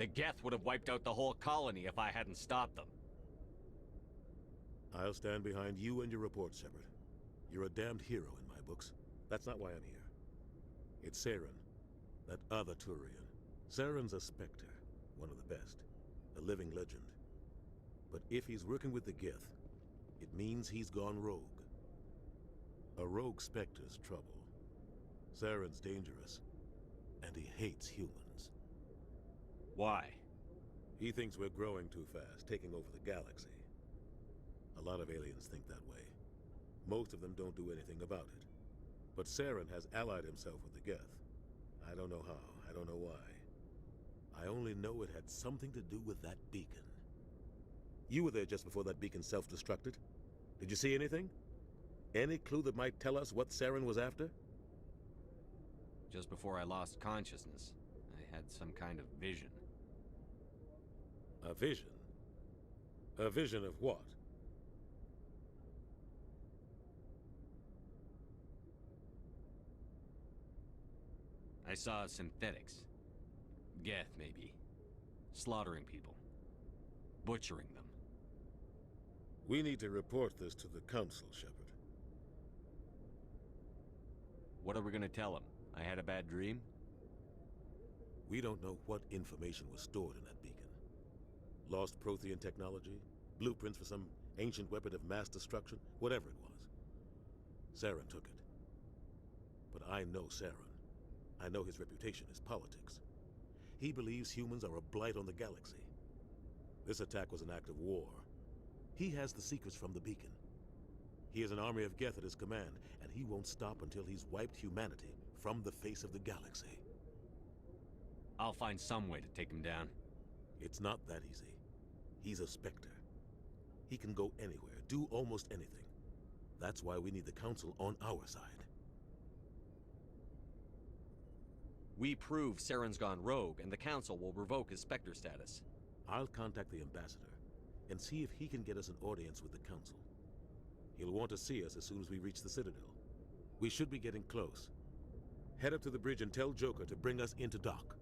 The Geth would have wiped out the whole colony if I hadn't stopped them. I'll stand behind you and your report, Shepard. You're a damned hero in my books. That's not why I'm here. It's Saren, that other Turian. Saren's a Spectre, one of the best, a living legend. But if he's working with the Geth, it means he's gone rogue. A rogue Spectre's trouble. Saren's dangerous, and he hates humans. Why? He thinks we're growing too fast, taking over the galaxy. A lot of aliens think that way. Most of them don't do anything about it. But Saren has allied himself with the Geth. I don't know how, I don't know why. I only know it had something to do with that beacon. You were there just before that beacon self-destructed. Did you see anything? Any clue that might tell us what Saren was after? Just before I lost consciousness, I had some kind of vision. A vision? A vision of what? I saw synthetics. Geth, maybe. Slaughtering people. Butchering them. We need to report this to the Council, Shepard. What are we gonna tell them? I had a bad dream? We don't know what information was stored in that beacon. Lost Prothean technology? Blueprints for some ancient weapon of mass destruction? Whatever it was. Saren took it. But I know Saren. I know his reputation is politics. He believes humans are a blight on the galaxy. This attack was an act of war. He has the secrets from the beacon. He has an army of Geth at his command, and he won't stop until he's wiped humanity from the face of the galaxy. I'll find some way to take him down. It's not that easy. He's a Spectre. He can go anywhere, do almost anything. That's why we need the Council on our side. We prove Saren's gone rogue, and the Council will revoke his Spectre status. I'll contact the Ambassador and see if he can get us an audience with the Council. He'll want to see us as soon as we reach the Citadel. We should be getting close. Head up to the bridge and tell Joker to bring us into dock.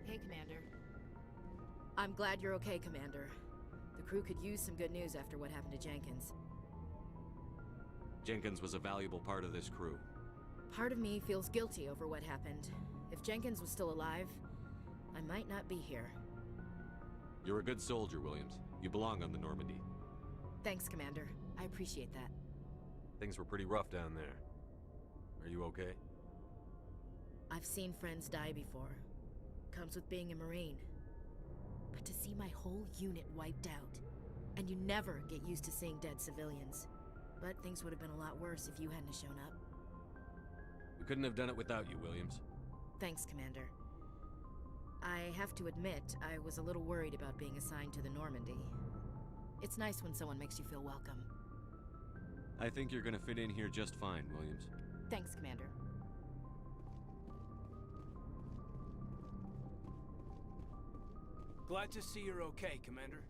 Hey, Commander. I'm glad you're okay, Commander. The crew could use some good news after what happened to Jenkins. Jenkins was a valuable part of this crew. Part of me feels guilty over what happened. If Jenkins was still alive, I might not be here. You're a good soldier, Williams. You belong on the Normandy. Thanks, Commander. I appreciate that. Things were pretty rough down there. Are you okay? I've seen friends die before. Comes with being a Marine. But to see my whole unit wiped out, and you never get used to seeing dead civilians. But things would have been a lot worse if you hadn't shown up. We couldn't have done it without you, Williams. Thanks, Commander. I have to admit, I was a little worried about being assigned to the Normandy. It's nice when someone makes you feel welcome. I think you're gonna fit in here just fine, Williams. Thanks, Commander. Glad to see you're okay, Commander.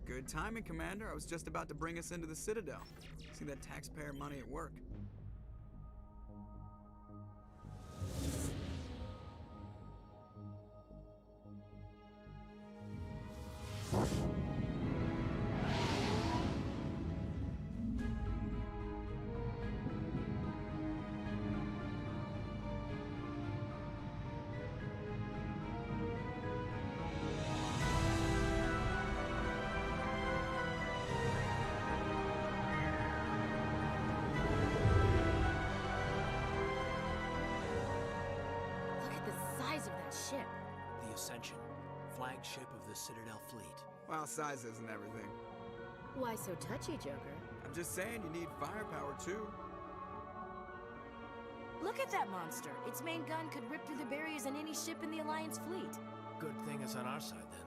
Good timing, Commander. I was just about to bring us into the Citadel. See that taxpayer money at work. Attention. Flagship of the Citadel fleet. Well, size isn't everything. Why so touchy, Joker? I'm just saying you need firepower too. Look at that monster. Its main gun could rip through the barriers in any ship in the Alliance fleet. Good thing it's on our side then.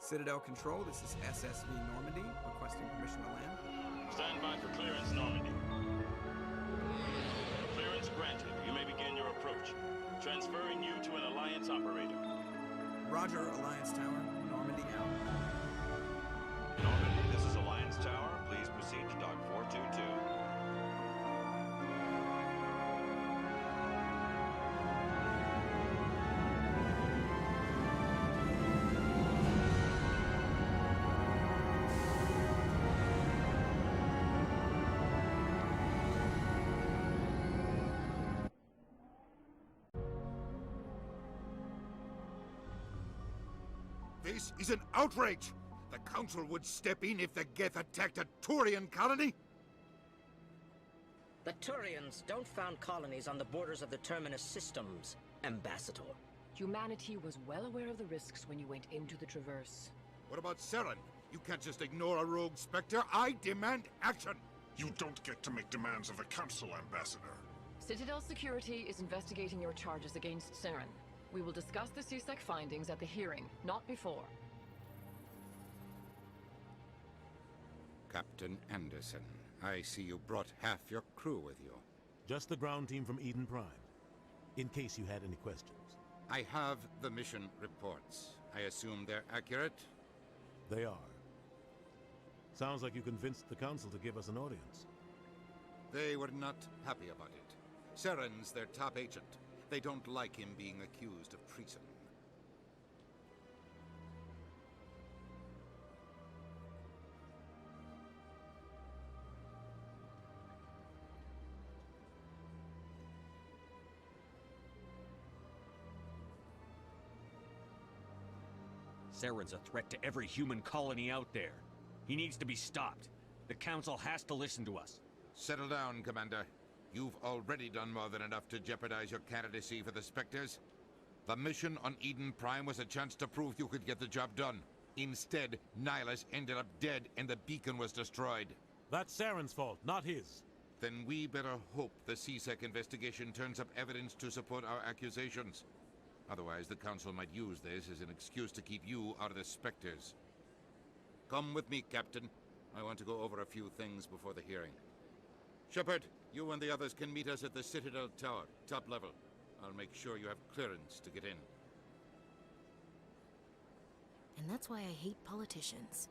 Citadel Control, this is SSV Normandy, requesting permission to land. Stand by for clearance, Normandy. Clearance granted. You may begin your approach. Transferring you to an Alliance operator. Roger, Alliance Tower. Normandy out. Normandy, this is Alliance Tower. Please proceed to Dock 422. This is an outrage! The Council would step in if the Geth attacked a Turian colony? The Turians don't found colonies on the borders of the Terminus systems, Ambassador. Humanity was well aware of the risks when you went into the Traverse. What about Seren? You can't just ignore a rogue Spectre. I demand action! You don't get to make demands of the Council, Ambassador. Citadel Security is investigating your charges against Saren. We will discuss the CSEC findings at the hearing, not before. Captain Anderson, I see you brought half your crew with you. Just the ground team from Eden Prime, in case you had any questions. I have the mission reports. I assume they're accurate? They are. Sounds like you convinced the Council to give us an audience. They were not happy about it. Saren's their top agent. They don't like him being accused of treason. Saren's a threat to every human colony out there. He needs to be stopped. The Council has to listen to us. Settle down, Commander. You've already done more than enough to jeopardize your candidacy for the Spectres. The mission on Eden Prime was a chance to prove you could get the job done. Instead, Nihilus ended up dead and the beacon was destroyed. That's Saren's fault, not his. Then we better hope the CSEC investigation turns up evidence to support our accusations. Otherwise, the Council might use this as an excuse to keep you out of the Spectres. Come with me, Captain. I want to go over a few things before the hearing. Shepard, you and the others can meet us at the Citadel Tower, top level. I'll make sure you have clearance to get in. And that's why I hate politicians.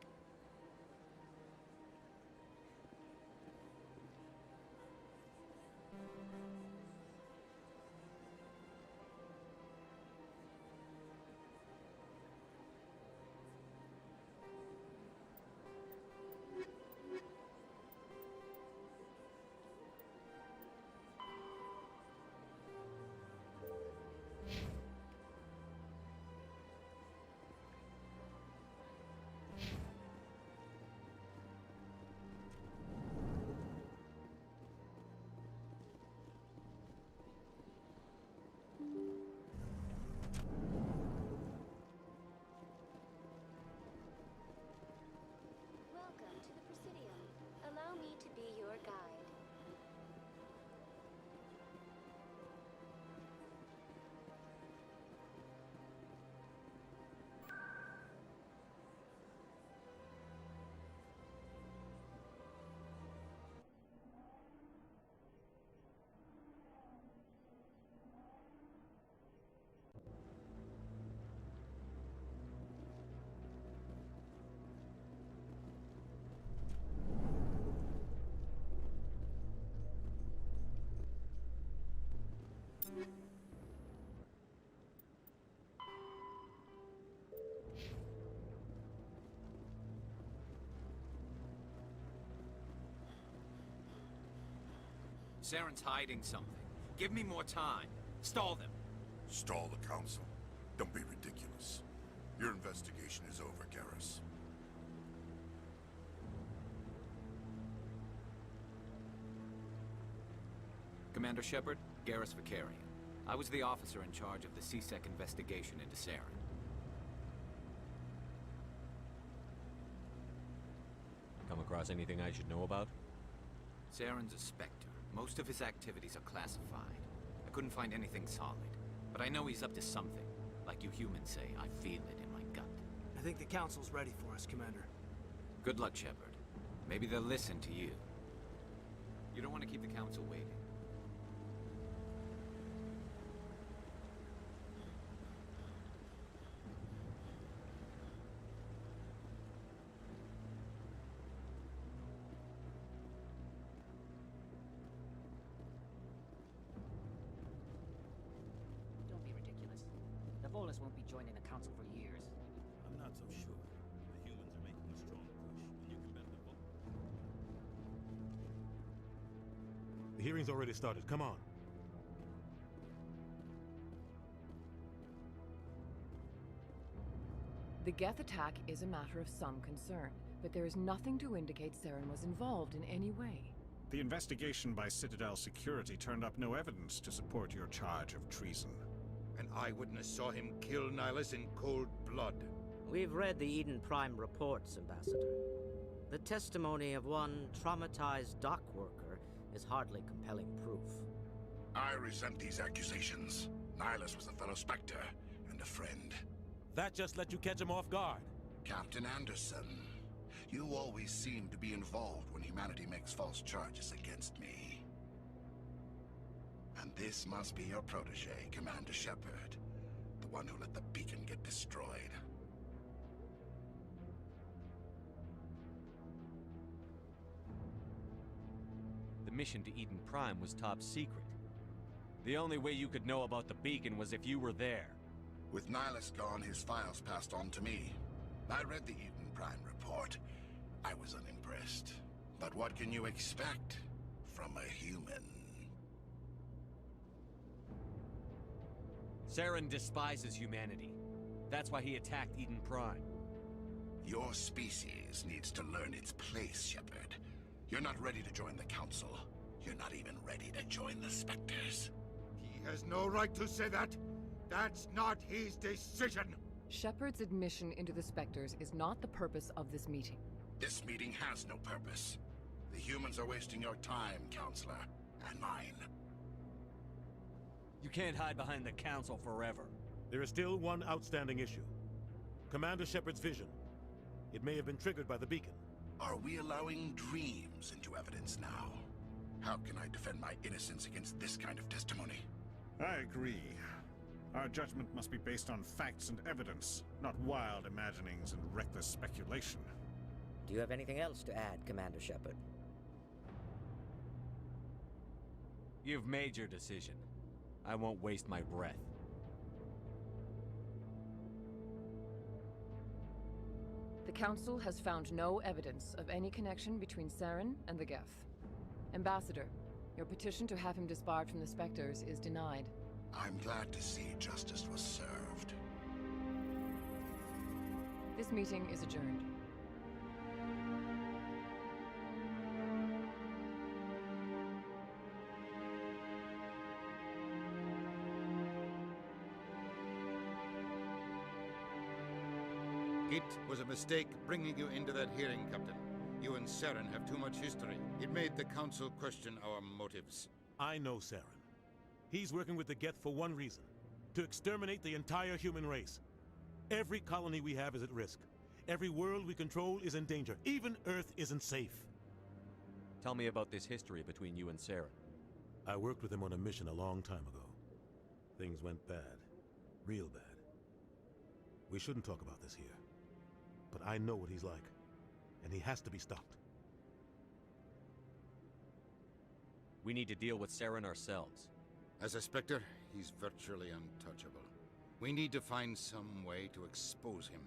Saren's hiding something. Give me more time. Stall them. Stall the Council. Don't be ridiculous. Your investigation is over, Garrus. Commander Shepard, Garrus Vicarian. I was the officer in charge of the CSEC investigation into Saren. Come across anything I should know about? Saren's a Spectre. Most of his activities are classified. I couldn't find anything solid. But I know he's up to something. Like you humans say, I feel it in my gut. I think the Council's ready for us, Commander. Good luck, Shepard. Maybe they'll listen to you. You don't want to keep the Council waiting. Don't be ridiculous. The Volus won't be joining the Council for years. I'm not so sure. The humans are making a strong push, and you can bet them both. The hearing's already started. Come on. The Geth attack is a matter of some concern, but there is nothing to indicate Saren was involved in any way. The investigation by Citadel Security turned up no evidence to support your charge of treason. An eyewitness saw him kill Nihilus in cold blood. We've read the Eden Prime reports, Ambassador. The testimony of one traumatized dock worker is hardly compelling proof. I resent these accusations. Nihilus was a fellow Spectre and a friend. That just let you catch him off guard. Captain Anderson, you always seem to be involved when humanity makes false charges against me. And this must be your protege, Commander Shepard. The one who let the beacon get destroyed. The mission to Eden Prime was top secret. The only way you could know about the beacon was if you were there. With Nihilus gone, his files passed on to me. I read the Eden Prime report. I was unimpressed. But what can you expect from a human? Saren despises humanity. That's why he attacked Eden Prime. Your species needs to learn its place, Shepard. You're not ready to join the Council. You're not even ready to join the Spectres. He has no right to say that. That's not his decision. Shepard's admission into the Spectres is not the purpose of this meeting. This meeting has no purpose. The humans are wasting your time, Counselor, and mine. You can't hide behind the Council forever. There is still one outstanding issue. Commander Shepard's vision. It may have been triggered by the beacon. Are we allowing dreams into evidence now? How can I defend my innocence against this kind of testimony? I agree. Our judgment must be based on facts and evidence, not wild imaginings and reckless speculation. Do you have anything else to add, Commander Shepard? You've made your decision. I won't waste my breath. The Council has found no evidence of any connection between Saren and the Geth. Ambassador, your petition to have him disbarred from the Spectres is denied. I'm glad to see justice was served. This meeting is adjourned. It was a mistake bringing you into that hearing, Captain. You and Saren have too much history. It made the Council question our motives. I know Saren. He's working with the Geth for one reason. To exterminate the entire human race. Every colony we have is at risk. Every world we control is in danger. Even Earth isn't safe. Tell me about this history between you and Saren. I worked with him on a mission a long time ago. Things went bad. Real bad. We shouldn't talk about this here. But I know what he's like. And he has to be stopped. We need to deal with Saren ourselves. As a Spectre, he's virtually untouchable. We need to find some way to expose him.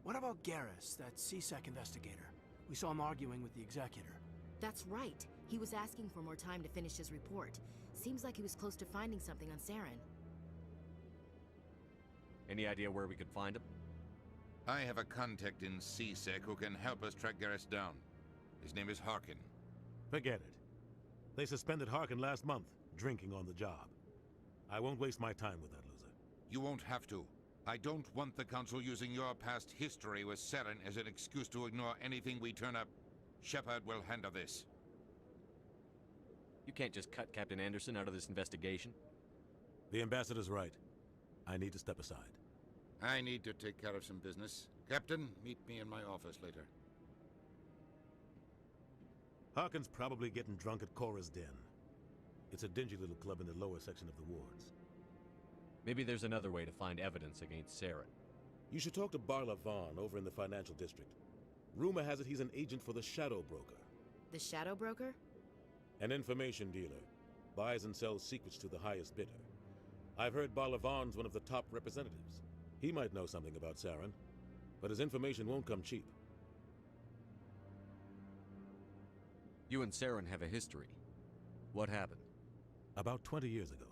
What about Garrus, that CSEC investigator? We saw him arguing with the Executor. That's right. He was asking for more time to finish his report. Seems like he was close to finding something on Saren. Any idea where we could find him? I have a contact in CSEC who can help us track Garrus down. His name is Harkin. Forget it. They suspended Harkin last month, drinking on the job. I won't waste my time with that loser. You won't have to. I don't want the Council using your past history with Saren as an excuse to ignore anything we turn up. Shepard will handle this. You can't just cut Captain Anderson out of this investigation. The ambassador's right. I need to step aside. I need to take care of some business. Captain, meet me in my office later. Harkin's probably getting drunk at Cora's den. It's a dingy little club in the lower section of the wards. Maybe there's another way to find evidence against Saren. You should talk to Barla Vaughn over in the financial district. Rumor has it he's an agent for the Shadow Broker. The Shadow Broker? An information dealer. Buys and sells secrets to the highest bidder. I've heard Barla Vaughn's one of the top representatives. He might know something about Saren, but his information won't come cheap. You and Saren have a history. What happened? About 20 years ago,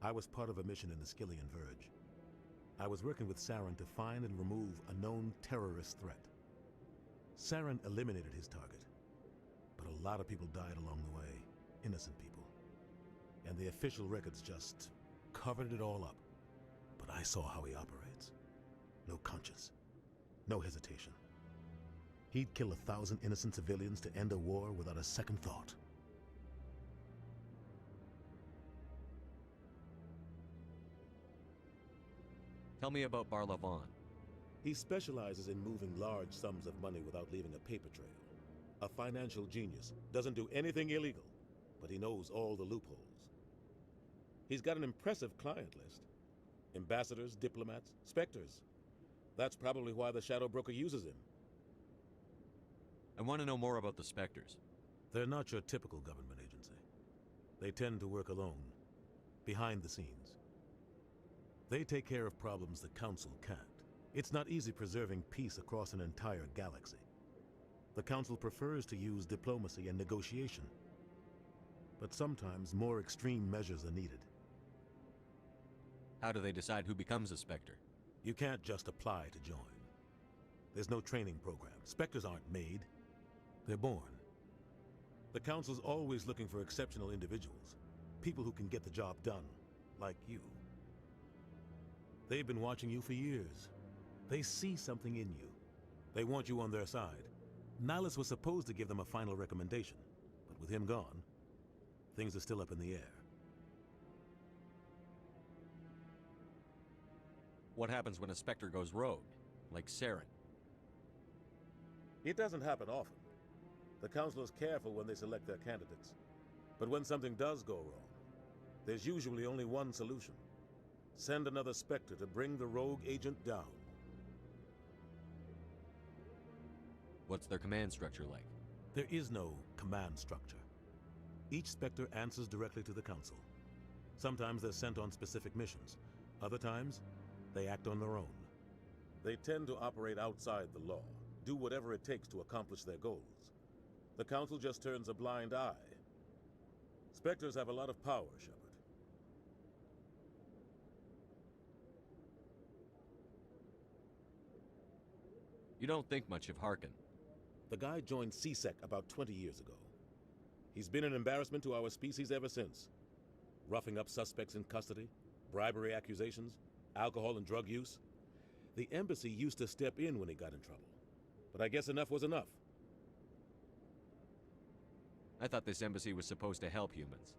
I was part of a mission in the Skillian Verge. I was working with Saren to find and remove a known terrorist threat. Saren eliminated his target, but a lot of people died along the way, innocent people. And the official records just covered it all up. But I saw how he operates. No conscience, no hesitation. He'd kill 1,000 innocent civilians to end a war without a second thought. Tell me about Barla Vaughn. He specializes in moving large sums of money without leaving a paper trail. A financial genius, doesn't do anything illegal, but he knows all the loopholes. He's got an impressive client list. Ambassadors, diplomats, specters. That's probably why the Shadow Broker uses him. I want to know more about the Spectres. They're not your typical government agency. They tend to work alone, behind the scenes. They take care of problems the Council can't. It's not easy preserving peace across an entire galaxy. The Council prefers to use diplomacy and negotiation. But sometimes more extreme measures are needed. How do they decide who becomes a Spectre? You can't just apply to join. There's no training program. Spectres aren't made. They're born. The Council's always looking for exceptional individuals. People who can get the job done, like you. They've been watching you for years. They see something in you. They want you on their side. Nihilus was supposed to give them a final recommendation, but with him gone, things are still up in the air. What happens when a Spectre goes rogue, like Saren? It doesn't happen often. The Council is careful when they select their candidates. But when something does go wrong, there's usually only one solution. Send another Spectre to bring the rogue agent down. What's their command structure like? There is no command structure. Each Spectre answers directly to the Council. Sometimes they're sent on specific missions. Other times, they act on their own. They tend to operate outside the law, do whatever it takes to accomplish their goals. The Council just turns a blind eye. Spectres have a lot of power, Shepard. You don't think much of Harkin. The guy joined CSEC about 20 years ago. He's been an embarrassment to our species ever since. Roughing up suspects in custody, bribery accusations, alcohol and drug use. The embassy used to step in when he got in trouble. But I guess enough was enough. I thought this embassy was supposed to help humans.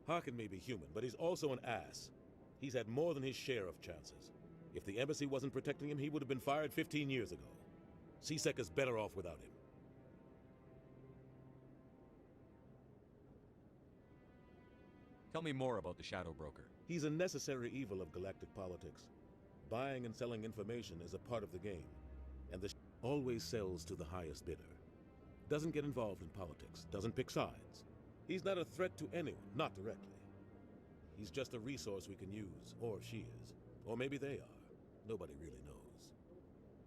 Harkin may be human, but he's also an ass. He's had more than his share of chances. If the embassy wasn't protecting him, he would have been fired 15 years ago. CSEC is better off without him. Tell me more about the Shadow Broker. He's a necessary evil of galactic politics. Buying and selling information is a part of the game, and the always sells to the highest bidder. Doesn't get involved in politics, doesn't pick sides. He's not a threat to anyone, not directly. He's just a resource we can use, or she is. Or maybe they are. Nobody really knows.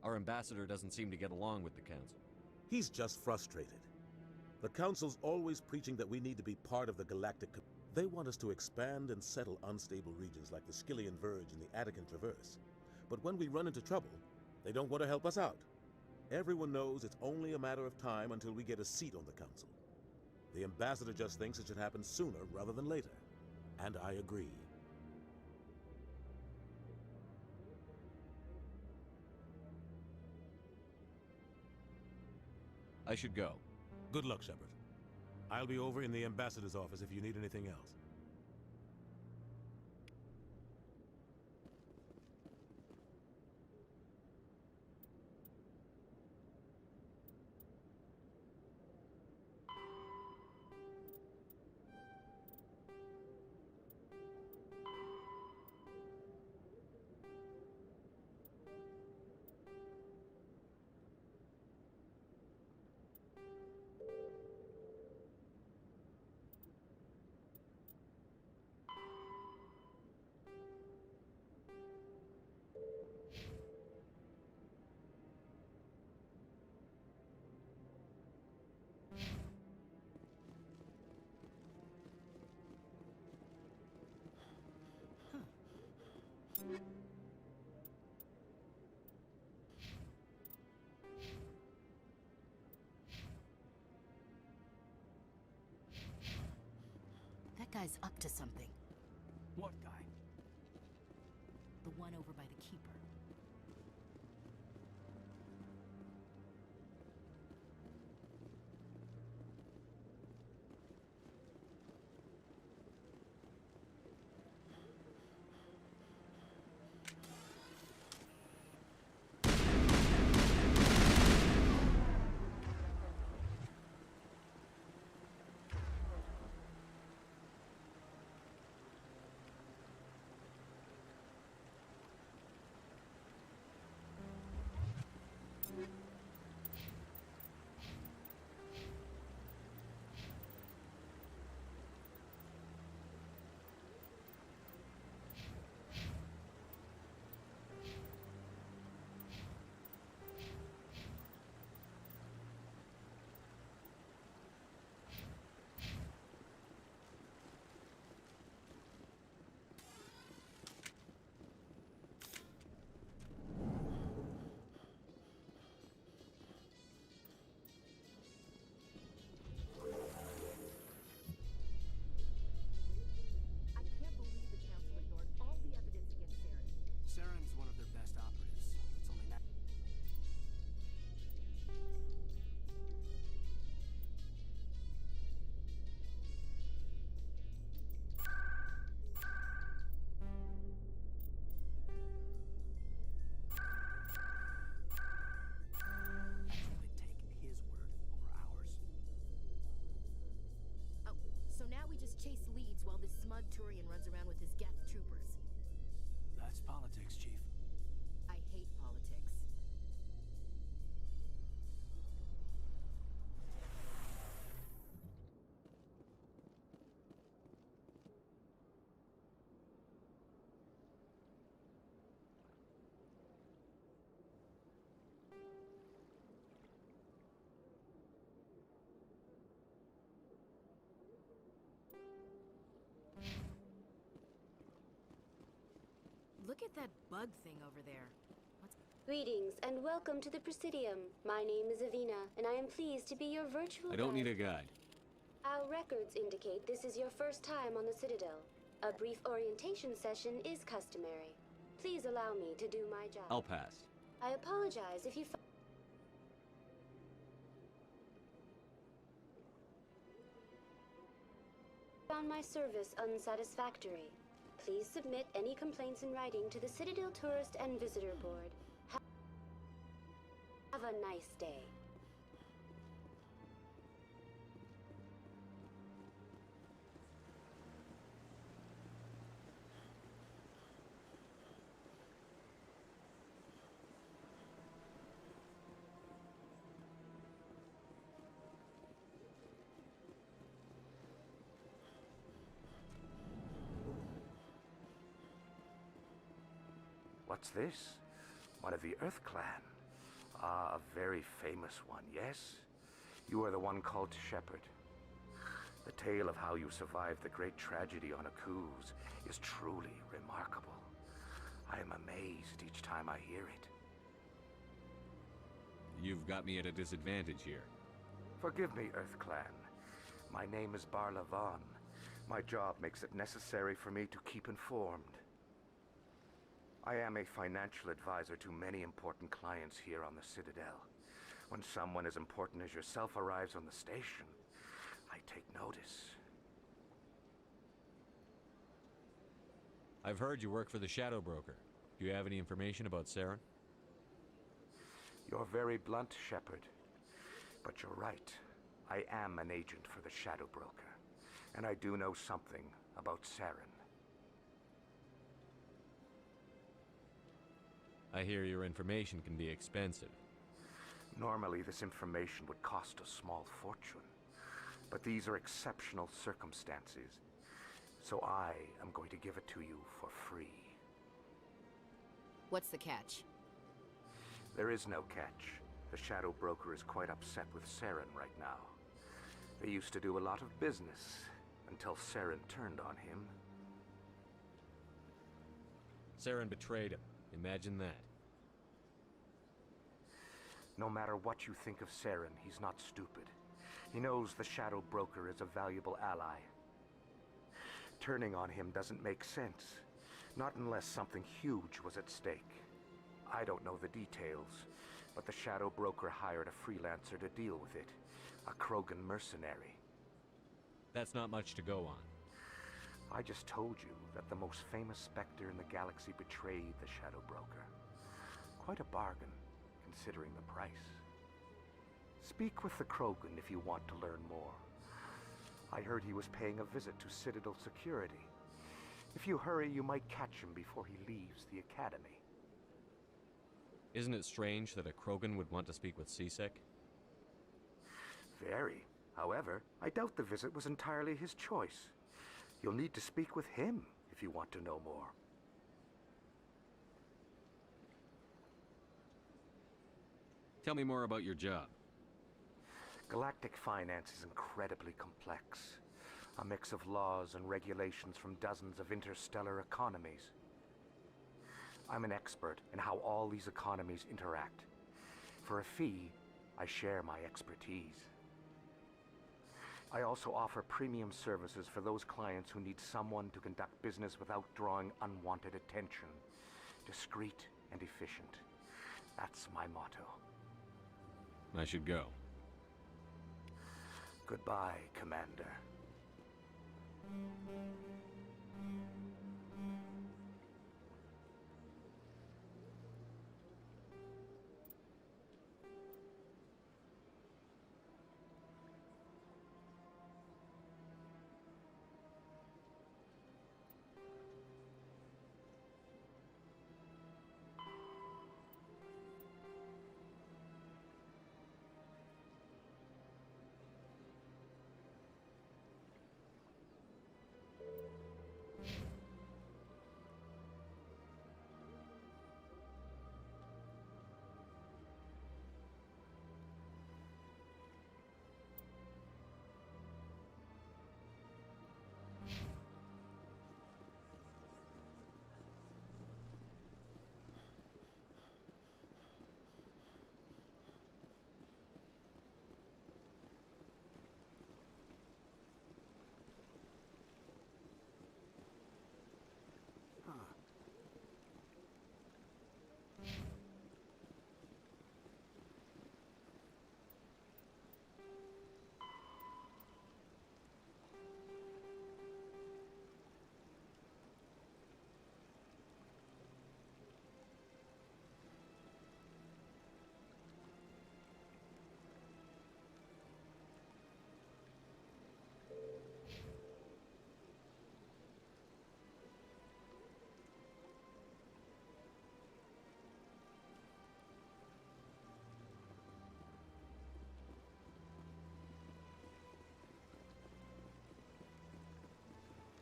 Our ambassador doesn't seem to get along with the Council. He's just frustrated. The Council's always preaching that we need to be part of the galactic community. They want us to expand and settle unstable regions like the Skillian Verge and the Attican Traverse. But when we run into trouble, they don't want to help us out. Everyone knows it's only a matter of time until we get a seat on the Council. The ambassador just thinks it should happen sooner rather than later. And I agree. I should go. Good luck, Shepard. I'll be over in the ambassador's office if you need anything else. That guy's up to something. What guy? The one over by the Keeper. Saren's one of their best operatives. It's only that. Actually take his word over ours. Oh, so now we just chase leads while this smug Turian runs around with his Geth troopers. That's politics, Chief. I hate politics. Look at that bug thing over there. Greetings and welcome to the Presidium. My name is Avina, and I am pleased to be your virtual I don't guide. need a guide. Our records indicate this is your first time on the Citadel. A brief orientation session is customary. Please allow me to do my job. I'll pass. I apologize if you found my service unsatisfactory. Please submit any complaints in writing to the Citadel Tourist and Visitor Board. Have a nice day. What's this? One of the Earth Clan. Ah, a very famous one, yes? You are the one called Shepard. The tale of how you survived the great tragedy on Akuz is truly remarkable. I am amazed each time I hear it. You've got me at a disadvantage here. Forgive me, Earth Clan. My name is Barla Vaughn. My job makes it necessary for me to keep informed. I am a financial advisor to many important clients here on the Citadel. When someone as important as yourself arrives on the station, I take notice. I've heard you work for the Shadow Broker. Do you have any information about Saren? You're very blunt, Shepard. But you're right. I am an agent for the Shadow Broker. And I do know something about Saren. I hear your information can be expensive. Normally, this information would cost a small fortune. But these are exceptional circumstances. So I am going to give it to you for free. What's the catch? There is no catch. The Shadow Broker is quite upset with Saren right now. They used to do a lot of business until Saren turned on him. Saren betrayed him. Imagine that. No matter what you think of Saren, he's not stupid. He knows the Shadow Broker is a valuable ally. Turning on him doesn't make sense. Not unless something huge was at stake. I don't know the details, but the Shadow Broker hired a freelancer to deal with it. A Krogan mercenary. That's not much to go on. I just told you that the most famous Spectre in the galaxy betrayed the Shadow Broker. Quite a bargain, considering the price. Speak with the Krogan if you want to learn more. I heard he was paying a visit to Citadel security. If you hurry, you might catch him before he leaves the Academy. Isn't it strange that a Krogan would want to speak with CSEC? Very. However, I doubt the visit was entirely his choice. You'll need to speak with him if you want to know more. Tell me more about your job. Galactic finance is incredibly complex. A mix of laws and regulations from dozens of interstellar economies. I'm an expert in how all these economies interact. For a fee, I share my expertise. I also offer premium services for those clients who need someone to conduct business without drawing unwanted attention. Discreet and efficient. That's my motto. I should go. Goodbye, Commander.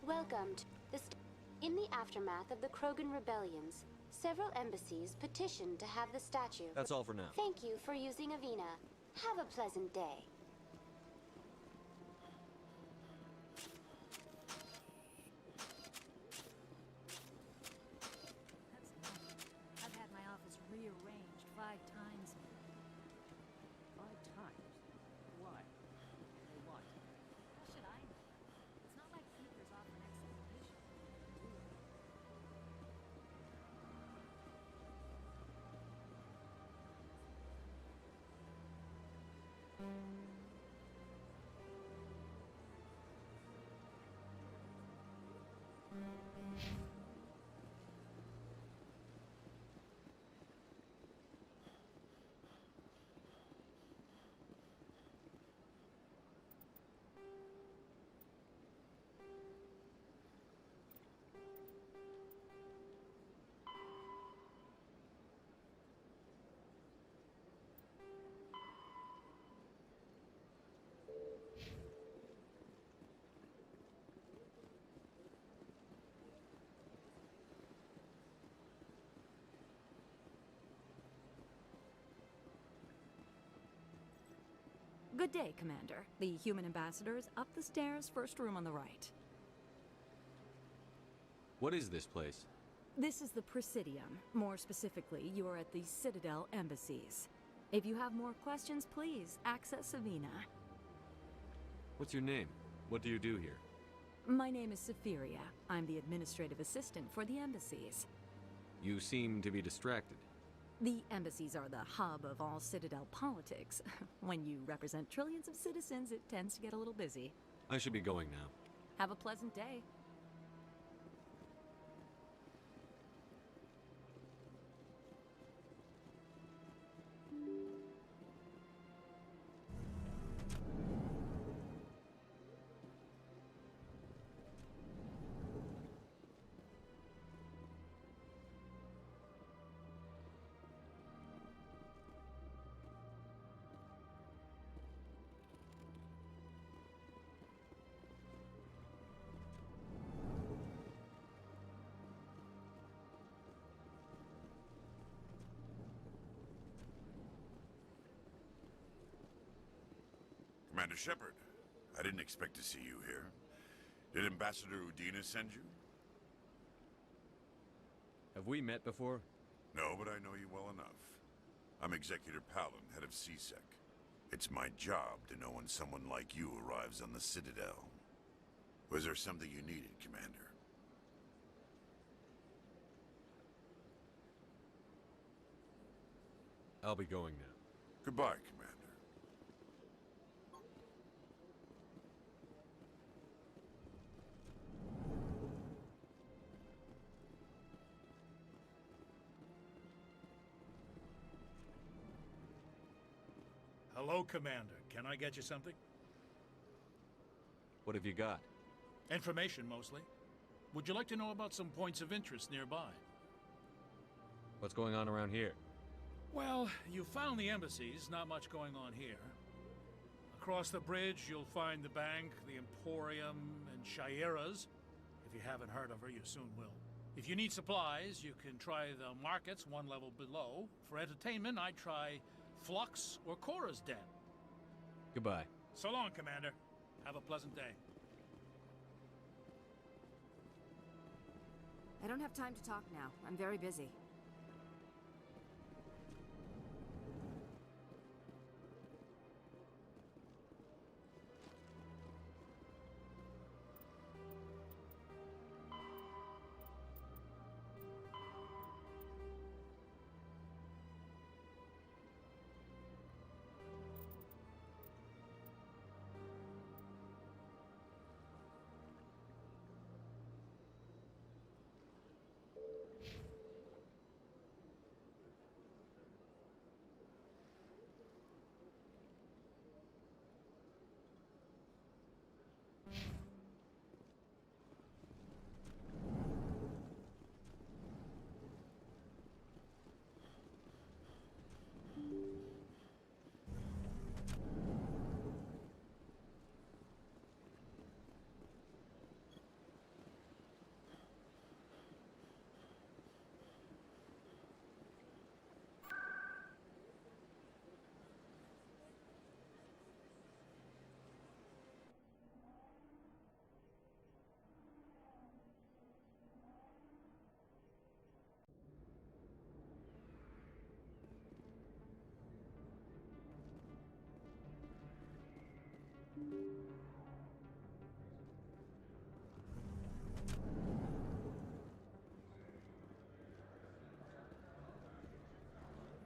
Welcome to in the aftermath of the Krogan rebellions, several embassies petitioned to have the statue. That's all for now. Thank you for using Avina. Have a pleasant day. I've had my office rearranged 5 times. 5 times? Why? For what? How should I know? It's not like Keeper's off an expedition. Good day, Commander. The human ambassador is up the stairs, first room on the right. What is this place? This is the Presidium. More specifically, you are at the Citadel embassies. If you have more questions, please access Savina. What's your name? What do you do here? My name is Safiria. I'm the administrative assistant for the embassies. You seem to be distracted. The embassies are the hub of all Citadel politics. When you represent trillions of citizens, it tends to get a little busy. I should be going now. Have a pleasant day. Commander Shepard, I didn't expect to see you here. Did Ambassador Udina send you? Have we met before? No, but I know you well enough. I'm Executor Palin, head of CSEC. It's my job to know when someone like you arrives on the Citadel. Was there something you needed, Commander? I'll be going now. Goodbye, Commander. Hello, Commander. Can I get you something? What have you got? Information, mostly. Would you like to know about some points of interest nearby? What's going on around here? Well, you found the embassies, not much going on here. Across the bridge, you'll find the Benq, the Emporium, and Shaira's. If you haven't heard of her, you soon will. If you need supplies, you can try the markets one level below. For entertainment, I'd try Flux or Cora's Den. Goodbye. So long, Commander. Have a pleasant day. I don't have time to talk now. I'm very busy.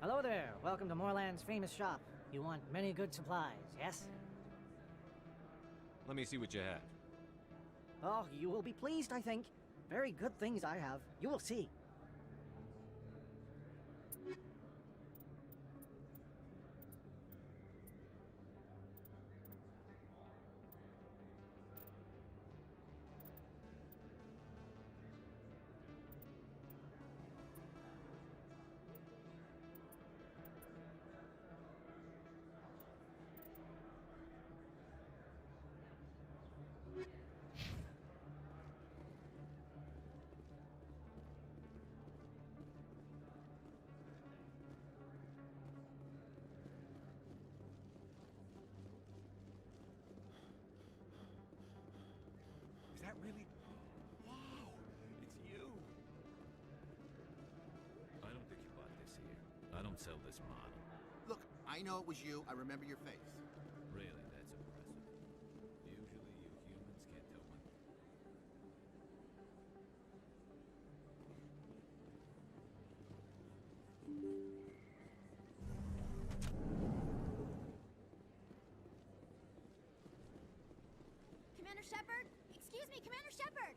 Hello there. Welcome to Moorland's famous shop. You want many good supplies, yes? Let me see what you have. Oh, you will be pleased, I think. Very good things I have. You will see. Is that really? Wow, it's you. I don't think you bought this here. I don't sell this model. Look, I know it was you. I remember your face. Really, that's impressive. Usually you humans can't tell when... Commander Shepard? Excuse me, Commander Shepard!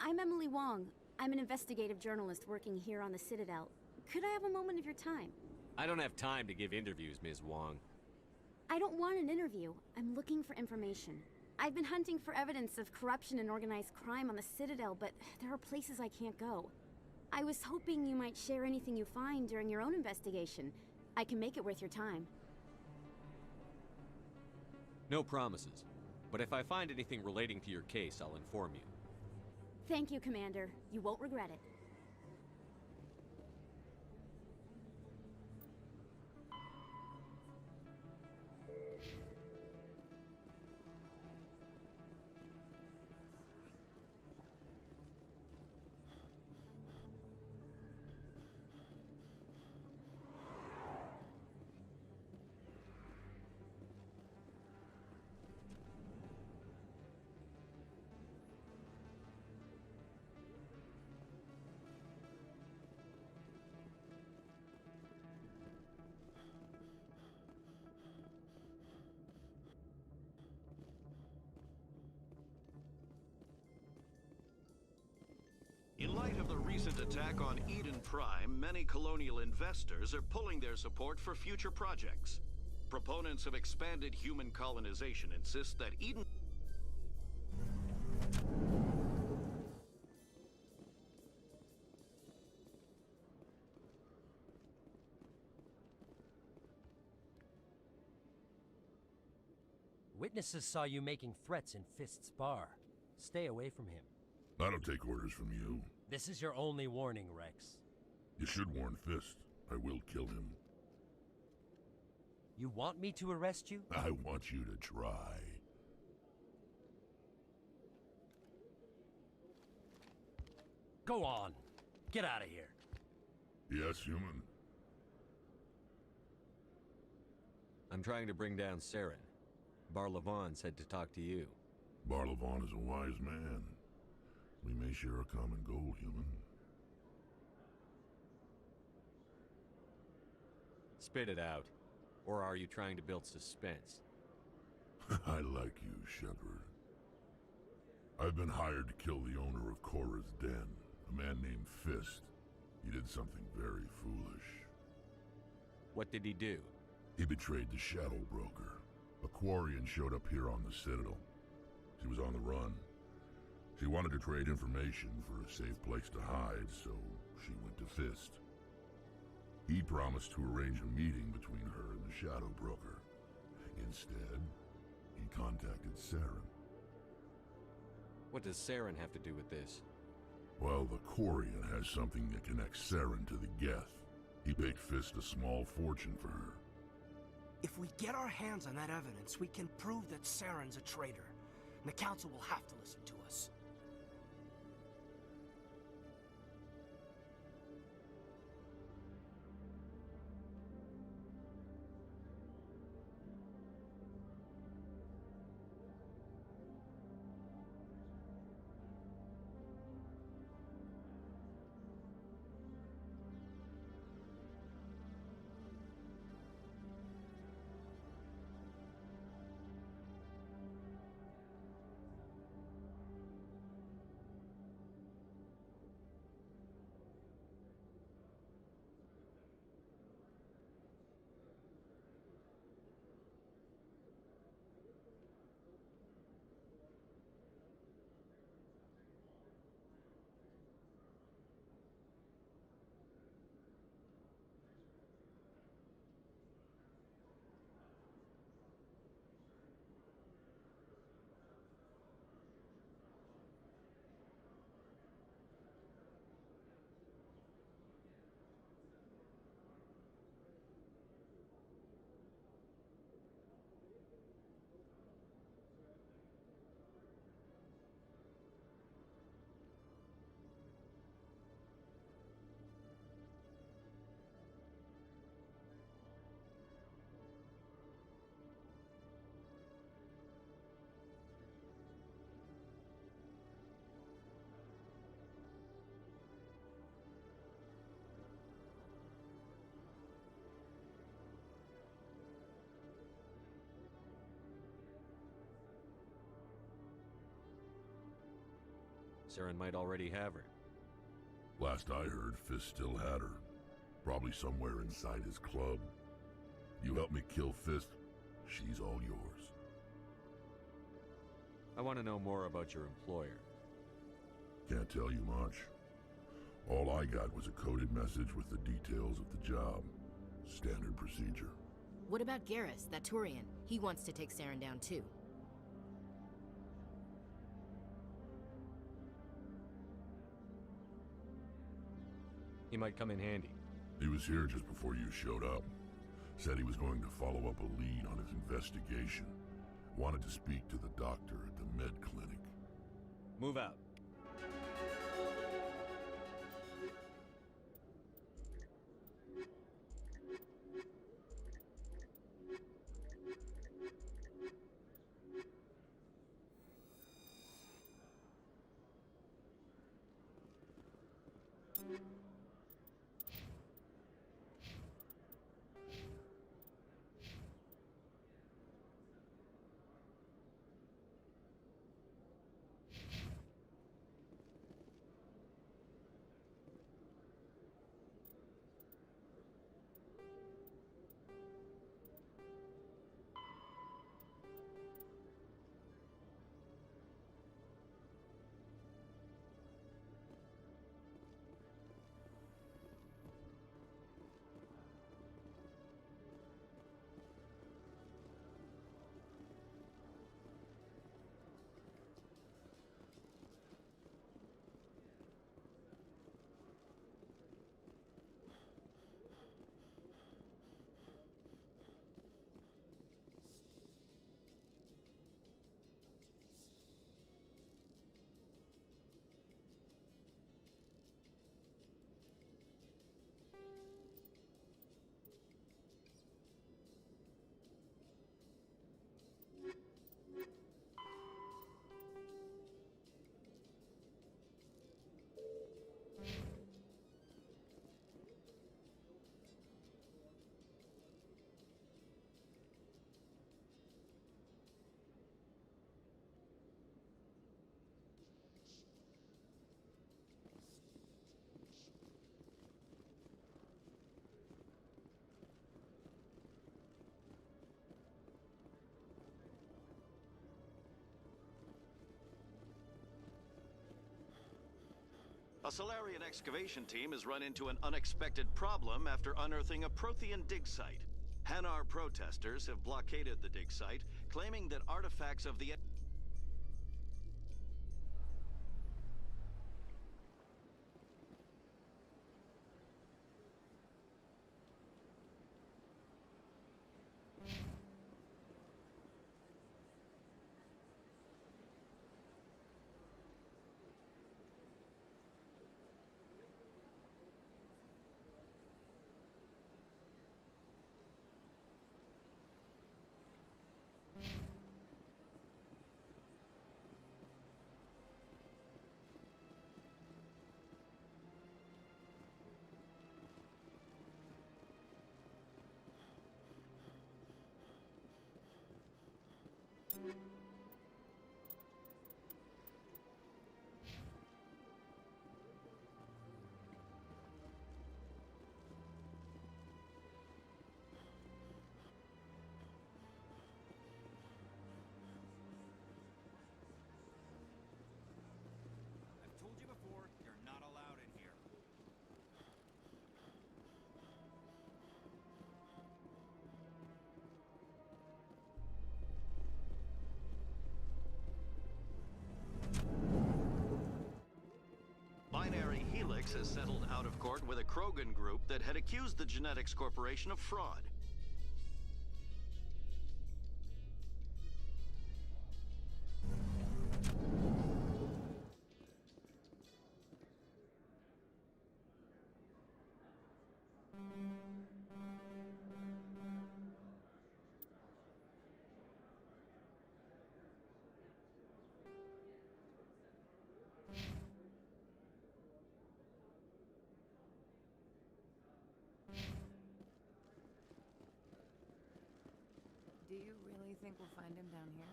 I'm Emily Wong. I'm an investigative journalist working here on the Citadel. Could I have a moment of your time? I don't have time to give interviews, Ms. Wong. I don't want an interview. I'm looking for information. I've been hunting for evidence of corruption and organized crime on the Citadel, but there are places I can't go. I was hoping you might share anything you find during your own investigation. I can make it worth your time. No promises. But if I find anything relating to your case, I'll inform you. Thank you, Commander. You won't regret it. In light of the recent attack on Eden Prime, many colonial investors are pulling their support for future projects. Proponents of expanded human colonization insist that Eden... Witnesses saw you making threats in Fist's bar. Stay away from him. I don't take orders from you. This is your only warning, Rex. You should warn Fist. I will kill him. You want me to arrest you? I want you to try. Go on. Get out of here. Yes, human. I'm trying to bring down Saren. Barlavon said to talk to you. Barlavon is a wise man. We may share a common goal, human. Spit it out. Or are you trying to build suspense? I like you, Shepard. I've been hired to kill the owner of Cora's Den, a man named Fist. He did something very foolish. What did he do? He betrayed the Shadow Broker. A Quarian showed up here on the Citadel. She was on the run. She wanted to trade information for a safe place to hide, so she went to Fist. He promised to arrange a meeting between her and the Shadow Broker. Instead, he contacted Saren. What does Saren have to do with this? Well, the Quarian has something that connects Saren to the Geth. He paid Fist a small fortune for her. If we get our hands on that evidence, we can prove that Saren's a traitor. And the Council will have to listen to us. Saren might already have her. Last I heard, Fist still had her. Probably somewhere inside his club. You help me kill Fist, she's all yours. I want to know more about your employer. Can't tell you much. All I got was a coded message with the details of the job. Standard procedure. What about Garrus, that Turian? He wants to take Saren down too. He might come in handy. He was here just before you showed up. Said he was going to follow up a lead on his investigation. Wanted to speak to the doctor at the med clinic. Move out. A Solarian excavation team has run into an unexpected problem after unearthing a Prothean dig site. Hanar protesters have blockaded the dig site, claiming that artifacts of the... I've told you before, you're not allowed in here. Binary Helix has settled out of court with a Krogan group that had accused the Genetics Corporation of fraud. Do you really think we'll find him down here?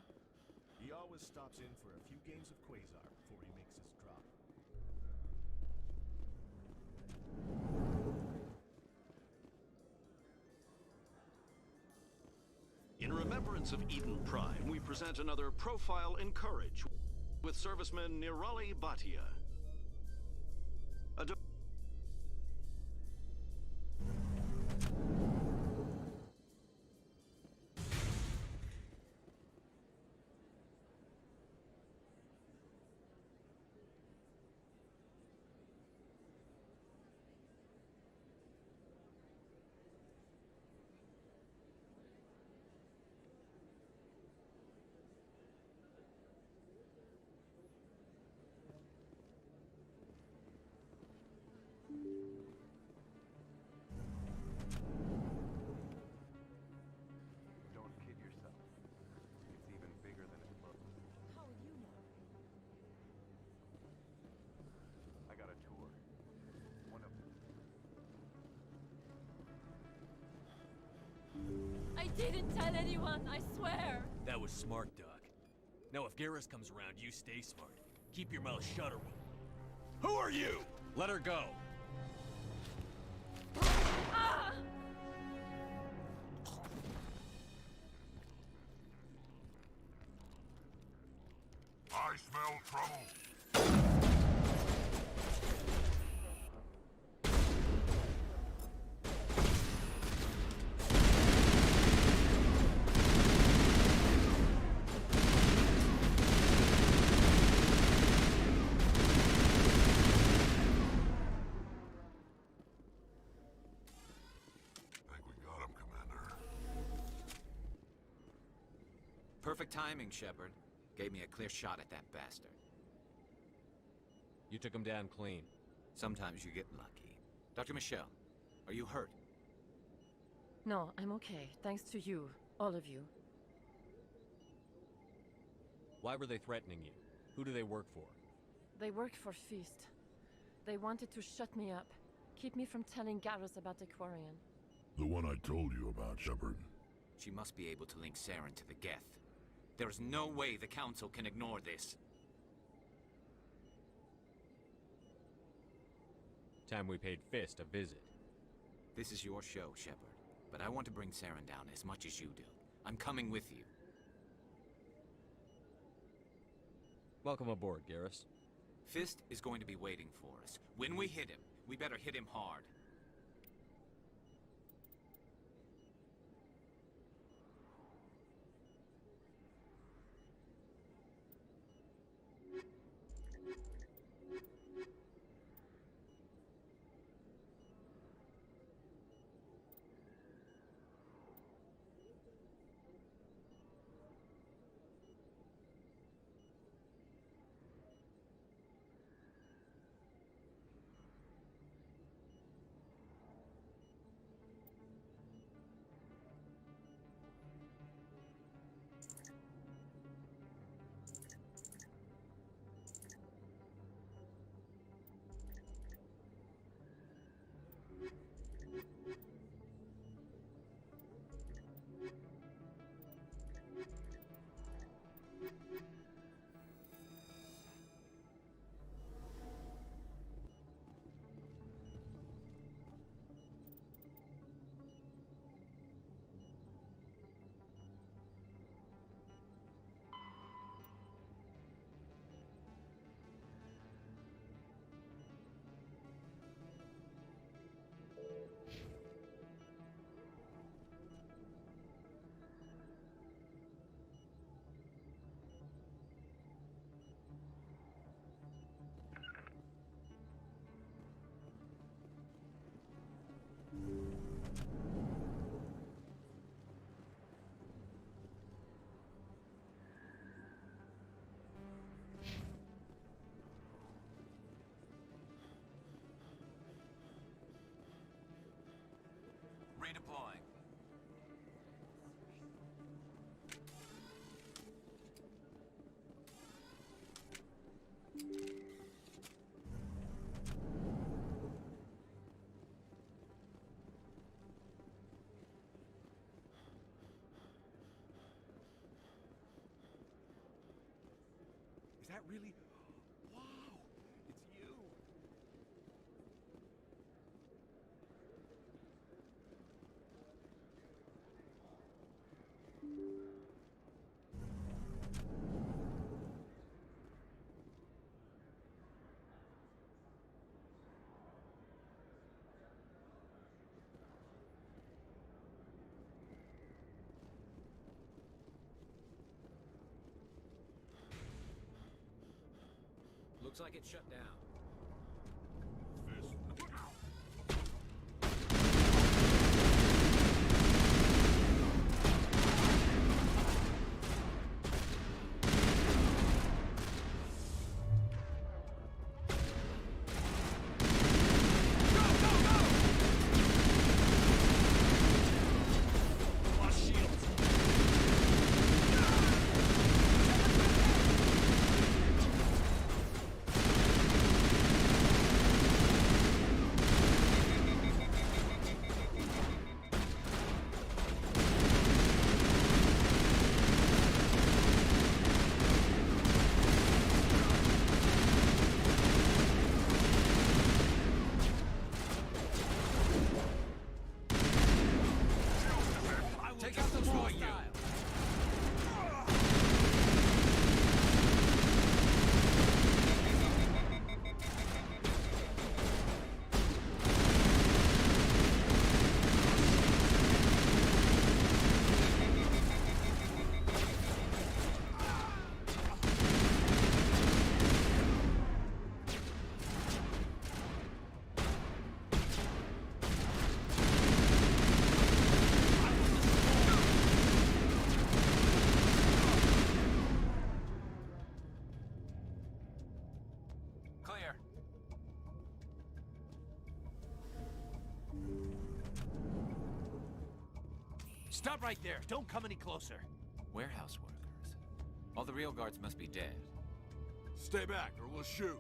He always stops in for a few games of Quasar before he makes his drop. In remembrance of Eden Prime, we present another Profile in Courage with serviceman Nirali Bhatia. Don't kid yourself. It's even bigger than it looks. How would you know? I got a tour. One of them. I didn't tell anyone, I swear! That was smart, Doc. Now if Garrus comes around, you stay smart. Keep your mouth shut or we'll... Who are you? Let her go. Ah! I smell trouble. Think we got him, Commander. Perfect timing, Shepard. Gave me a clear shot at that bastard. You took him down clean. Sometimes you get lucky. Dr. Michelle, are you hurt? No, I'm okay. Thanks to you. All of you. Why were they threatening you? Who do they work for? They work for Feast. They wanted to shut me up. Keep me from telling Garrus about the Quarian. The one I told you about, Shepard. She must be able to link Saren to the Geth. There's no way the Council can ignore this. Time we paid Fist a visit. This is your show, Shepard. But I want to bring Saren down as much as you do. I'm coming with you. Welcome aboard, Garrus. Fist is going to be waiting for us. When we hit him, we better hit him hard. that really... Wow! It's you! Looks like it's shut down. Stop right there. Don't come any closer. Warehouse workers. All the real guards must be dead. Stay back or we'll shoot.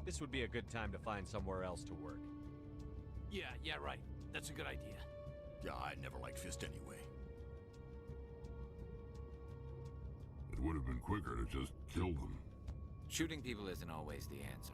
This would be a good time to find somewhere else to work. Yeah, right. That's a good idea. Yeah, I never liked Fist anyway. It would have been quicker to just kill them. Shooting people isn't always the answer.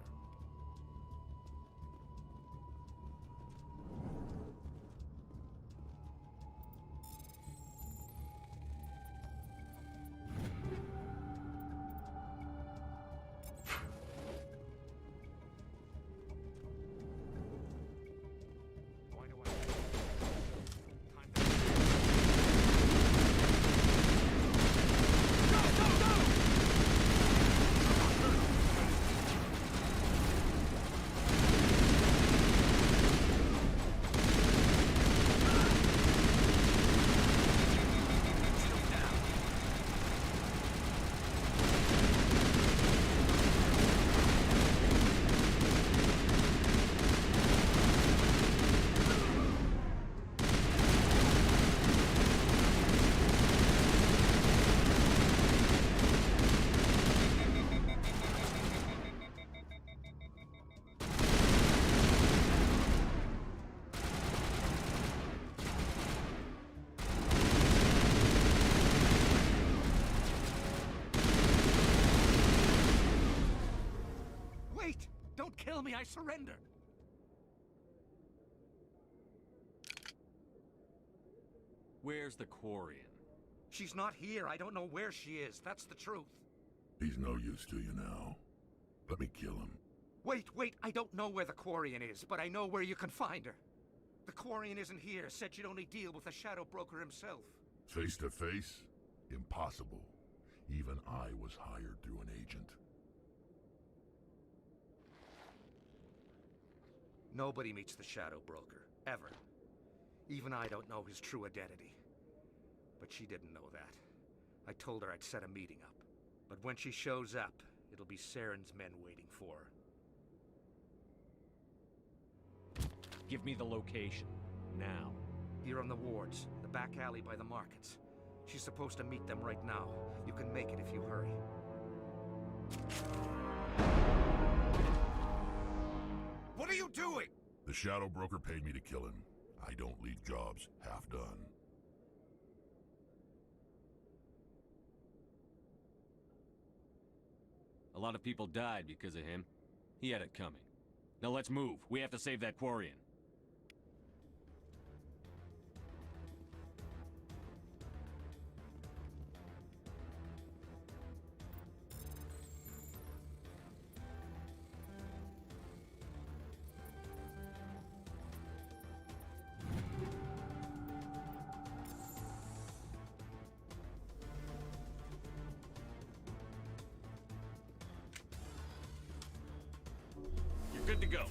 Don't kill me, I surrender! Where's the Quarian? She's not here. I don't know where she is. That's the truth. He's no use to you now. Let me kill him. Wait. I don't know where the Quarian is, but I know where you can find her. The Quarian isn't here. Said she'd only deal with the Shadow Broker himself. Face to face? Impossible. Even I was hired through an agent. Nobody meets the Shadow Broker, ever. Even I don't know his true identity. But she didn't know that. I told her I'd set a meeting up. But when she shows up, it'll be Saren's men waiting for her. Give me the location. Now. Here on the wards, the back alley by the markets. She's supposed to meet them right now. You can make it if you hurry. What are you doing? The Shadow Broker paid me to kill him. I don't leave jobs half done. A lot of people died because of him. He had it coming. Now let's move. We have to save that Quarian. Good to go.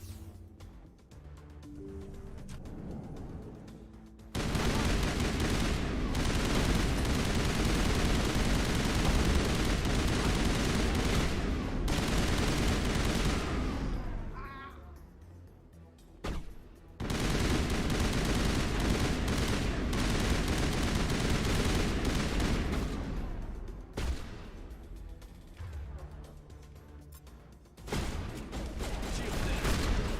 Shield down.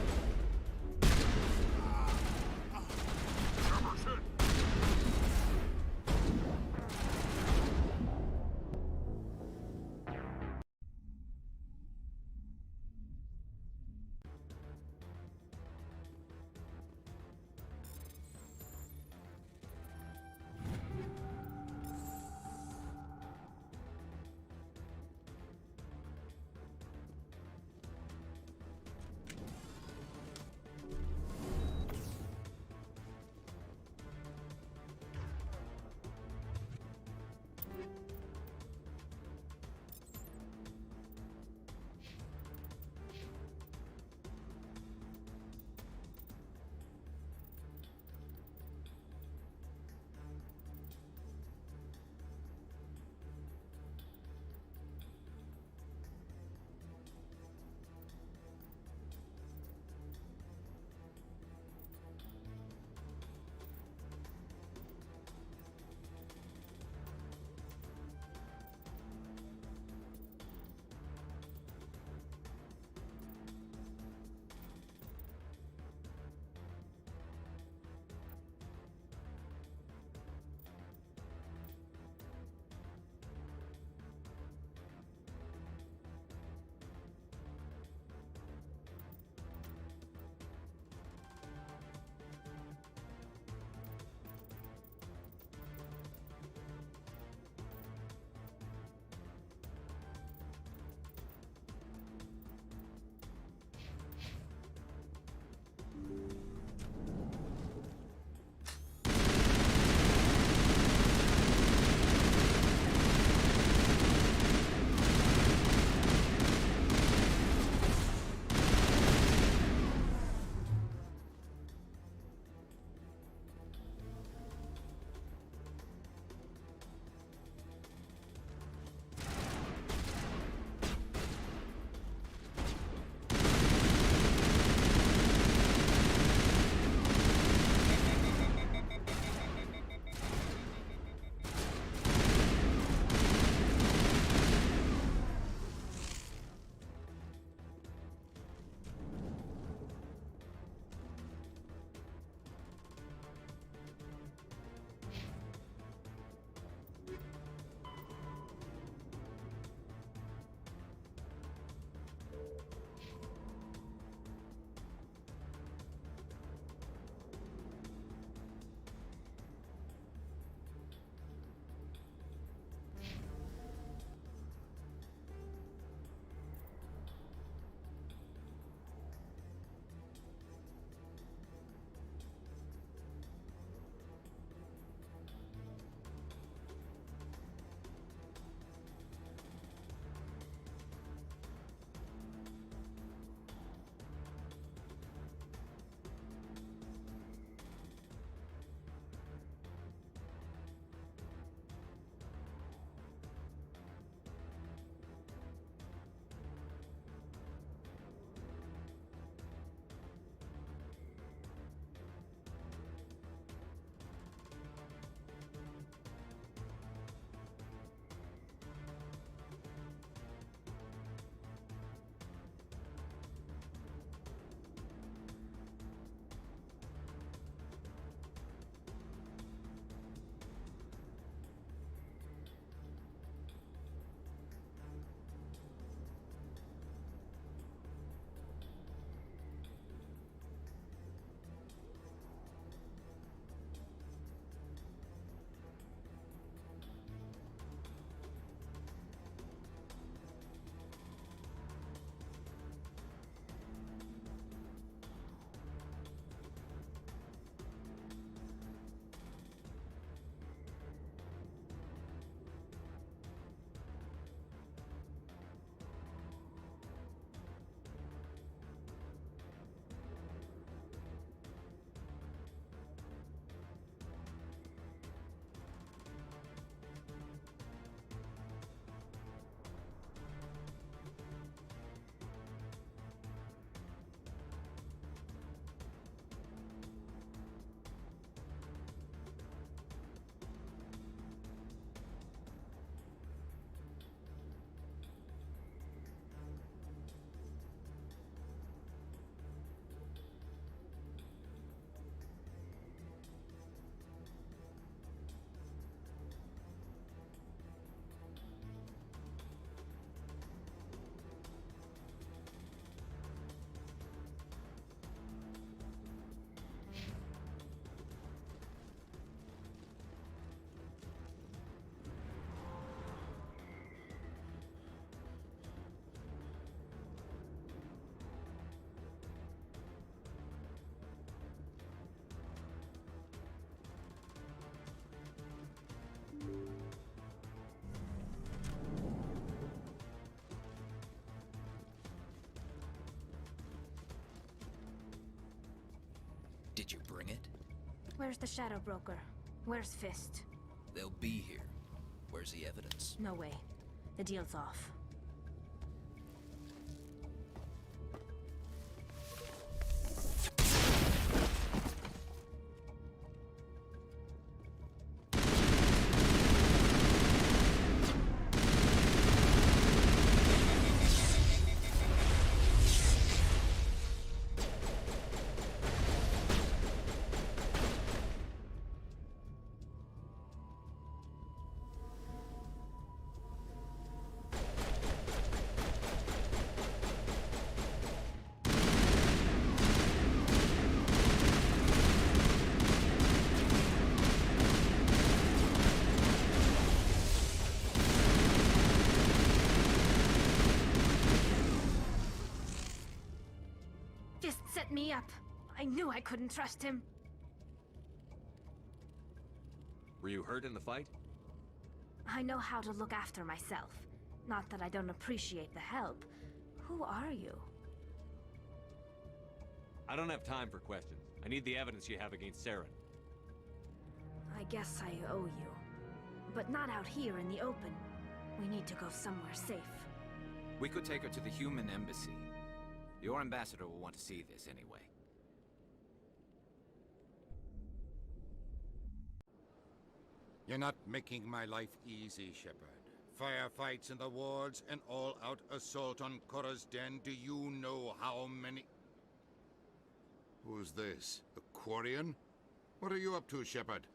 Did you bring it? Where's the Shadow Broker? Where's Fist? They'll be here. Where's the evidence? No way. The deal's off. Set me up. I knew I couldn't trust him. Were you hurt in the fight? I know how to look after myself. Not that I don't appreciate the help. Who are you? I don't have time for questions. I need the evidence you have against Saren. I guess I owe you. But not out here in the open. We need to go somewhere safe. We could take her to the human embassy. Your ambassador will want to see this anyway. You're not making my life easy, Shepard. Firefights in the wards, an all-out assault on Korra's den. Do you know how many... Who's this? The Quarian? What are you up to, Shepard?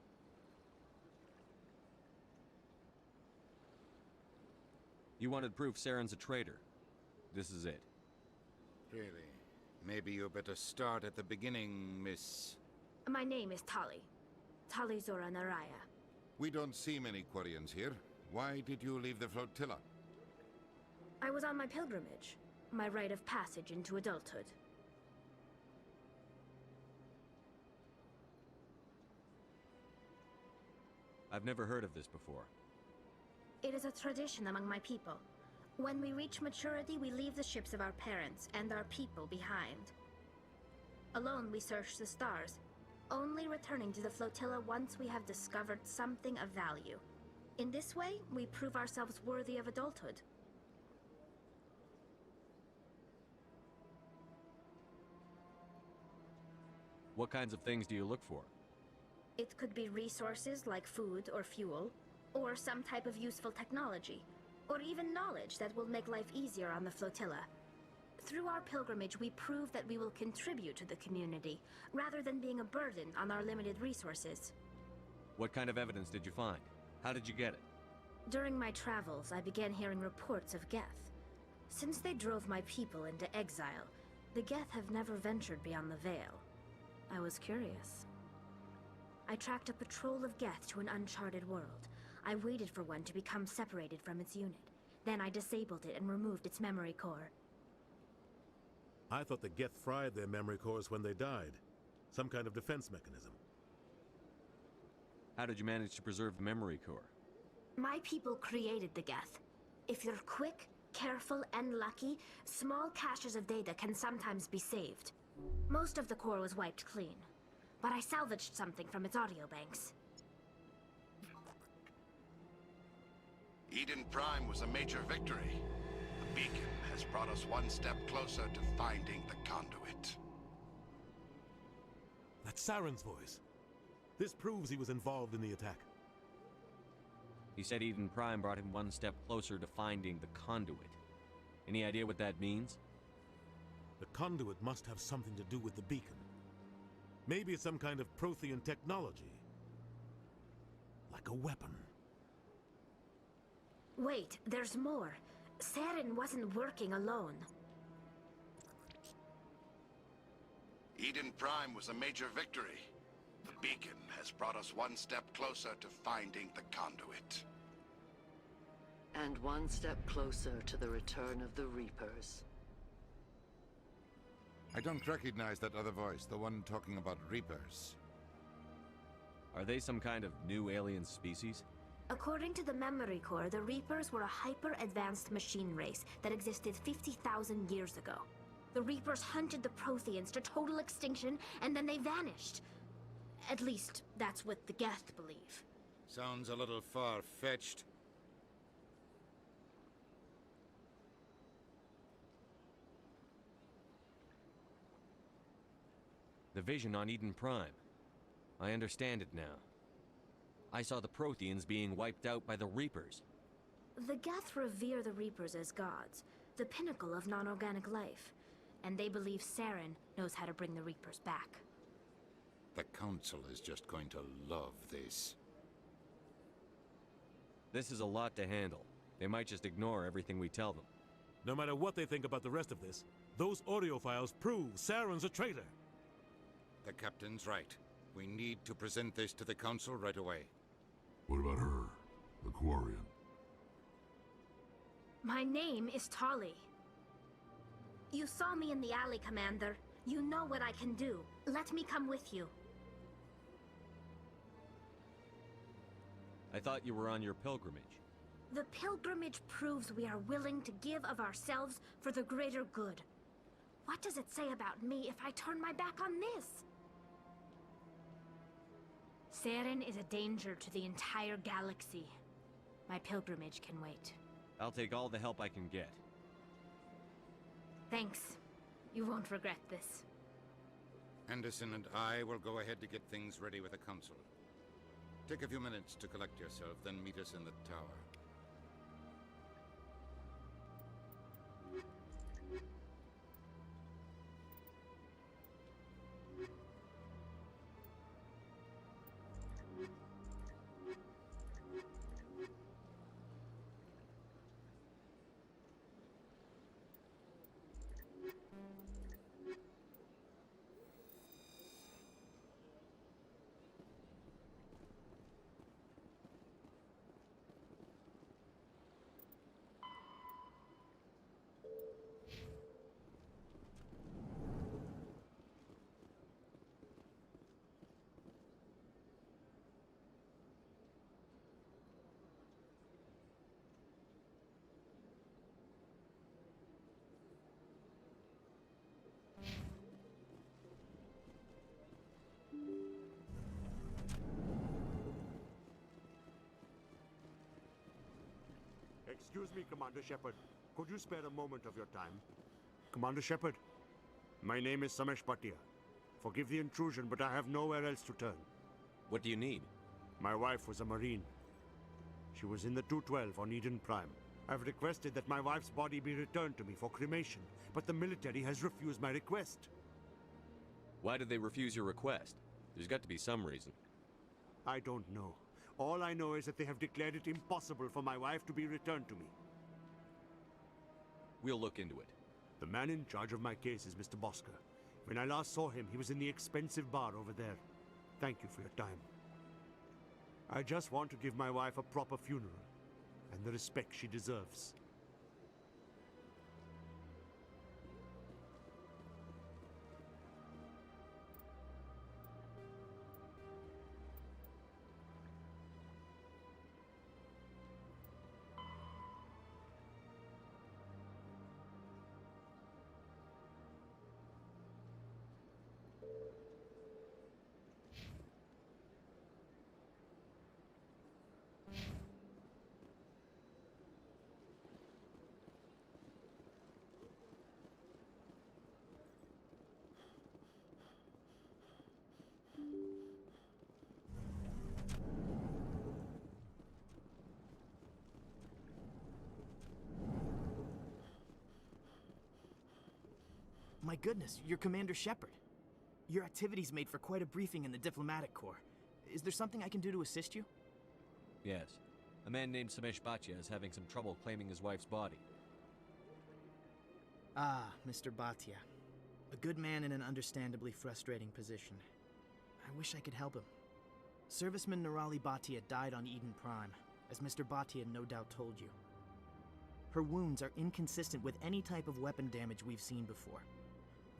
You wanted proof Saren's a traitor. This is it. Really? Maybe you better start at the beginning, Miss... My name is Tali. Tali Zora Naraya. We don't see many Quarians here. Why did you leave the flotilla? I was on my pilgrimage. My rite of passage into adulthood. I've never heard of this before. It is a tradition among my people. When we reach maturity, we leave the ships of our parents and our people behind. Alone, we search the stars, only returning to the flotilla once we have discovered something of value. In this way, we prove ourselves worthy of adulthood. What kinds of things do you look for? It could be resources like food or fuel, or some type of useful technology, or even knowledge that will make life easier on the flotilla. Through our pilgrimage, we prove that we will contribute to the community, rather than being a burden on our limited resources. What kind of evidence did you find? How did you get it? During my travels, I began hearing reports of Geth. Since they drove my people into exile, the Geth have never ventured beyond the Veil. I was curious. I tracked a patrol of Geth to an uncharted world. I waited for one to become separated from its unit. Then I disabled it and removed its memory core. I thought the Geth fried their memory cores when they died. Some kind of defense mechanism. How did you manage to preserve the memory core? My people created the Geth. If you're quick, careful, and lucky, small caches of data can sometimes be saved. Most of the core was wiped clean, but I salvaged something from its audio banks. Eden Prime was a major victory. The beacon has brought us one step closer to finding the conduit. That's Saren's voice. This proves he was involved in the attack. He said Eden Prime brought him one step closer to finding the conduit. Any idea what that means? The conduit must have something to do with the beacon. Maybe it's some kind of Prothean technology. Like a weapon. Wait, there's more. Saren wasn't working alone. Eden Prime was a major victory. The beacon has brought us one step closer to finding the conduit. And one step closer to the return of the Reapers. I don't recognize that other voice, the one talking about Reapers. Are they some kind of new alien species? According to the memory core, the Reapers were a hyper-advanced machine race that existed 50,000 years ago. The Reapers hunted the Protheans to total extinction, and then they vanished. At least, that's what the Geth believe. Sounds a little far-fetched. The vision on Eden Prime. I understand it now. I saw the Protheans being wiped out by the Reapers. The Geth revere the Reapers as gods, the pinnacle of non-organic life. And they believe Saren knows how to bring the Reapers back. The Council is just going to love this. This is a lot to handle. They might just ignore everything we tell them. No matter what they think about the rest of this, those audio files prove Saren's a traitor. The Captain's right. We need to present this to the Council right away. What about her, the Quarian? My name is Tali. You saw me in the alley, Commander. You know what I can do. Let me come with you. I thought you were on your pilgrimage. The pilgrimage proves we are willing to give of ourselves for the greater good. What does it say about me if I turn my back on this? Saren is a danger to the entire galaxy. My pilgrimage can wait. I'll take all the help I can get. Thanks. You won't regret this. Anderson and I will go ahead to get things ready with the Council. Take a few minutes to collect yourself, then meet us in the tower. Excuse me, Commander Shepard. Could you spare a moment of your time? Commander Shepard, my name is Samesh Bhatia. Forgive the intrusion, but I have nowhere else to turn. What do you need? My wife was a Marine. She was in the 212 on Eden Prime. I've requested that my wife's body be returned to me for cremation, but the military has refused my request. Why did they refuse your request? There's got to be some reason. I don't know. All I know is that they have declared it impossible for my wife to be returned to me. We'll look into it. The man in charge of my case is Mr. Bosker. When I last saw him, he was in the expensive bar over there. Thank you for your time. I just want to give my wife a proper funeral, and the respect she deserves. My goodness, you're Commander Shepard. Your activities made for quite a briefing in the Diplomatic Corps. Is there something I can do to assist you? Yes. A man named Samesh Bhatia is having some trouble claiming his wife's body. Ah, Mr. Bhatia. A good man in an understandably frustrating position. I wish I could help him. Serviceman Nirali Bhatia died on Eden Prime, as Mr. Bhatia no doubt told you. Her wounds are inconsistent with any type of weapon damage we've seen before.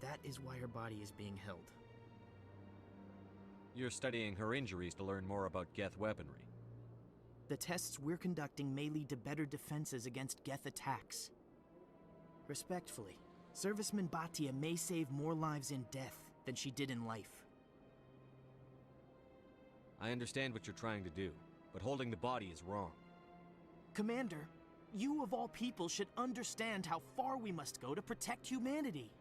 That is why her body is being held. You're studying her injuries to learn more about Geth weaponry. The tests we're conducting may lead to better defenses against Geth attacks. Respectfully, Serviceman Bhatia may save more lives in death than she did in life. I understand what you're trying to do, but holding the body is wrong. Commander, you of all people should understand how far we must go to protect humanity.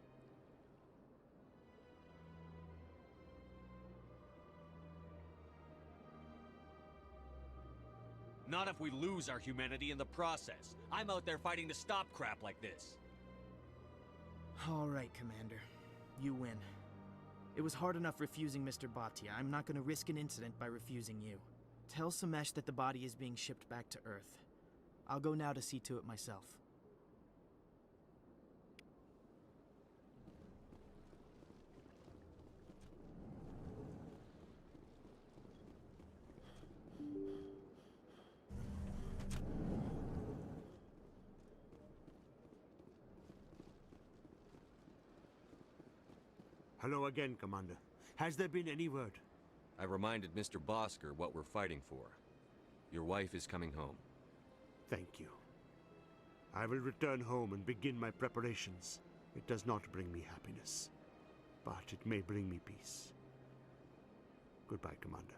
Not if we lose our humanity in the process. I'm out there fighting to stop crap like this. All right, Commander. You win. It was hard enough refusing Mr. Bhatia. I'm not going to risk an incident by refusing you. Tell Samesh that the body is being shipped back to Earth. I'll go now to see to it myself. Hello again, Commander. Has there been any word? I reminded Mr. Bosker what we're fighting for. Your wife is coming home. Thank you. I will return home and begin my preparations. It does not bring me happiness, but it may bring me peace. Goodbye, Commander.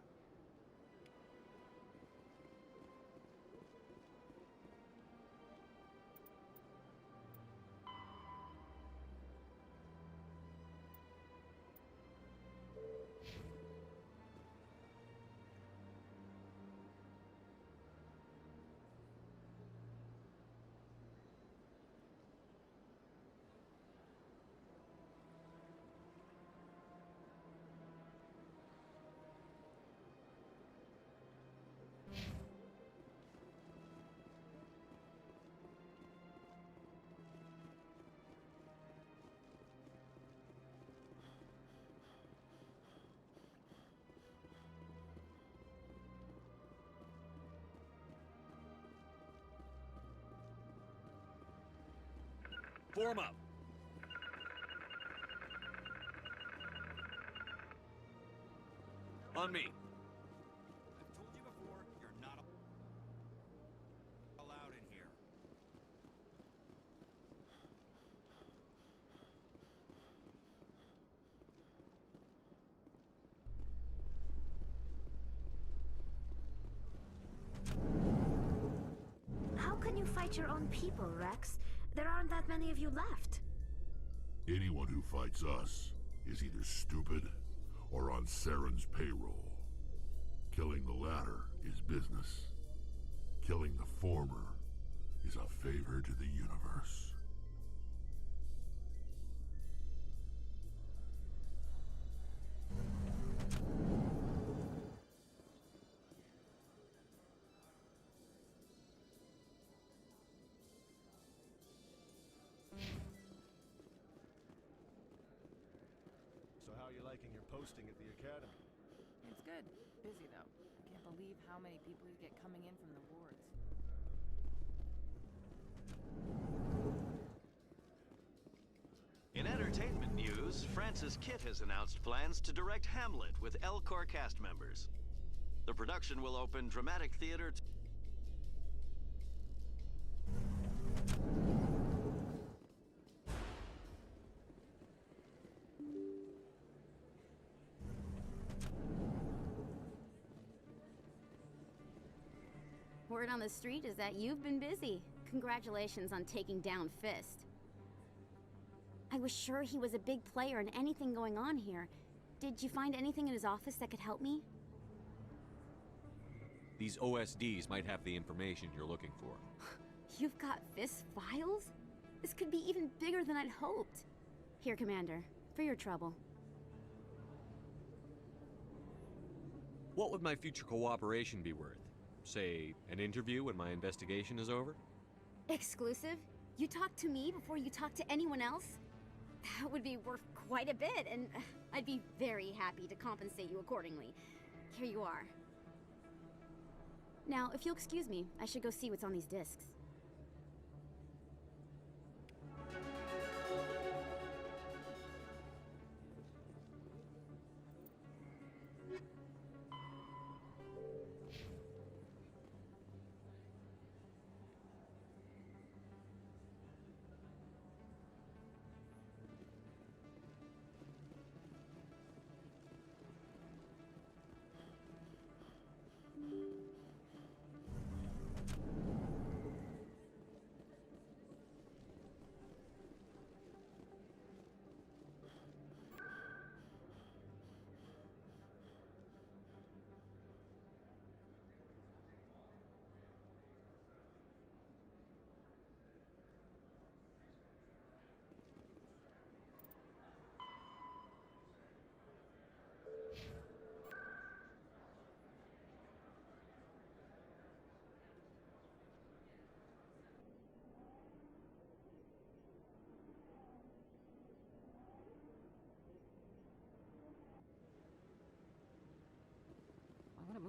Form up. On me. I've told you before, you're not allowed in here. How can you fight your own people, Rex? There aren't that many of you left. Anyone who fights us is either stupid or on Saren's payroll. Killing the latter is business. Killing the former is a favor to the universe. So how are you liking your posting at the academy? It's good. Busy, though. I can't believe how many people you get coming in from the wards. In entertainment news, Francis Kitt has announced plans to direct Hamlet with Elcor cast members. The production will open dramatic theater Word on the street is that you've been busy. Congratulations on taking down Fist. I was sure he was a big player in anything going on here. Did you find anything in his office that could help me? These OSDs might have the information you're looking for. You've got Fist's files? This could be even bigger than I'd hoped. Here, Commander, for your trouble. What would my future cooperation be worth? Say, an interview when my investigation is over? Exclusive? You talk to me before you talk to anyone else? That would be worth quite a bit, and I'd be very happy to compensate you accordingly. Here you are. Now, if you'll excuse me, I should go see what's on these discs.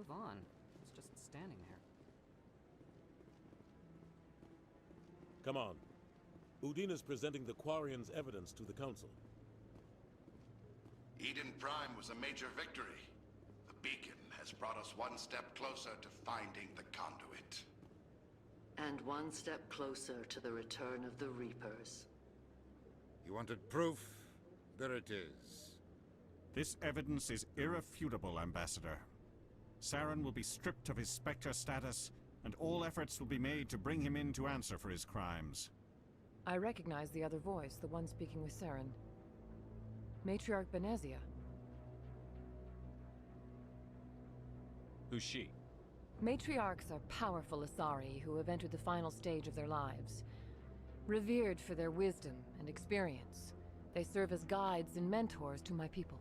move on. It's just standing there. Come on. Udina's presenting the Quarian's evidence to the Council. Eden Prime was a major victory. The beacon has brought us one step closer to finding the conduit. And one step closer to the return of the Reapers. You wanted proof? There it is. This evidence is irrefutable, Ambassador. Saren will be stripped of his Spectre status, and all efforts will be made to bring him in to answer for his crimes. I recognize the other voice, the one speaking with Saren. Matriarch Benezia. Who's she? Matriarchs are powerful Asari who have entered the final stage of their lives. Revered for their wisdom and experience, they serve as guides and mentors to my people.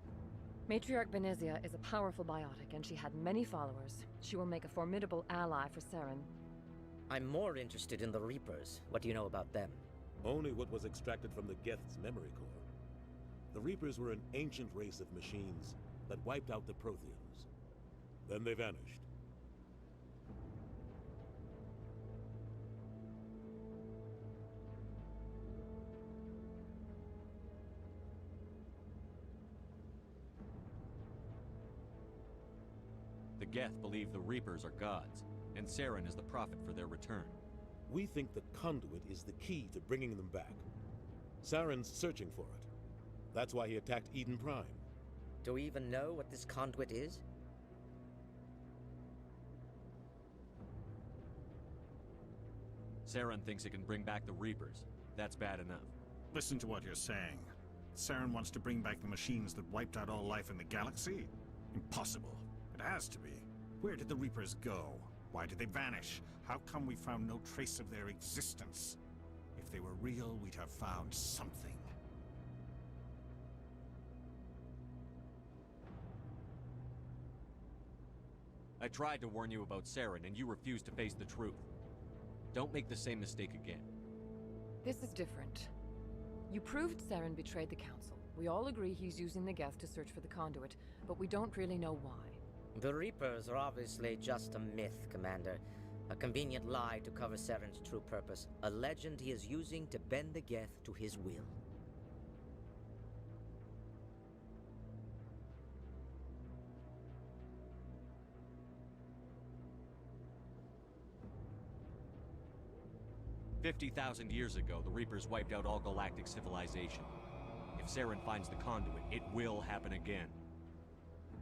Matriarch Benezia is a powerful biotic, and she had many followers. She will make a formidable ally for Saren. I'm more interested in the Reapers. What do you know about them? Only what was extracted from the Geth's memory core. The Reapers were an ancient race of machines that wiped out the Protheans. Then they vanished. The Geth believe the Reapers are gods, and Saren is the prophet for their return. We think the conduit is the key to bringing them back. Saren's searching for it. That's why he attacked Eden Prime. Do we even know what this conduit is? Saren thinks it can bring back the Reapers. That's bad enough. Listen to what you're saying. Saren wants to bring back the machines that wiped out all life in the galaxy? Impossible. It has to be. Where did the Reapers go? Why did they vanish? How come we found no trace of their existence? If they were real, we'd have found something. I tried to warn you about Saren, and you refused to face the truth. Don't make the same mistake again. This is different. You proved Saren betrayed the Council. We all agree he's using the Geth to search for the conduit, but we don't really know why. The Reapers are obviously just a myth, Commander. A convenient lie to cover Saren's true purpose. A legend he is using to bend the Geth to his will. "50,000 years ago, the Reapers wiped out all galactic civilization. If Saren finds the conduit, it will happen again.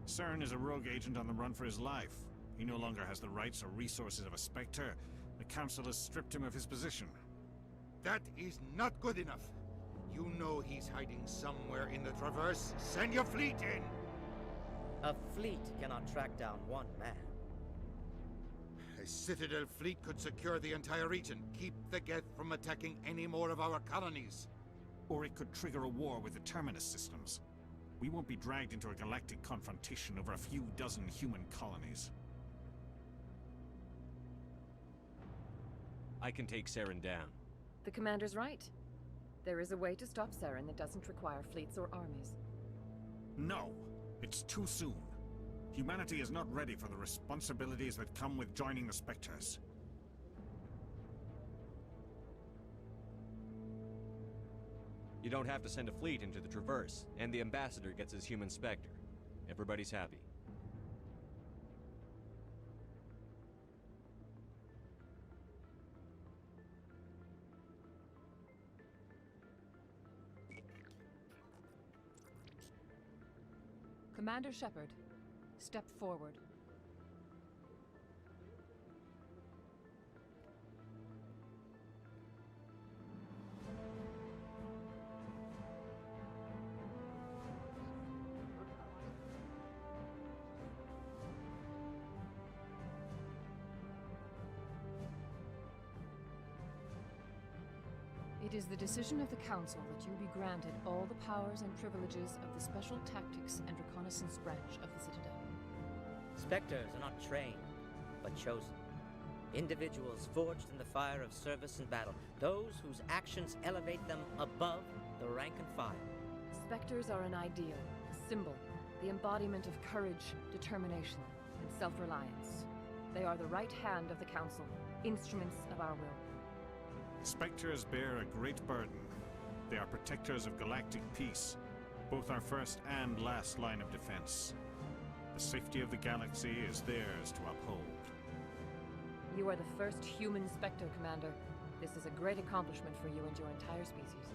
Saren is a rogue agent on the run for his life. He no longer has the rights or resources of a Spectre. The Council has stripped him of his position. That is not good enough. You know he's hiding somewhere in the Traverse. Send your fleet in! A fleet cannot track down one man. A Citadel fleet could secure the entire region, keep the Geth from attacking any more of our colonies. Or it could trigger a war with the Terminus systems. We won't be dragged into a galactic confrontation over a few dozen human colonies. I can take Saren down. The Commander's right. There is a way to stop Saren that doesn't require fleets or armies. No, it's too soon. Humanity is not ready for the responsibilities that come with joining the Spectres. You don't have to send a fleet into the Traverse, and the Ambassador gets his human Spectre. Everybody's happy. Commander Shepard, step forward. It is the decision of the Council that you be granted all the powers and privileges of the Special Tactics and Reconnaissance branch of the Citadel. Spectres are not trained, but chosen. Individuals forged in the fire of service and battle. Those whose actions elevate them above the rank and file. Spectres are an ideal, a symbol, the embodiment of courage, determination, and self-reliance. They are the right hand of the Council, instruments of our will. Spectres bear a great burden. They are protectors of galactic peace, both our first and last line of defense. The safety of the galaxy is theirs to uphold. You are the first human Spectre, Commander. This is a great accomplishment for you and your entire species.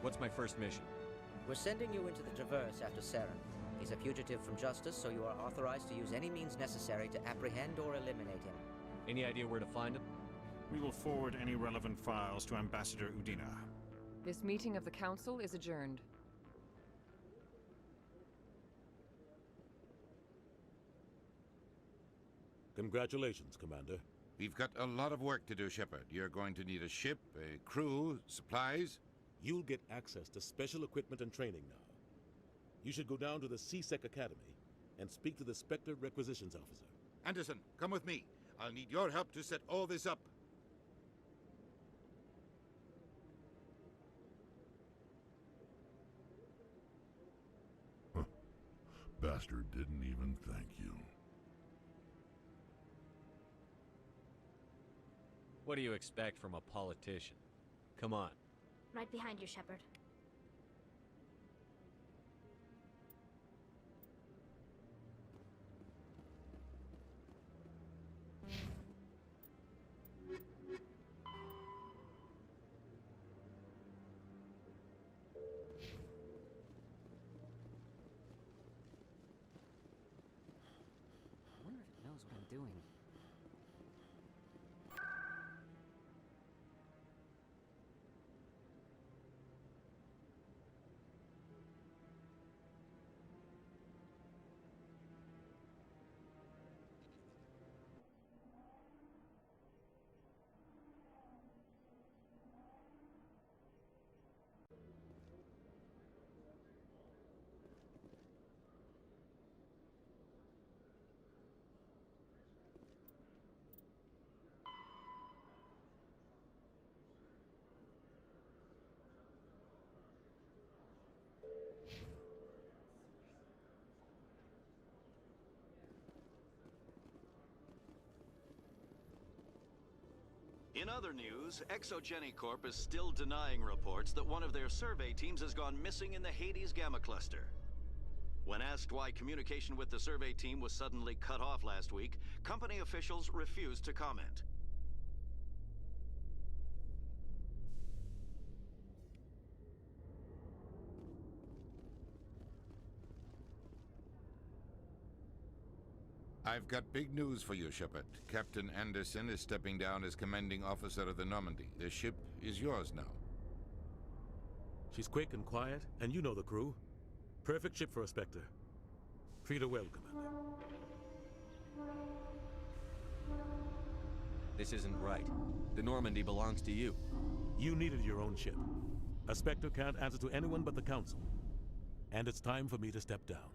What's my first mission? We're sending you into the Traverse after Saren. He's a fugitive from justice, so you are authorized to use any means necessary to apprehend or eliminate him. Any idea where to find him? We will forward any relevant files to Ambassador Udina. This meeting of the Council is adjourned. Congratulations, Commander. We've got a lot of work to do, Shepard. You're going to need a ship, a crew, supplies. You'll get access to special equipment and training now. You should go down to the QcK Academy and speak to the Spectre Requisitions Officer. Anderson, come with me. I'll need your help to set all this up. Bastard didn't even thank you. What do you expect from a politician? Come on. Right behind you, Shepard. I wonder if it knows what I'm doing. In other news, Exogeny Corp is still denying reports that one of their survey teams has gone missing in the Hades Gamma Cluster. When asked why communication with the survey team was suddenly cut off last week, company officials refused to comment. I've got big news for you, Shepard. Captain Anderson is stepping down as commanding officer of the Normandy. The ship is yours now. She's quick and quiet, and you know the crew. Perfect ship for a Spectre. Treat her well, Commander. This isn't right. The Normandy belongs to you. You needed your own ship. A Spectre can't answer to anyone but the Council. And it's time for me to step down.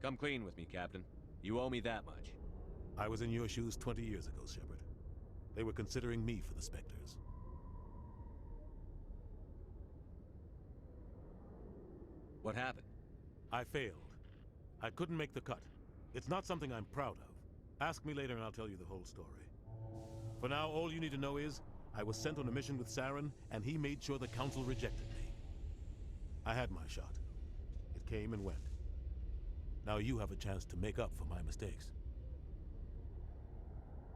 Come clean with me, Captain. You owe me that much. I was in your shoes 20 years ago, Shepard. They were considering me for the Spectres. What happened? I failed. I couldn't make the cut. It's not something I'm proud of. Ask me later and I'll tell you the whole story. For now, all you need to know is, I was sent on a mission with Saren, and he made sure the Council rejected me. I had my shot. It came and went. Now you have a chance to make up for my mistakes.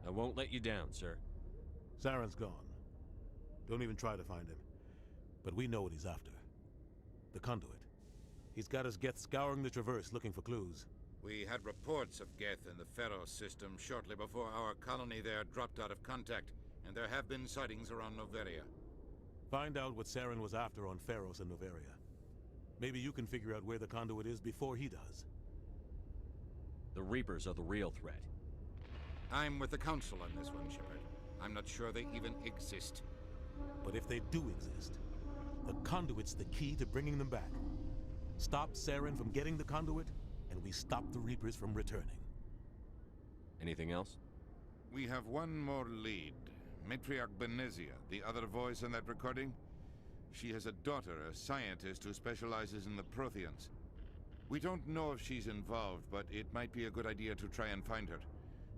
I won't let you down, sir. Saren's gone. Don't even try to find him. But we know what he's after. The conduit. He's got his Geth scouring the Traverse looking for clues. We had reports of Geth in the Pharos system shortly before our colony there dropped out of contact, and there have been sightings around Noveria. Find out what Saren was after on Pharos and Noveria. Maybe you can figure out where the conduit is before he does. The Reapers are the real threat. I'm with the Council on this one, Shepard. I'm not sure they even exist. But if they do exist, the conduit's the key to bringing them back. Stop Saren from getting the conduit, and we stop the Reapers from returning. Anything else? We have one more lead. Matriarch Benezia, the other voice in that recording. She has a daughter, a scientist who specializes in the Protheans. We don't know if she's involved, but it might be a good idea to try and find her.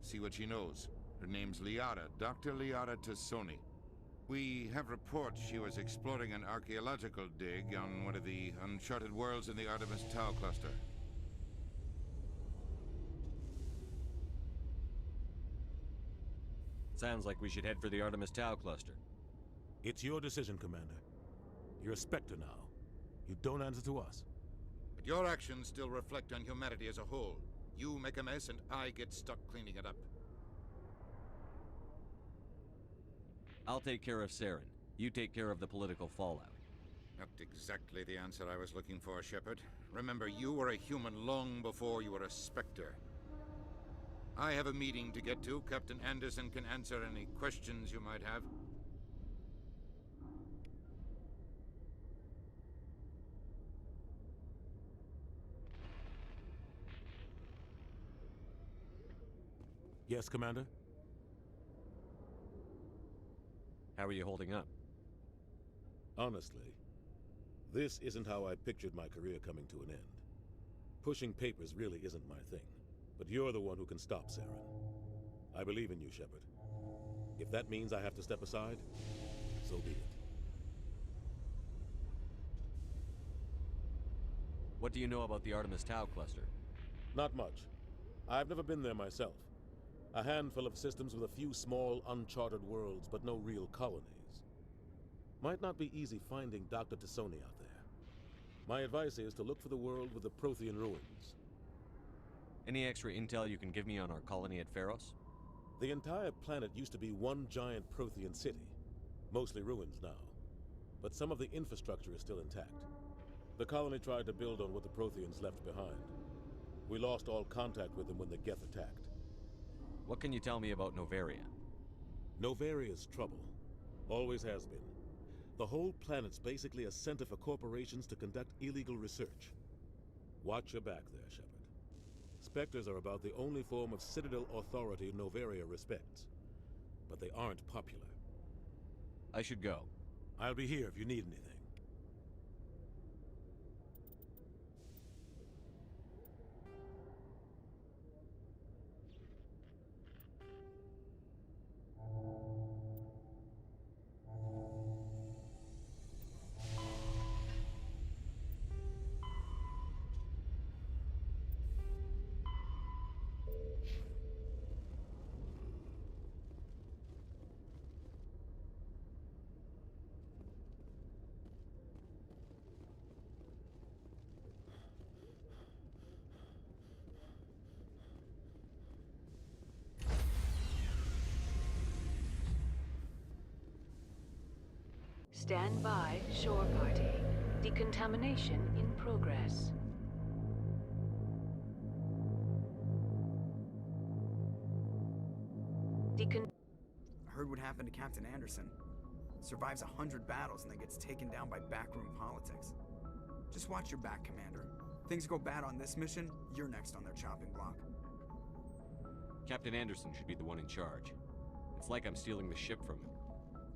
See what she knows. Her name's Liara, Dr. Liara Tassoni. We have reports she was exploring an archaeological dig on one of the uncharted worlds in the Artemis Tau cluster. Sounds like we should head for the Artemis Tau cluster. It's your decision, Commander. You're a Spectre now. You don't answer to us. But your actions still reflect on humanity as a whole. You make a mess and I get stuck cleaning it up. I'll take care of Saren. You take care of the political fallout. Not exactly the answer I was looking for, Shepard. Remember, you were a human long before you were a Spectre. I have a meeting to get to. Captain Anderson can answer any questions you might have. Yes, Commander? How are you holding up? Honestly, this isn't how I pictured my career coming to an end. Pushing papers really isn't my thing, but you're the one who can stop Saren. I believe in you, Shepard. If that means I have to step aside, so be it. What do you know about the Artemis Tau cluster? Not much. I've never been there myself. A handful of systems with a few small, uncharted worlds, but no real colonies. Might not be easy finding Dr. Tassoni out there. My advice is to look for the world with the Prothean ruins. Any extra intel you can give me on our colony at Pharos? The entire planet used to be one giant Prothean city. Mostly ruins now. But some of the infrastructure is still intact. The colony tried to build on what the Protheans left behind. We lost all contact with them when the Geth attacked. What can you tell me about Novaria? Novaria's trouble. Always has been. The whole planet's basically a center for corporations to conduct illegal research. Watch your back there, Shepard. Spectres are about the only form of Citadel authority Novaria respects. But they aren't popular. I should go. I'll be here if you need anything. Stand by, shore party. Decontamination in progress. Heard what happened to Captain Anderson. Survives 100 battles and then gets taken down by backroom politics. Just watch your back, Commander. Things go bad on this mission, you're next on their chopping block. Captain Anderson should be the one in charge. It's like I'm stealing the ship from him.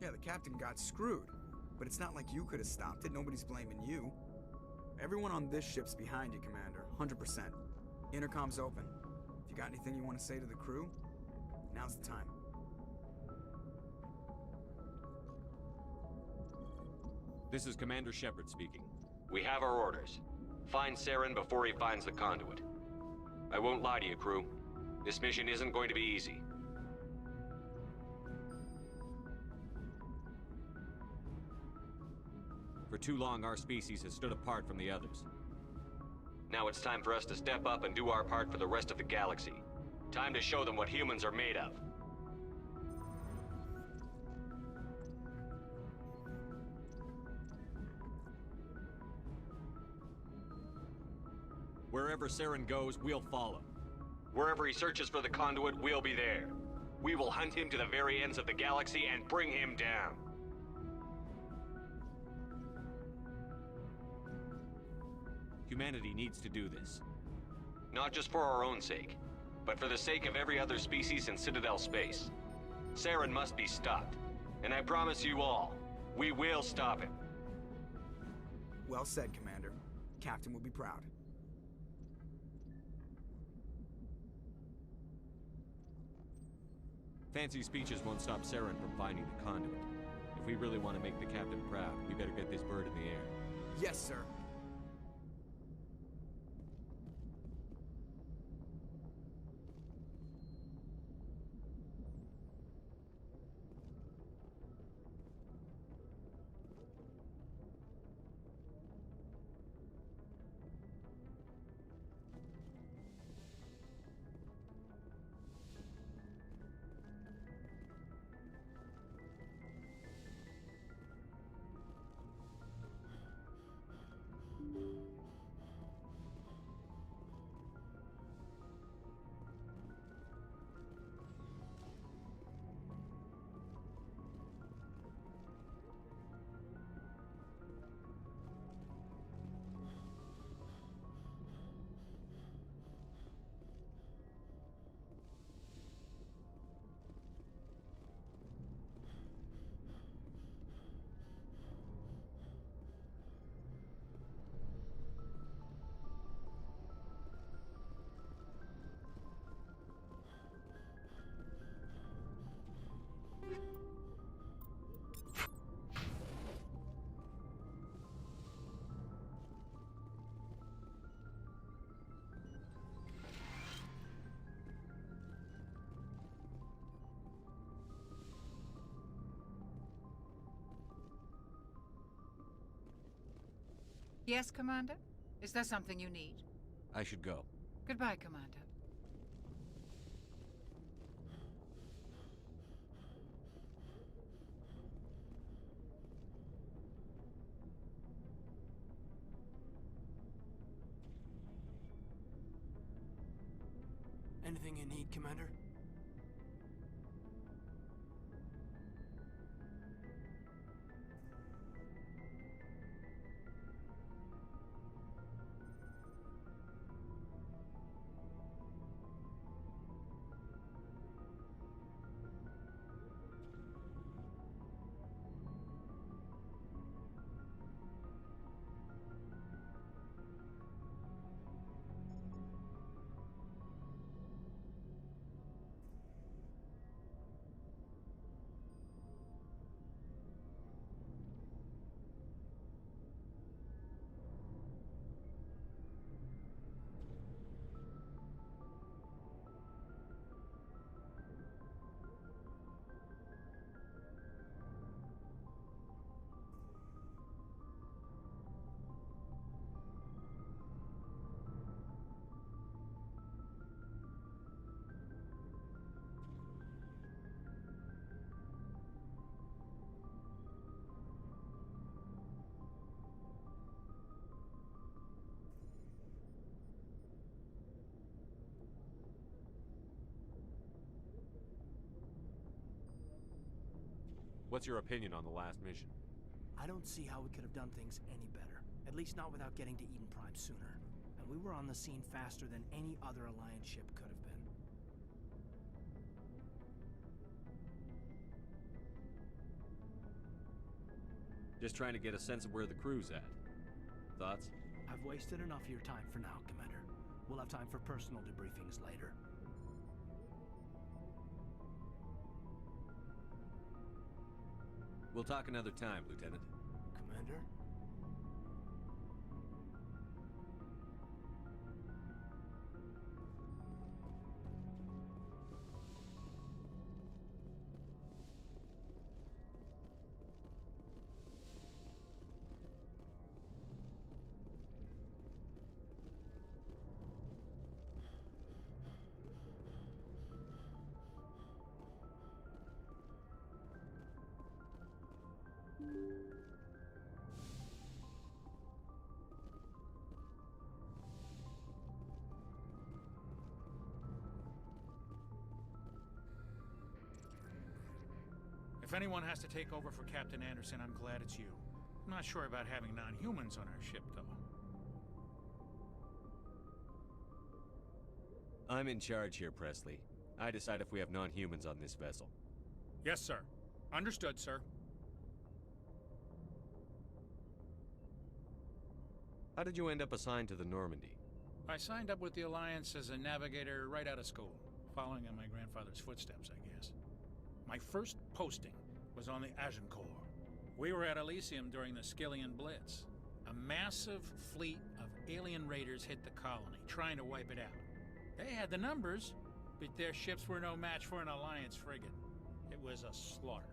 Yeah, the captain got screwed. But it's not like you could have stopped it. Nobody's blaming you. Everyone on this ship's behind you, Commander. 100%. Intercom's open. If you got anything you want to say to the crew, now's the time. This is Commander Shepard speaking. We have our orders. Find Saren before he finds the conduit. I won't lie to you, crew. This mission isn't going to be easy. For too long, our species has stood apart from the others. Now it's time for us to step up and do our part for the rest of the galaxy. Time to show them what humans are made of. Wherever Saren goes, we'll follow. Wherever he searches for the conduit, we'll be there. We will hunt him to the very ends of the galaxy and bring him down. Humanity needs to do this. Not just for our own sake, but for the sake of every other species in Citadel space. Saren must be stopped, and I promise you all, we will stop him. Well said, Commander. Captain will be proud. Fancy speeches won't stop Saren from finding the conduit. If we really want to make the captain proud, we better get this bird in the air. Yes, sir. Yes, Commander? Is there something you need? I should go. Goodbye, Commander. Anything you need, Commander? What's your opinion on the last mission? I don't see how we could have done things any better. At least not without getting to Eden Prime sooner. And we were on the scene faster than any other Alliance ship could have been. Just trying to get a sense of where the crew's at. Thoughts? I've wasted enough of your time for now, Commander. We'll have time for personal debriefings later. We'll talk another time, Lieutenant. Commander? If anyone has to take over for Captain Anderson, I'm glad it's you. I'm not sure about having non-humans on our ship, though. I'm in charge here, Presley. I decide if we have non-humans on this vessel. Yes, sir. Understood, sir. How did you end up assigned to the Normandy? I signed up with the Alliance as a navigator right out of school, following in my grandfather's footsteps, I guess. My first posting was on the Agincourt. We were at Elysium during the Skillian Blitz. A massive fleet of alien raiders hit the colony, trying to wipe it out. They had the numbers, but their ships were no match for an Alliance frigate. It was a slaughter.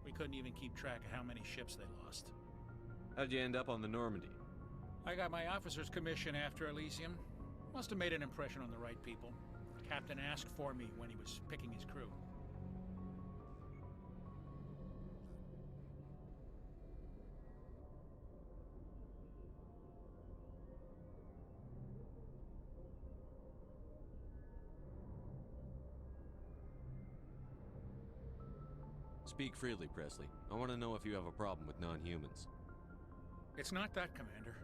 We couldn't even keep track of how many ships they lost. How'd you end up on the Normandy? I got my officer's commission after Elysium. Must have made an impression on the right people. Captain asked for me when he was picking his crew. Speak freely, Presley. I want to know if you have a problem with non-humans. It's not that, Commander.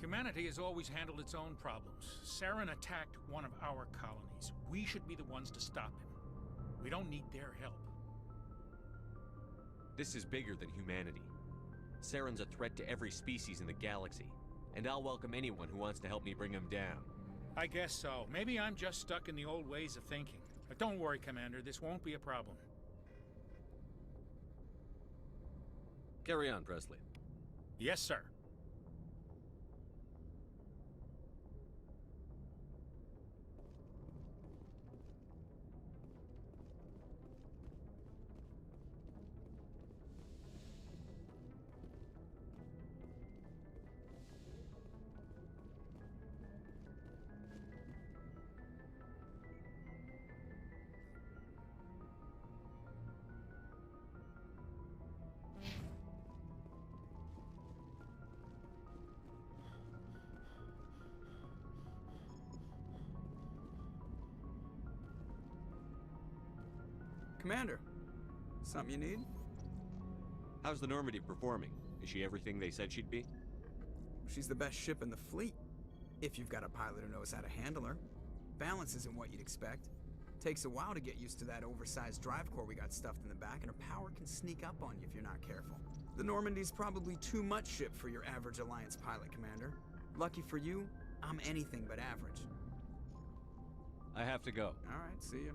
Humanity has always handled its own problems. Saren attacked one of our colonies. We should be the ones to stop him. We don't need their help. This is bigger than humanity. Saren's a threat to every species in the galaxy, and I'll welcome anyone who wants to help me bring him down. I guess so. Maybe I'm just stuck in the old ways of thinking. But don't worry, Commander. This won't be a problem. Carry on, Presley. Yes, sir. Commander, something you need? How's the Normandy performing? Is she everything they said she'd be? She's the best ship in the fleet, if you've got a pilot who knows how to handle her. Balance isn't what you'd expect. Takes a while to get used to that oversized drive core we got stuffed in the back, and her power can sneak up on you if you're not careful. The Normandy's probably too much ship for your average Alliance pilot, Commander. Lucky for you, I'm anything but average. I have to go. All right, see you.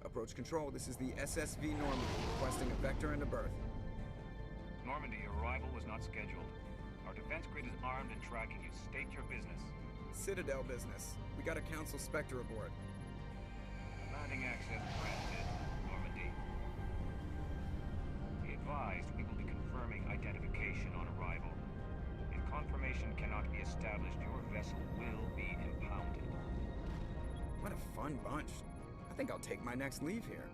Approach control, this is the SSV Normandy, requesting a vector and a berth. Normandy, your arrival was not scheduled. Our defense grid is armed and tracking you. State your business. Citadel business. We got a Council Spectre aboard. Landing access granted, Normandy. Be advised, we will be confirming identification on arrival. If confirmation cannot be established, your vessel will be impounded. What a fun bunch. I think I'll take my next leave here.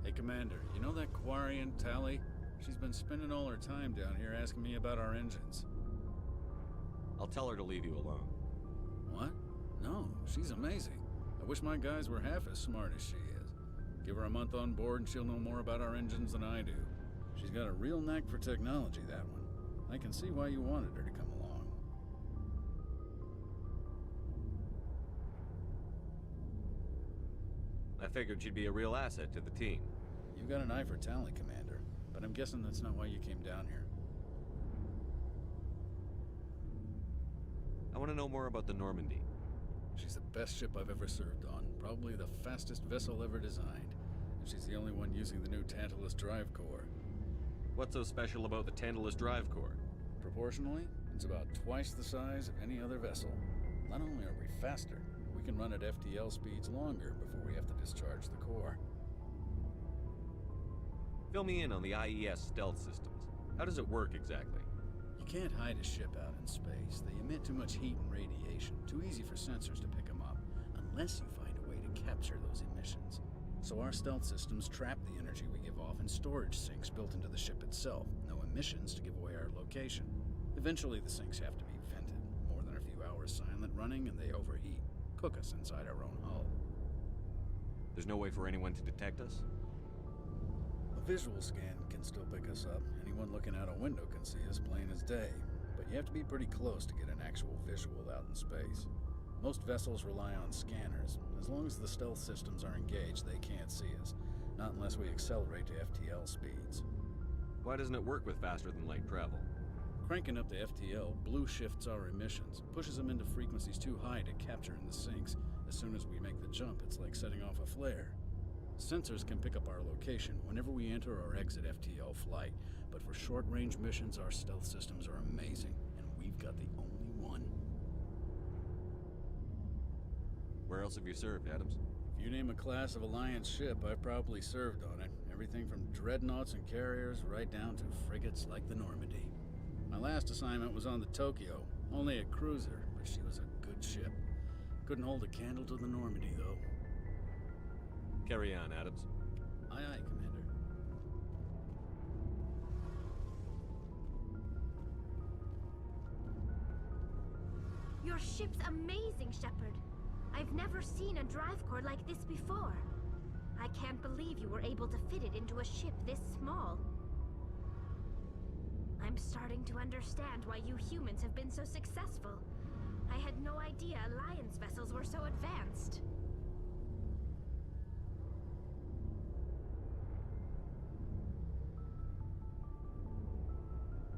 Hey, Commander, you know that Quarian, Tally? She's been spending all her time down here asking me about our engines. I'll tell her to leave you alone. What? No, she's amazing. I wish my guys were half as smart as she is. Give her a month on board and she'll know more about our engines than I do. She's got a real knack for technology, that one. I can see why you wanted her to come along. I figured she'd be a real asset to the team. You've got an eye for talent, Commander, but I'm guessing that's not why you came down here. I want to know more about the Normandy. She's the best ship I've ever served on, probably the fastest vessel ever designed. And she's the only one using the new Tantalus drive core. What's so special about the Tantalus drive core? Proportionally, it's about twice the size of any other vessel. Not only are we faster, we can run at FTL speeds longer before we have to discharge the core. Fill me in on the IES stealth systems. How does it work exactly? You can't hide a ship out in space. They emit too much heat and radiation. Too easy for sensors to pick them up, unless you find a way to capture those emissions. So our stealth systems trap the energy we give off in storage sinks built into the ship itself. No emissions to give away our location. Eventually the sinks have to be vented. More than a few hours silent running and they overheat. Cook us inside our own hull. There's no way for anyone to detect us? A visual scan can still pick us up. Anyone looking out a window can see us plain as day. But you have to be pretty close to get an actual visual out in space. Most vessels rely on scanners. As long as the stealth systems are engaged, they can't see us. Not unless we accelerate to FTL speeds. Why doesn't it work with faster than light travel? Cranking up to FTL blue shifts our emissions, pushes them into frequencies too high to capture in the sinks. As soon as we make the jump, it's like setting off a flare. Sensors can pick up our location whenever we enter or exit FTL flight, but for short-range missions, our stealth systems are amazing, and we've got the only one. Where else have you served, Adams? If you name a class of Alliance ship, I've probably served on it. Everything from dreadnoughts and carriers right down to frigates like the Normandy. My last assignment was on the Tokyo. Only a cruiser, but she was a good ship. Couldn't hold a candle to the Normandy, though. Carry on, Adams. Aye, aye, Commander. Your ship's amazing, Shepard. I've never seen a drive core like this before. I can't believe you were able to fit it into a ship this small. I'm starting to understand why you humans have been so successful. I had no idea Alliance vessels were so advanced.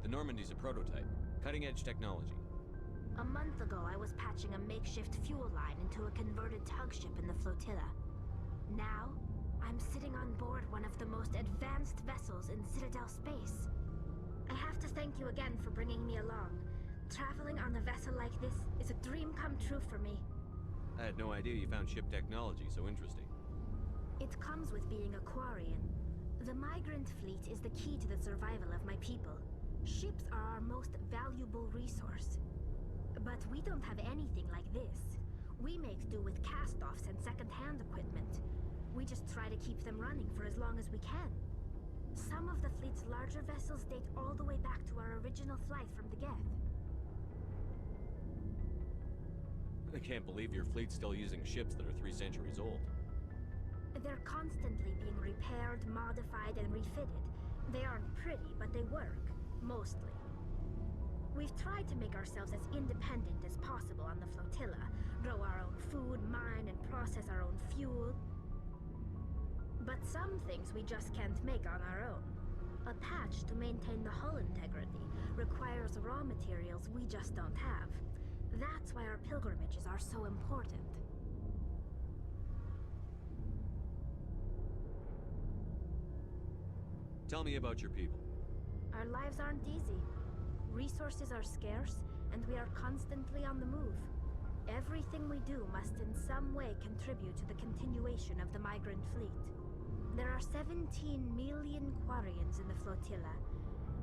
The Normandy's a prototype. Cutting-edge technology. A month ago, I was patching a makeshift fuel line into a converted tug ship in the flotilla. Now, I'm sitting on board one of the most advanced vessels in Citadel space. I have to thank you again for bringing me along. Traveling on a vessel like this is a dream come true for me. I had no idea you found ship technology so interesting. It comes with being a Quarian. The migrant fleet is the key to the survival of my people. Ships are our most valuable resource. But we don't have anything like this. We make do with cast-offs and second-hand equipment. We just try to keep them running for as long as we can. Some of the fleet's larger vessels date all the way back to our original flight from the Geth. I can't believe your fleet's still using ships that are 3 centuries old. They're constantly being repaired, modified, and refitted. They aren't pretty, but they work. Mostly. We've tried to make ourselves as independent as possible on the flotilla, grow our own food, mine, and process our own fuel. But some things we just can't make on our own. A patch to maintain the hull integrity requires raw materials we just don't have. That's why our pilgrimages are so important. Tell me about your people. Our lives aren't easy. Resources are scarce, and we are constantly on the move. Everything we do must in some way contribute to the continuation of the migrant fleet. There are 17 million Quarians in the flotilla,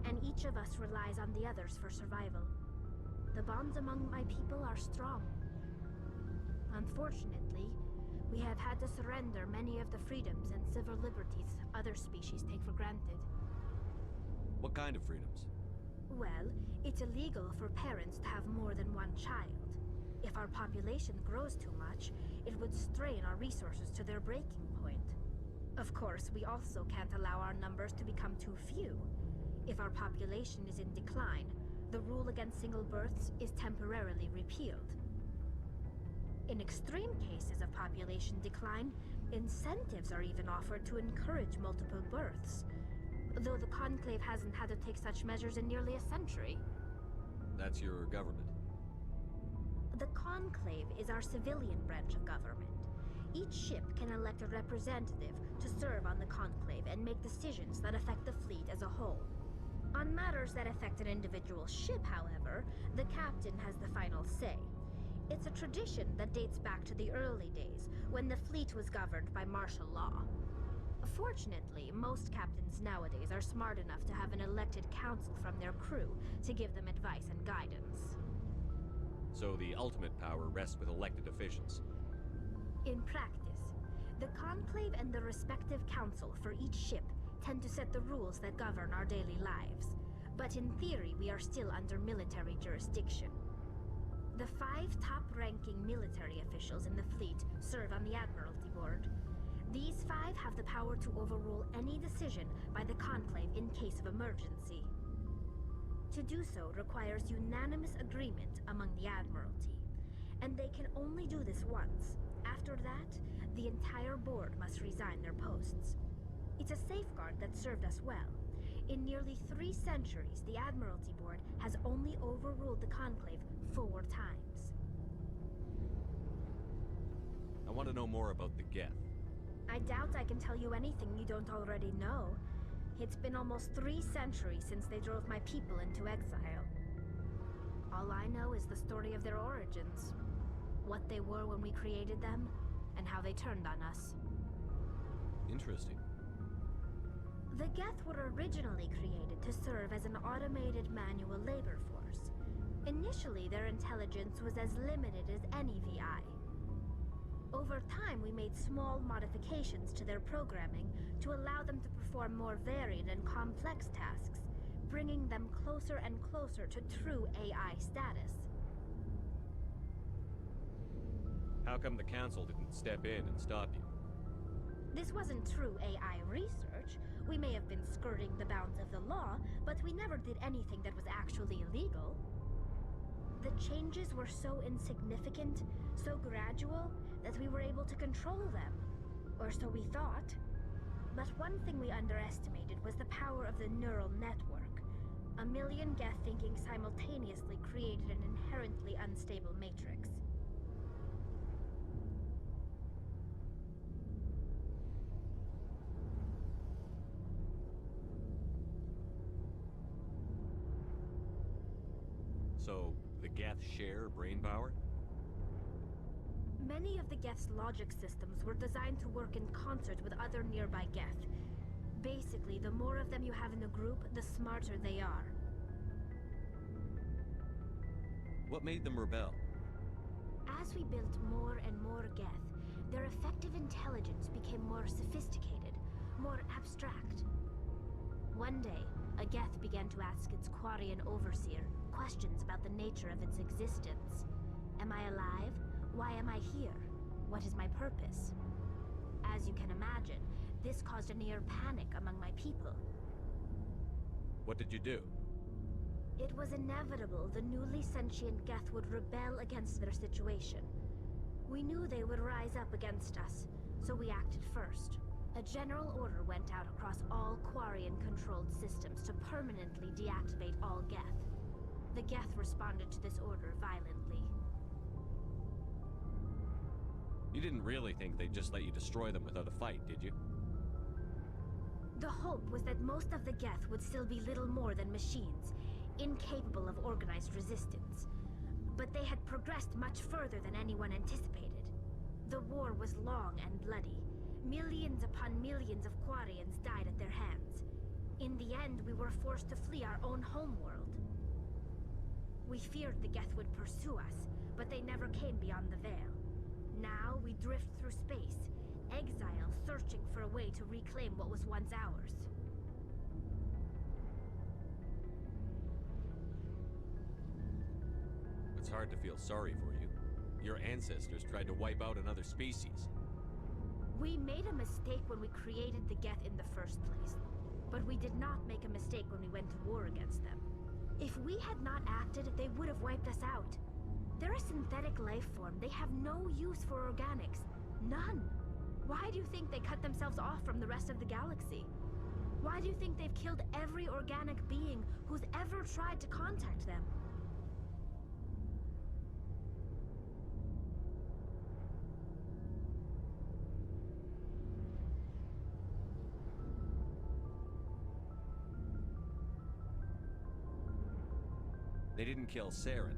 and each of us relies on the others for survival. The bonds among my people are strong. Unfortunately, we have had to surrender many of the freedoms and civil liberties other species take for granted. What kind of freedoms? Well, it's illegal for parents to have more than one child. If our population grows too much, it would strain our resources to their breaking point. Of course, we also can't allow our numbers to become too few. If our population is in decline, the rule against single births is temporarily repealed. In extreme cases of population decline, incentives are even offered to encourage multiple births, though the Conclave hasn't had to take such measures in nearly a century. That's your government. The Conclave is our civilian branch of government. Each ship can elect a representative to serve on the Conclave and make decisions that affect the fleet as a whole. On matters that affect an individual ship, however, the captain has the final say. It's a tradition that dates back to the early days, when the fleet was governed by martial law. Fortunately, most captains nowadays are smart enough to have an elected council from their crew to give them advice and guidance. So the ultimate power rests with elected officials. In practice, the Conclave and the respective council for each ship tend to set the rules that govern our daily lives. But in theory, we are still under military jurisdiction. The 5 top-ranking military officials in the fleet serve on the Admiralty Board. These 5 have the power to overrule any decision by the Conclave in case of emergency. To do so requires unanimous agreement among the Admiralty, and they can only do this once. After that, the entire board must resign their posts. It's a safeguard that served us well. In nearly 3 centuries, the Admiralty Board has only overruled the Conclave 4 times. I want to know more about the Geth. I doubt I can tell you anything you don't already know. It's been almost 3 centuries since they drove my people into exile. All I know is the story of their origins. what they were when we created them, and how they turned on us. Interesting. The Geth were originally created to serve as an automated manual labor force. Initially, their intelligence was as limited as any VI. Over time, we made small modifications to their programming to allow them to perform more varied and complex tasks, bringing them closer and closer to true AI status. How come the Council didn't step in and stop you? This wasn't true AI research. We may have been skirting the bounds of the law, but we never did anything that was actually illegal. The changes were so insignificant, so gradual, that we were able to control them. Or so we thought. But one thing we underestimated was the power of the neural network. A million Geth thinking simultaneously created an inherently unstable matrix. So, the Geth share brain power? Many of the Geth's logic systems were designed to work in concert with other nearby Geth. Basically, the more of them you have in a group, the smarter they are. What made them rebel? As we built more and more Geth, their effective intelligence became more sophisticated, more abstract. One day, a Geth began to ask its Quarian overseer questions about the nature of its existence. Am I alive? Why am I here? What is my purpose? As you can imagine, this caused a near panic among my people. What did you do? It was inevitable the newly sentient Geth would rebel against their situation. We knew they would rise up against us, so we acted first. A general order went out across all Quarian-controlled systems to permanently deactivate all Geth. The Geth responded to this order violently. You didn't really think they'd just let you destroy them without a fight, did you? The hope was that most of the Geth would still be little more than machines, incapable of organized resistance. But they had progressed much further than anyone anticipated. The war was long and bloody. Millions upon millions of Quarians died at their hands. In the end, we were forced to flee our own homeworld. We feared the Geth would pursue us, but they never came beyond the Veil. Now we drift through space, exile, searching for a way to reclaim what was once ours. It's hard to feel sorry for you. Your ancestors tried to wipe out another species. We made a mistake when we created the Geth in the first place, but we did not make a mistake when we went to war against them. If we had not acted, they would have wiped us out. They're a synthetic life form. They have no use for organics. None. Why do you think they cut themselves off from the rest of the galaxy? Why do you think they've killed every organic being who's ever tried to contact them? They didn't kill Saren.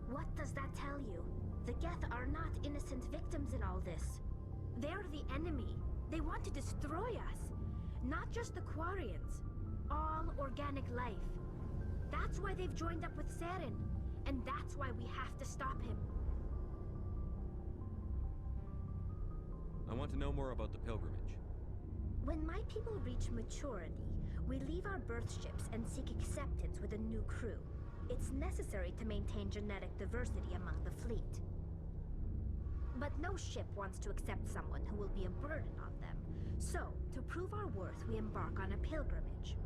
What does that tell you? The Geth are not innocent victims in all this. They're the enemy. They want to destroy us. Not just the Quarians. All organic life. That's why they've joined up with Saren. And that's why we have to stop him. I want to know more about the pilgrimage. When my people reach maturity, we leave our birth ships and seek acceptance with a new crew. It's necessary to maintain genetic diversity among the fleet. But no ship wants to accept someone who will be a burden on them. So, to prove our worth, we embark on a pilgrimage.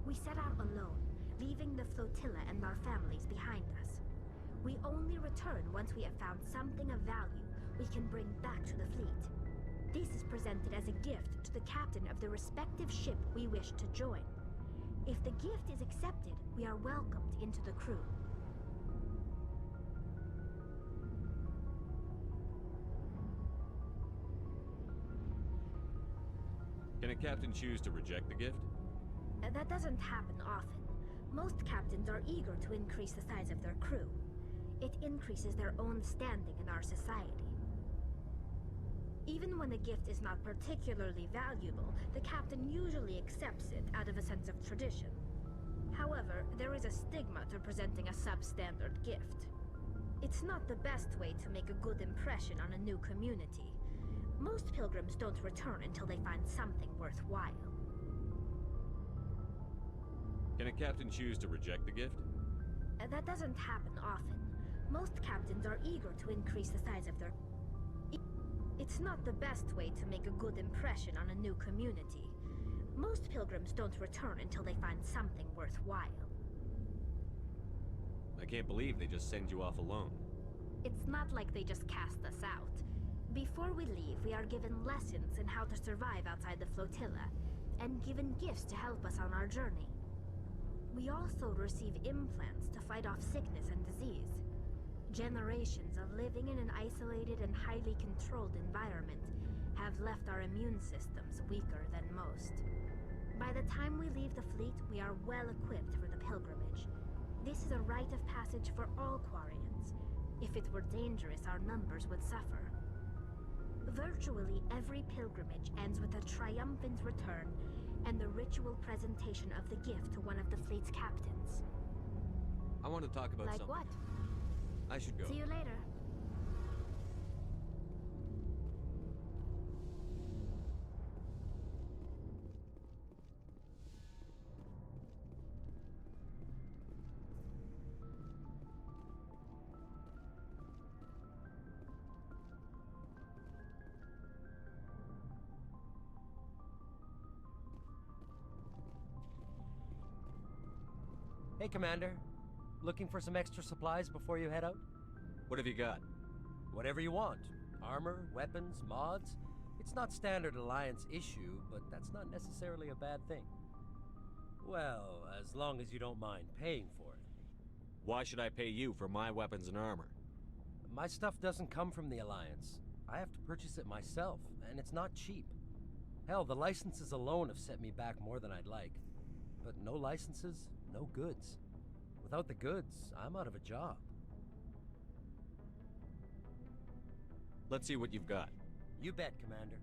We set out alone, leaving the flotilla and our families behind us. We only return once we have found something of value we can bring back to the fleet. This is presented as a gift to the captain of the respective ship we wish to join. If the gift is accepted, we are welcomed into the crew. Can a captain choose to reject the gift? That doesn't happen often. Most captains are eager to increase the size of their crew. It increases their own standing in our society. Even when the gift is not particularly valuable, the captain usually accepts it out of a sense of tradition. However, there is a stigma to presenting a substandard gift. It's not the best way to make a good impression on a new community. Most pilgrims don't return until they find something worthwhile. Can a captain choose to reject the gift? That doesn't happen often. Most captains are eager to increase the size of their... It's not the best way to make a good impression on a new community. Most pilgrims don't return until they find something worthwhile. I can't believe they just send you off alone. It's not like they just cast us out. Before we leave, we are given lessons in how to survive outside the flotilla, and given gifts to help us on our journey. We also receive implants to fight off sickness and disease. Generations of living in an isolated and highly controlled environment have left our immune systems weaker than most. By the time we leave the fleet, we are well equipped for the pilgrimage. This is a rite of passage for all Quarians. If it were dangerous, our numbers would suffer. Virtually every pilgrimage ends with a triumphant return and the ritual presentation of the gift to one of the fleet's captains. I want to talk about Like something. what? I should go. See you later. Hey, Commander. Looking for some extra supplies before you head out? What have you got? Whatever you want. Armor, weapons, mods. It's not standard Alliance issue, but that's not necessarily a bad thing. Well, as long as you don't mind paying for it. Why should I pay you for my weapons and armor? My stuff doesn't come from the Alliance. I have to purchase it myself, and it's not cheap. Hell, the licenses alone have set me back more than I'd like. But no licenses, no goods. Without the goods, I'm out of a job. Let's see what you've got. You bet, Commander.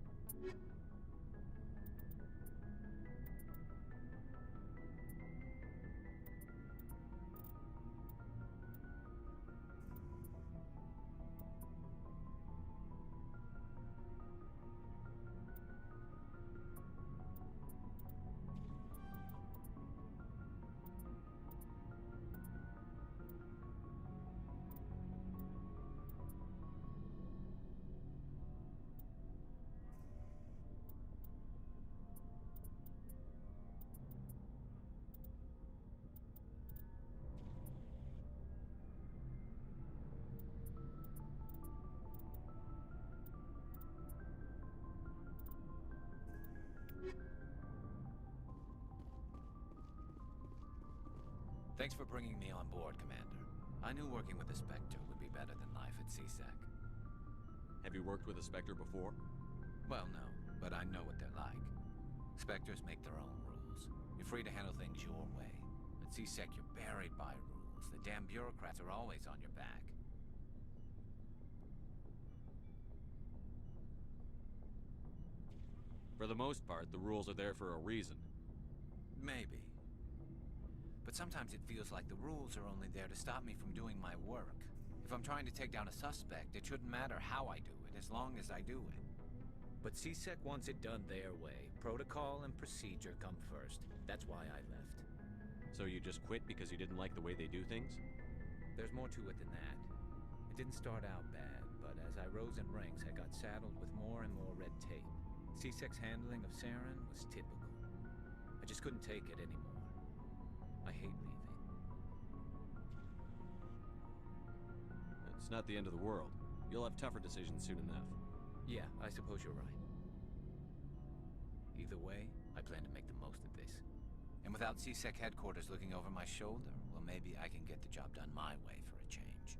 Thanks for bringing me on board, Commander. I knew working with the Spectre would be better than life at CSEC. Have you worked with a Spectre before? Well, no, but I know what they're like. Spectres make their own rules. You're free to handle things your way. At CSEC, you're buried by rules. The damn bureaucrats are always on your back. For the most part, the rules are there for a reason. Maybe. But sometimes it feels like the rules are only there to stop me from doing my work. If I'm trying to take down a suspect, it shouldn't matter how I do it, as long as I do it. But CSEC wants it done their way. Protocol and procedure come first. That's why I left. So you just quit because you didn't like the way they do things? There's more to it than that. It didn't start out bad, but as I rose in ranks, I got saddled with more and more red tape. CSEC's handling of Saren was typical. I just couldn't take it anymore. I hate leaving. It's not the end of the world. You'll have tougher decisions soon enough. Yeah, I suppose you're right. Either way, I plan to make the most of this. And without CSEC headquarters looking over my shoulder, well, maybe I can get the job done my way for a change.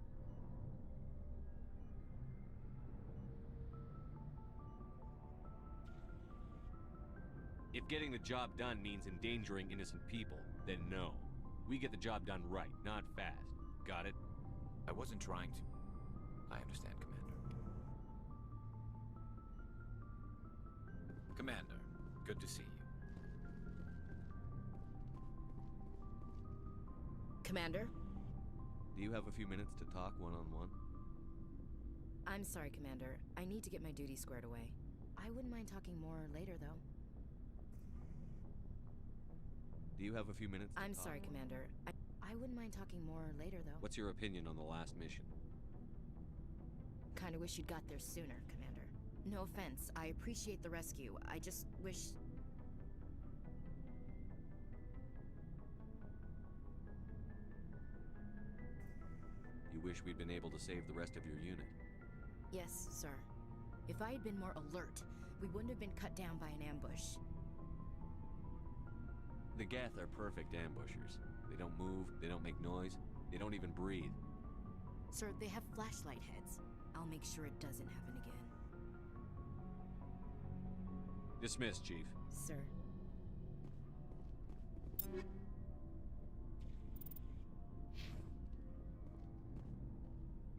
If getting the job done means endangering innocent people, then no. We get the job done right, not fast. Got it? I wasn't trying to... I understand, Commander. Commander, good to see you. Commander? Do you have a few minutes to talk one-on-one? I'm sorry, Commander. I need to get my duty squared away. I wouldn't mind talking more later, though. Do you have a few minutes to I'm talk? sorry, Commander. I wouldn't mind talking more later, though. What's your opinion on the last mission? Kinda wish you'd got there sooner, Commander. No offense, I appreciate the rescue. I just wish... You wish we'd been able to save the rest of your unit? Yes, sir. If I had been more alert, we wouldn't have been cut down by an ambush. The Geth are perfect ambushers. They don't move, they don't make noise, they don't even breathe. Sir, they have flashlight heads. I'll make sure it doesn't happen again. Dismissed, Chief. Sir.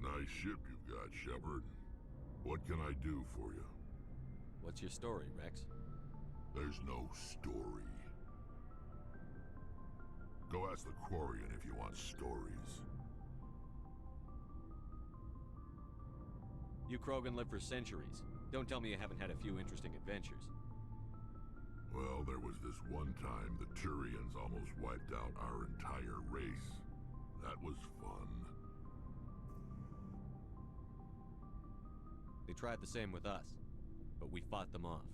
Nice ship you've got, Shepard. What can I do for you? What's your story, Rex? There's no story. Go ask the Quarian if you want stories. You Krogan live for centuries. Don't tell me you haven't had a few interesting adventures. Well, there was this one time the Turians almost wiped out our entire race. That was fun. They tried the same with us, but we fought them off.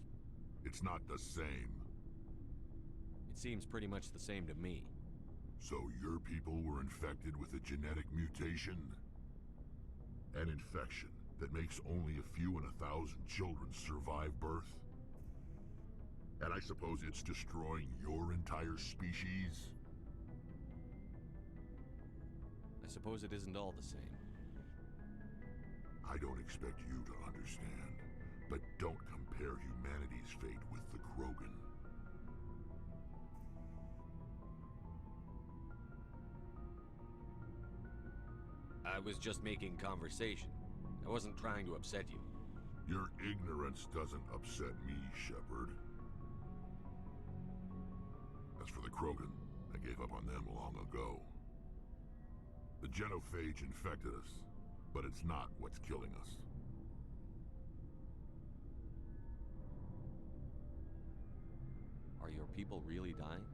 It's not the same. It seems pretty much the same to me. So your people were infected with a genetic mutation? An infection that makes only a few in 1,000 children survive birth? And I suppose it's destroying your entire species? I suppose it isn't all the same. I don't expect you to understand, but don't compare humanity's fate with the Krogan. I was just making conversation. I wasn't trying to upset you. Your ignorance doesn't upset me, Shepard. As for the Krogan, I gave up on them long ago. The genophage infected us, but it's not what's killing us. Are your people really dying?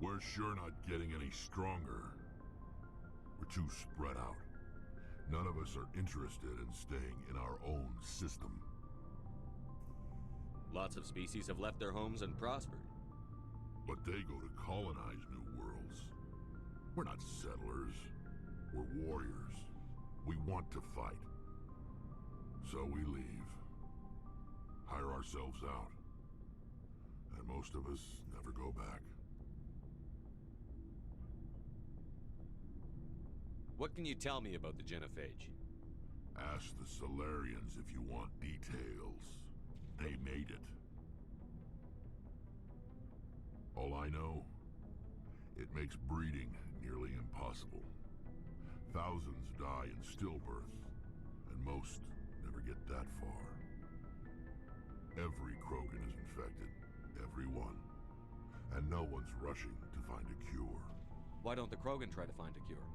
We're sure not getting any stronger. We're too spread out. None of us are interested in staying in our own system. Lots of species have left their homes and prospered. But they go to colonize new worlds. We're not settlers. We're warriors. We want to fight. So we leave. Hire ourselves out. And most of us never go back. What can you tell me about the genophage? Ask the Solarians if you want details. They made it. All I know, it makes breeding nearly impossible. Thousands die in stillbirth, and most never get that far. Every Krogan is infected, every one. And no one's rushing to find a cure. Why don't the Krogan try to find a cure?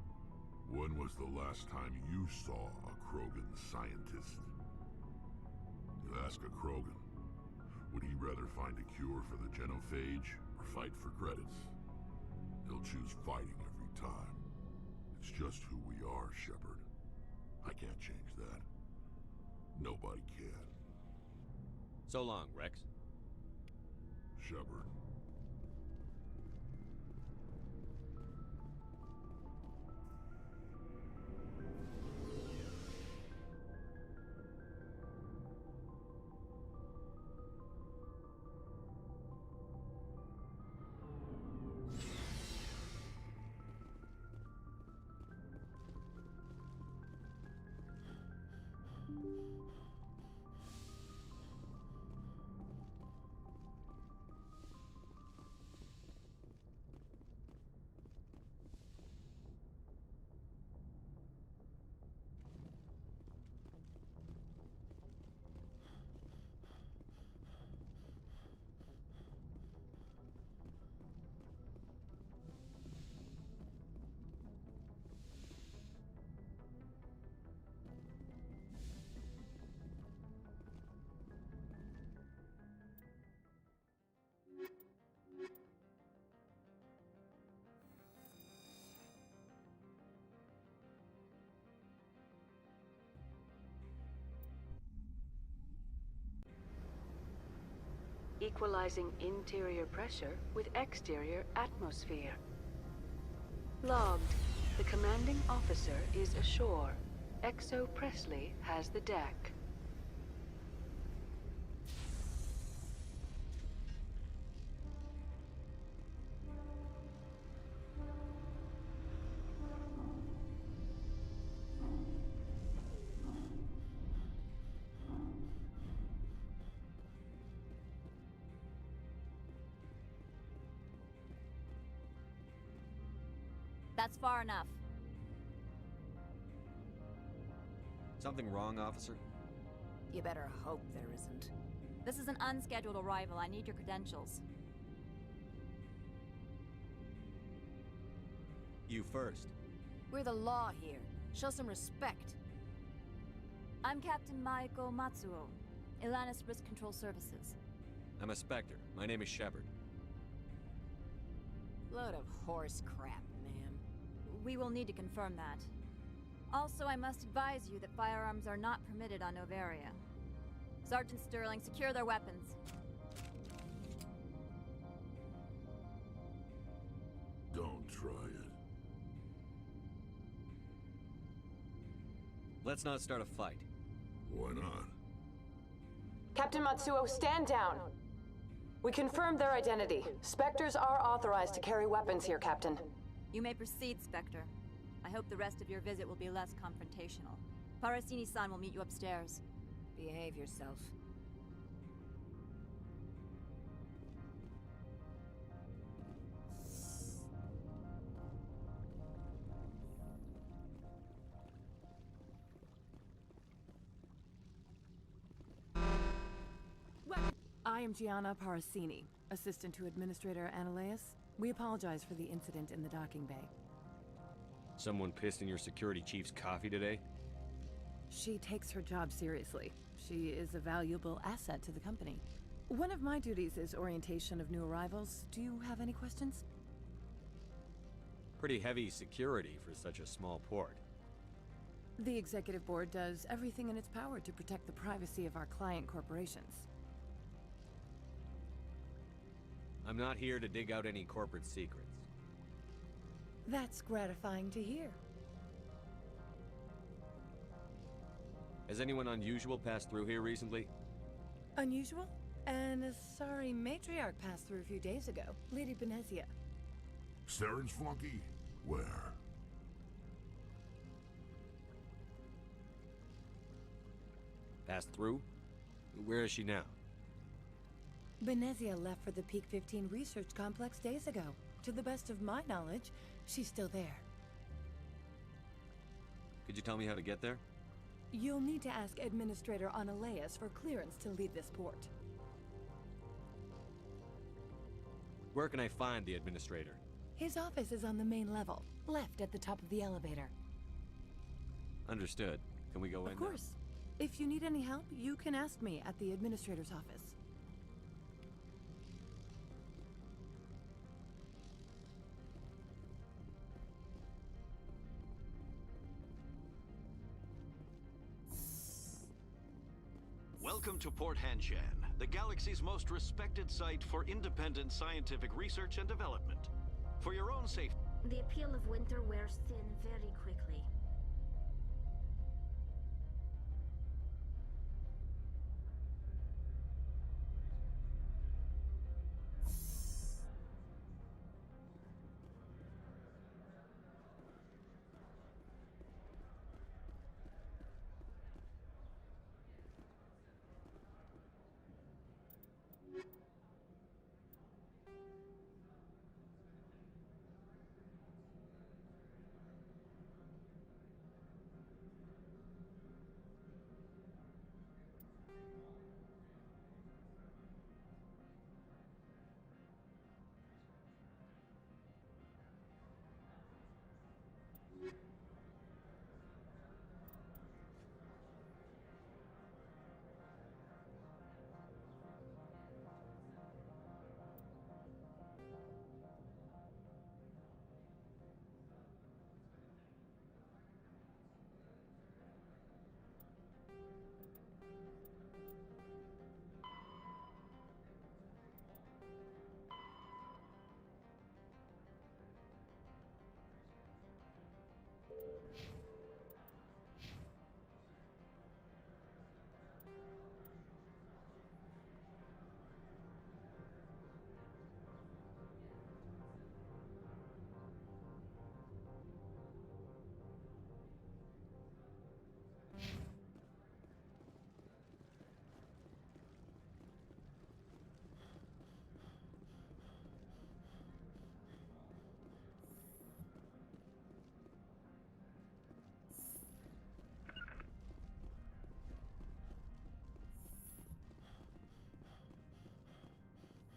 When was the last time you saw a Krogan scientist? You ask a Krogan, would he rather find a cure for the genophage or fight for credits? He'll choose fighting every time. It's just who we are, Shepard. I can't change that. Nobody can. So long, Rex. Shepard. equalizing interior pressure with exterior atmosphere. Logged. The commanding officer is ashore. XO Presley has the deck. That's far enough. Something wrong, officer? You better hope there isn't. This is an unscheduled arrival. I need your credentials. You first. We're the law here. Show some respect. I'm Captain Maiko Matsuo, Ilanis Risk Control Services. I'm a Spectre. My name is Shepard. Load of horse crap, man. We will need to confirm that. Also, I must advise you that firearms are not permitted on Novaria. Sergeant Sterling, secure their weapons. Don't try it. Let's not start a fight. Why not? Captain Matsuo, stand down. We confirmed their identity. Spectres are authorized to carry weapons here, Captain. You may proceed, Spectre. I hope the rest of your visit will be less confrontational. Parasini-san will meet you upstairs. Behave yourself. I am Gianna Parasini, assistant to Administrator Ananias. We apologize for the incident in the docking bay. Someone pissed in your security chief's coffee today? She takes her job seriously. She is a valuable asset to the company. One of my duties is orientation of new arrivals. Do you have any questions? Pretty heavy security for such a small port. The Executive Board does everything in its power to protect the privacy of our client corporations. I'm not here to dig out any corporate secrets. That's gratifying to hear. Has anyone unusual passed through here recently? Unusual? An sorry matriarch passed through a few days ago. Lady Benezia. Saren's flunky? Where? Passed through? Where is she now? Benezia left for the Peak 15 research complex days ago. To the best of my knowledge, she's still there. Could you tell me how to get there? You'll need to ask Administrator Ananias for clearance to leave this port. Where can I find the administrator? His office is on the main level, left at the top of the elevator. Understood. Can we go in Of course. If you need any help, you can ask me at the Administrator's office. Welcome to Port Hanshan, the galaxy's most respected site for independent scientific research and development. For your own safety. The appeal of winter wears thin very quickly.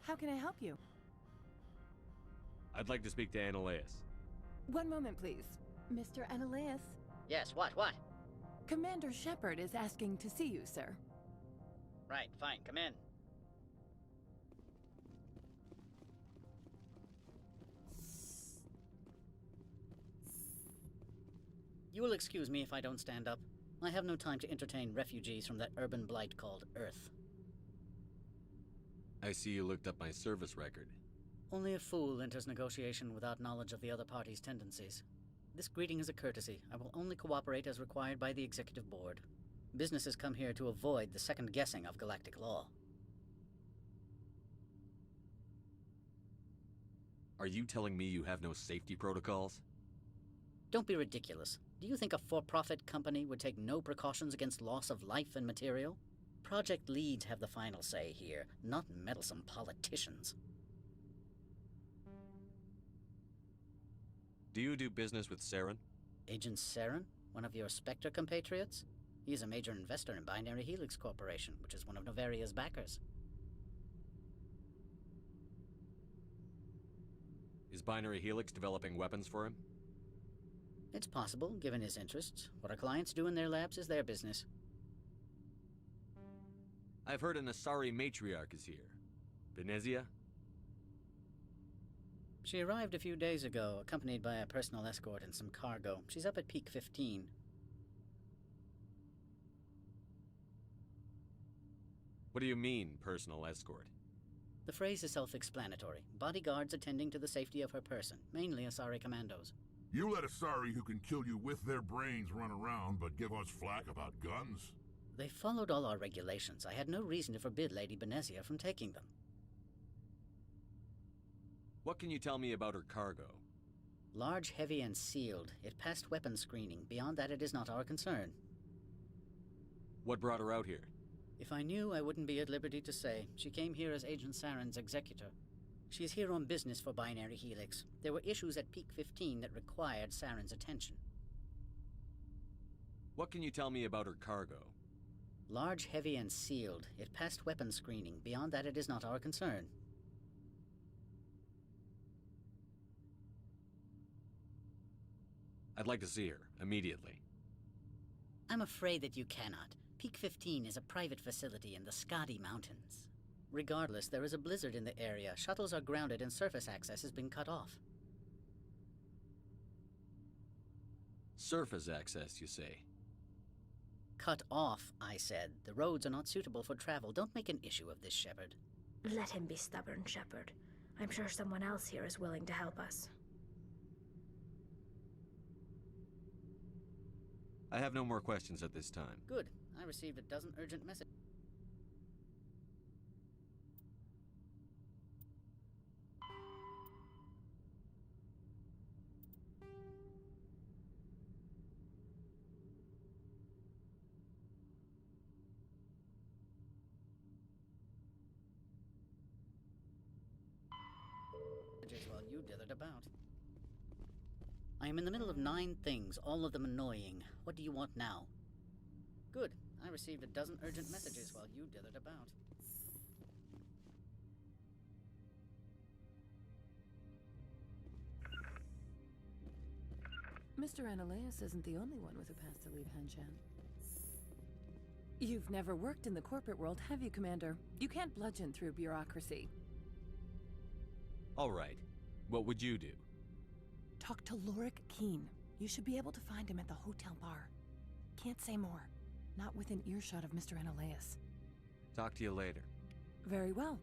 How can I help you? I'd like to speak to Ananias. One moment, please. Mr. Ananias? Yes, what? Commander Shepard is asking to see you, sir. Right, fine, come in. You will excuse me if I don't stand up. I have no time to entertain refugees from that urban blight called Earth. I see you looked up my service record. Only a fool enters negotiation without knowledge of the other party's tendencies. This greeting is a courtesy. I will only cooperate as required by the Executive Board. Businesses come here to avoid the second guessing of galactic law. Are you telling me you have no safety protocols? Don't be ridiculous. Do you think a for-profit company would take no precautions against loss of life and material? Project leads have the final say here, not meddlesome politicians. Do you do business with Saren? Agent Saren? One of your Spectre compatriots? He's a major investor in Binary Helix Corporation, which is one of Novaria's backers. Is Binary Helix developing weapons for him? It's possible, given his interests. What our clients do in their labs is their business. I've heard an Asari matriarch is here. Venezia? She arrived a few days ago, accompanied by a personal escort and some cargo. She's up at peak 15. What do you mean, personal escort? The phrase is self-explanatory. Bodyguards attending to the safety of her person, mainly Asari commandos. You let Asari who can kill you with their brains run around, but give us flack about guns? They followed all our regulations. I had no reason to forbid Lady Benezia from taking them. What can you tell me about her cargo? Large, heavy, and sealed. It passed weapons screening. Beyond that, it is not our concern. What brought her out here? If I knew, I wouldn't be at liberty to say. She came here as Agent Saren's executor. She's here on business for Binary Helix. There were issues at peak 15 that required Saren's attention. What can you tell me about her cargo? Large, heavy, and sealed. It passed weapons screening. Beyond that, it is not our concern. I'd like to see her, immediately. I'm afraid that you cannot. Peak 15 is a private facility in the Skadi Mountains. Regardless, there is a blizzard in the area. Shuttles are grounded and surface access has been cut off. Surface access, you say? Cut off, I said. The roads are not suitable for travel. Don't make an issue of this, Shepard. Let him be stubborn, Shepard. I'm sure someone else here is willing to help us. I have no more questions at this time. Good. I received a dozen urgent messages. While you dithered about. I am in the middle of 9 things, all of them annoying. What do you want now? Good. I received a dozen urgent messages while you dithered about. Mr. Ananias isn't the only one with a pass to leave Hanshan. You've never worked in the corporate world, have you, Commander? You can't bludgeon through bureaucracy. All right. What would you do? Talk to Lorik Keen. You should be able to find him at the hotel bar. Can't say more. Not within earshot of Mr. Ananias. Talk to you later. Very well.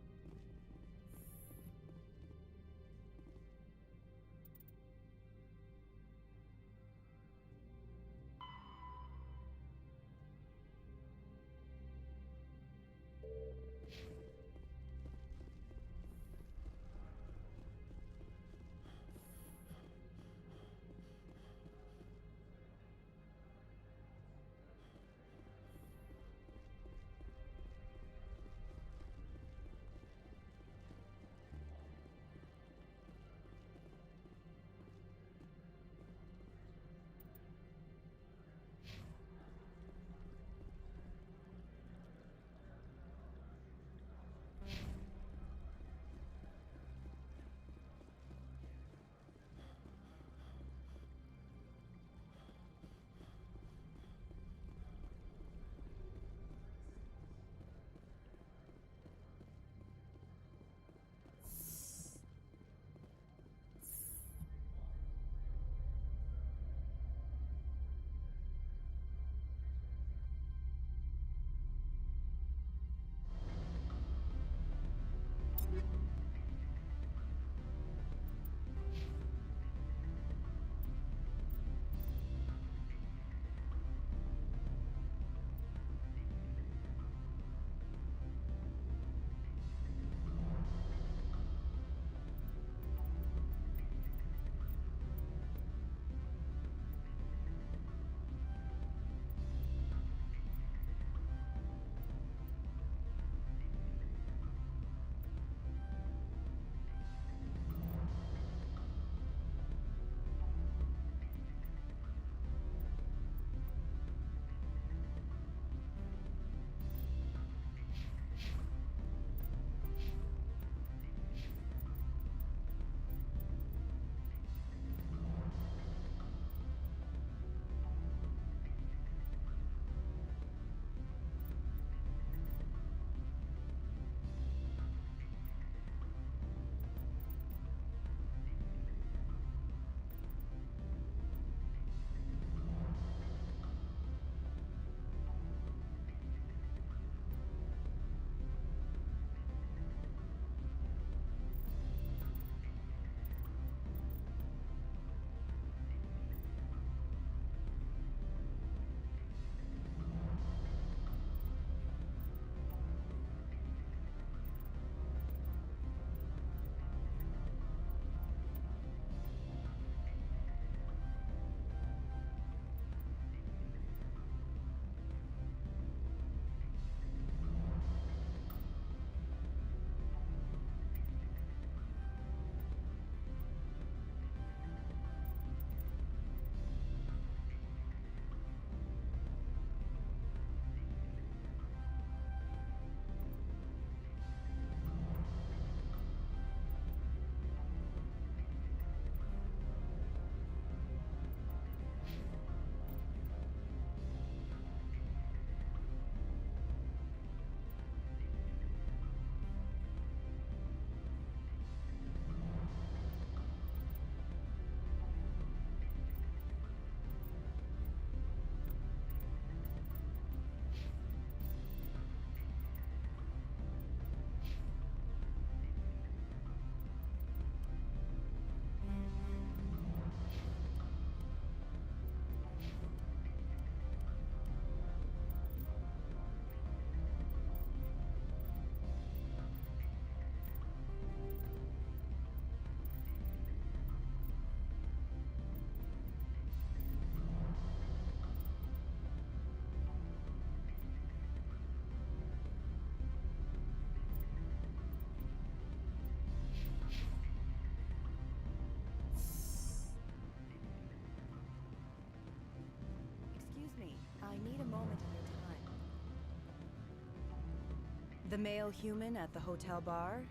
The male human at the hotel bar?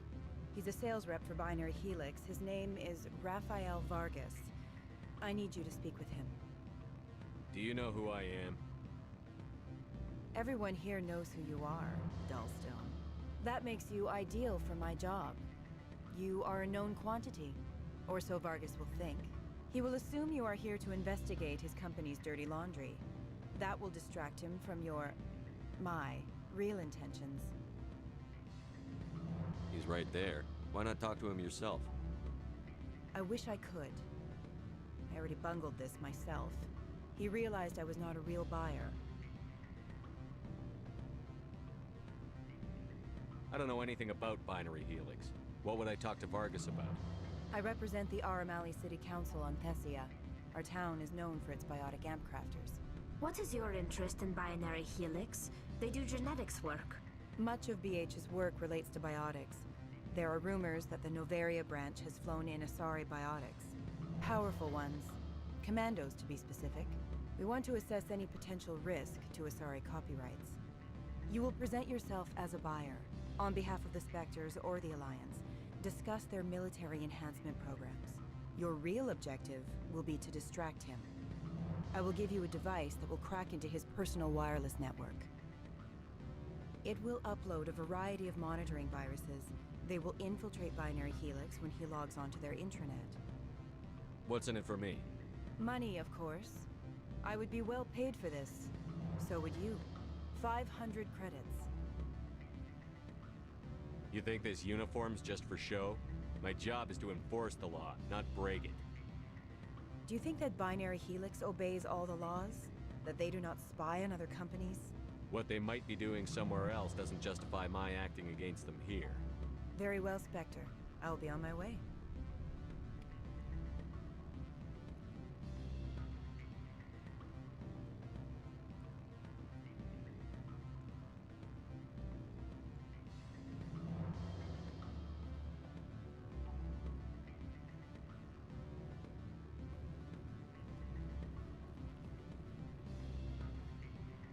He's a sales rep for Binary Helix. His name is Rafael Vargas. I need you to speak with him. Do you know who I am? Everyone here knows who you are, Dullstone. That makes you ideal for my job. You are a known quantity, or so Vargas will think. He will assume you are here to investigate his company's dirty laundry. That will distract him from my real intentions. He's right there. Why not talk to him yourself? I wish I could. I already bungled this myself. He realized I was not a real buyer. I don't know anything about Binary Helix. What would I talk to Vargas about? I represent the Aramali City Council on Thessia. Our town is known for its biotic amp crafters. What is your interest in Binary Helix? They do genetics work. Much of BH's work relates to biotics. There are rumors that the Novaria branch has flown in Asari biotics. Powerful ones. Commandos, to be specific. We want to assess any potential risk to Asari copyrights. You will present yourself as a buyer, on behalf of the Spectres or the Alliance. Discuss their military enhancement programs. Your real objective will be to distract him. I will give you a device that will crack into his personal wireless network. It will upload a variety of monitoring viruses. They will infiltrate Binary Helix when he logs onto their intranet. What's in it for me? Money, of course. I would be well paid for this. So would you. 500 credits. You think this uniform's just for show? My job is to enforce the law, not break it. Do you think that Binary Helix obeys all the laws? That they do not spy on other companies? What they might be doing somewhere else doesn't justify my acting against them here. Very well, Spectre. I will be on my way.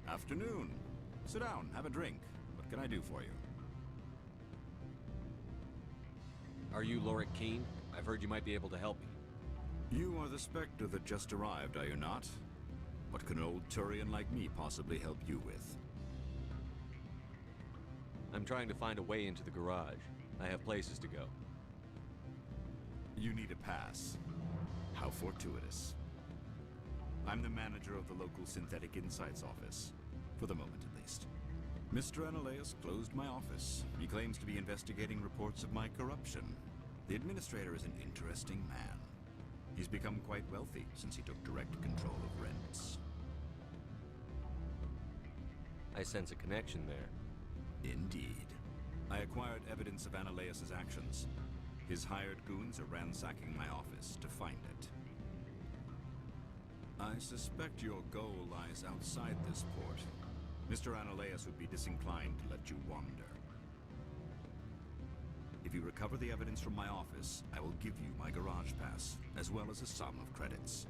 Afternoon. Sit down, have a drink. What can I do for you? Are you Lorik Keen? I've heard you might be able to help me. You are the Spectre that just arrived, are you not? What can an old Turian like me possibly help you with? I'm trying to find a way into the garage. I have places to go. You need a pass. How fortuitous. I'm the manager of the local Synthetic Insights office. For the moment, at least. Mr. Analaeus closed my office. He claims to be investigating reports of my corruption. The administrator is an interesting man. He's become quite wealthy since he took direct control of rents. I sense a connection there. Indeed. I acquired evidence of Analaeus' actions. His hired goons are ransacking my office to find it. I suspect your goal lies outside this port. Mr. Analaeus would be disinclined to let you wander. If you recover the evidence from my office, I will give you my garage pass, as well as a sum of credits.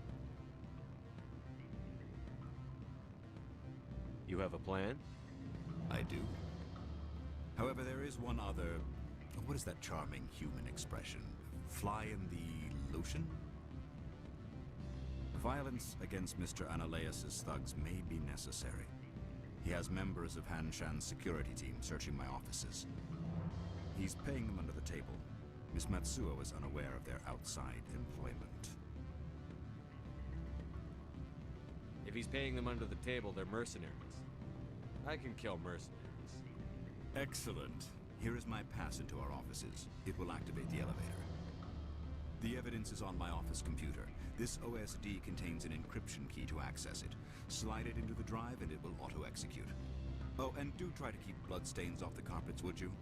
You have a plan? I do. However, there is one other... What is that charming human expression? Fly in the lotion? Violence against Mr. Analaeus' thugs may be necessary. He has members of Han Shan's security team searching my offices. He's paying them under the table. Miss Matsuo is unaware of their outside employment. If he's paying them under the table, they're mercenaries. I can kill mercenaries. Excellent. Here is my pass into our offices. It will activate the elevator. The evidence is on my office computer. This OSD contains an encryption key to access it. Slide it into the drive and it will auto-execute. Oh, and do try to keep bloodstains off the carpets, would you?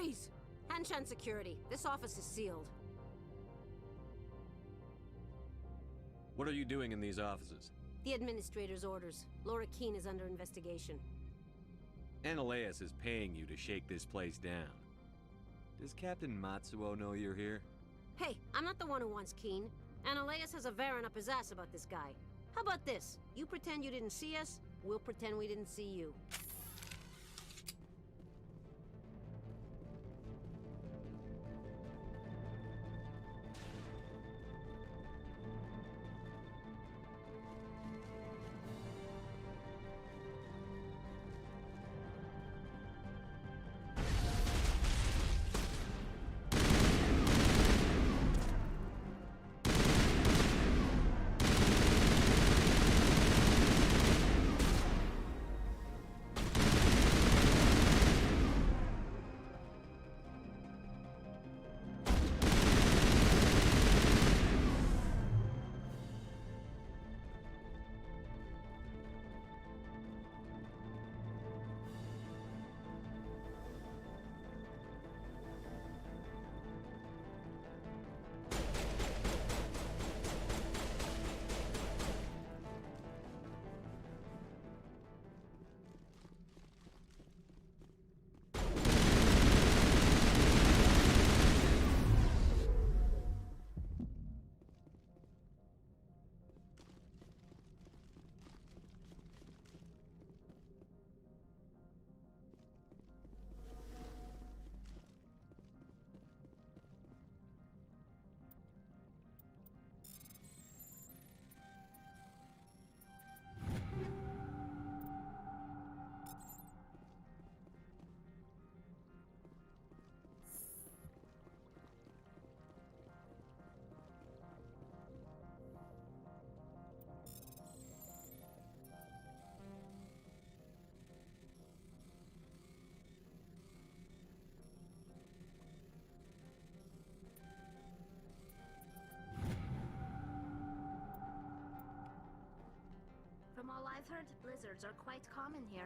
Freeze! Hanshan security. This office is sealed. What are you doing in these offices? The administrator's orders. Laura Keene is under investigation. Analeus is paying you to shake this place down. Does Captain Matsuo know you're here? Hey, I'm not the one who wants Keene. Analeus has a Varen up his ass about this guy. How about this? You pretend you didn't see us, we'll pretend we didn't see you. From all I've heard, blizzards are quite common here.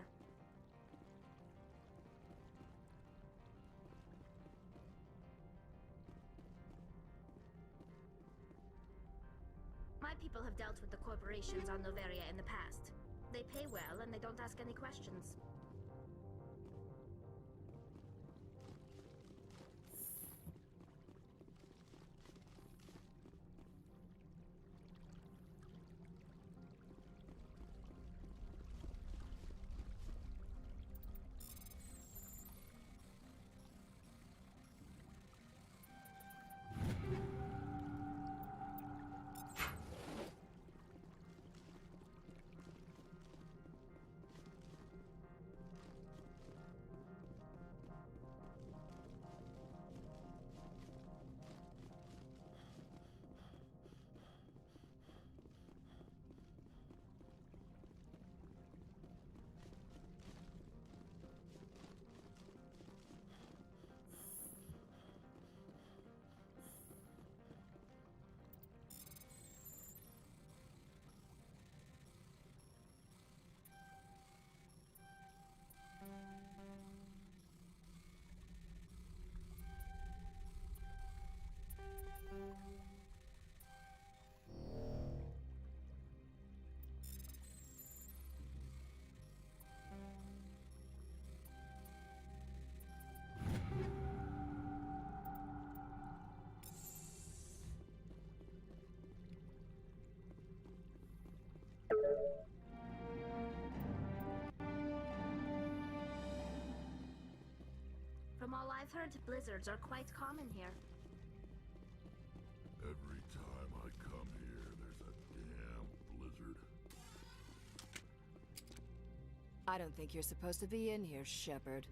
My people have dealt with the corporations on Noveria in the past. They pay well and they don't ask any questions. From all I've heard, blizzards are quite common here. Every time I come here, there's a damn blizzard. I don't think you're supposed to be in here, Shepard.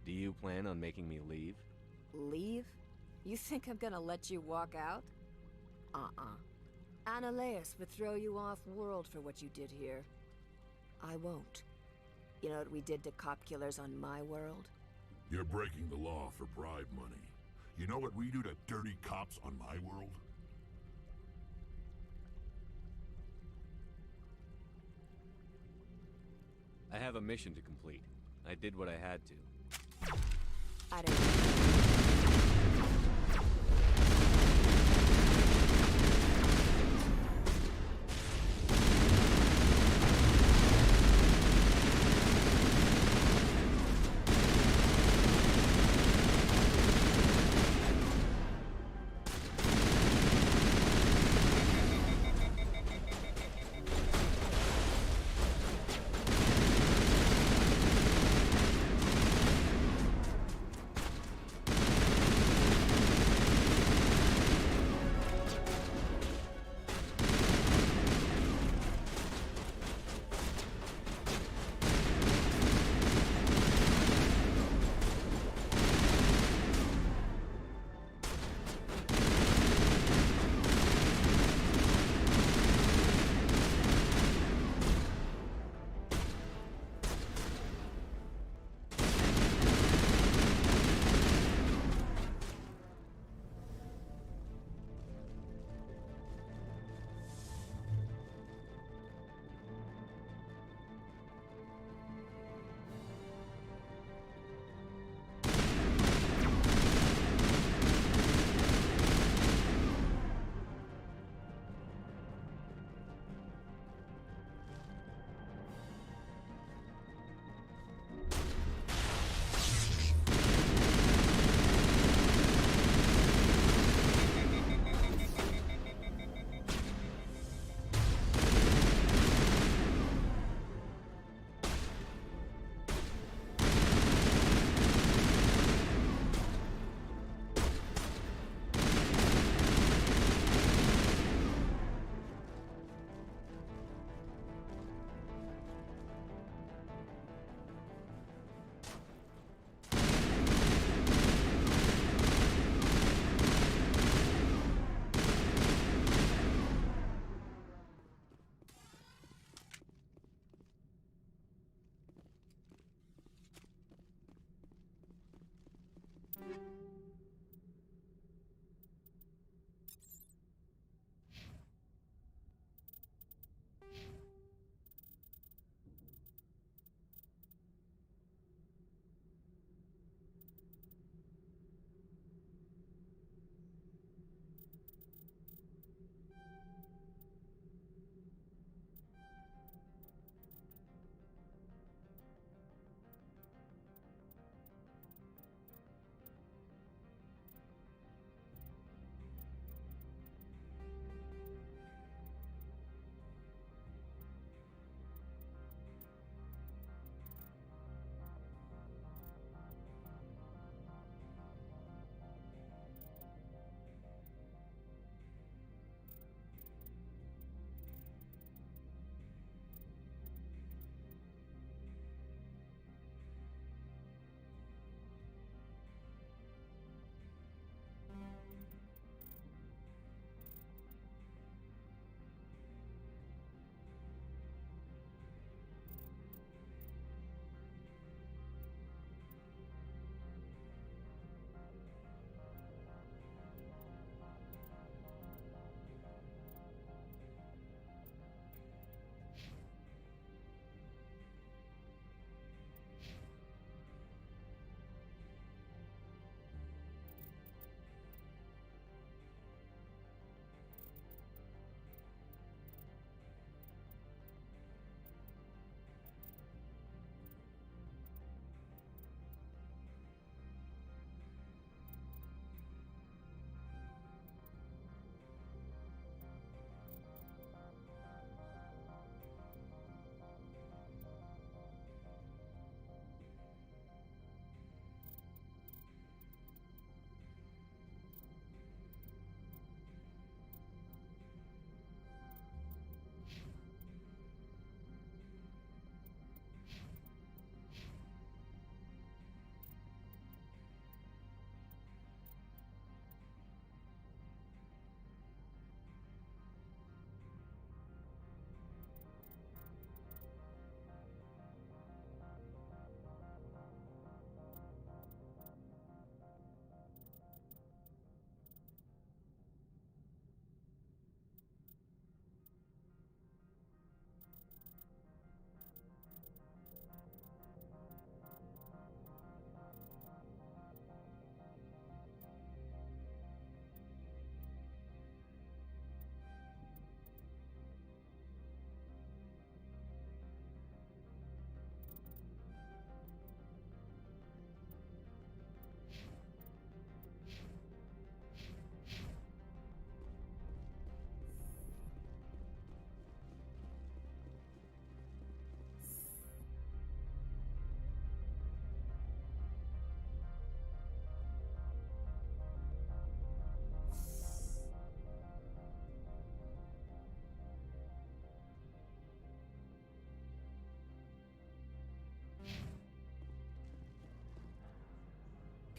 Do you plan on making me leave? Leave? You think I'm gonna let you walk out? Analeus would throw you off world for what you did here. I won't. You know what we did to cop killers on my world? You're breaking the law for bribe money. You know what we do to dirty cops on my world? I have a mission to complete. I did what I had to. I don't know.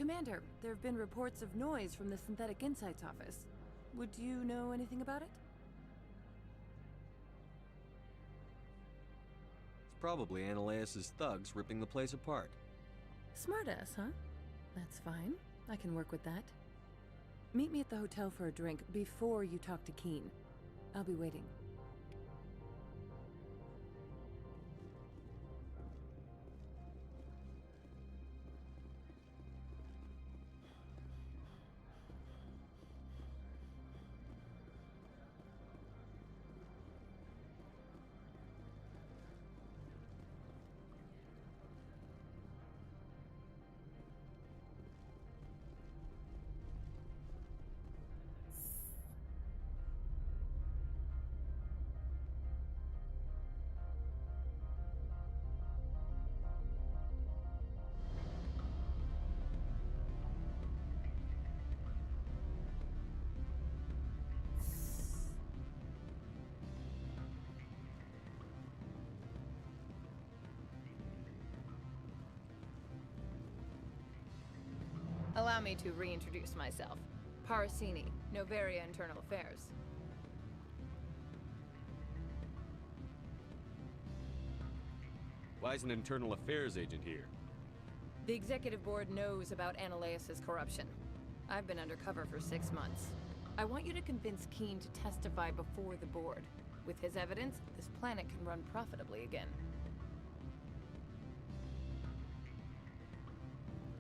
Commander, there have been reports of noise from the Synthetic Insights office. Would you know anything about it? It's probably Ananias' thugs ripping the place apart. Smartass, huh? That's fine. I can work with that. Meet me at the hotel for a drink before you talk to Keen. I'll be waiting. Allow me to reintroduce myself. Parasini, Novaria Internal Affairs. Why is an internal affairs agent here? The executive board knows about Ananias' corruption. I've been undercover for 6 months. I want you to convince Keen to testify before the board. With his evidence, this planet can run profitably again.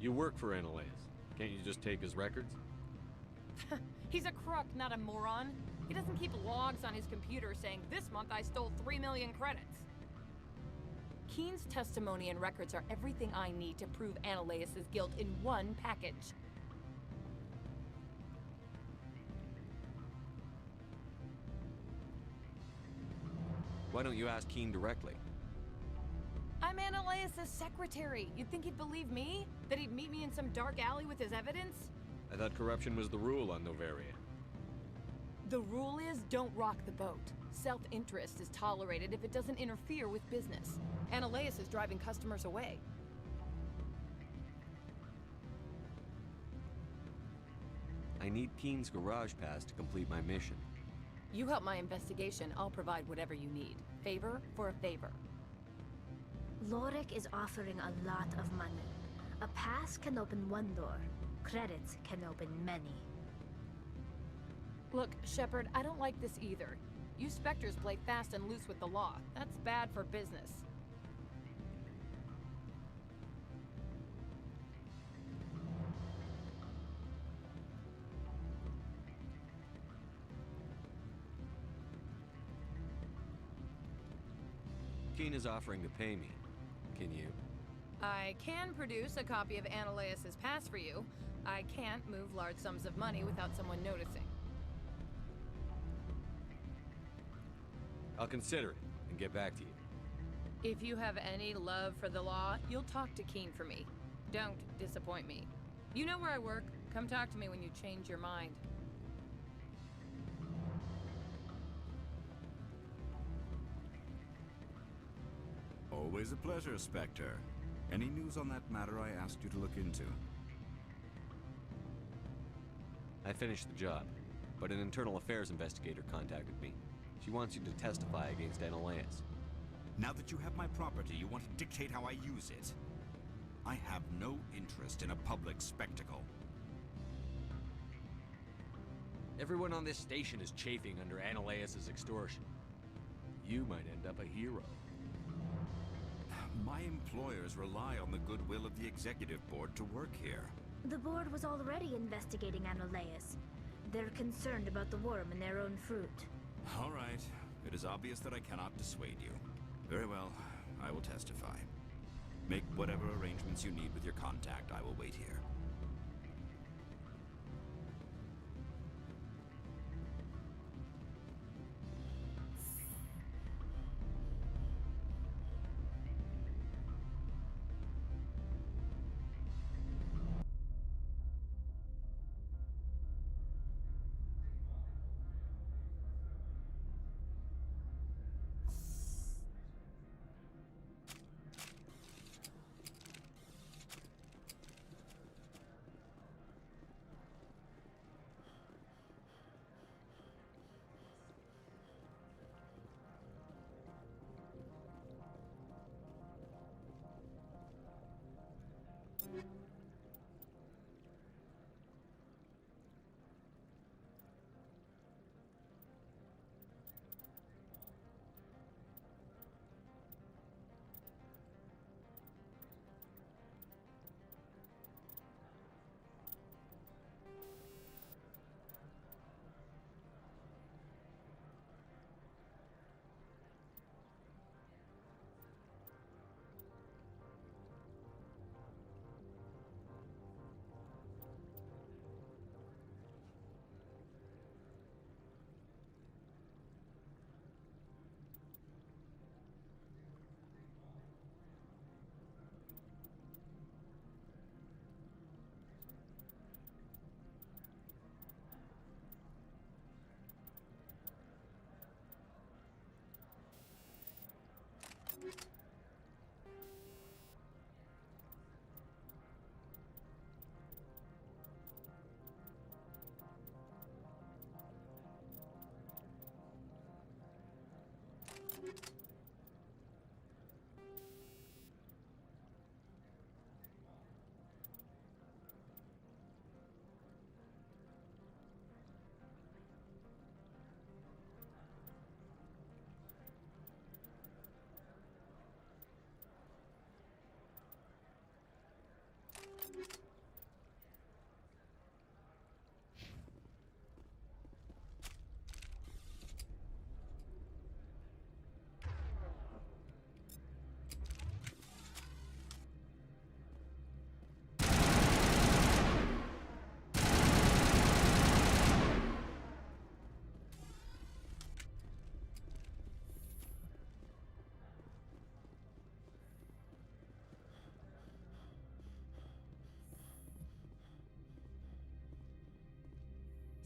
You work for Ananias. Can't you just take his records? He's a crook, not a moron. He doesn't keep logs on his computer saying, "This month I stole 3 million credits." Keen's testimony and records are everything I need to prove Ananias' guilt in one package. Why don't you ask Keen directly? I'm Ananias' secretary. You'd think he'd believe me? That he'd meet me in some dark alley with his evidence? I thought corruption was the rule on Novaria. The rule is, don't rock the boat. Self-interest is tolerated if it doesn't interfere with business. Ananias is driving customers away. I need Keen's garage pass to complete my mission. You help my investigation, I'll provide whatever you need. Favor for a favor. Lorik is offering a lot of money. A pass can open one door. Credits can open many. Look, Shepard, I don't like this either. You Spectres play fast and loose with the law. That's bad for business. Keen is offering to pay me. Can you? I can produce a copy of Ananias' pass for you. I can't move large sums of money without someone noticing. I'll consider it and get back to you. If you have any love for the law, you'll talk to Keen for me. Don't disappoint me. You know where I work. Come talk to me when you change your mind. Always a pleasure, Spectre. Any news on that matter I asked you to look into? I finished the job, but an internal affairs investigator contacted me. She wants you to testify against Ananias. Now that you have my property, you want to dictate how I use it. I have no interest in a public spectacle. Everyone on this station is chafing under Ananias' extortion. You might end up a hero. My employers rely on the goodwill of the executive board to work here. The board was already investigating Ananias. They're concerned about the worm in their own fruit. All right. It is obvious that I cannot dissuade you. Very well. I will testify. Make whatever arrangements you need with your contact. I will wait here.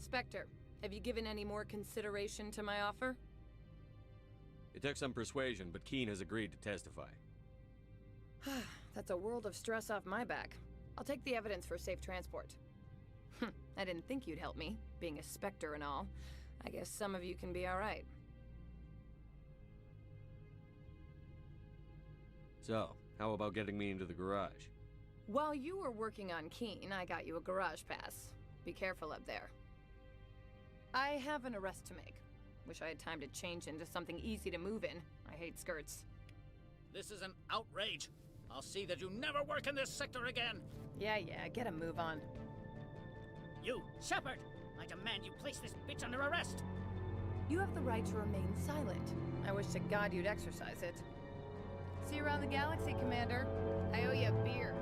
Spectre, have you given any more consideration to my offer? It took some persuasion, but Keen has agreed to testify. That's a world of stress off my back. I'll take the evidence for safe transport. I didn't think you'd help me, being a Spectre and all. I guess some of you can be alright. So, how about getting me into the garage? While you were working on Keen, I got you a garage pass. Be careful up there. I have an arrest to make. Wish I had time to change into something easy to move in. I hate skirts. This is an outrage. I'll see that you never work in this sector again. Yeah, get a move on. You, Shepard! I demand you place this bitch under arrest! You have the right to remain silent. I wish to God you'd exercise it. See you around the galaxy, Commander. I owe you a beer.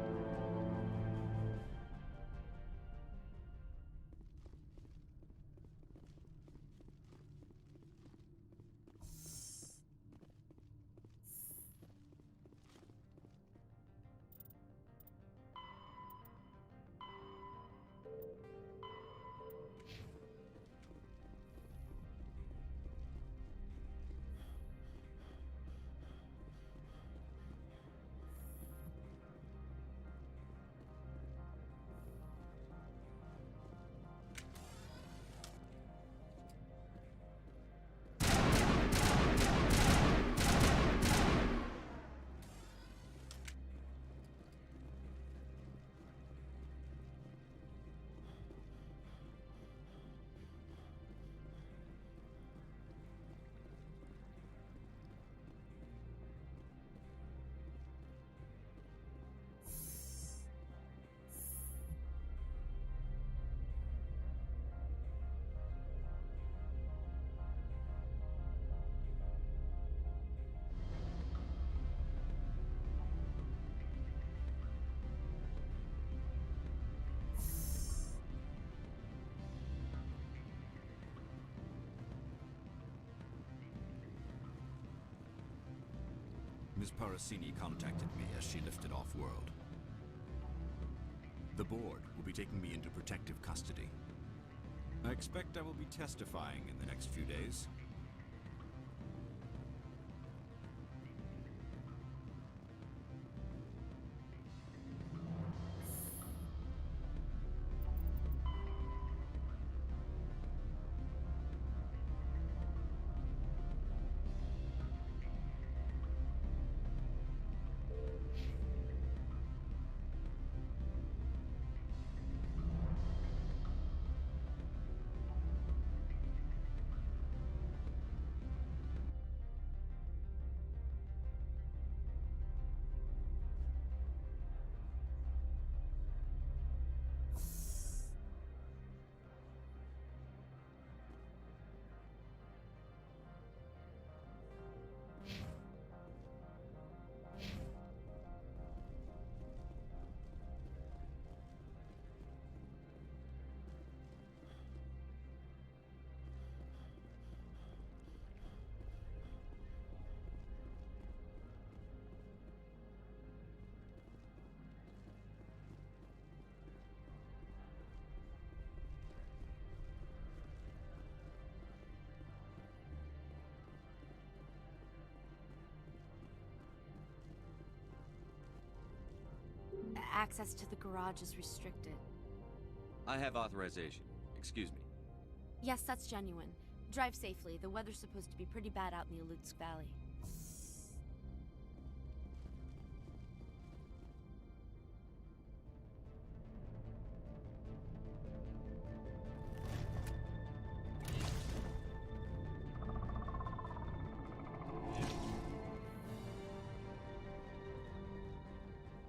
Ms. Parasini contacted me as she lifted off-world. The board will be taking me into protective custody. I expect I will be testifying in the next few days. Access to the garage is restricted. I have authorization. Excuse me. Yes, that's genuine. Drive safely. The weather's supposed to be pretty bad out in the Alutsk Valley.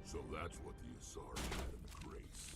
So that's what the Asari had in the crates.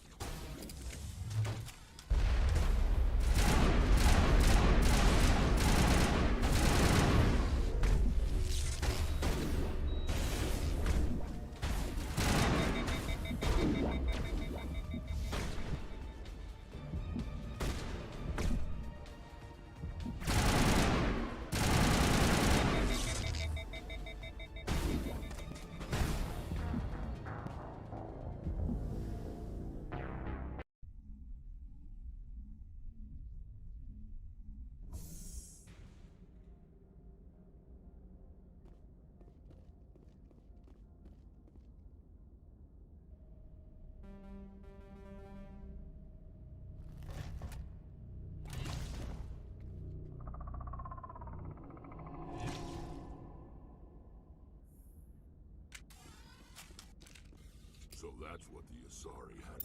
that's what the Asari had.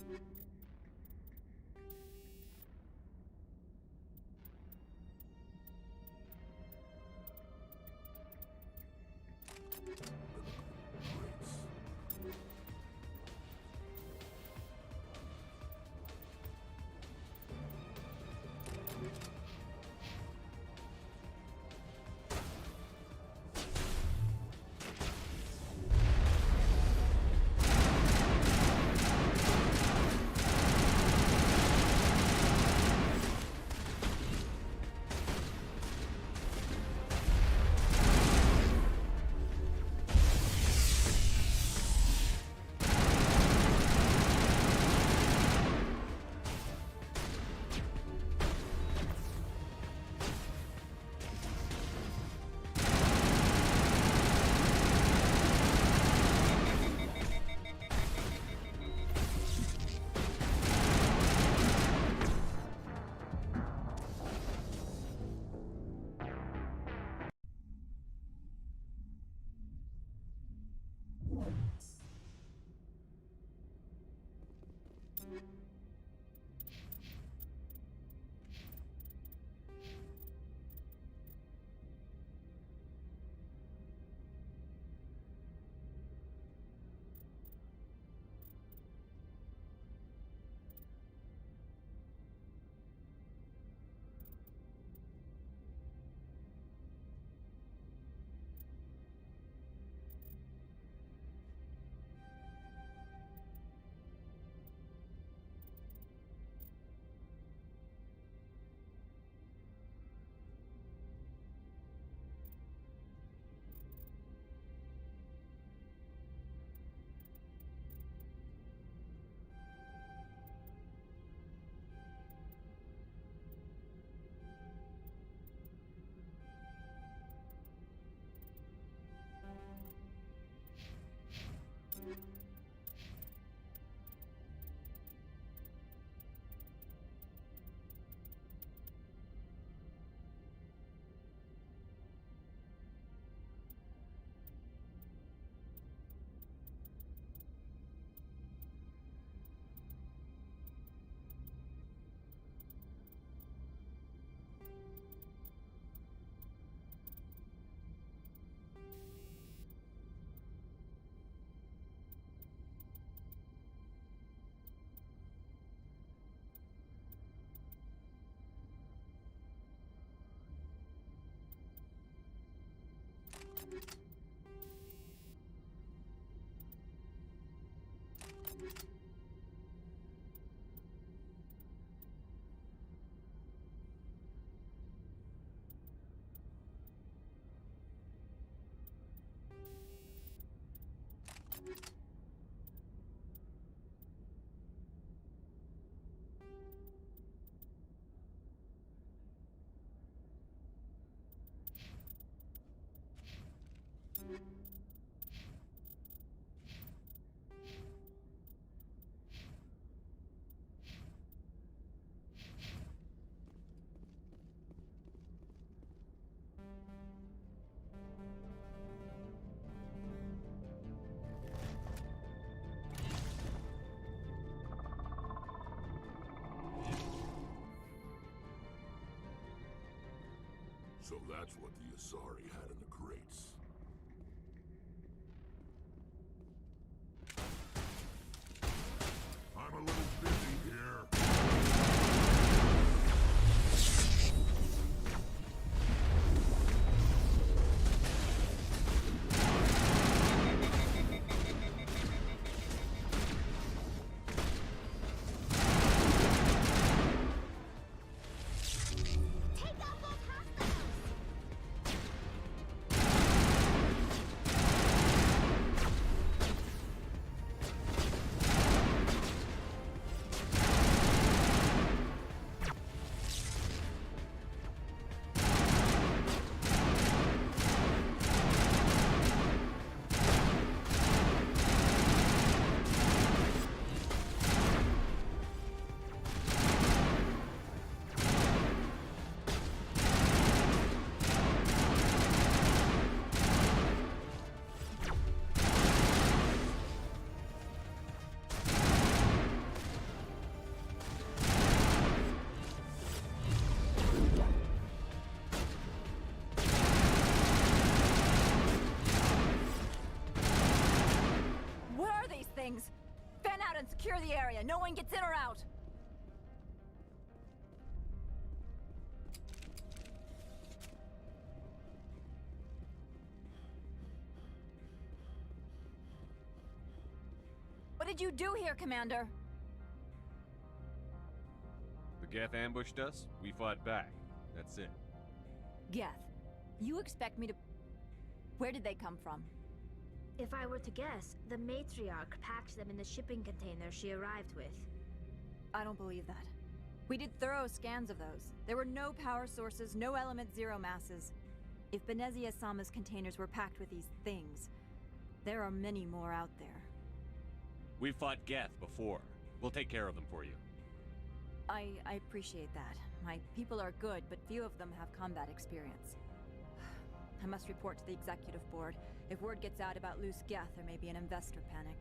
So that's what the Asari had in the crates. I'm a little busy here. Take out both hostiles! things! Fan out and secure the area. No one gets in or out. What did you do here, Commander? The Geth ambushed us, we fought back. That's it. Geth, you expect me to... Where did they come from? If I were to guess, the matriarch packed them in the shipping container she arrived with. I don't believe that. We did thorough scans of those. There were no power sources, no element zero masses. If Benezia-sama's containers were packed with these things, there are many more out there. We've fought Geth before. We'll take care of them for you. I appreciate that. My people are good, but few of them have combat experience. I must report to the executive board. If word gets out about loose Geth, there may be an investor panic.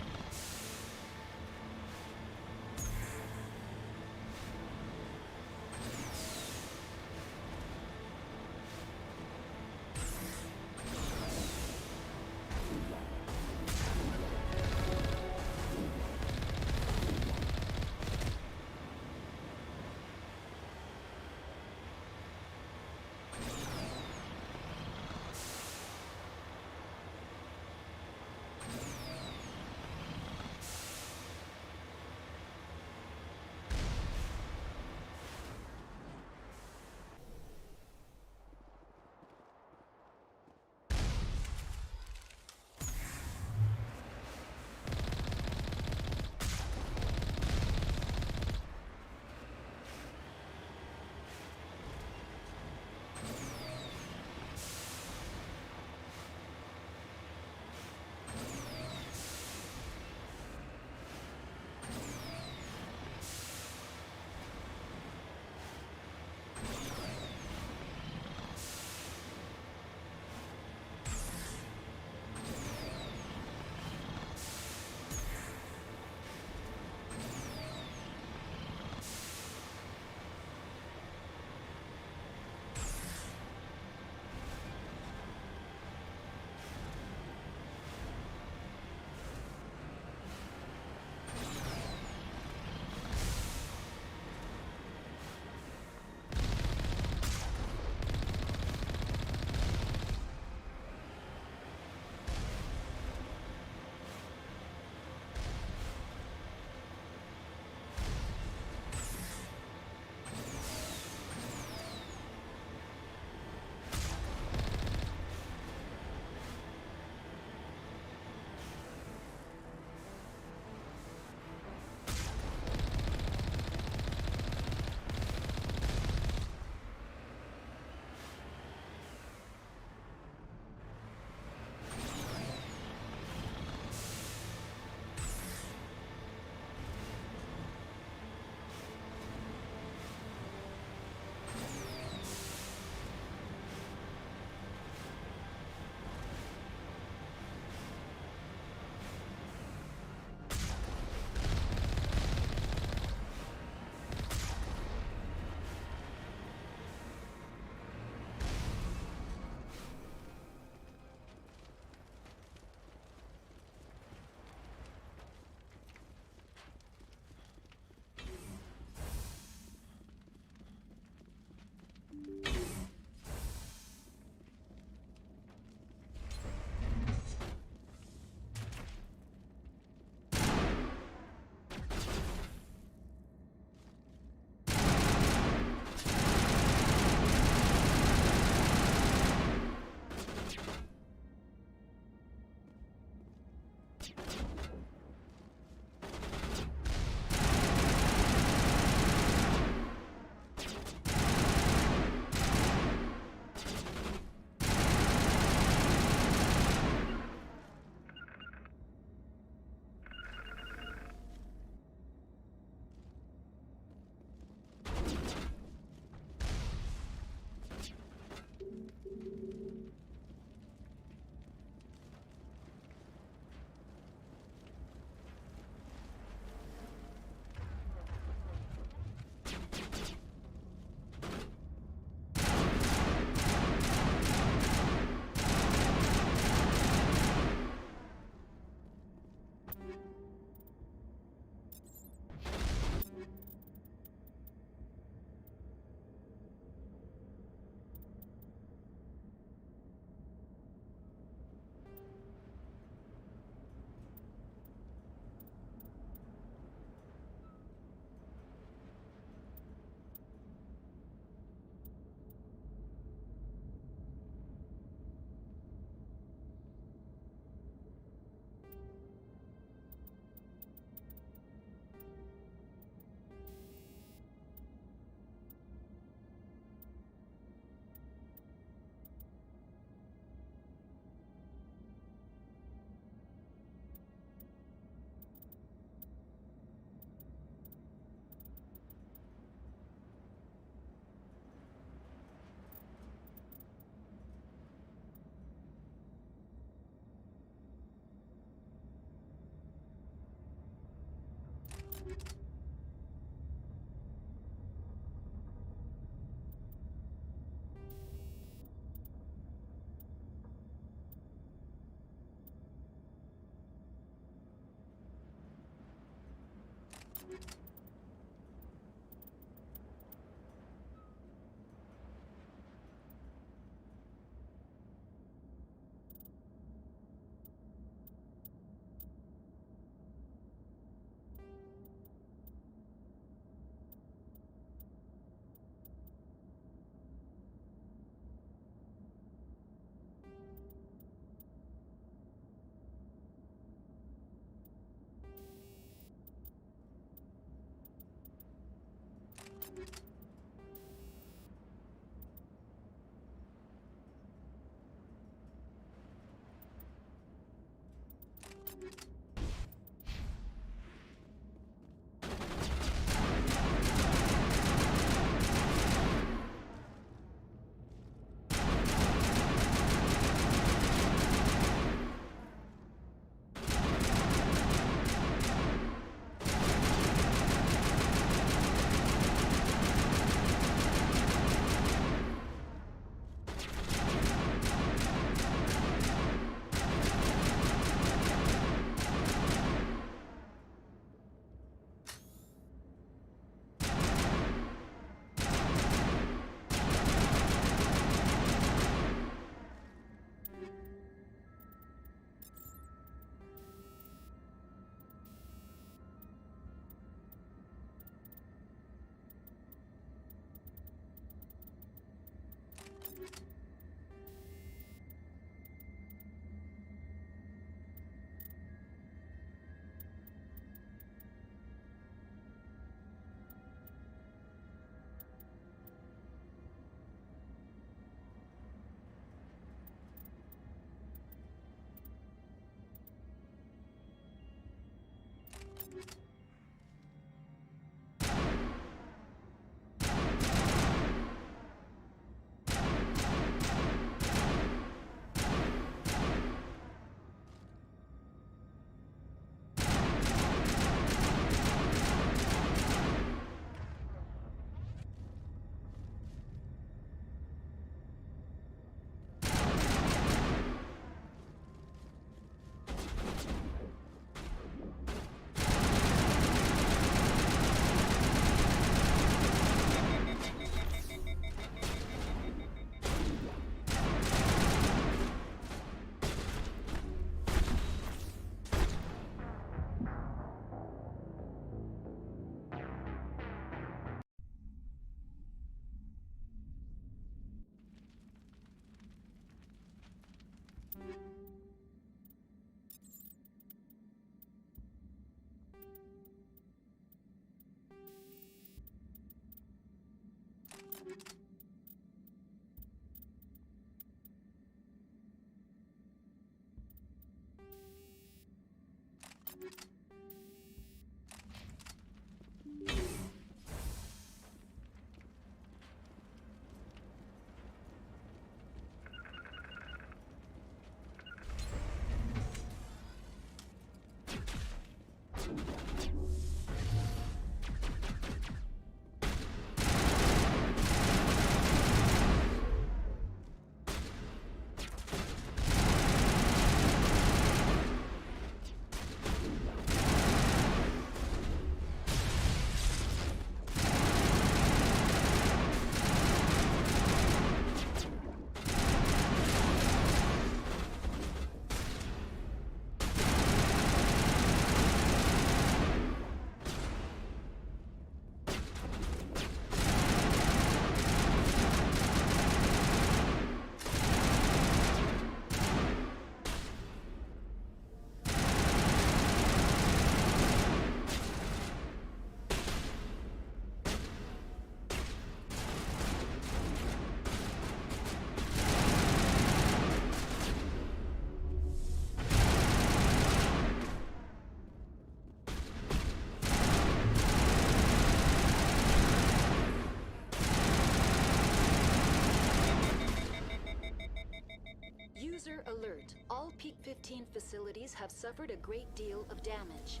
User alert. All Peak 15 facilities have suffered a great deal of damage.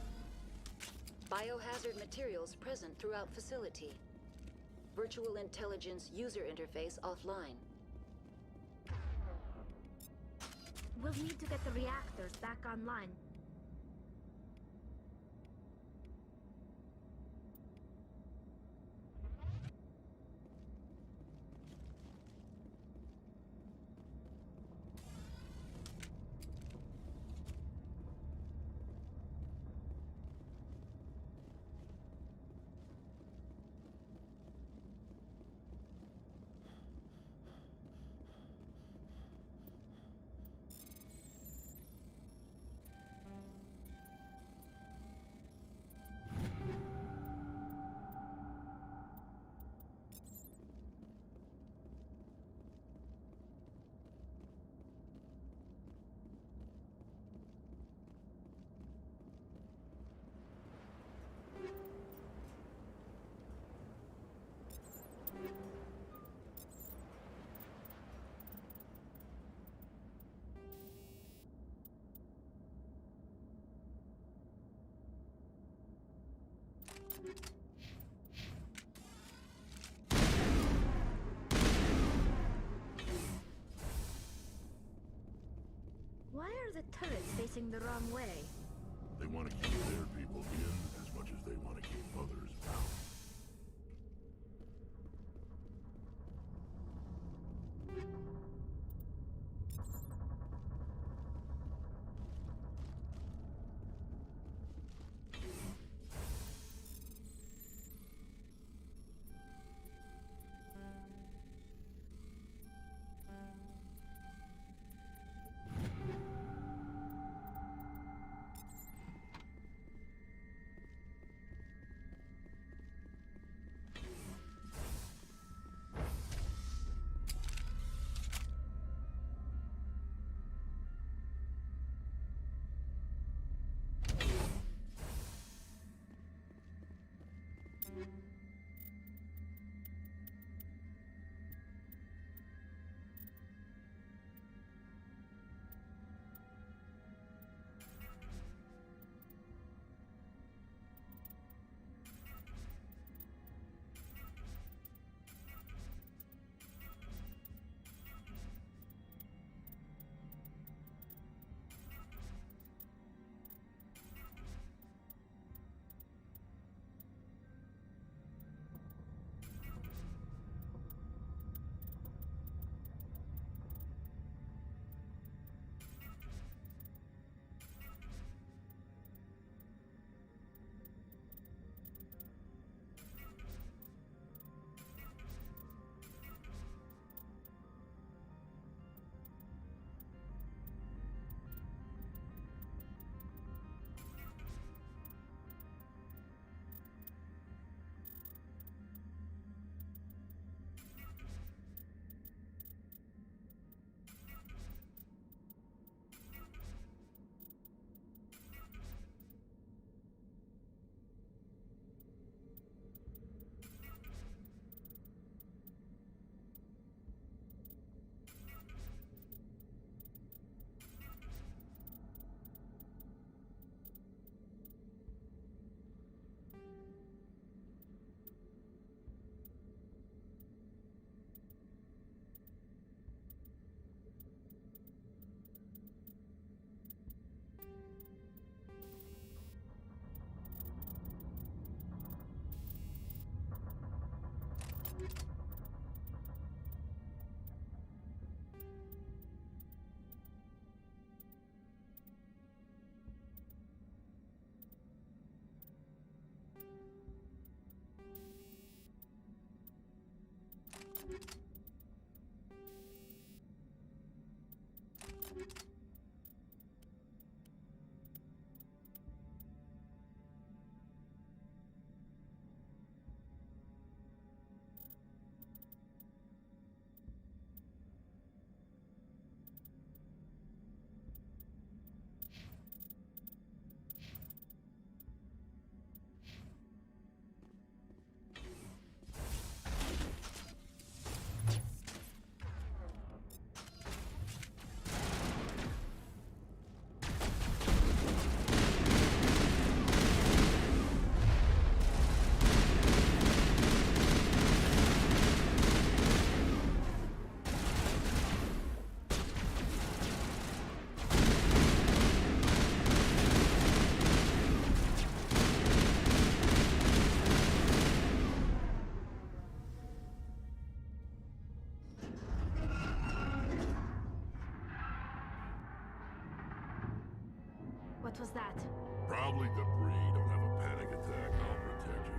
Biohazard materials present throughout facility. Virtual intelligence user interface offline. We'll need to get the reactors back online. are the turrets facing the wrong way? They want to keep their people in as much as they want to keep others out. What was that? Probably debris. Don't have a panic attack. I'll protect you.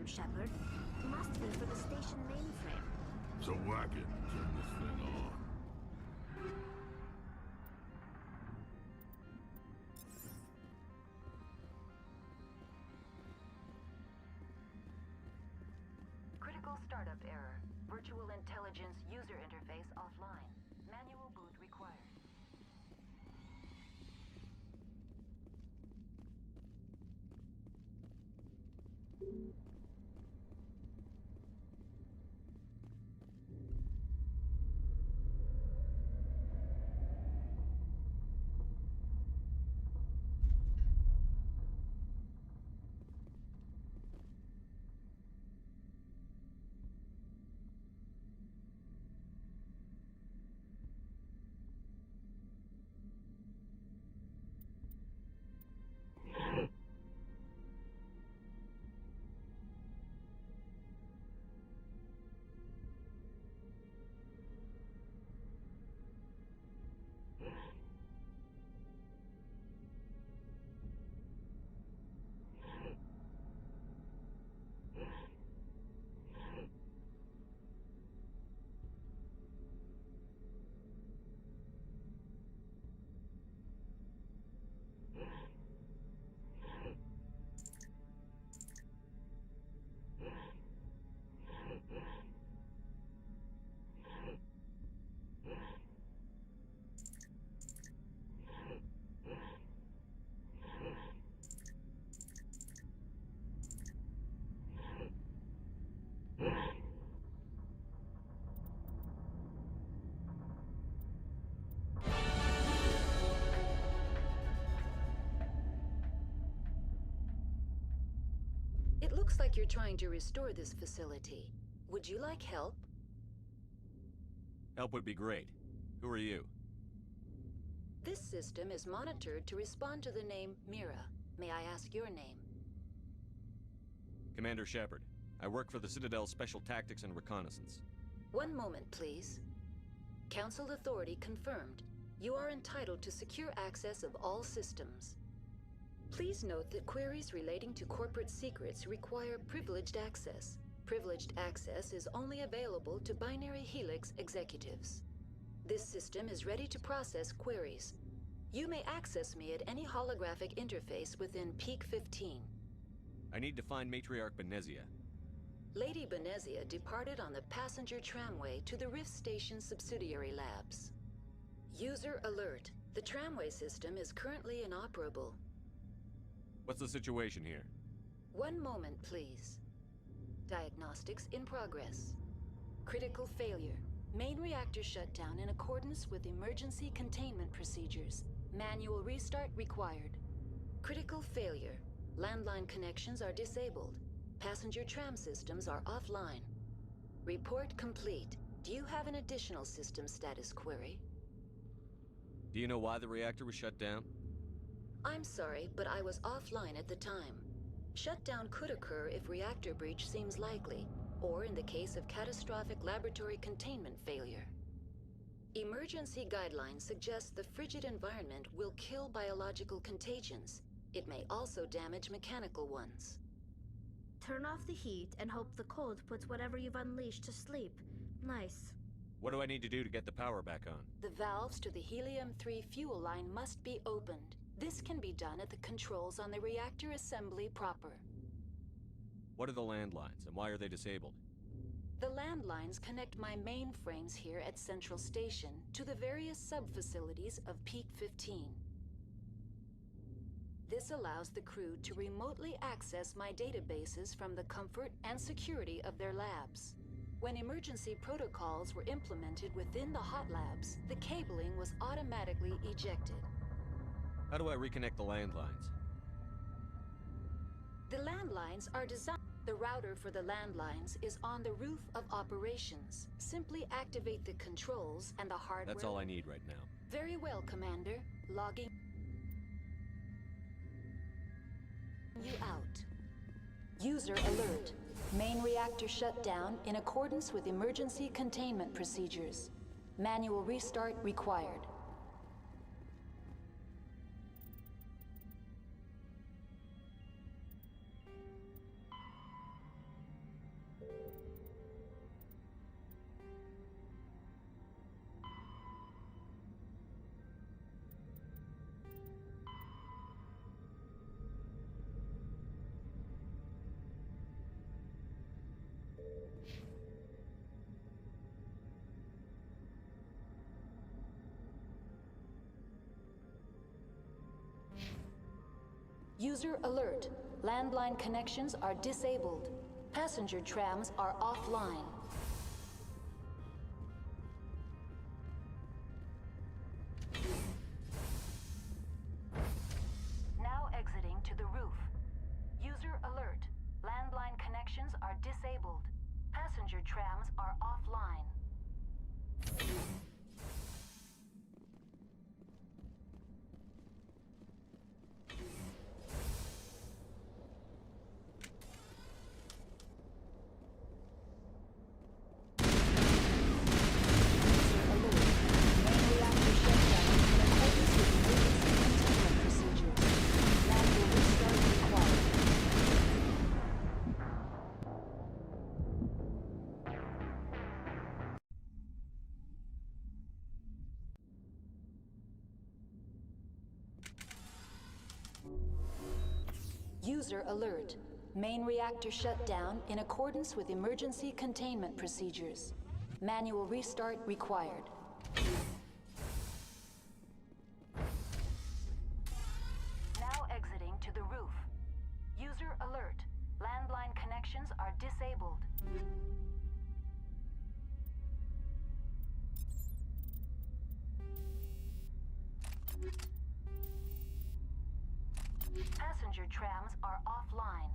system, Shepard. Must be for the station mainframe. So whack it and turn this thing on. Critical startup error. Virtual intelligence user interface offline. Manual boot required. It looks like you're trying to restore this facility. Would you like help? Help would be great. Who are you? This system is monitored to respond to the name Mira. May I ask your name? Commander Shepard. I work for the Citadel Special Tactics and Reconnaissance. One moment, please. Council authority confirmed. You are entitled to secure access of all systems. Please note that queries relating to corporate secrets require privileged access. Privileged access is only available to Binary Helix executives. This system is ready to process queries. You may access me at any holographic interface within Peak 15. I need to find Matriarch Benezia. Lady Benezia departed on the passenger tramway to the Rift Station subsidiary labs. User alert. The tramway system is currently inoperable. What's the situation here? One moment, please. Diagnostics in progress. Critical failure. Main reactor shut down in accordance with emergency containment procedures. Manual restart required. Critical failure. Landline connections are disabled. Passenger tram systems are offline. Report complete. Do you have an additional system status query? Do you know why the reactor was shut down? I'm sorry, but I was offline at the time. Shutdown could occur if reactor breach seems likely, or in the case of catastrophic laboratory containment failure. Emergency guidelines suggest the frigid environment will kill biological contagions. It may also damage mechanical ones. Turn off the heat and hope the cold puts whatever you've unleashed to sleep. Nice. What do I need to do to get the power back on? The valves to the helium-3 fuel line must be opened. This can be done at the controls on the reactor assembly proper. What are the landlines, and why are they disabled? The landlines connect my mainframes here at Central Station to the various sub-facilities of Peak 15. This allows the crew to remotely access my databases from the comfort and security of their labs. When emergency protocols were implemented within the hot labs, the cabling was automatically ejected. How do I reconnect the landlines? The landlines are designed. The router for the landlines is on the roof of operations. Simply activate the controls and the hardware. That's all I need right now. Very well, Commander. Logging you out. User alert. Main reactor shut down in accordance with emergency containment procedures. Manual restart required. User alert. Landline connections are disabled. Passenger trams are offline. Now exiting to the roof. User alert. Landline connections are disabled. Passenger trams are offline. User alert. Main reactor shut down in accordance with emergency containment procedures. Manual restart required. Now exiting to the roof. User alert. Landline connections are disabled. Passenger trams are offline.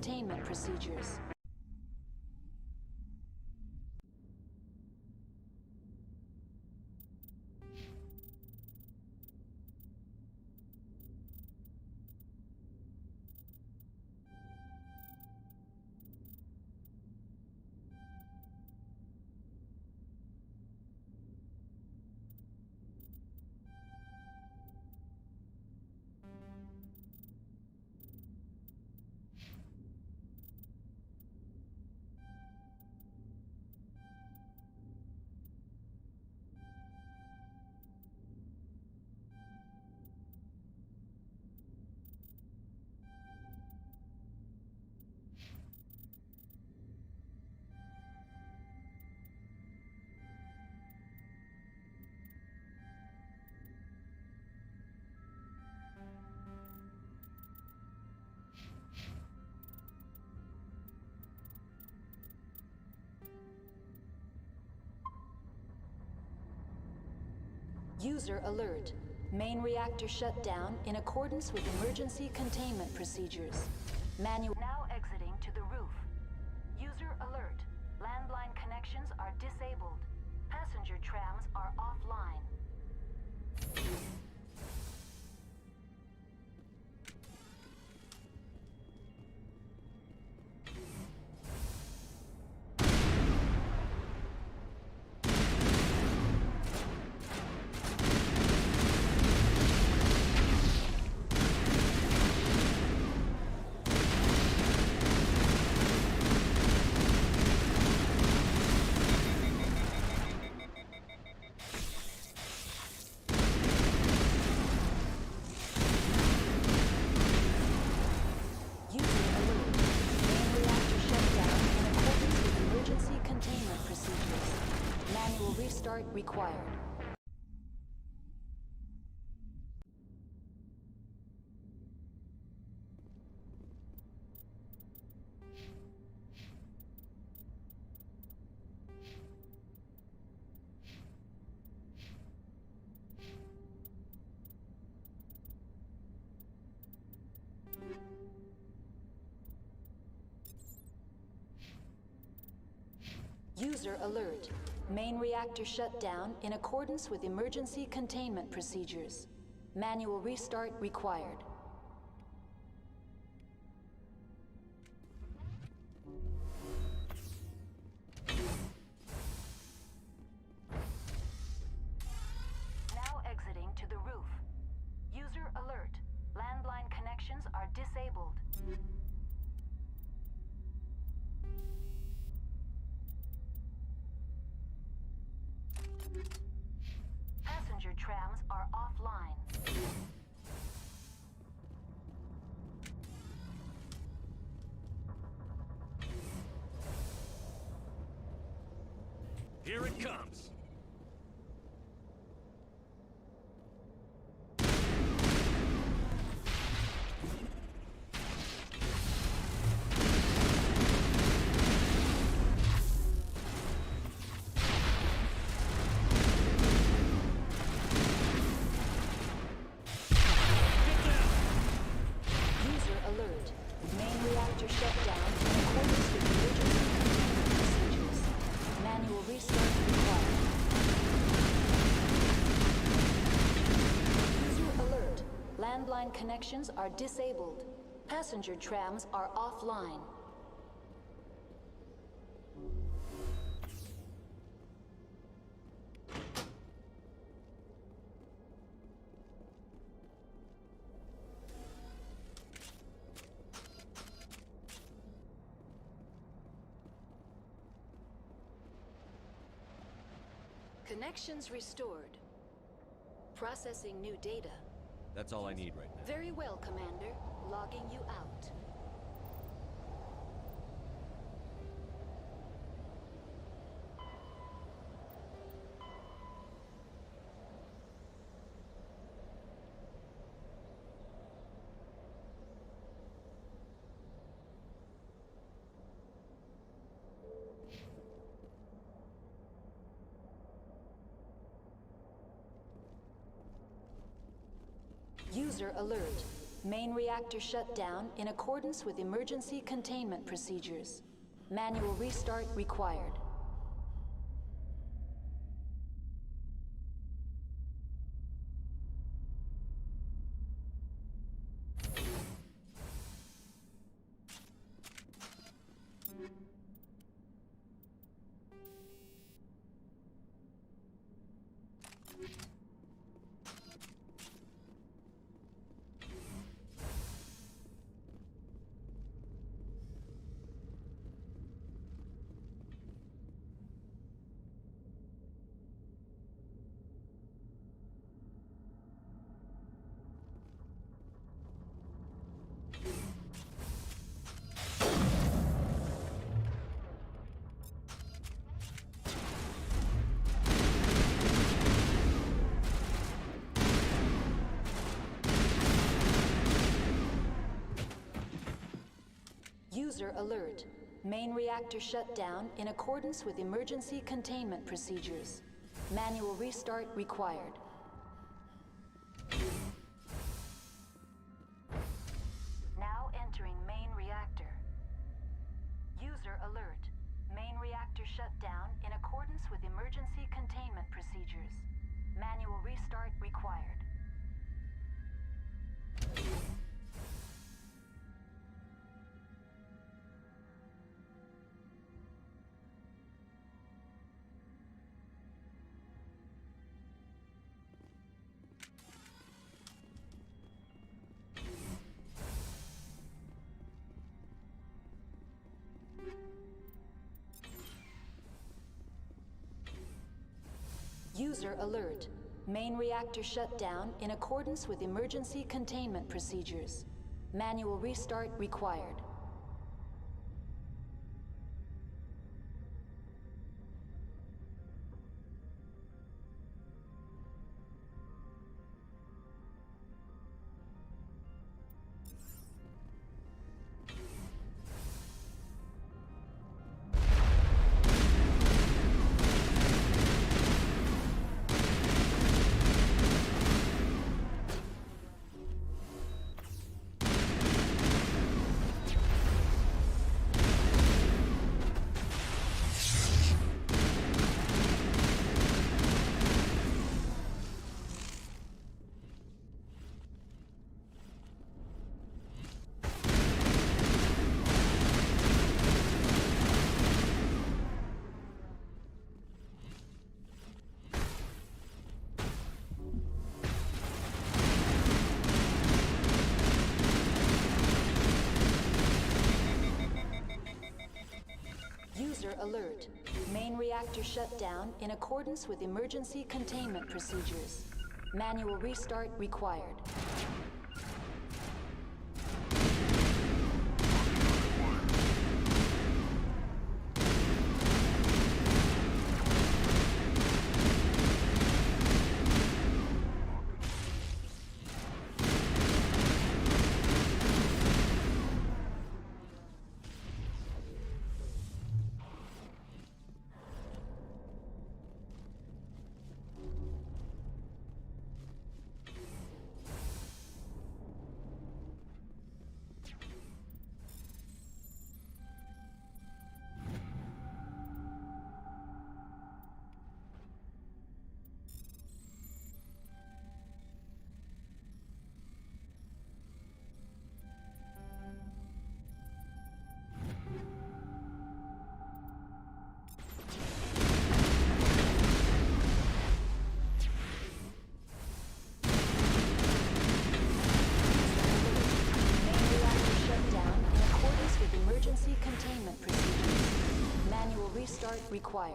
containment procedures. User alert. Main reactor shut down in accordance with emergency containment procedures. Manual now exiting to the roof. User alert. Landline connections are disabled. Passenger trams are offline. Restart required. User alert. Main reactor shut down in accordance with emergency containment procedures. Manual restart required. Now exiting to the roof. User alert. Landline connections are disabled. Passenger trams are offline. Here it comes. Landline connections are disabled. Passenger trams are offline. Connections restored. Processing new data. That's all I need right now. Very well, Commander. Logging you out. User alert. Main reactor shut down in accordance with emergency containment procedures. Manual restart required. User alert. Main reactor shut down in accordance with emergency containment procedures. Manual restart required. Now entering main reactor. User alert. Main reactor shut down in accordance with emergency containment procedures. Manual restart required. User alert. Main reactor shut down in accordance with emergency containment procedures. Manual restart required. User alert. Main reactor shut down in accordance with emergency containment procedures. Manual restart required. Restart required.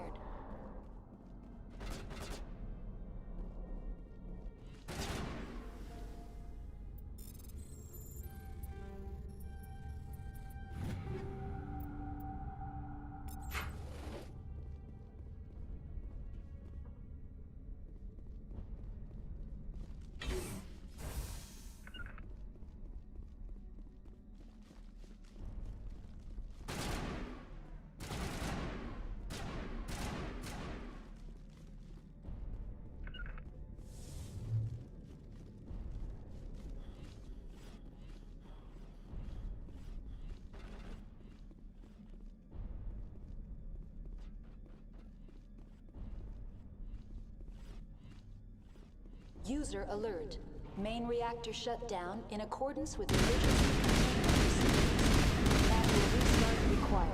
User alert. Main reactor shut down in accordance with emergency containment procedures. Manual restart required.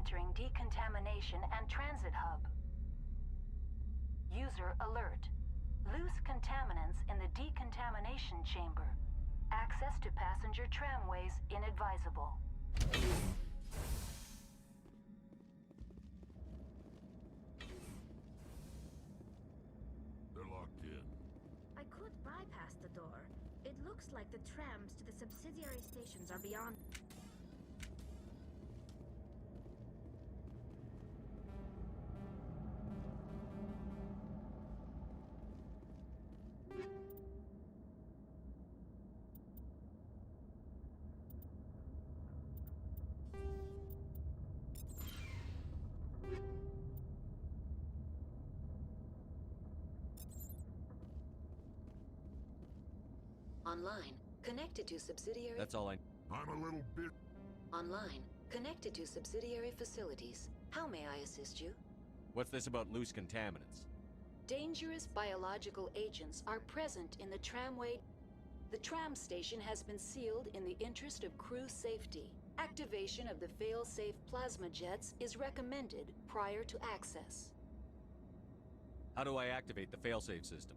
Entering decontamination and transit hub. User alert. Loose contaminants in the decontamination chamber. Access to passenger tramways inadvisable. They're locked in. I could bypass the door. It looks like the trams to the subsidiary stations are beyond. Online. Connected to subsidiary... That's all I... I'm a little bit... Online. Connected to subsidiary facilities. How may I assist you? What's this about loose contaminants? Dangerous biological agents are present in the tramway. The tram station has been sealed in the interest of crew safety. Activation of the fail-safe plasma jets is recommended prior to access. How do I activate the failsafe system?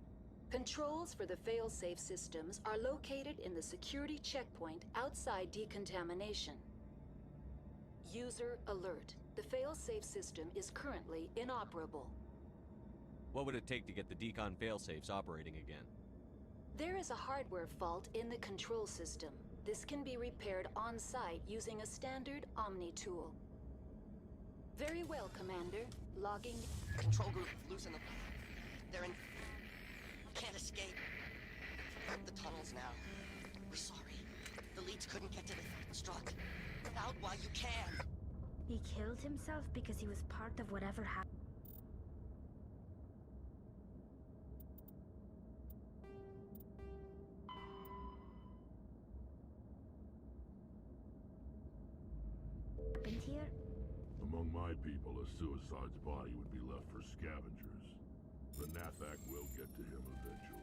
Controls for the failsafe systems are located in the security checkpoint outside decontamination. User alert. The failsafe system is currently inoperable. What would it take to get the decon failsafes operating again? There is a hardware fault in the control system. This can be repaired on-site using a standard Omni tool. Very well, Commander. Logging... Control group, loosen the... They're in... Can't escape. Up the tunnels now. We're sorry. The leads couldn't get to the struck. Get out while you can. He killed himself because he was part of whatever happened. Here? Among my people, a suicide's body would be left for scavengers. The Nathak will get to him eventually.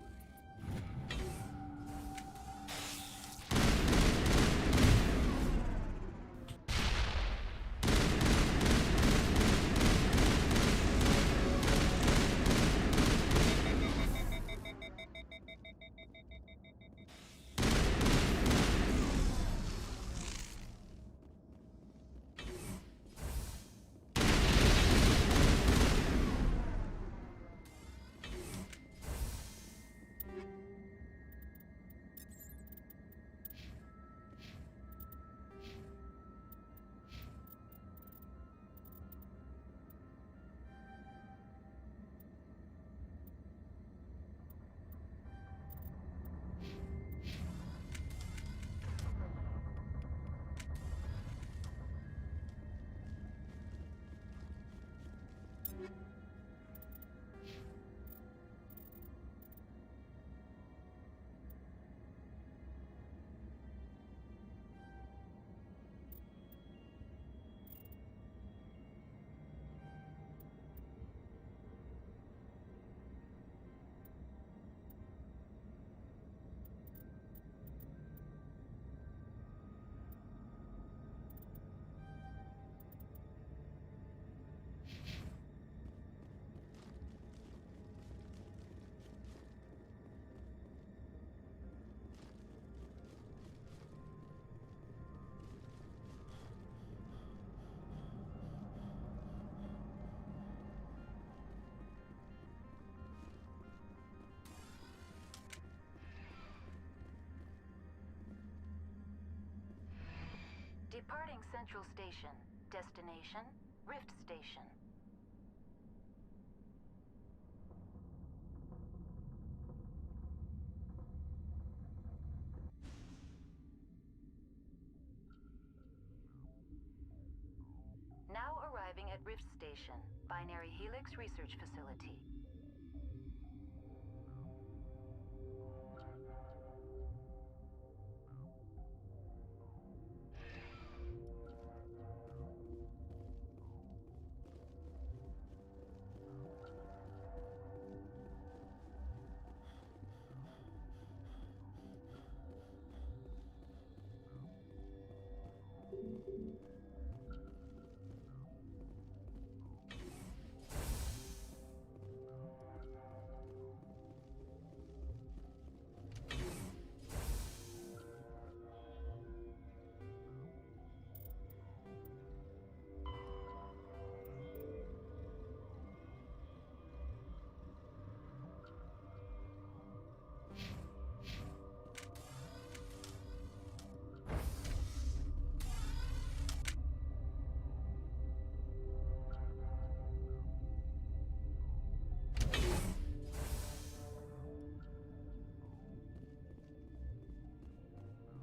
Departing Central Station. Destination, Rift Station. Now arriving at Rift Station, Binary Helix Research Facility.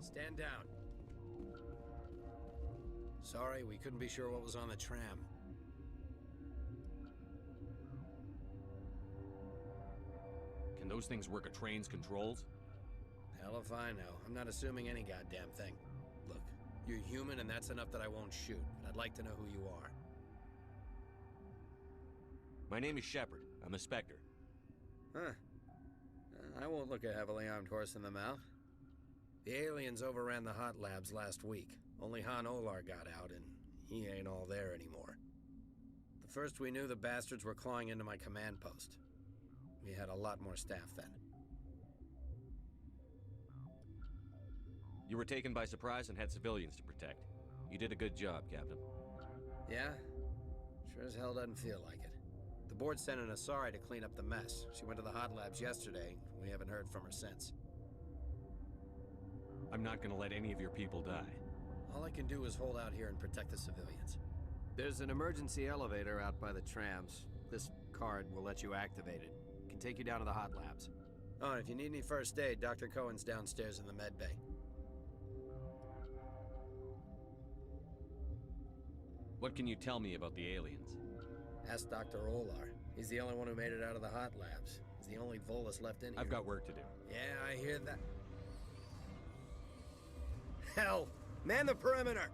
Stand down. Sorry, we couldn't be sure what was on the tram. Can those things work a train's controls? Hell if I know. I'm not assuming any goddamn thing. Look, you're human and that's enough that I won't shoot, but I'd like to know who you are. My name is Shepard. I'm a Spectre. Huh. I won't look a heavily armed horse in the mouth. The aliens overran the hot labs last week. Only Han Olar got out, and he ain't all there anymore. The first we knew, the bastards were clawing into my command post. We had a lot more staff then. You were taken by surprise and had civilians to protect. You did a good job, Captain. Yeah? Sure as hell doesn't feel like it. The board sent an Asari to clean up the mess. She went to the hot labs yesterday. We haven't heard from her since. I'm not gonna let any of your people die. All I can do is hold out here and protect the civilians. There's an emergency elevator out by the trams. This card will let you activate it. It can take you down to the hot labs. Oh, and if you need any first aid, Dr. Cohen's downstairs in the med bay. What can you tell me about the aliens? Ask Dr. Olar. He's the only one who made it out of the hot labs. He's the only Volus left in here. I've got work to do. Yeah, I hear that. Hell! Man the perimeter!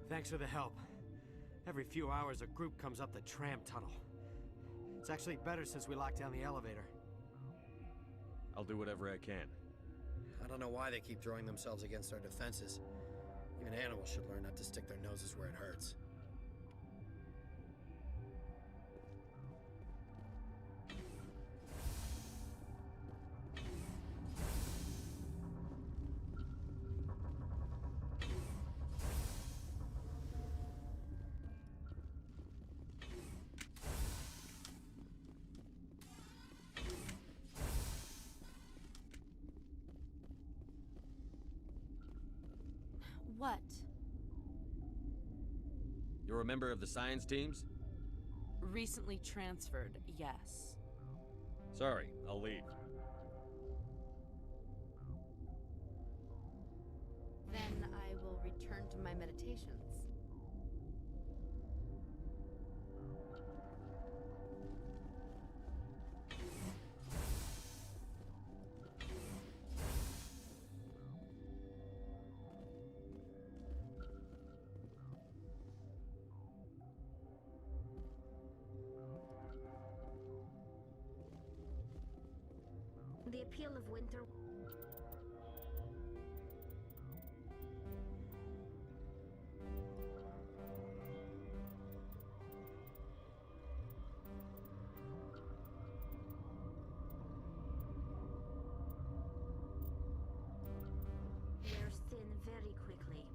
Thanks for the help. Every few hours, a group comes up the tram tunnel. It's actually better since we locked down the elevator. I'll do whatever I can. I don't know why they keep throwing themselves against our defenses. Even animals should learn not to stick their noses where it hurts. What? You're a member of the science teams? Recently transferred, yes. Sorry, I'll leave. Then I will return to my meditations. The appeal of winter. Wears thin very quickly.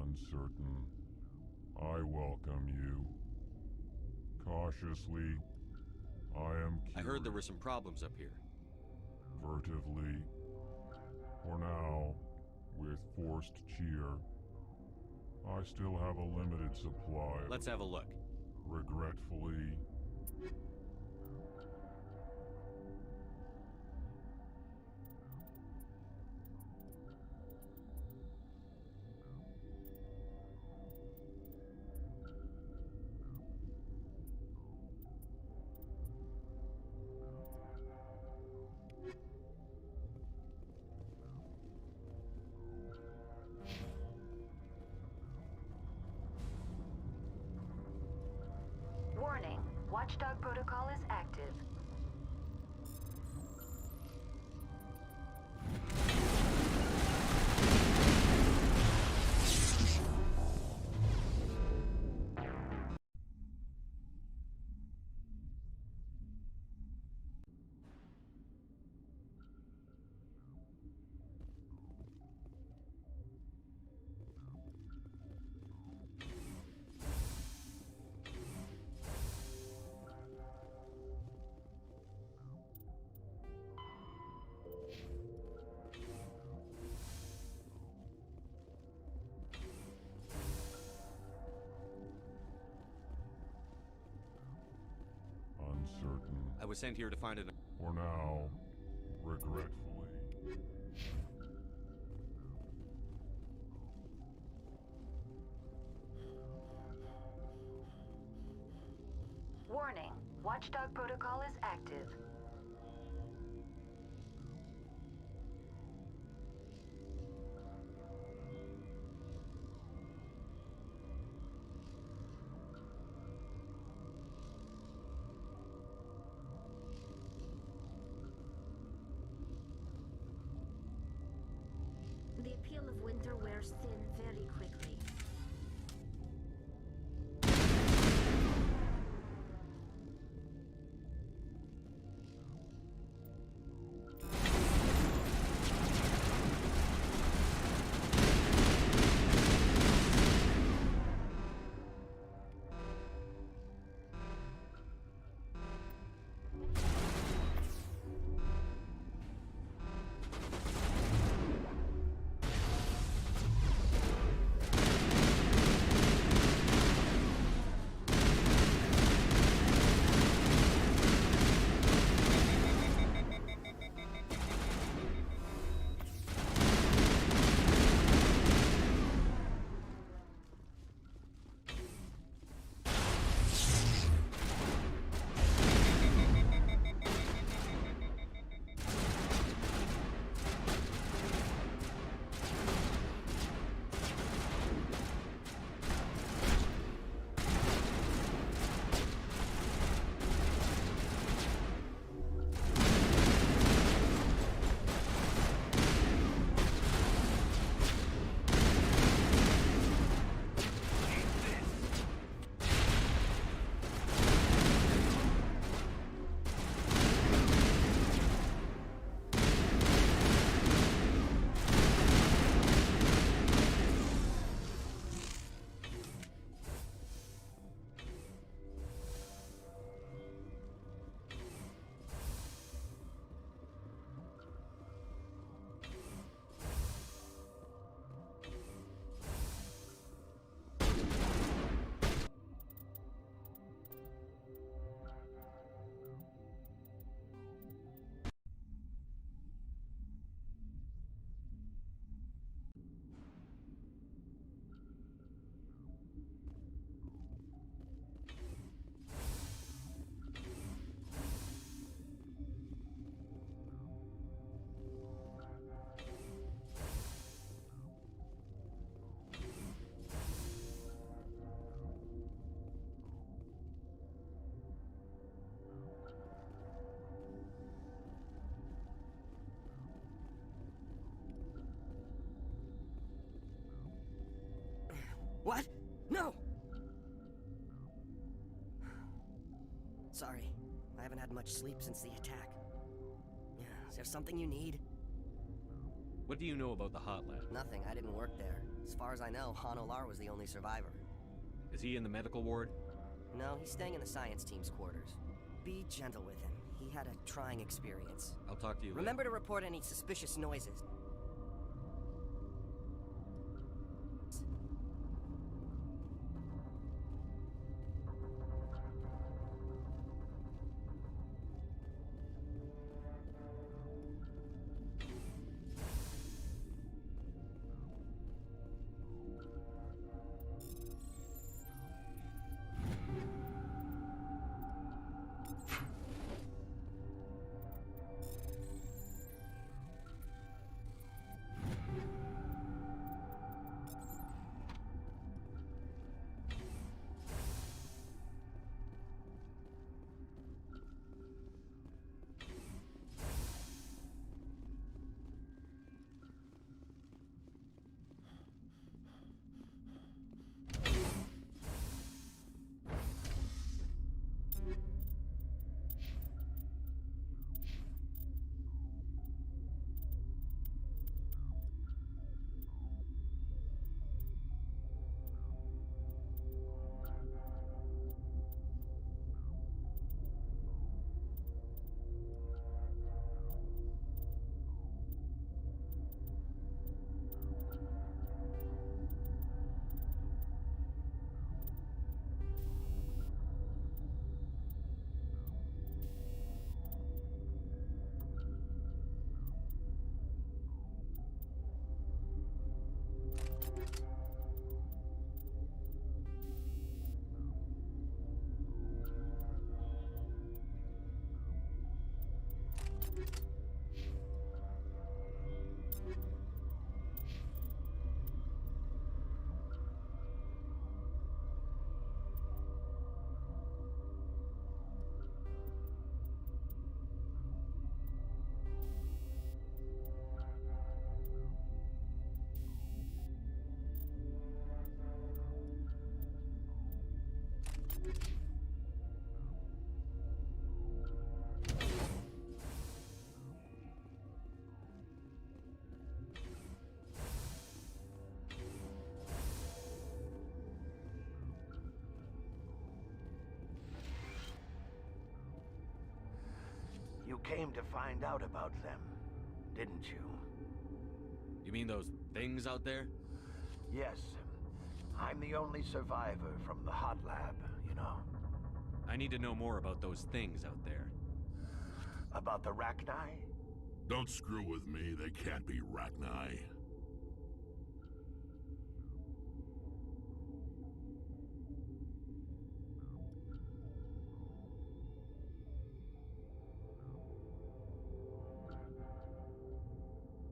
Uncertain. I welcome you. Cautiously, I am curious. I heard there were some problems up here. Furtively. For now, with forced cheer, I still have a limited supply. Let's have a look. Regretfully. Warning, Watchdog protocol is active. Uncertain. I was sent here to find an... For now, regretfully. Warning, Watchdog protocol is active. The appeal of winter wears thin very quickly. What? No! Sorry, I haven't had much sleep since the attack. Is there something you need? What do you know about the hot lab? Nothing, I didn't work there. As far as I know, Han Olar was the only survivor. Is he in the medical ward? No, he's staying in the science team's quarters. Be gentle with him. He had a trying experience. I'll talk to you Remember to report any suspicious noises. You came to find out about them, didn't you? You mean those things out there? Yes. I'm the only survivor from the hot lab, you know. I need to know more about those things out there. About the Rachni? Don't screw with me, they can't be Rachni.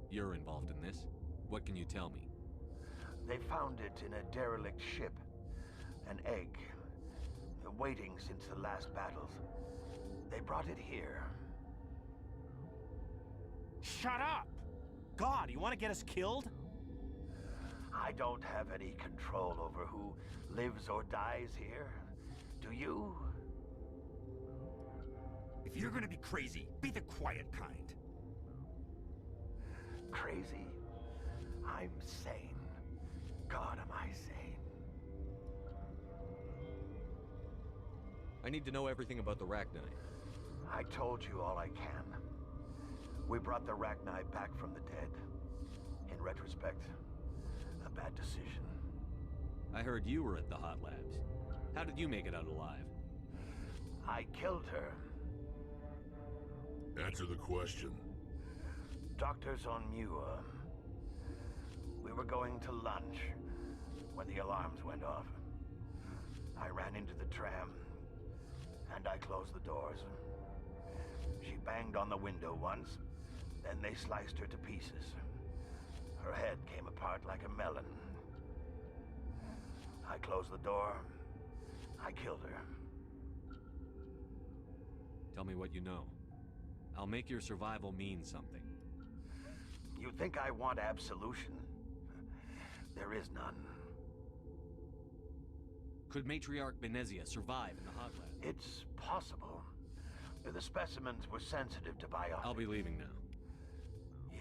You're involved in this. What can you tell me? They found it in a derelict ship. An egg. Waiting since the last battles. They brought it here. Shut up! God, you want to get us killed? I don't have any control over who lives or dies here. Do you? If you're gonna be crazy, be the quiet kind. Crazy? I'm sane. God, am I sane? I need to know everything about the Rachni. I told you all I can. We brought the Rachni back from the dead. In retrospect, a bad decision. I heard you were at the hot labs. How did you make it out alive? I killed her. Answer the question. Doctors on Muir. We were going to lunch when the alarms went off. I ran into the tram, and I closed the doors. She banged on the window once, then they sliced her to pieces. Her head came apart like a melon. I closed the door. I killed her. Tell me what you know. I'll make your survival mean something. You think I want absolution? There is none. Could Matriarch Benezia survive in the hot lab? It's possible. The specimens were sensitive to biotics. I'll be leaving now. Yeah.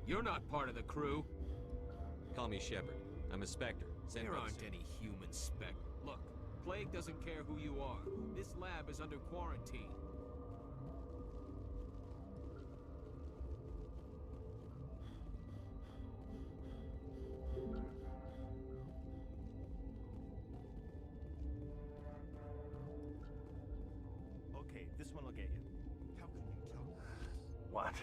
You're not part of the crew. Call me Shepard. I'm a Spectre. Sent There by the aren't any human spec. Look, Plague doesn't care who you are. This lab is under quarantine. Okay, this one will get you. How can you tell? What?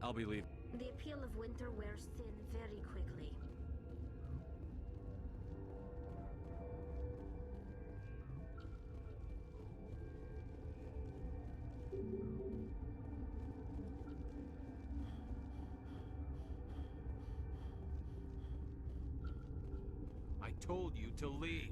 I'll be leaving. The appeal of winter wears thin very quickly. I told you to leave.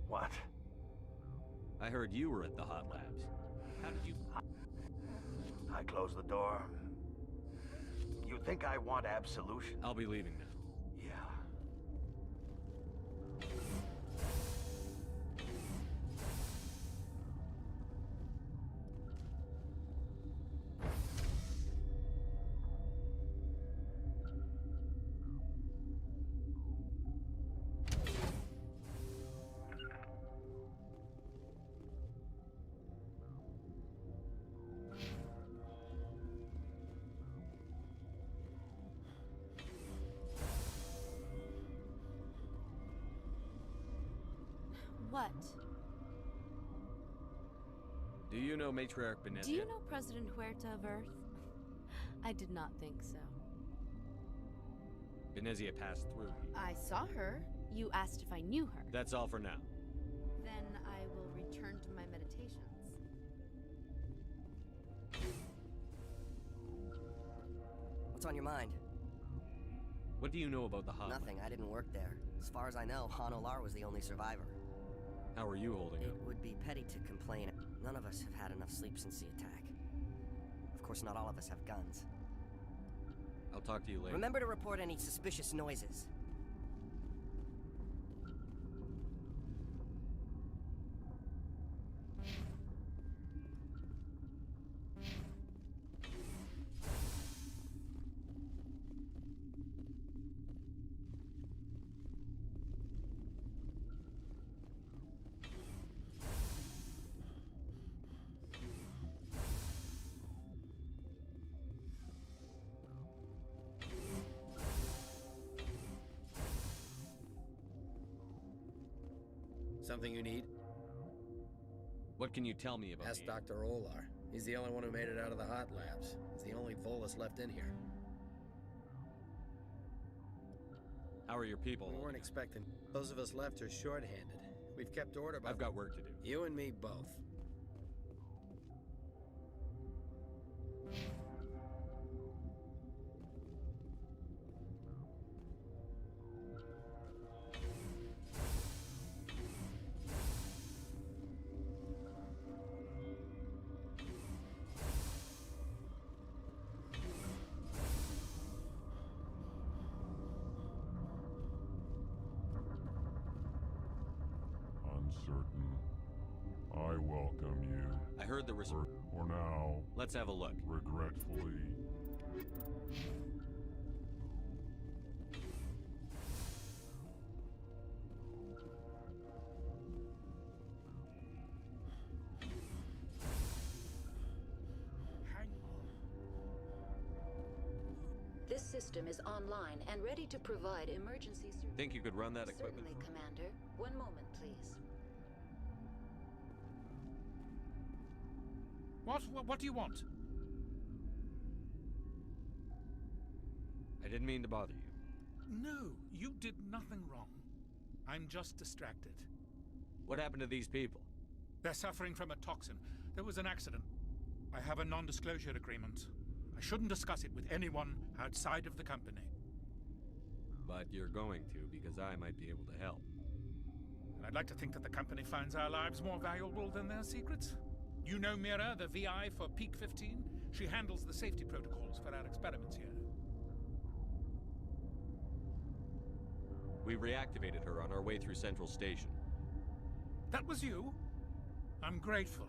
What? I heard you were at the hot labs. How did you... I closed the door. You think I want absolution? I'll be leaving now. Yeah. What? Do you know Matriarch Benezia? Do you know President Huerta of Earth? I did not think so. Benezia passed through. I saw her. You asked if I knew her. That's all for now. Then I will return to my meditations. What's on your mind? What do you know about the hot lab? Nothing. I didn't work there. As far as I know, Han Olar was the only survivor. How are you holding up? It would be petty to complain. None of us have had enough sleep since the attack. Of course, not all of us have guns. I'll talk to you later. Remember to report any suspicious noises. Something you need? What can you tell me about Ask Dr. Olar. He's the only one who made it out of the hot labs. He's the only Volus left in here. How are your people? We weren't expecting. Those of us left are short-handed. We've kept order, but... I've got work to do. You and me both. Uncertain. I welcome you. I heard there was a... For now. Let's have a look. Regretfully. This system is online and ready to provide emergency service. Think you could run that equipment? Certainly, Commander. One moment, please. What do you want? I didn't mean to bother you. No, you did nothing wrong. I'm just distracted. What happened to these people? They're suffering from a toxin. There was an accident. I have a non-disclosure agreement. I shouldn't discuss it with anyone outside of the company. But you're going to, because I might be able to help. And I'd like to think that the company finds our lives more valuable than their secrets. You know Mira, the VI for Peak 15? She handles the safety protocols for our experiments here. We reactivated her on our way through Central Station. That was you? I'm grateful.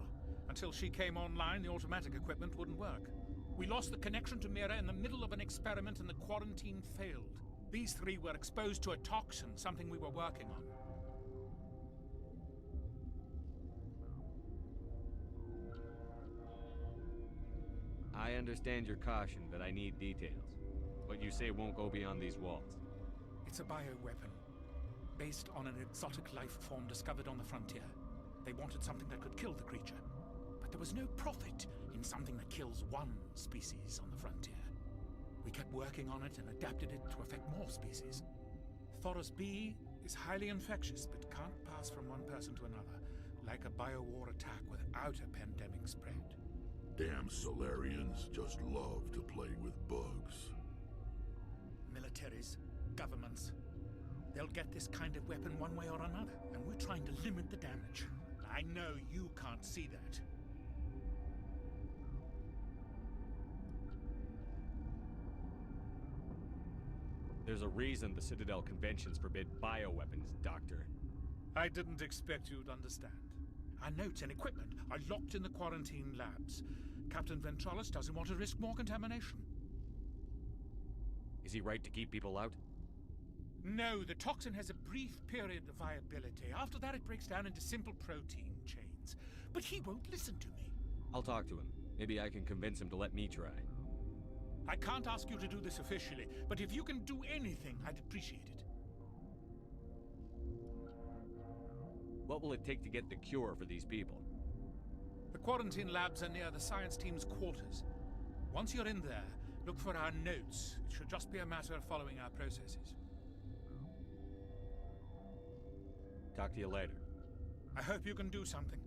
Until she came online, the automatic equipment wouldn't work. We lost the connection to Mira in the middle of an experiment and the quarantine failed. These three were exposed to a toxin, something we were working on. I understand your caution, but I need details. What you say won't go beyond these walls. It's a bioweapon, based on an exotic life form discovered on the frontier. They wanted something that could kill the creature, but there was no profit in something that kills one species on the frontier. We kept working on it and adapted it to affect more species. Thoros B is highly infectious, but can't pass from one person to another, like a biowar attack without a pandemic spread. Damn Solarians just love to play with bugs. Militaries, governments, they'll get this kind of weapon one way or another, and we're trying to limit the damage. I know you can't see that. There's a reason the Citadel conventions forbid bioweapons, Doctor. I didn't expect you'd understand. Our notes and equipment are locked in the quarantine labs. Captain Ventralis doesn't want to risk more contamination. Is he right to keep people out? No, the toxin has a brief period of viability. After that, it breaks down into simple protein chains. But he won't listen to me. I'll talk to him. Maybe I can convince him to let me try. I can't ask you to do this officially, but if you can do anything, I'd appreciate it. What will it take to get the cure for these people? The quarantine labs are near the science team's quarters. Once you're in there, look for our notes. It should just be a matter of following our processes. Talk to you later. I hope you can do something.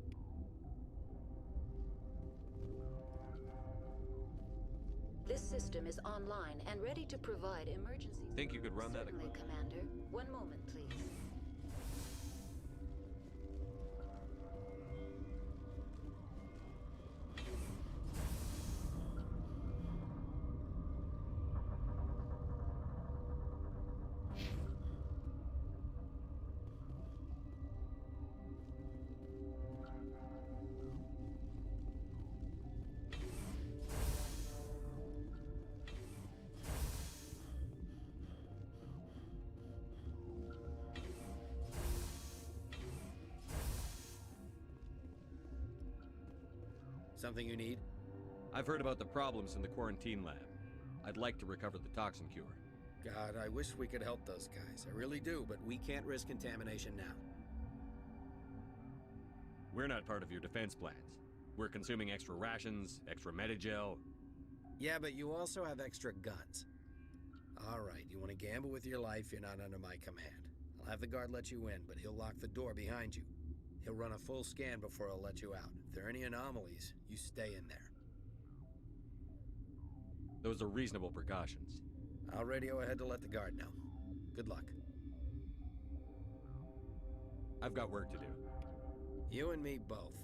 This system is online and ready to provide emergency. Think you could run that Certainly, equipment? Commander. One moment, please. Something you need? I've heard about the problems in the quarantine lab. I'd like to recover the toxin cure. God, I wish we could help those guys. I really do, but we can't risk contamination now. We're not part of your defense plans. We're consuming extra rations, extra Medigel. Yeah, but you also have extra guns. All right, you want to gamble with your life, you're not under my command. I'll have the guard let you in, but he'll lock the door behind you. He'll run a full scan before he'll let you out. If there are any anomalies, you stay in there. Those are reasonable precautions. I'll radio ahead to let the guard know. Good luck. I've got work to do. You and me both.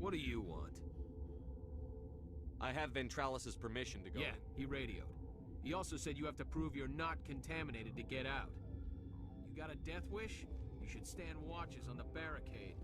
What do you want? I have Ventralis's permission to go Yeah, in. he radioed. He also said you have to prove you're not contaminated to get out. You got a death wish? You should stand watches on the barricade.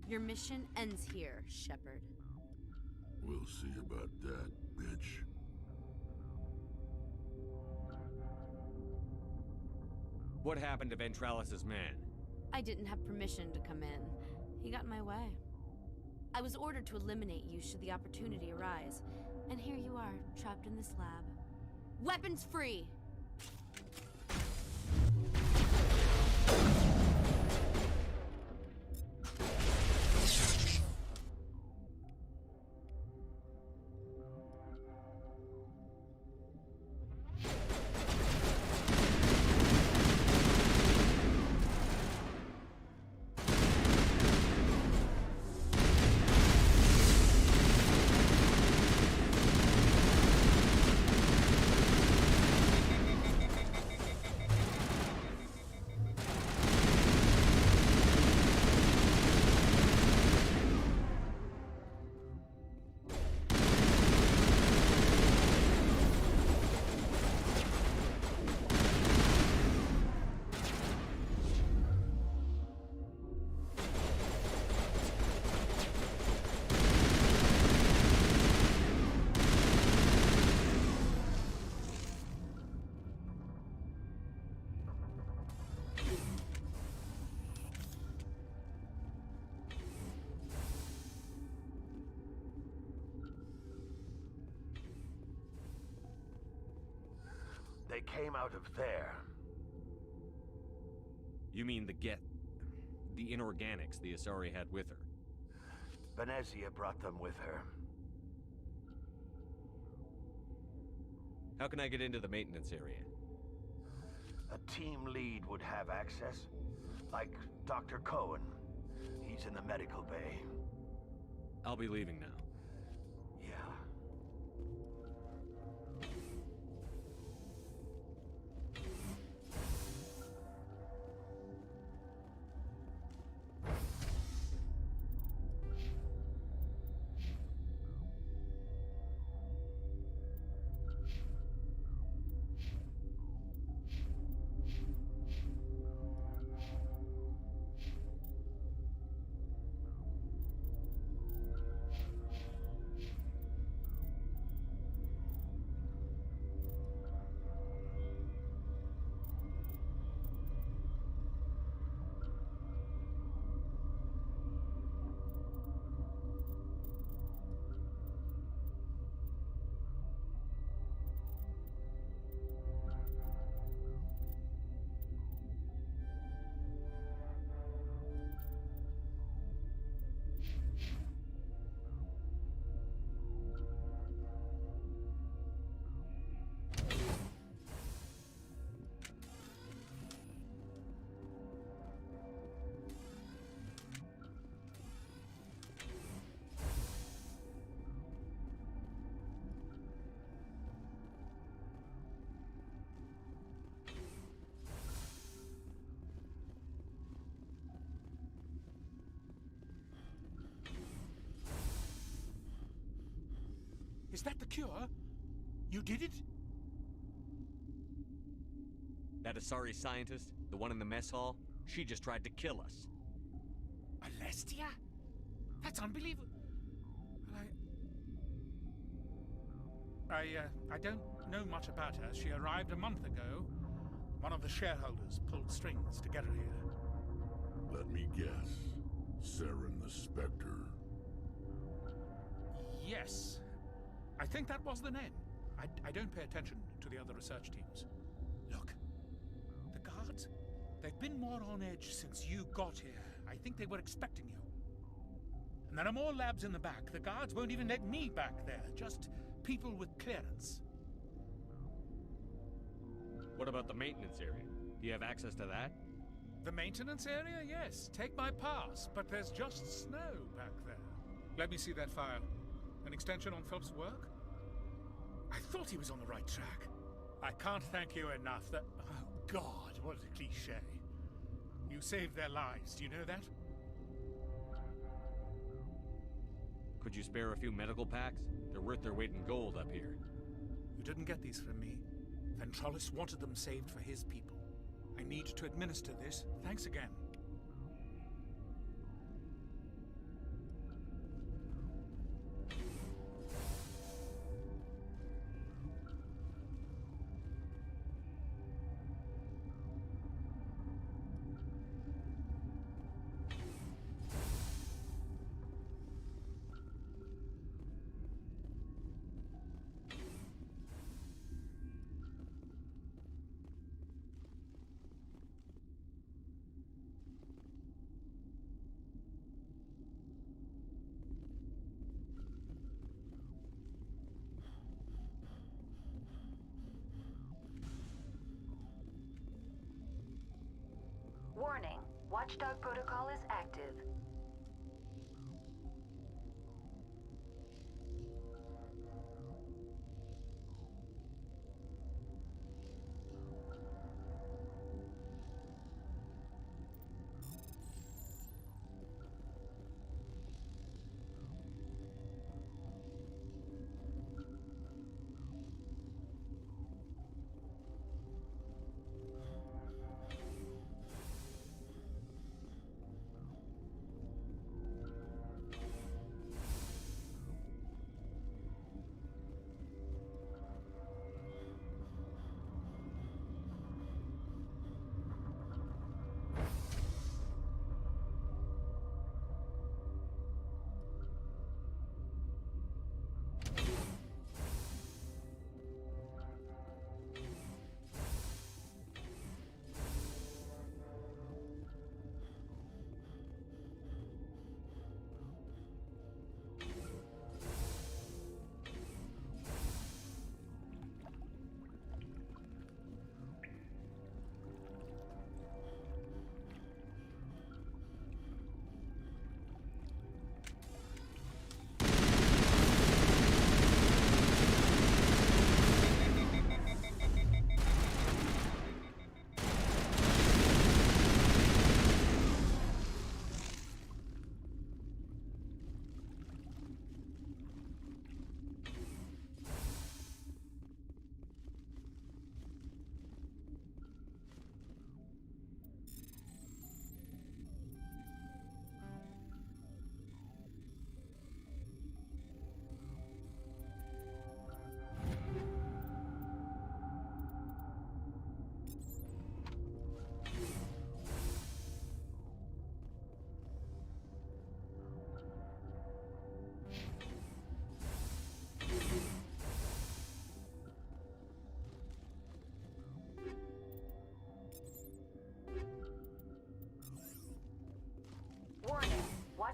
Your mission ends here, Shepard. We'll see about that, bitch. What happened to Ventralis's man? I didn't have permission to come in. He got in my way. I was ordered to eliminate you should the opportunity arise. And here you are, trapped in this lab. Weapons free! They came out of there. You mean the inorganics the Asari had with her? Venezia brought them with her. How can I get into the maintenance area? A team lead would have access. Like Dr. Cohen. He's in the medical bay. I'll be leaving now. Yeah. Is that the cure? You did it? That Asari scientist, the one in the mess hall, she just tried to kill us. Alestia? That's unbelievable. I don't know much about her. She arrived a month ago. One of the shareholders pulled strings to get her here. Let me guess. Saren the Spectre. Yes. I think that was the name. I don't pay attention to the other research teams. Look, the guards, they've been more on edge since you got here. I think they were expecting you. And there are more labs in the back. The guards won't even let me back there. Just people with clearance. What about the maintenance area? Do you have access to that? The maintenance area? Yes. Take my pass. But there's just snow back there. Let me see that file. An extension on Phelps' work? I thought he was on the right track. I can't thank you enough that... Oh, God, what a cliché. You saved their lives, do you know that? Could you spare a few medical packs? They're worth their weight in gold up here. You didn't get these from me. Ventrolis wanted them saved for his people. I need to administer this. Thanks again. Warning, Watchdog protocol is active.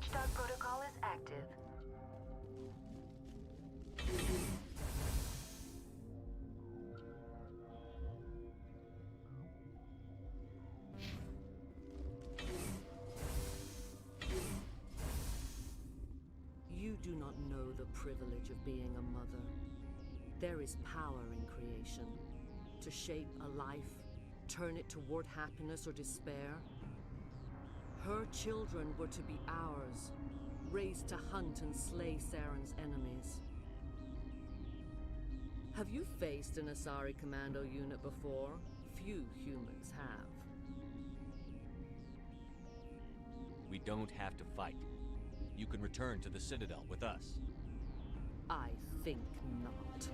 Watchdog protocol is active. You do not know the privilege of being a mother. There is power in creation. To shape a life, turn it toward happiness or despair. Her children were to be ours, raised to hunt and slay Saren's enemies. Have you faced an Asari commando unit before? Few humans have. We don't have to fight. You can return to the Citadel with us. I think not.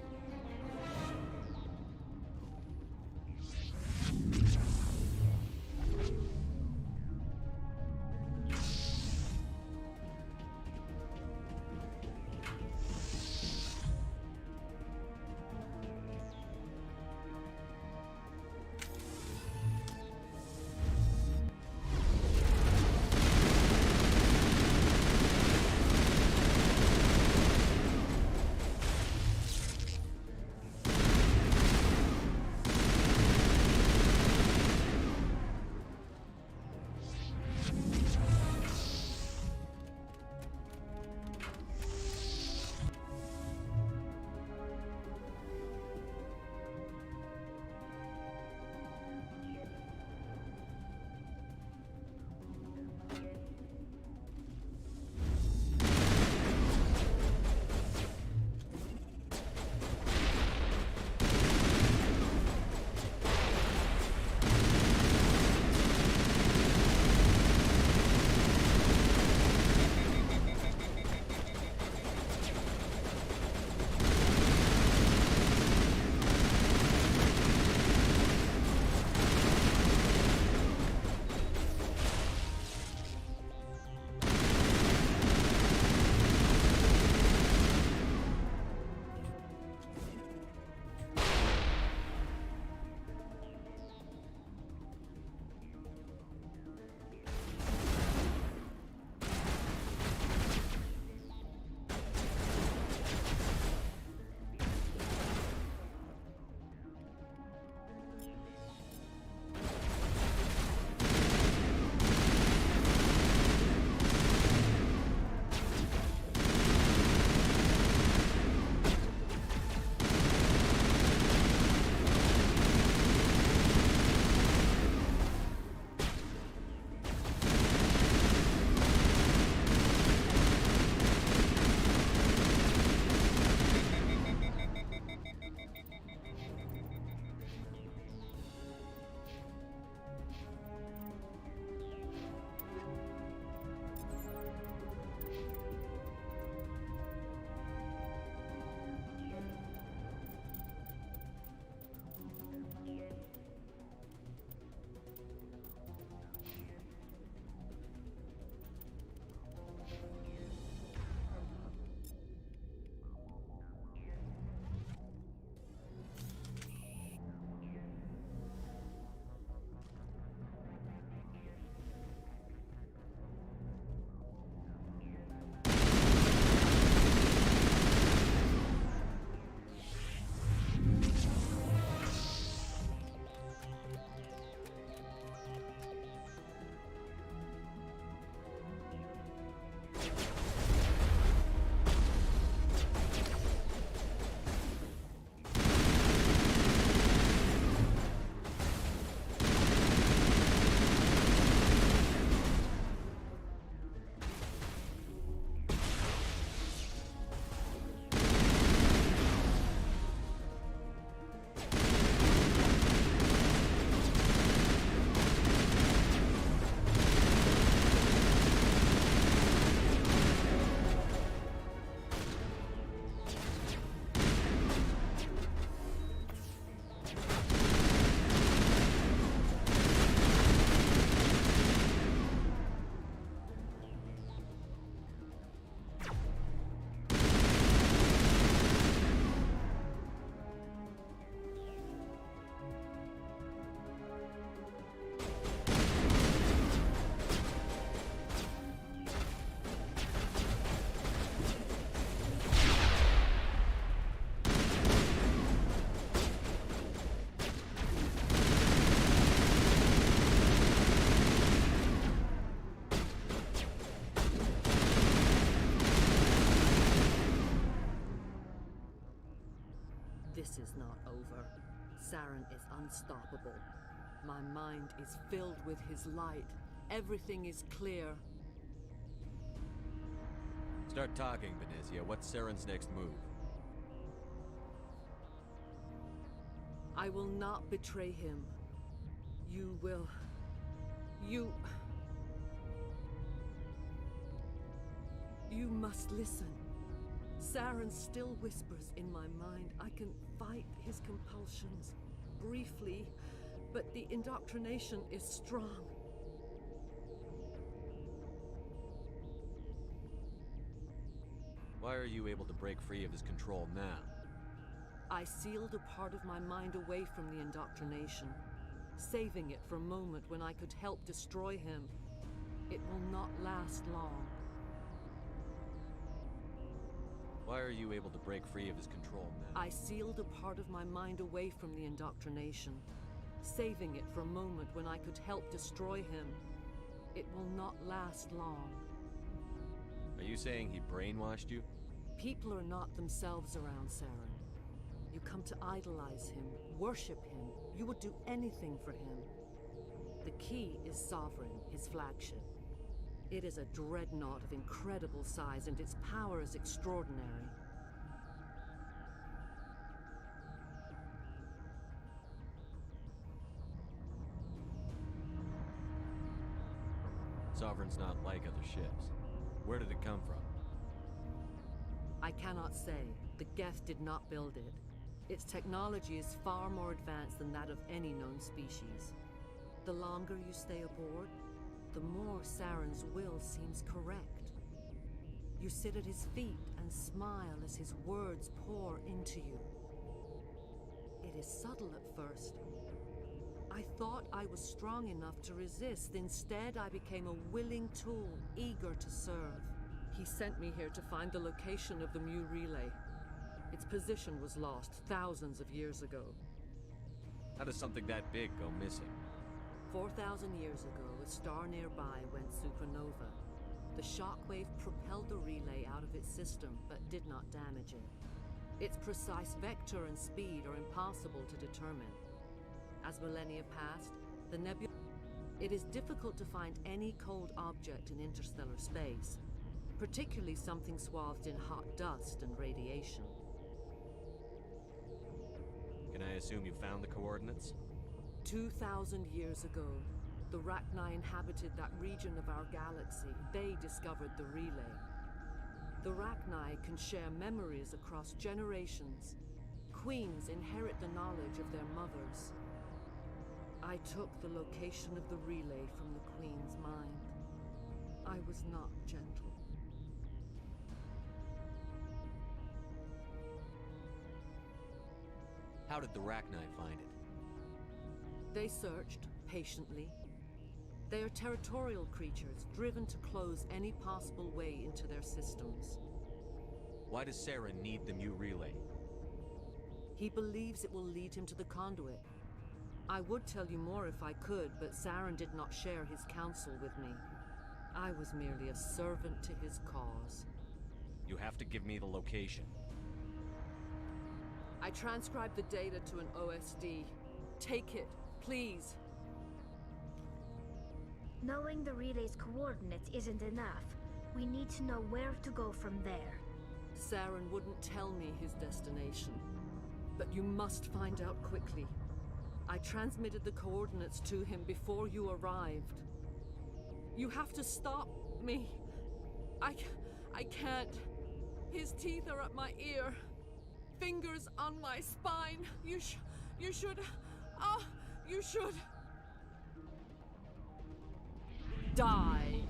This is not over. Saren is unstoppable. My mind is filled with his light. Everything is clear. Start talking, Benezia. What's Saren's next move? I will not betray him. You will... You must listen. Saren still whispers in my mind. I can fight his compulsions briefly, but the indoctrination is strong. Why are you able to break free of his control now? I sealed a part of my mind away from the indoctrination, saving it for a moment when I could help destroy him. It will not last long. Why are you able to break free of his control now? I sealed a part of my mind away from the indoctrination, saving it for a moment when I could help destroy him. It will not last long. Are you saying he brainwashed you? People are not themselves around Saren. You come to idolize him, worship him. You would do anything for him. The key is Sovereign, his flagship. It is a dreadnought of incredible size, and its power is extraordinary. Sovereign's not like other ships. Where did it come from? I cannot say. The Geth did not build it. Its technology is far more advanced than that of any known species. The longer you stay aboard, the more Saren's will seems correct. You sit at his feet and smile as his words pour into you. It is subtle at first. I thought I was strong enough to resist. Instead, I became a willing tool, eager to serve. He sent me here to find the location of the Mu relay. Its position was lost thousands of years ago. How does something that big go missing? 4,000 years ago, a star nearby went supernova. The shockwave propelled the relay out of its system, but did not damage it. Its precise vector and speed are impossible to determine. As millennia passed, the nebula... It is difficult to find any cold object in interstellar space, particularly something swathed in hot dust and radiation. Can I assume you found the coordinates? 2,000 years ago, the Rachni inhabited that region of our galaxy. They discovered the relay. The Rachni can share memories across generations. Queens inherit the knowledge of their mothers. I took the location of the relay from the Queen's mind. I was not gentle. How did the Rachni find it? They searched, patiently. They are territorial creatures, driven to close any possible way into their systems. Why does Saren need the Mu relay? He believes it will lead him to the conduit. I would tell you more if I could, but Saren did not share his counsel with me. I was merely a servant to his cause. You have to give me the location. I transcribed the data to an OSD. Take it, please. Knowing the relay's coordinates isn't enough. We need to know where to go from there. Saren wouldn't tell me his destination. But you must find out quickly. I transmitted the coordinates to him before you arrived. You have to stop me. I can't. His teeth are at my ear. Fingers on my spine. You should. You should. Die.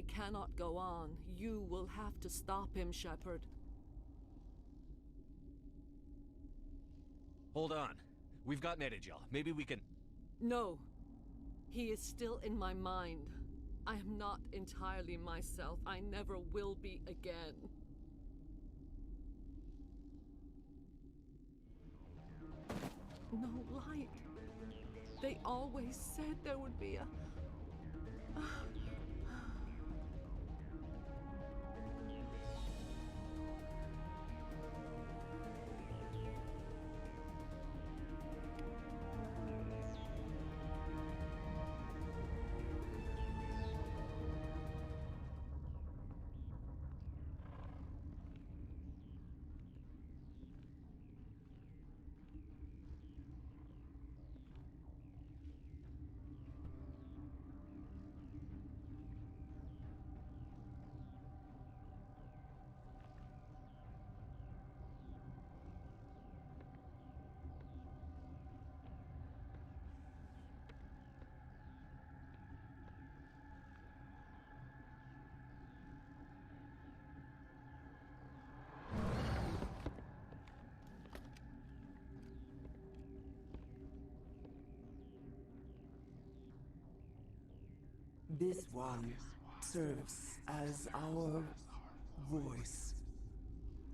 cannot go on. You will have to stop him, Shepard. Hold on. We've got Netagel. Maybe we can... No. He is still in my mind. I am not entirely myself. I never will be again. No light. They always said there would be a... This one serves as our voice.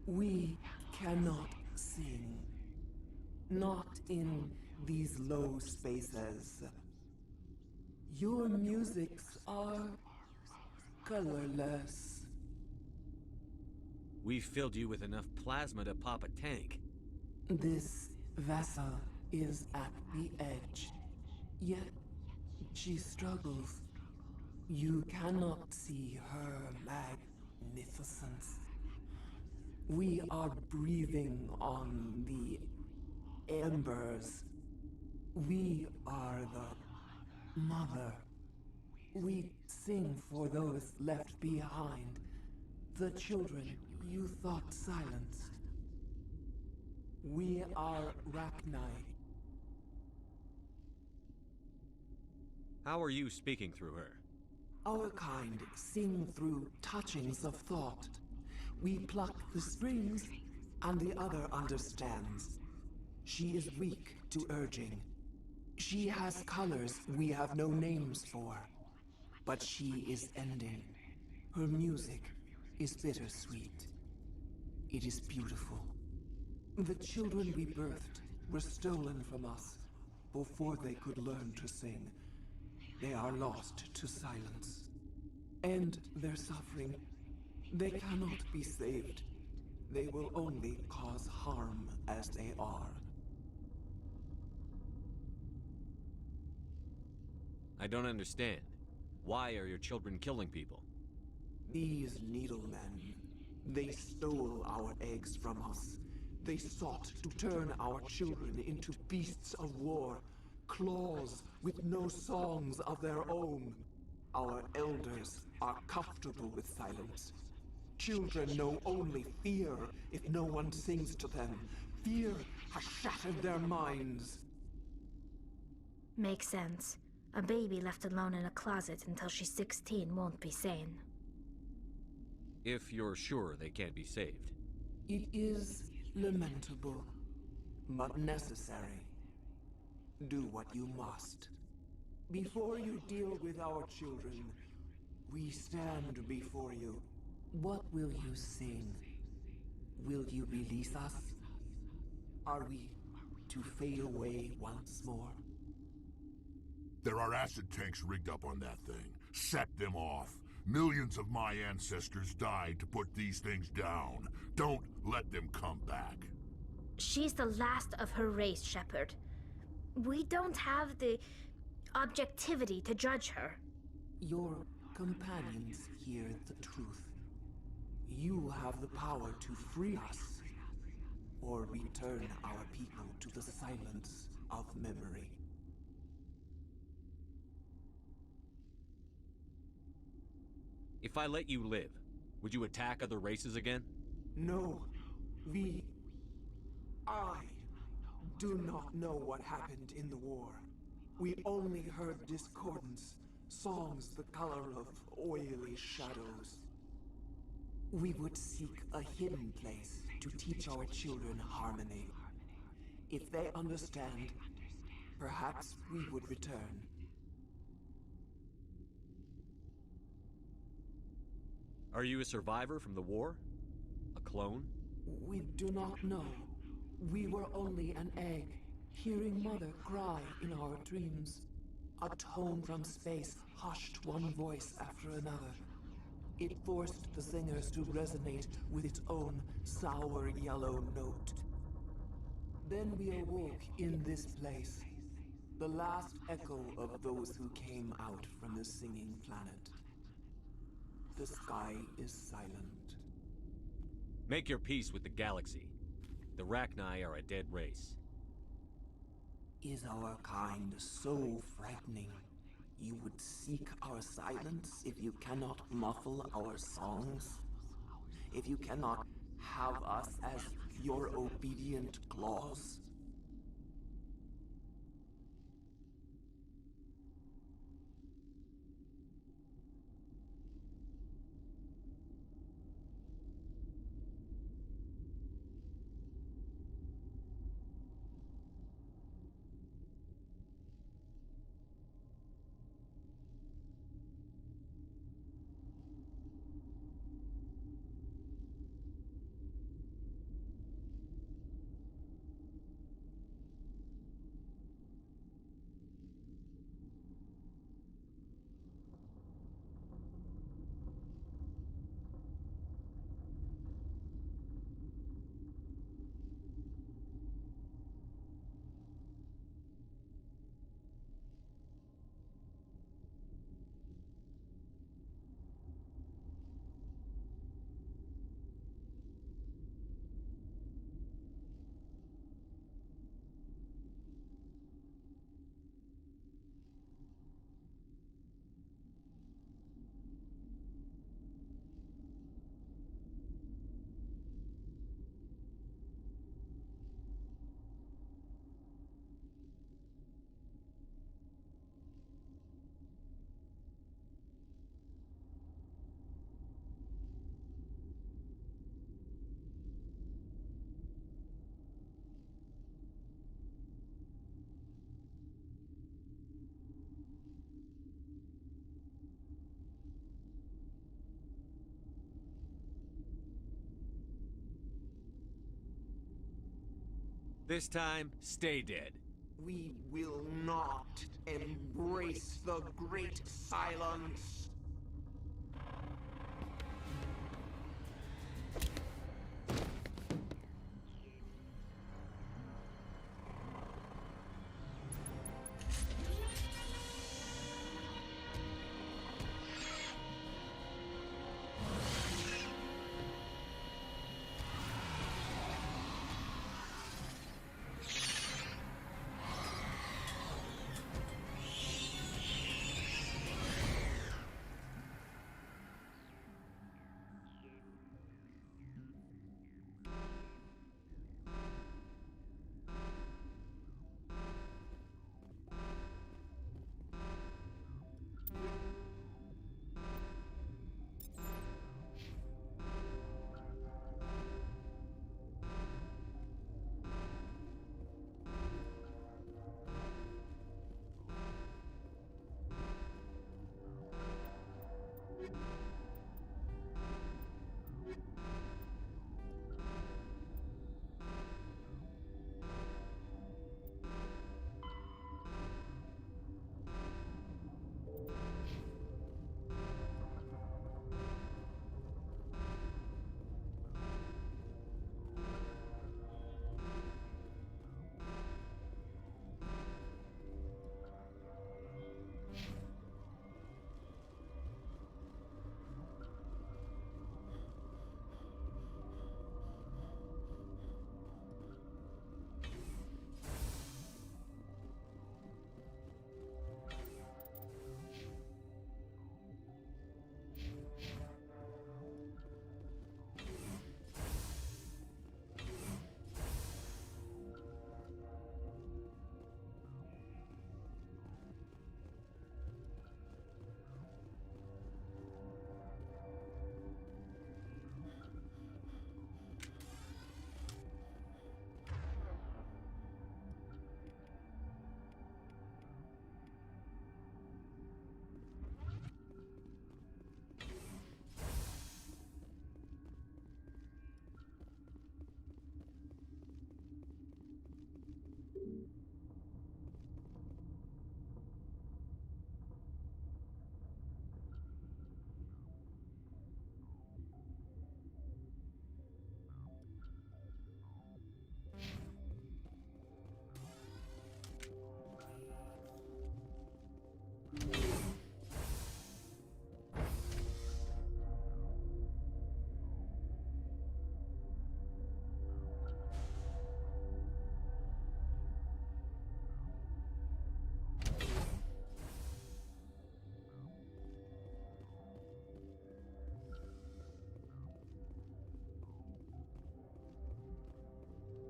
We cannot sing. Not in these low spaces. Your musics are colorless. We've filled you with enough plasma to pop a tank. This vessel is at the edge. Yet she struggles. You cannot see her magnificence. We are breathing on the embers. We are the mother. We sing for those left behind, the children you thought silenced. We are Rachni. How are you speaking through her? Our kind sing through touchings of thought. We pluck the strings, and the other understands. She is weak to urging. She has colors we have no names for. But she is ending. Her music is bittersweet. It is beautiful. The children we birthed were stolen from us before they could learn to sing. They are lost to silence. And their suffering, they cannot be saved. They will only cause harm as they are. I don't understand. Why are your children killing people? These needlemen, they stole our eggs from us. They sought to turn our children into beasts of war, claws with no songs of their own. Our elders are comfortable with silence. Children know only fear if no one sings to them. Fear has shattered their minds. Makes sense. A baby left alone in a closet until she's 16 won't be sane. If you're sure they can't be saved. It is lamentable, but necessary. Do what you must. Before you deal with our children, we stand before you. What will you sing? Will you release us? Are we to fade away once more? There are acid tanks rigged up on that thing. Set them off. Millions of my ancestors died to put these things down. Don't let them come back. She's the last of her race, Shepard. We don't have the objectivity to judge her. Your companions hear the truth. You have the power to free us, or return our people to the silence of memory. If I let you live, would you attack other races again? No, I do not know what happened in the war. We only heard discordance, songs the color of oily shadows. We would seek a hidden place to teach our children harmony. If they understand, perhaps we would return. Are you a survivor from the war? A clone? We do not know. We were only an egg, hearing Mother cry in our dreams. A tone from space hushed one voice after another. It forced the singers to resonate with its own sour yellow note. Then we awoke in this place, the last echo of those who came out from the singing planet. The sky is silent. Make your peace with the galaxy. The Rachni are a dead race. Is our kind so frightening? You would seek our silence if you cannot muffle our songs? If you cannot have us as your obedient claws? This time, stay dead. We will not embrace the great silence.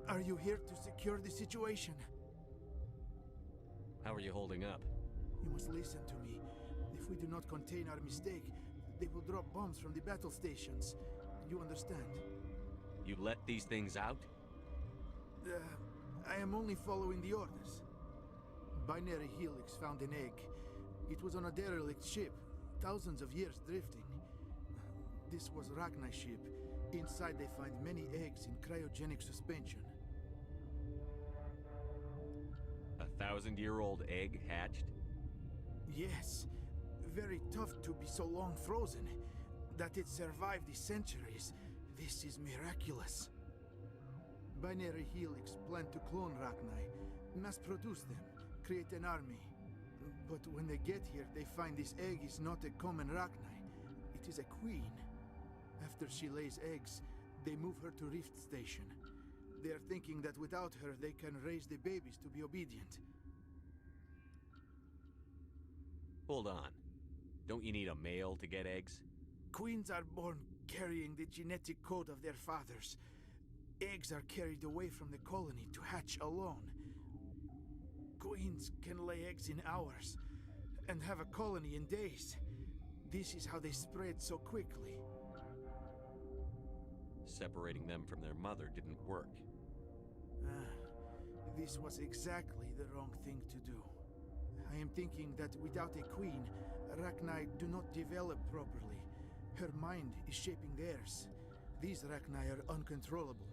Are you here to secure the situation? How are you holding up? You must listen to me. If we do not contain our mistake, they will drop bombs from the battle stations. You understand? You let these things out? I am only following the orders. Binary Helix found an egg. It was on a derelict ship, thousands of years drifting. This was Rachni's ship. Inside they find many eggs in cryogenic suspension. 1,000-year-old egg hatched? Yes. Very tough to be so long frozen. That it survived the centuries. This is miraculous. Binary Helix planned to clone Rachni, mass produce them, create an army. But when they get here, they find this egg is not a common Rachni. It is a queen. After she lays eggs, they move her to Rift Station. They are thinking that without her, they can raise the babies to be obedient. Hold on. Don't you need a male to get eggs? Queens are born carrying the genetic code of their fathers. Eggs are carried away from the colony to hatch alone. Queens can lay eggs in hours and have a colony in days. This is how they spread so quickly. Separating them from their mother didn't work. This was exactly the wrong thing to do. I am thinking that without a queen, Rachni do not develop properly. Her mind is shaping theirs. These Rachni are uncontrollable.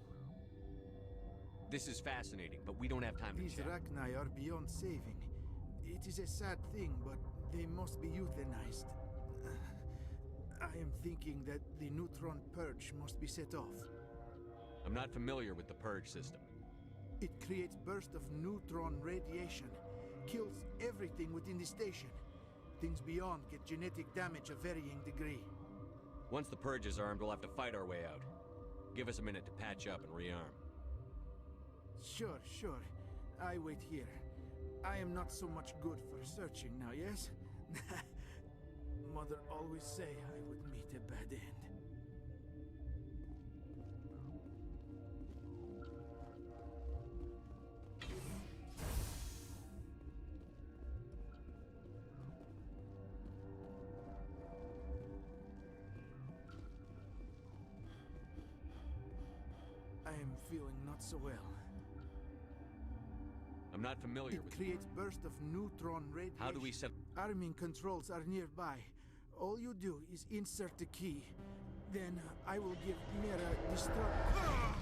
This is fascinating, but we don't have time to These chat. Rachni are beyond saving. It is a sad thing, but they must be euthanized. I am thinking that the neutron purge must be set off. I'm not familiar with the purge system. It creates bursts of neutron radiation, kills everything within the station. Things beyond get genetic damage of varying degree. Once the purge is armed, we'll have to fight our way out. Give us a minute to patch up and rearm. Sure. I wait here. I am not so much good for searching now, yes? Mother always say I would meet a bad end. I am feeling not so well. I'm not familiar with it. It creates bursts of neutron radiation. How do we set... Arming controls are nearby. All you do is insert the key. Then I will give Mira destruct...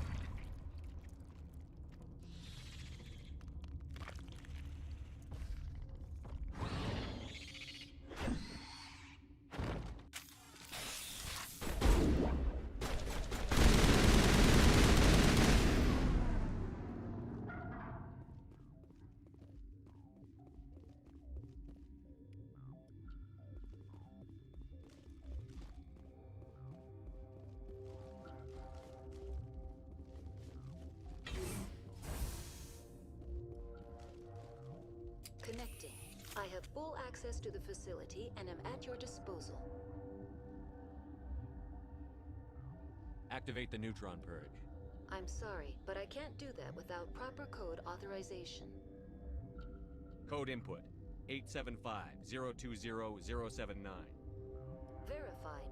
Connecting. I have full access to the facility and am at your disposal. Activate the neutron purge. I'm sorry, but I can't do that without proper code authorization. Code input 875-020-079. Verified.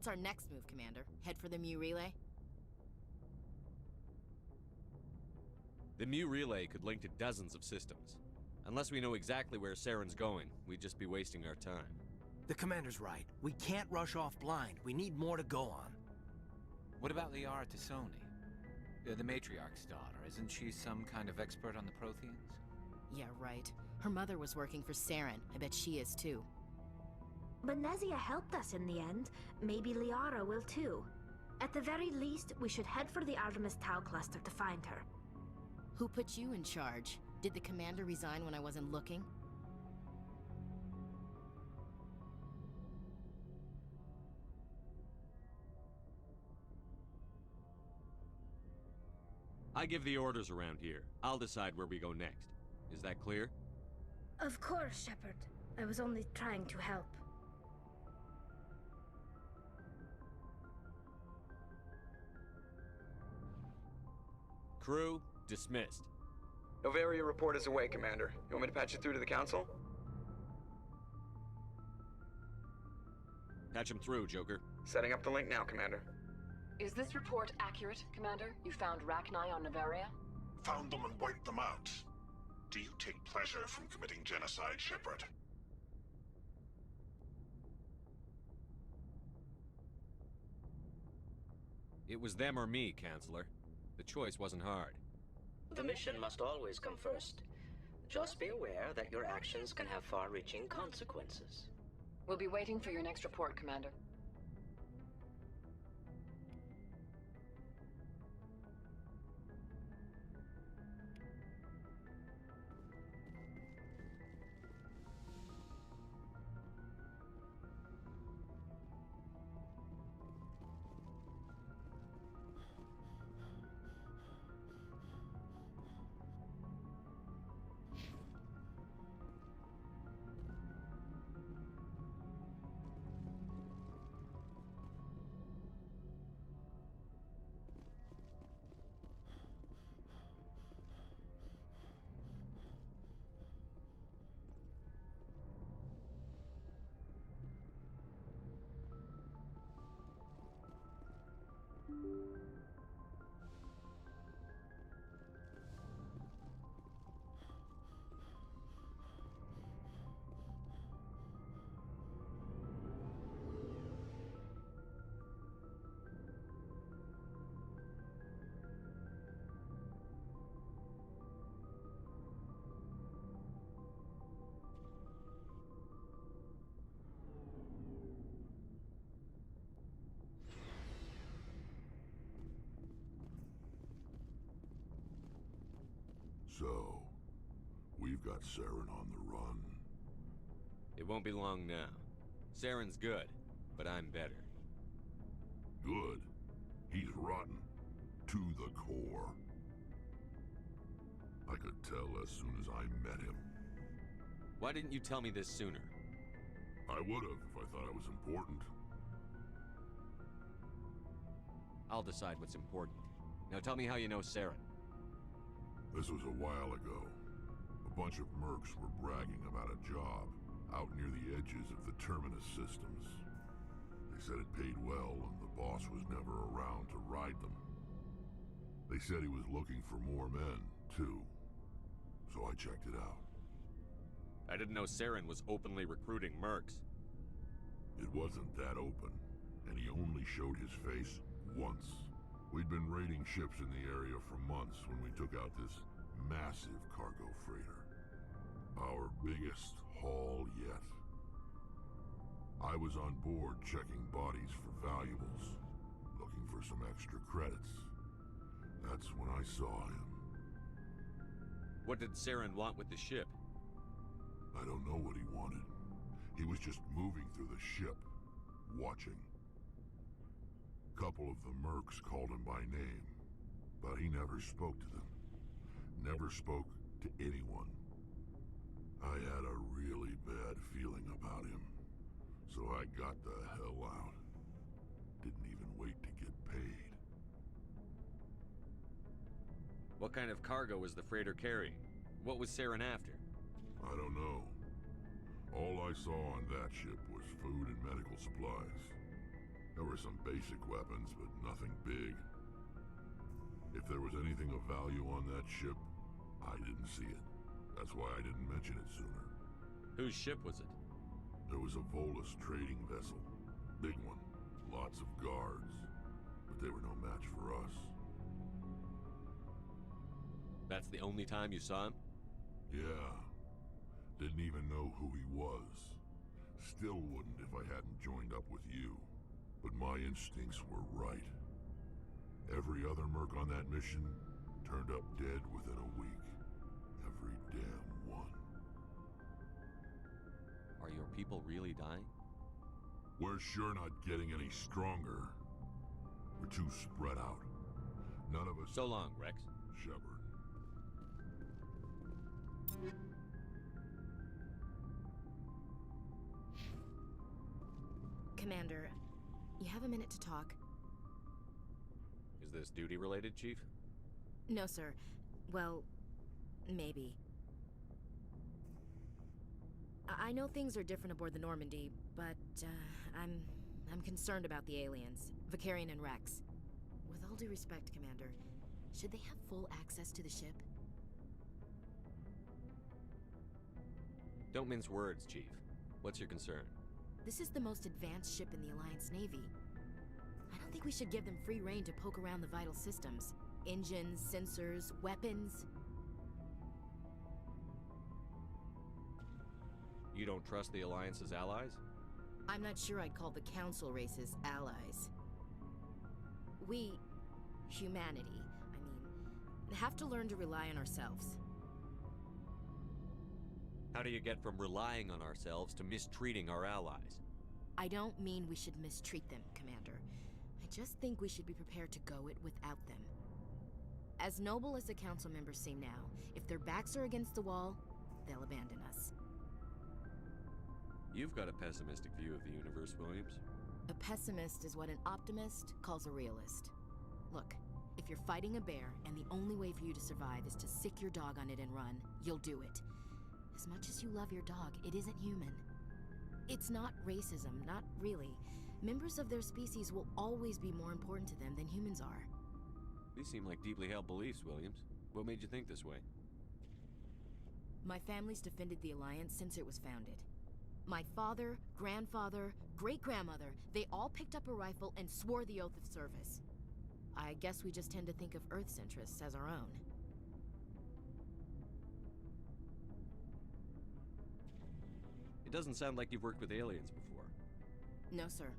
What's our next move, Commander? Head for the Mu relay? The Mu relay could link to dozens of systems. Unless we know exactly where Saren's going, we'd just be wasting our time. The Commander's right. We can't rush off blind. We need more to go on. What about Liara Tassoni? The matriarch's daughter. Isn't she some kind of expert on the Protheans? Yeah, right. Her mother was working for Saren. I bet she is too. Benezia helped us in the end. Maybe Liara will too. At the very least, we should head for the Artemis Tau cluster to find her. Who put you in charge? Did the Commander resign when I wasn't looking? I give the orders around here. I'll decide where we go next. Is that clear? Of course, Shepard. I was only trying to help. Crew, dismissed. Novaria report is away, Commander. You want me to patch it through to the Council? Patch him through, Joker. Setting up the link now, Commander. Is this report accurate, Commander? You found Rachni on Novaria? Found them and wiped them out. Do you take pleasure from committing genocide, Shepard? It was them or me, Counselor. The choice wasn't hard. The mission must always come first. Just be aware that your actions can have far-reaching consequences. We'll be waiting for your next report, Commander. So, we've got Saren on the run. It won't be long now. Saren's good, but I'm better. Good? He's rotten. To the core. I could tell as soon as I met him. Why didn't you tell me this sooner? I would've if I thought it was important. I'll decide what's important. Now tell me how you know Saren. This was a while ago. A bunch of mercs were bragging about a job out near the edges of the Terminus systems. They said it paid well and the boss was never around to ride them. They said he was looking for more men, too. So I checked it out. I didn't know Saren was openly recruiting mercs. It wasn't that open, and he only showed his face once. We'd been raiding ships in the area for months when we took out this massive cargo freighter. Our biggest haul yet. I was on board checking bodies for valuables, looking for some extra credits. That's when I saw him. What did Saren want with the ship? I don't know what he wanted. He was just moving through the ship, watching. Couple of the mercs called him by name, but he never spoke to them. Never spoke to anyone. I had a really bad feeling about him, so I got the hell out. Didn't even wait to get paid. What kind of cargo was the freighter carrying? What was Saren after? I don't know. All I saw on that ship was food and medical supplies. There were some basic weapons, but nothing big. If there was anything of value on that ship, I didn't see it. That's why I didn't mention it sooner. Whose ship was it? There was a Volus trading vessel. Big one. Lots of guards. But they were no match for us. That's the only time you saw him? Yeah. Didn't even know who he was. Still wouldn't if I hadn't joined up with you. But my instincts were right. Every other merc on that mission turned up dead within a week. Every damn one. Are your people really dying? We're sure not getting any stronger. We're too spread out. None of us... So long, Rex. Shepard. Commander, you have a minute to talk? Is this duty-related, Chief? No, sir. Well, maybe. I know things are different aboard the Normandy, but I'm concerned about the aliens, Vicarian and Rex. With all due respect, Commander, should they have full access to the ship? Don't mince words, Chief. What's your concern? This is the most advanced ship in the Alliance Navy. I don't think we should give them free rein to poke around the vital systems. Engines, sensors, weapons. You don't trust the Alliance's allies? I'm not sure I'd call the Council races allies. We, humanity, have to learn to rely on ourselves. How do you get from relying on ourselves to mistreating our allies? I don't mean we should mistreat them, Commander. I just think we should be prepared to go it without them. As noble as the Council members seem now, if their backs are against the wall, they'll abandon us. You've got a pessimistic view of the universe, Williams. A pessimist is what an optimist calls a realist. Look, if you're fighting a bear and the only way for you to survive is to sick your dog on it and run, you'll do it. As much as you love your dog, it isn't human. It's not racism, not really. Members of their species will always be more important to them than humans are. These seem like deeply held beliefs, Williams. What made you think this way? My family's defended the Alliance since it was founded. My father, grandfather, great-grandmother, they all picked up a rifle and swore the oath of service. I guess we just tend to think of Earth's interests as our own. It doesn't sound like you've worked with aliens before. No, sir.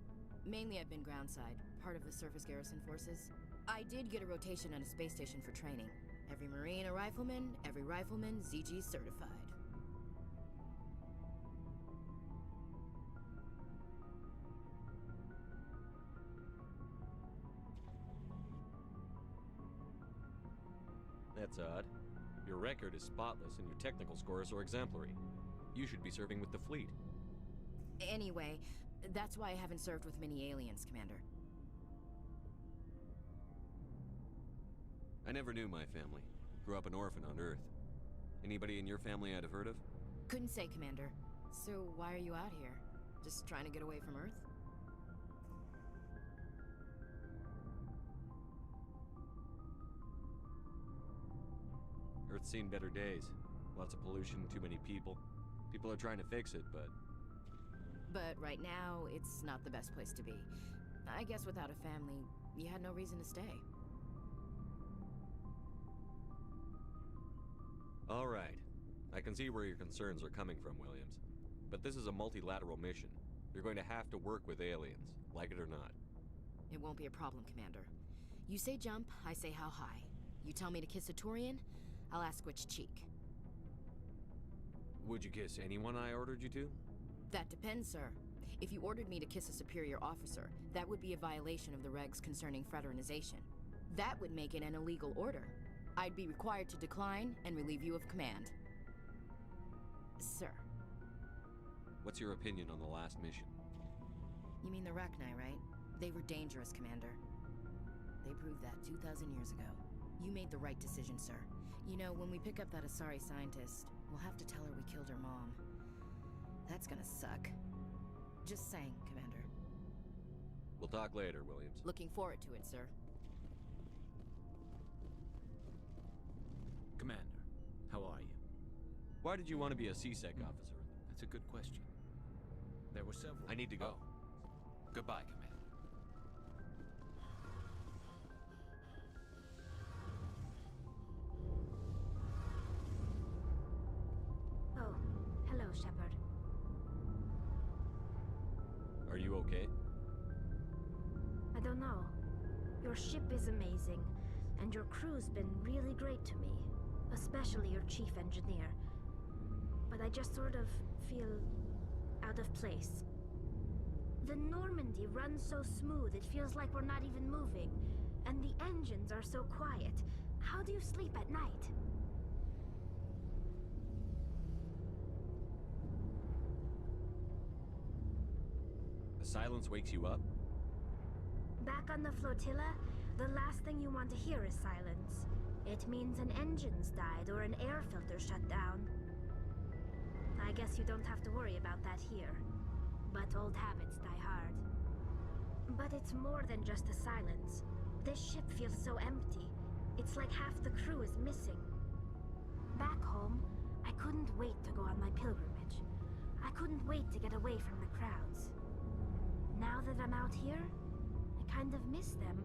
Mainly I've been groundside, part of the surface garrison forces. I did get a rotation on a space station for training. Every Marine a rifleman, every rifleman ZG certified. That's odd. Your record is spotless and your technical scores are exemplary. You should be serving with the fleet. Anyway, that's why I haven't served with many aliens, Commander. I never knew my family. Grew up an orphan on Earth. Anybody in your family I'd have heard of? Couldn't say, Commander. So why are you out here? Just trying to get away from Earth? Earth's seen better days. Lots of pollution, too many people. People are trying to fix it, but... But right now, it's not the best place to be. I guess without a family, you had no reason to stay. All right. I can see where your concerns are coming from, Williams. But this is a multilateral mission. You're going to have to work with aliens, like it or not. It won't be a problem, Commander. You say jump, I say how high. You tell me to kiss a Turian, I'll ask which cheek. Would you kiss anyone I ordered you to? That depends, sir. If you ordered me to kiss a superior officer, that would be a violation of the regs concerning fraternization. That would make it an illegal order. I'd be required to decline and relieve you of command. Sir. What's your opinion on the last mission? You mean the Rachni, right? They were dangerous, Commander. They proved that 2,000 years ago. You made the right decision, sir. You know, when we pick up that Asari scientist, we'll have to tell her we killed her mom. That's gonna suck. Just saying, Commander. We'll talk later, Williams. Looking forward to it, sir. Commander, how are you? Why did you want to be a CSEC officer? That's a good question. There were several. I need to go. Goodbye, Commander. Oh, hello, Shepard. Are you okay? I don't know. Your ship is amazing, and your crew's been really great to me, especially your chief engineer. But I just sort of feel out of place. The Normandy runs so smooth it feels like we're not even moving, and the engines are so quiet. How do you sleep at night? The silence wakes you up? Back on the flotilla, the last thing you want to hear is silence. It means an engine's died or an air filter shut down. I guess you don't have to worry about that here. But old habits die hard. But it's more than just the silence. This ship feels so empty. It's like half the crew is missing. Back home, I couldn't wait to go on my pilgrimage. I couldn't wait to get away from the crowds. Now that I'm out here, I kind of miss them.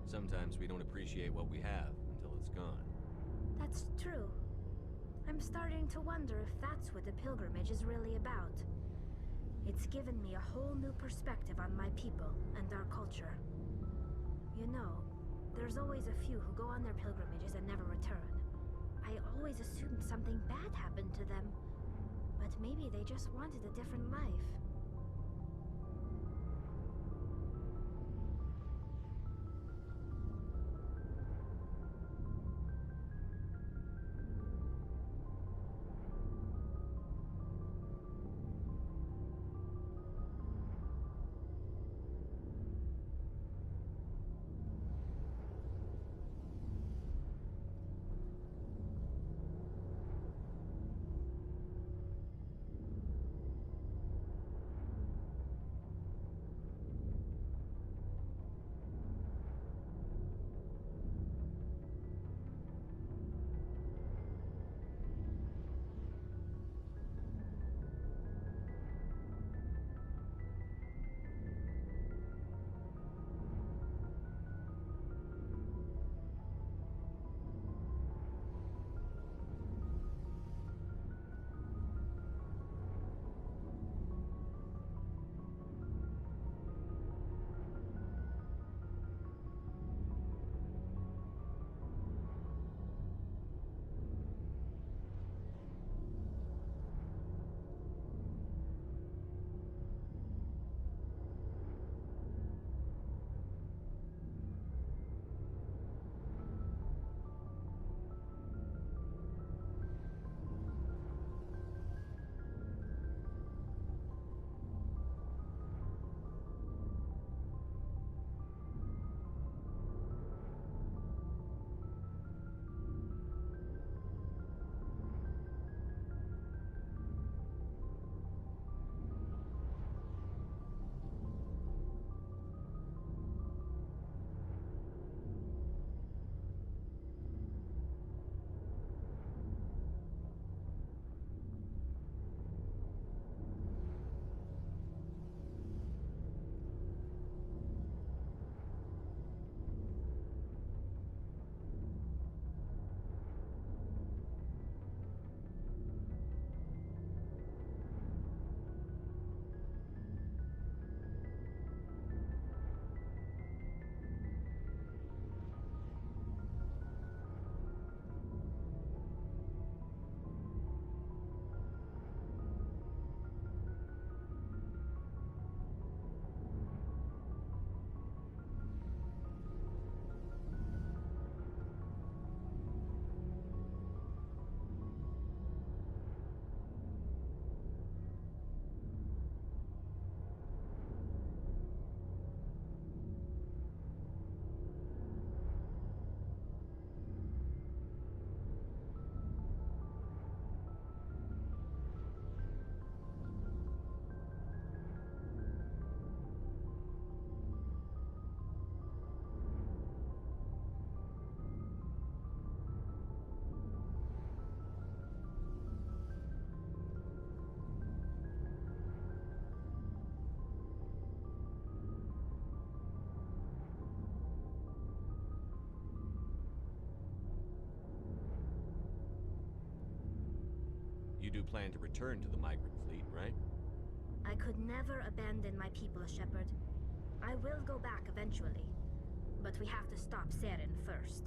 Sometimes we don't appreciate what we have until it's gone. That's true. I'm starting to wonder if that's what the pilgrimage is really about. It's given me a whole new perspective on my people and our culture. You know, there's always a few who go on their pilgrimages and never return. I always assumed something bad happened to them, but maybe they just wanted a different life. you do plan to return to the migrant fleet, right? I could never abandon my people, Shepard. I will go back eventually, but we have to stop Saren first.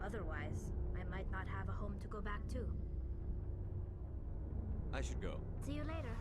Otherwise, I might not have a home to go back to. I should go. See you later.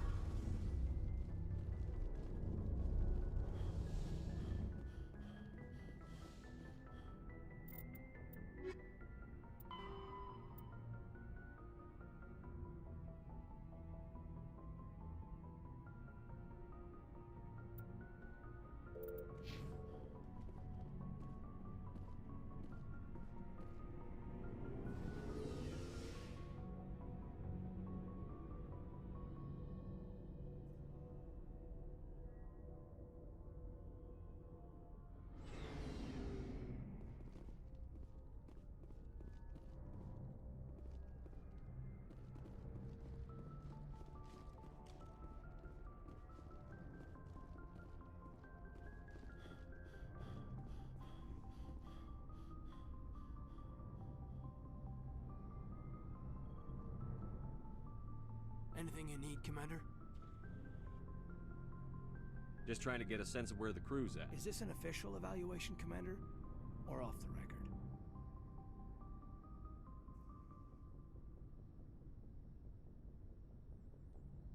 Anything you need, Commander? Just trying to get a sense of where the crew's at. Is this an official evaluation, Commander? Or off the record?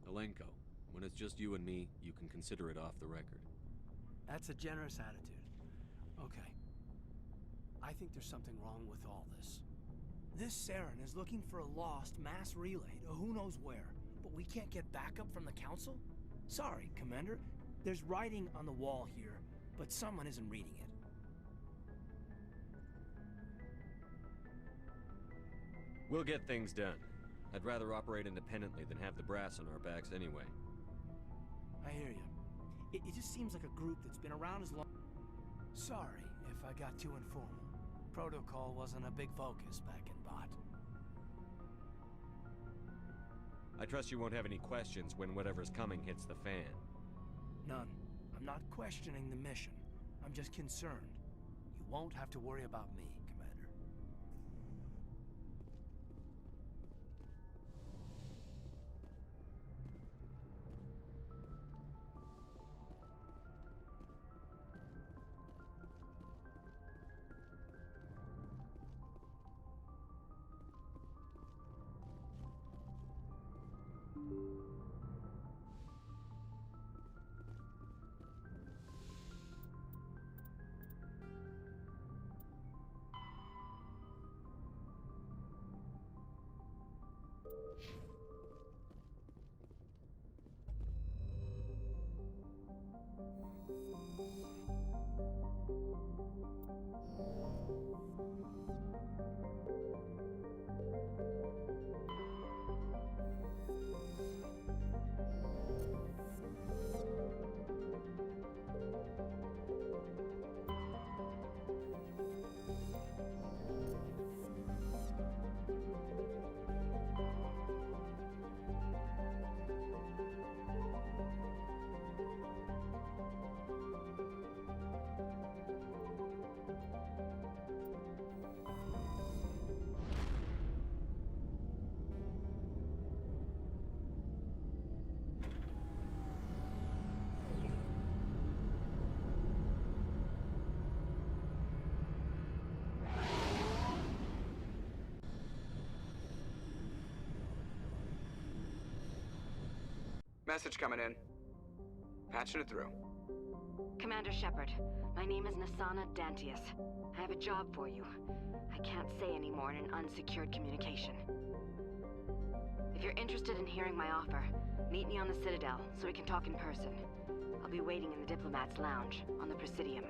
Alenko, when it's just you and me, you can consider it off the record. That's a generous attitude. Okay. I think there's something wrong with all this. This Saren is looking for a lost mass relay to who knows where, but we can't get backup from the Council? Sorry, Commander. There's writing on the wall here, but someone isn't reading it. We'll get things done. I'd rather operate independently than have the brass on our backs anyway. I hear you. It just seems like a group that's been around as long... Sorry if I got too informal. Protocol wasn't a big focus back in Bot. I trust you won't have any questions when whatever's coming hits the fan. None. I'm not questioning the mission. I'm just concerned. You won't have to worry about me, Commander. Message coming in. Patching it through. Commander Shepard, my name is Nasana Dantius. I have a job for you. I can't say any more in an unsecured communication. If you're interested in hearing my offer, meet me on the Citadel so we can talk in person. I'll be waiting in the Diplomat's Lounge on the Presidium.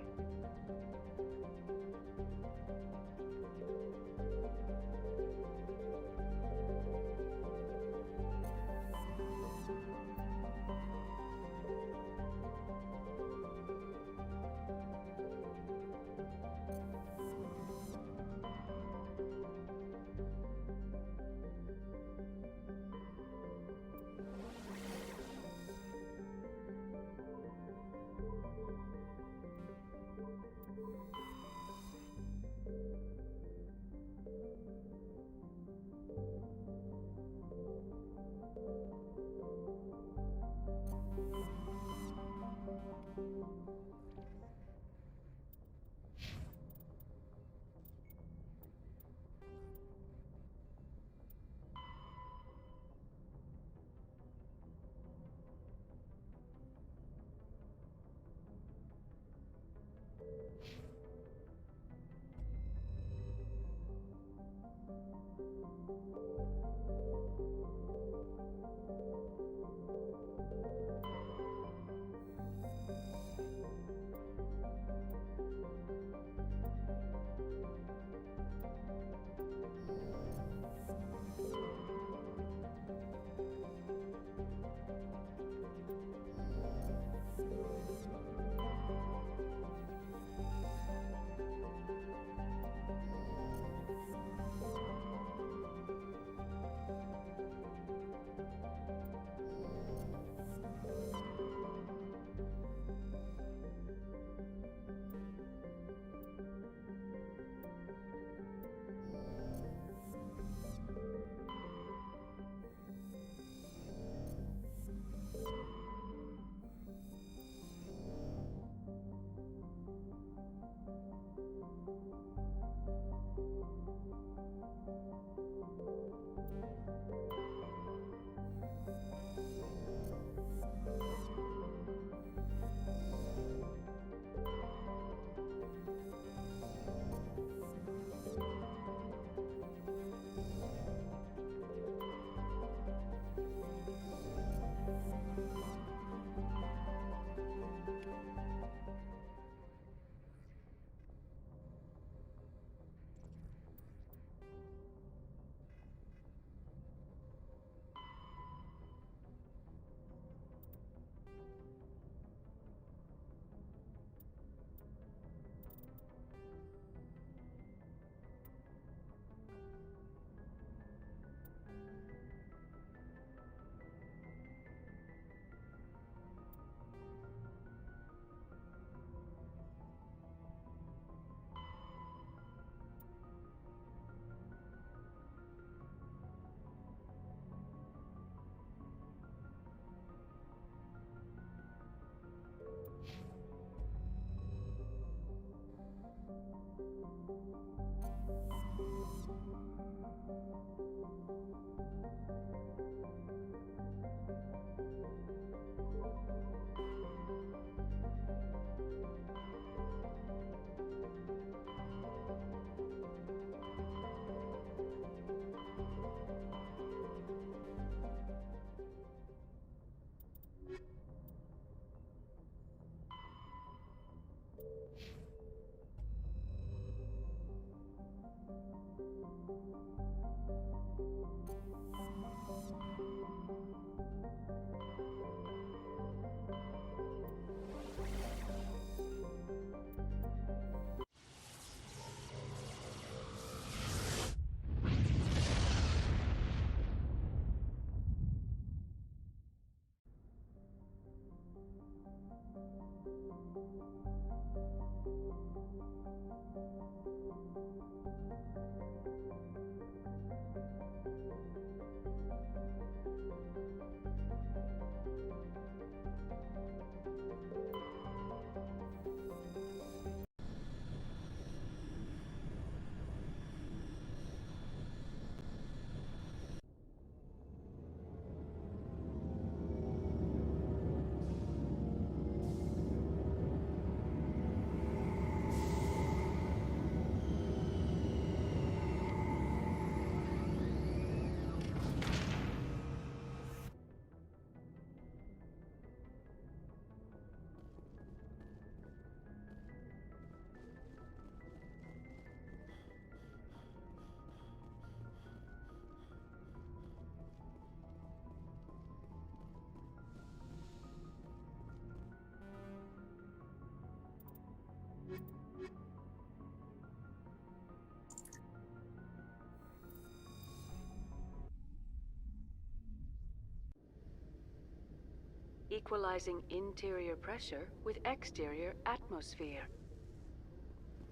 Equalizing interior pressure with exterior atmosphere.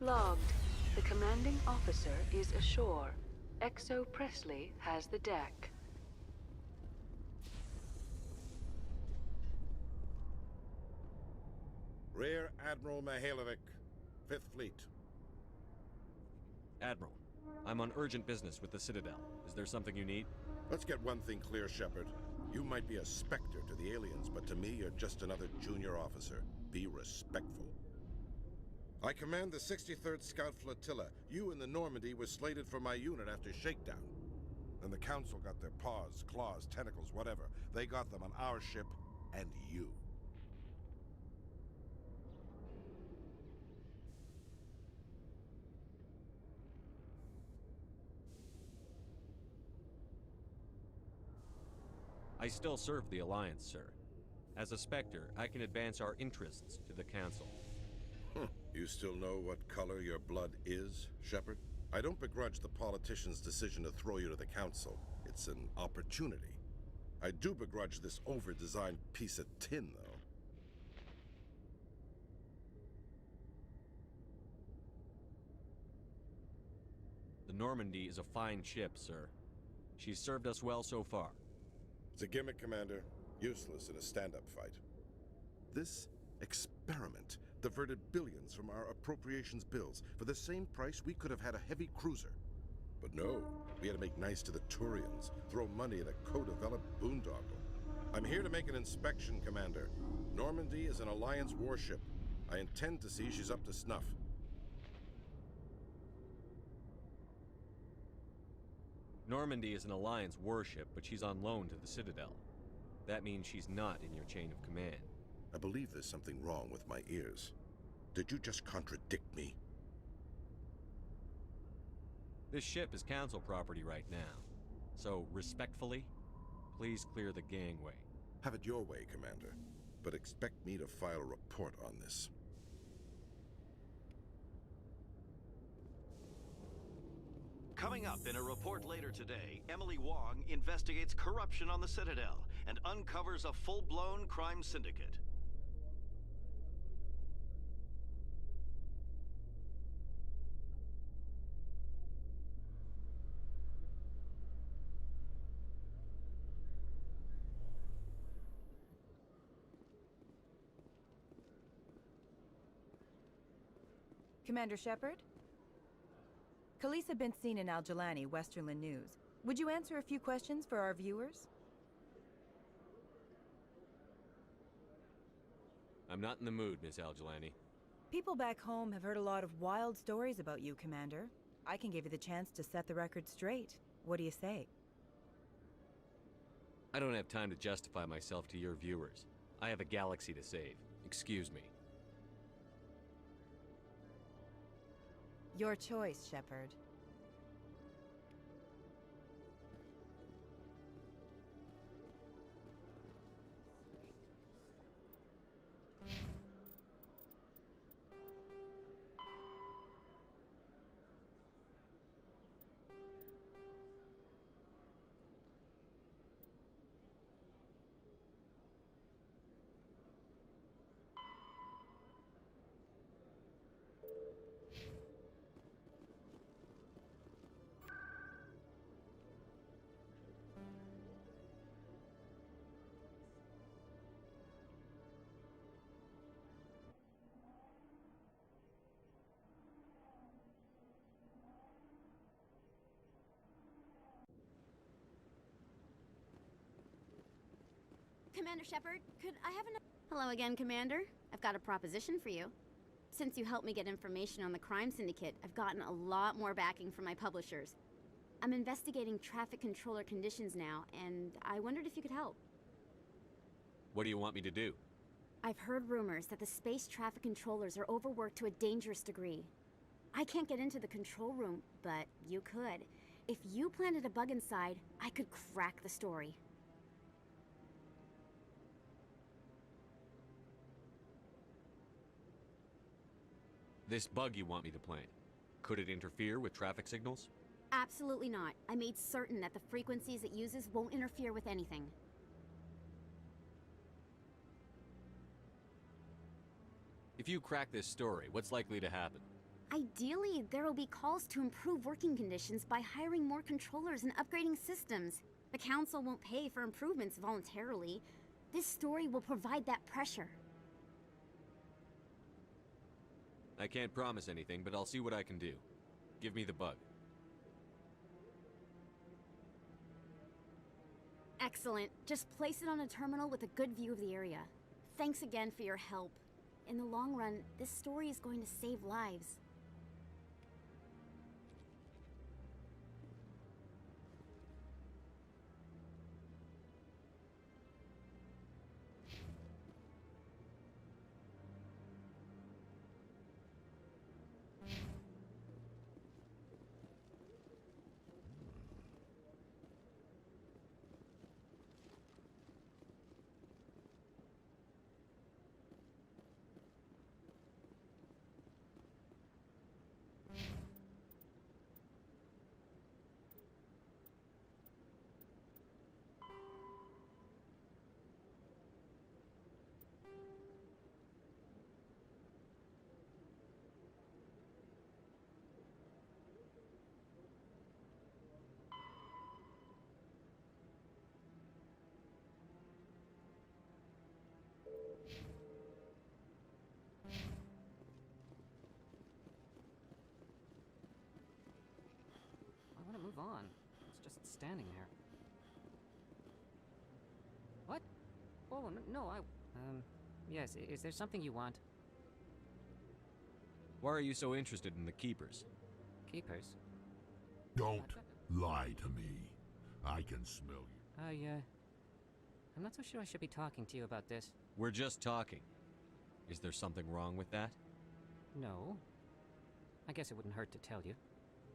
Logged. The commanding officer is ashore. XO Presley has the deck. Rear Admiral Mihailovic, 5th Fleet. Admiral, I'm on urgent business with the Citadel. Is there something you need? Let's get one thing clear, Shepard. You might be a specter to the aliens, but to me, you're just another junior officer. Be respectful. I command the 63rd Scout Flotilla. You and the Normandy were slated for my unit after shakedown. Then the Council got their paws, claws, tentacles, whatever. They got them on our ship and you. I still serve the Alliance, sir. As a Spectre, I can advance our interests to the Council. You still know what color your blood is, Shepard? I don't begrudge the politician's decision to throw you to the Council. It's an opportunity. I do begrudge this over-designed piece of tin, though. The Normandy is a fine ship, sir. She's served us well so far. It's a gimmick, Commander. Useless in a stand-up fight. This experiment diverted billions from our appropriations bills. For the same price, we could have had a heavy cruiser. But no, we had to make nice to the Turians, throw money at a co-developed boondoggle. I'm here to make an inspection, Commander. Normandy is an Alliance warship. I intend to see she's up to snuff. Normandy is an Alliance warship, but she's on loan to the Citadel. That means she's not in your chain of command. I believe there's something wrong with my ears. Did you just contradict me? This ship is Council property right now. So, respectfully, please clear the gangway. Have it your way, Commander. But expect me to file a report on this. Coming up in a report later today, Emily Wong investigates corruption on the Citadel and uncovers a full-blown crime syndicate. Commander Shepard? Khaleesa been seen in Al-Jalani, Westerland News. Would you answer a few questions for our viewers? I'm not in the mood, Miss Al-Jalani. People back home have heard a lot of wild stories about you, Commander. I can give you the chance to set the record straight. What do you say? I don't have time to justify myself to your viewers. I have a galaxy to save. Excuse me. Your choice, Shepard. Commander Shepard, could I have an... Hello again, Commander. I've got a proposition for you. Since you helped me get information on the crime syndicate, I've gotten a lot more backing from my publishers. I'm investigating traffic controller conditions now, and I wondered if you could help. What do you want me to do? I've heard rumors that the space traffic controllers are overworked to a dangerous degree. I can't get into the control room, but you could. If you planted a bug inside, I could crack the story. This bug you want me to plant, could it interfere with traffic signals? Absolutely not. I made certain that the frequencies it uses won't interfere with anything. If you crack this story, what's likely to happen? Ideally, there will be calls to improve working conditions by hiring more controllers and upgrading systems. The Council won't pay for improvements voluntarily. This story will provide that pressure. I can't promise anything, but I'll see what I can do. Give me the bug. Excellent. Just place it on a terminal with a good view of the area. Thanks again for your help. in the long run, this story is going to save lives. I want to move on. It's just standing there. What? Oh, no, yes, is there something you want? Why are you so interested in the Keepers? Keepers? Don't lie to me. I can smell you. I'm not so sure I should be talking to you about this. We're just talking. Is there something wrong with that? No. I guess it wouldn't hurt to tell you.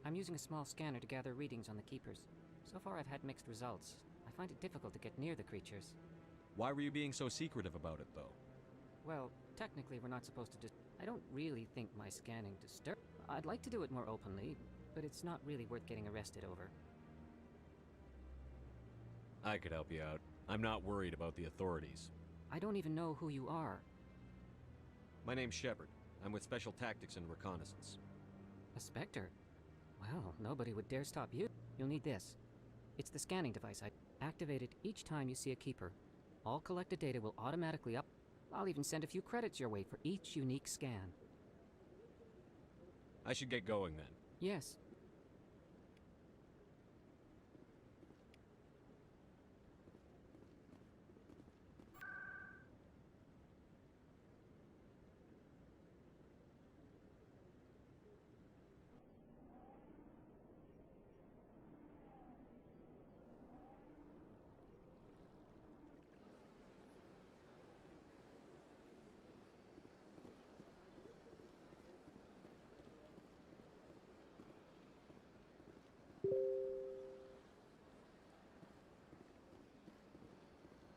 I'm using a small scanner to gather readings on the Keepers. So far I've had mixed results. I find it difficult to get near the creatures. Why were you being so secretive about it, though? Well, technically we're not supposed to I don't really think my scanning disturbs. I'd like to do it more openly, but it's not really worth getting arrested over. I could help you out. I'm not worried about the authorities. I don't even know who you are. My name's Shepard. I'm with Special Tactics and Reconnaissance. A Spectre? Well, nobody would dare stop you. You'll need this. It's the scanning device. I activate it each time you see a Keeper. All collected data will automatically up. I'll even send a few credits your way for each unique scan. I should get going then. Yes.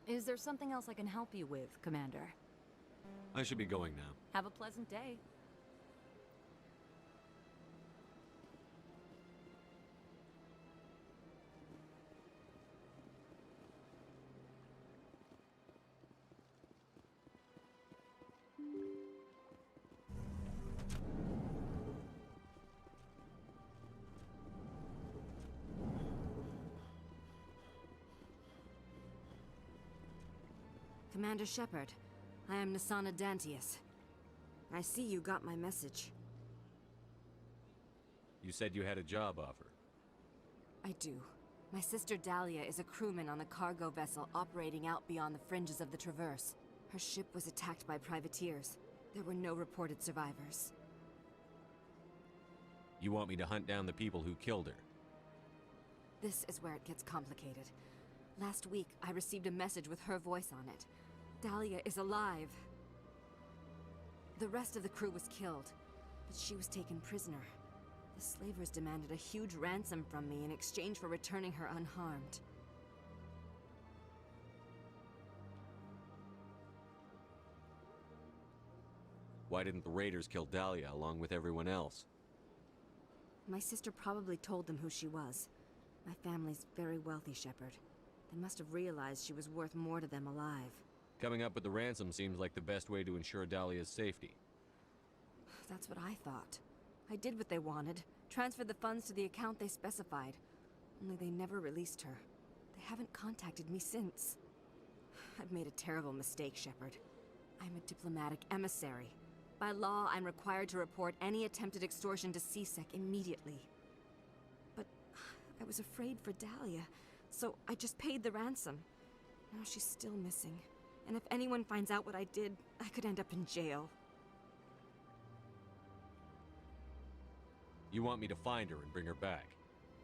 Is there something else I can help you with, Commander? I should be going now. Have a pleasant day. Commander Shepard, I am Nasana Dantius. I see you got my message. You said you had a job offer. I do. My sister Dahlia is a crewman on a cargo vessel operating out beyond the fringes of the Traverse. Her ship was attacked by privateers. There were no reported survivors. You want me to hunt down the people who killed her? This is where it gets complicated. Last week, I received a message with her voice on it. Dahlia is alive. The rest of the crew was killed, but she was taken prisoner. The slavers demanded a huge ransom from me in exchange for returning her unharmed. Why didn't the raiders kill Dahlia along with everyone else? My sister probably told them who she was. My family's very wealthy, Shepard. They must have realized she was worth more to them alive. Coming up with the ransom seems like the best way to ensure Dahlia's safety. That's what I thought. I did what they wanted, transferred the funds to the account they specified. Only they never released her. They haven't contacted me since. I've made a terrible mistake, Shepard. I'm a diplomatic emissary. By law, I'm required to report any attempted extortion to CSEC immediately. But I was afraid for Dahlia, so I just paid the ransom. Now she's still missing. And if anyone finds out what I did, I could end up in jail. You want me to find her and bring her back?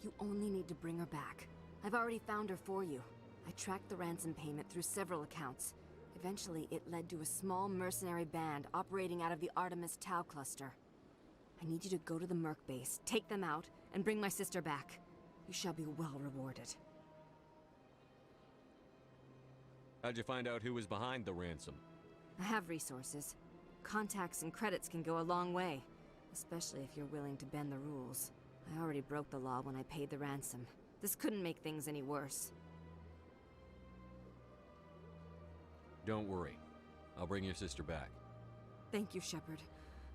You only need to bring her back. I've already found her for you. I tracked the ransom payment through several accounts. Eventually, it led to a small mercenary band operating out of the Artemis Tau cluster. I need you to go to the Merc base, take them out, and bring my sister back. You shall be well rewarded. How'd you find out who was behind the ransom? I have resources. Contacts and credits can go a long way, especially if you're willing to bend the rules. I already broke the law when I paid the ransom. This couldn't make things any worse. Don't worry. I'll bring your sister back. Thank you, Shepard.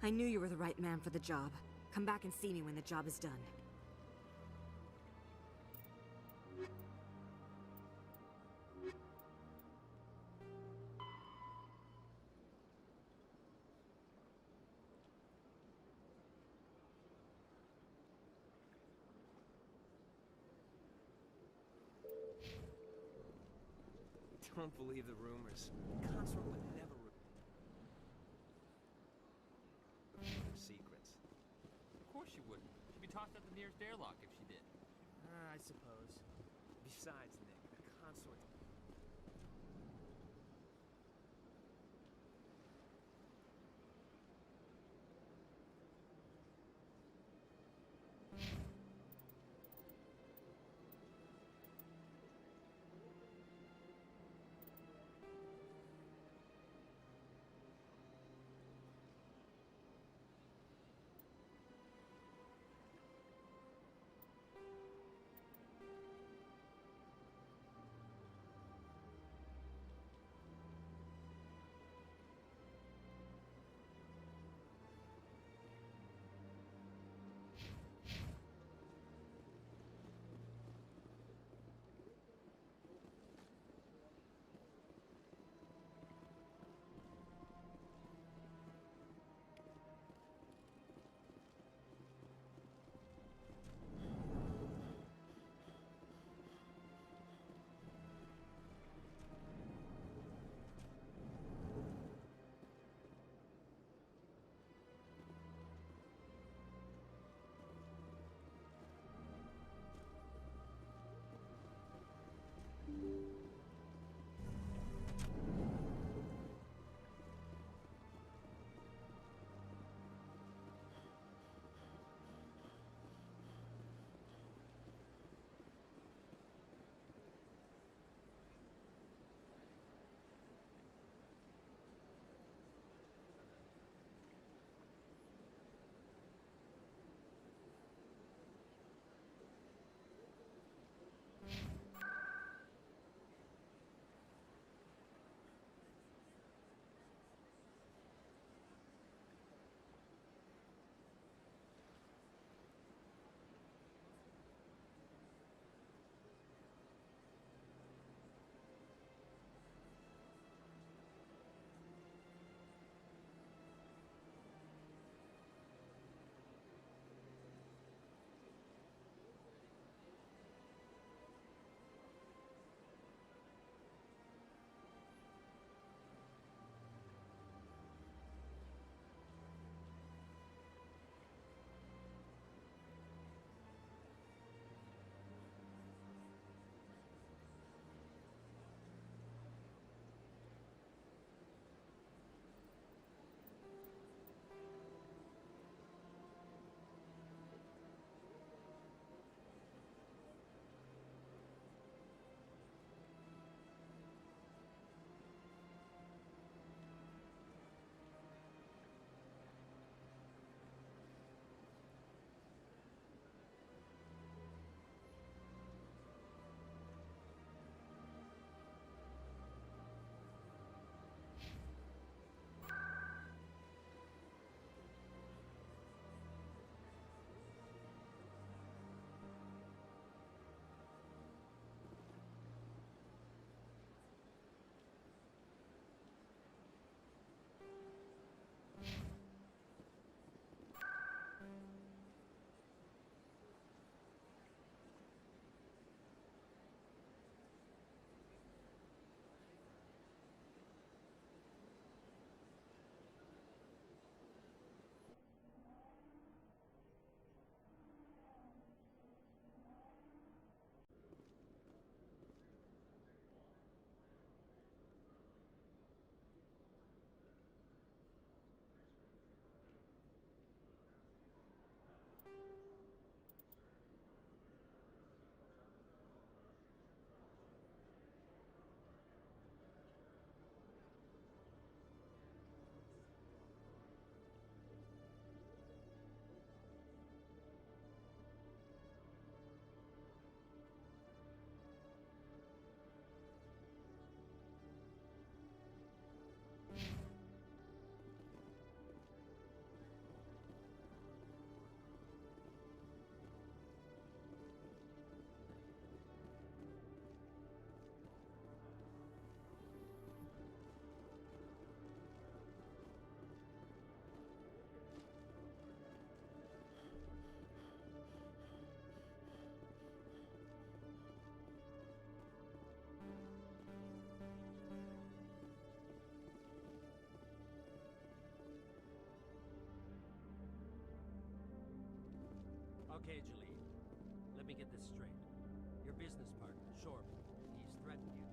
I knew you were the right man for the job. Come back and see me when the job is done. Don't believe the rumors. Consort would never secrets. Of course she wouldn't. She'd be tossed out the nearest airlock if she did. I suppose. Besides, Nick, a consort... Okay, Jaleel. Let me get this straight. Your business partner, Shorby, he's threatened you.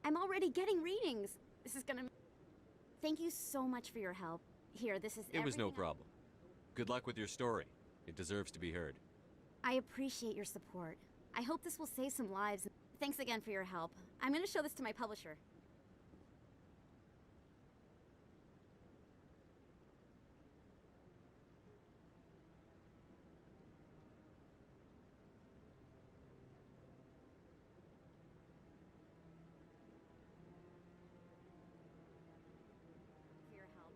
I'm already getting readings. This is gonna... Thank you so much for your help. Here, this is It was no everything problem. Good luck with your story. It deserves to be heard. I appreciate your support. I hope this will save some lives. Thanks again for your help. I'm gonna show this to my publisher. For your help.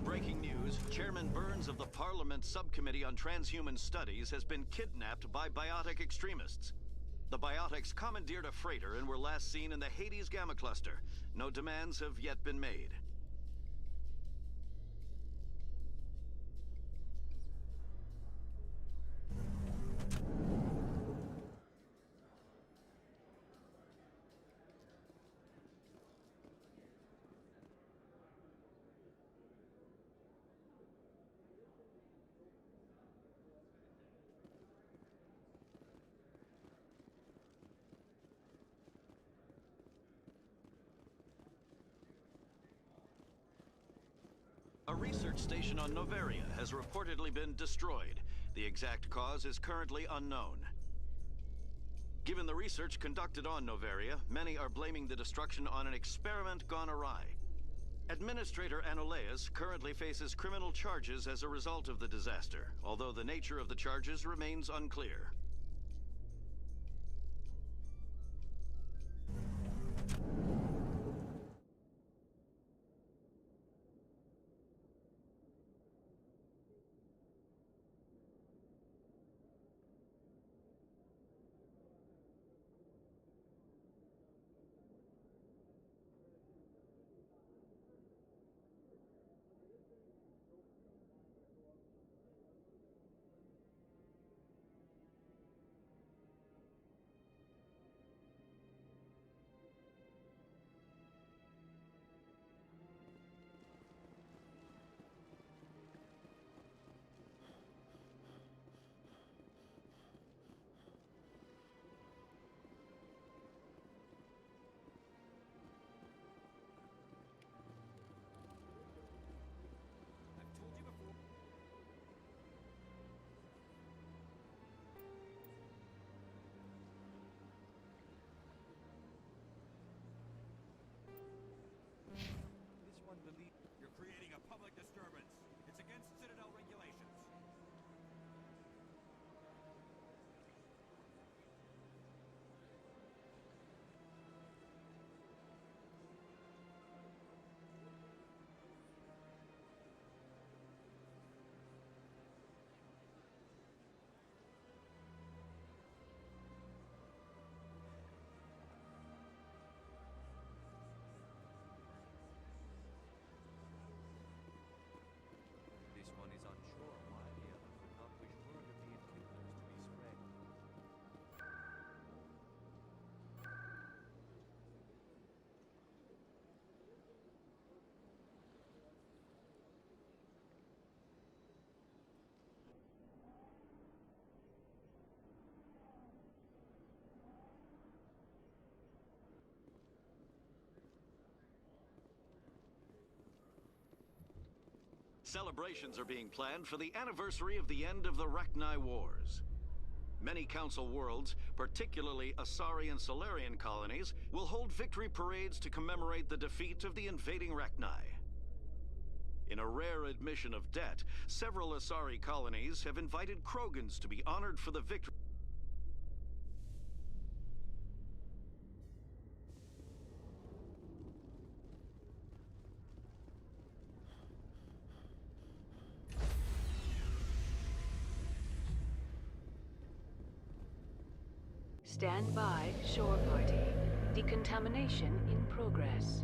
In breaking news, Chairman Burns of the Parliament Subcommittee on Transhuman Studies has been kidnapped by biotic extremists. The biotics commandeered a freighter and were last seen in the Hades Gamma Cluster. No demands have yet been made. A research station on Noveria has reportedly been destroyed. The exact cause is currently unknown. Given the research conducted on Noveria, many are blaming the destruction on an experiment gone awry. Administrator Anoleus currently faces criminal charges as a result of the disaster, although the nature of the charges remains unclear. You're creating a public disturbance. It's against Citadel regulations. This one is unsure why the other could not wish word of the encounters to be spread. Celebrations are being planned for the anniversary of the end of the Rachni Wars. Many Council worlds, particularly Asari and Solarian colonies, will hold victory parades to commemorate the defeat of the invading Rachni. In a rare admission of debt, several Asari colonies have invited Krogans to be honored for the victory. Stand by, shore party. Decontamination in progress.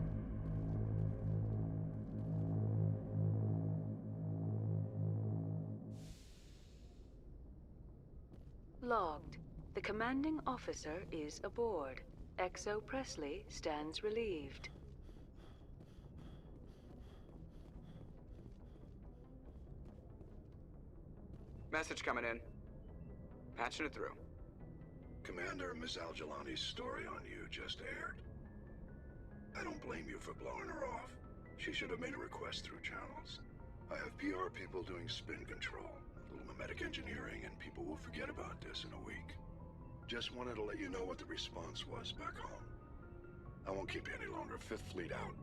Logged. The commanding officer is aboard. XO Presley stands relieved. Message coming in. Patching it through. Commander, Miss Al-Jalani's story on you just aired. I don't blame you for blowing her off. She should have made a request through channels. I have PR people doing spin control, a little mimetic engineering, and people will forget about this in a week. Just wanted to let you know what the response was back home. I won't keep you any longer. Fifth Fleet out.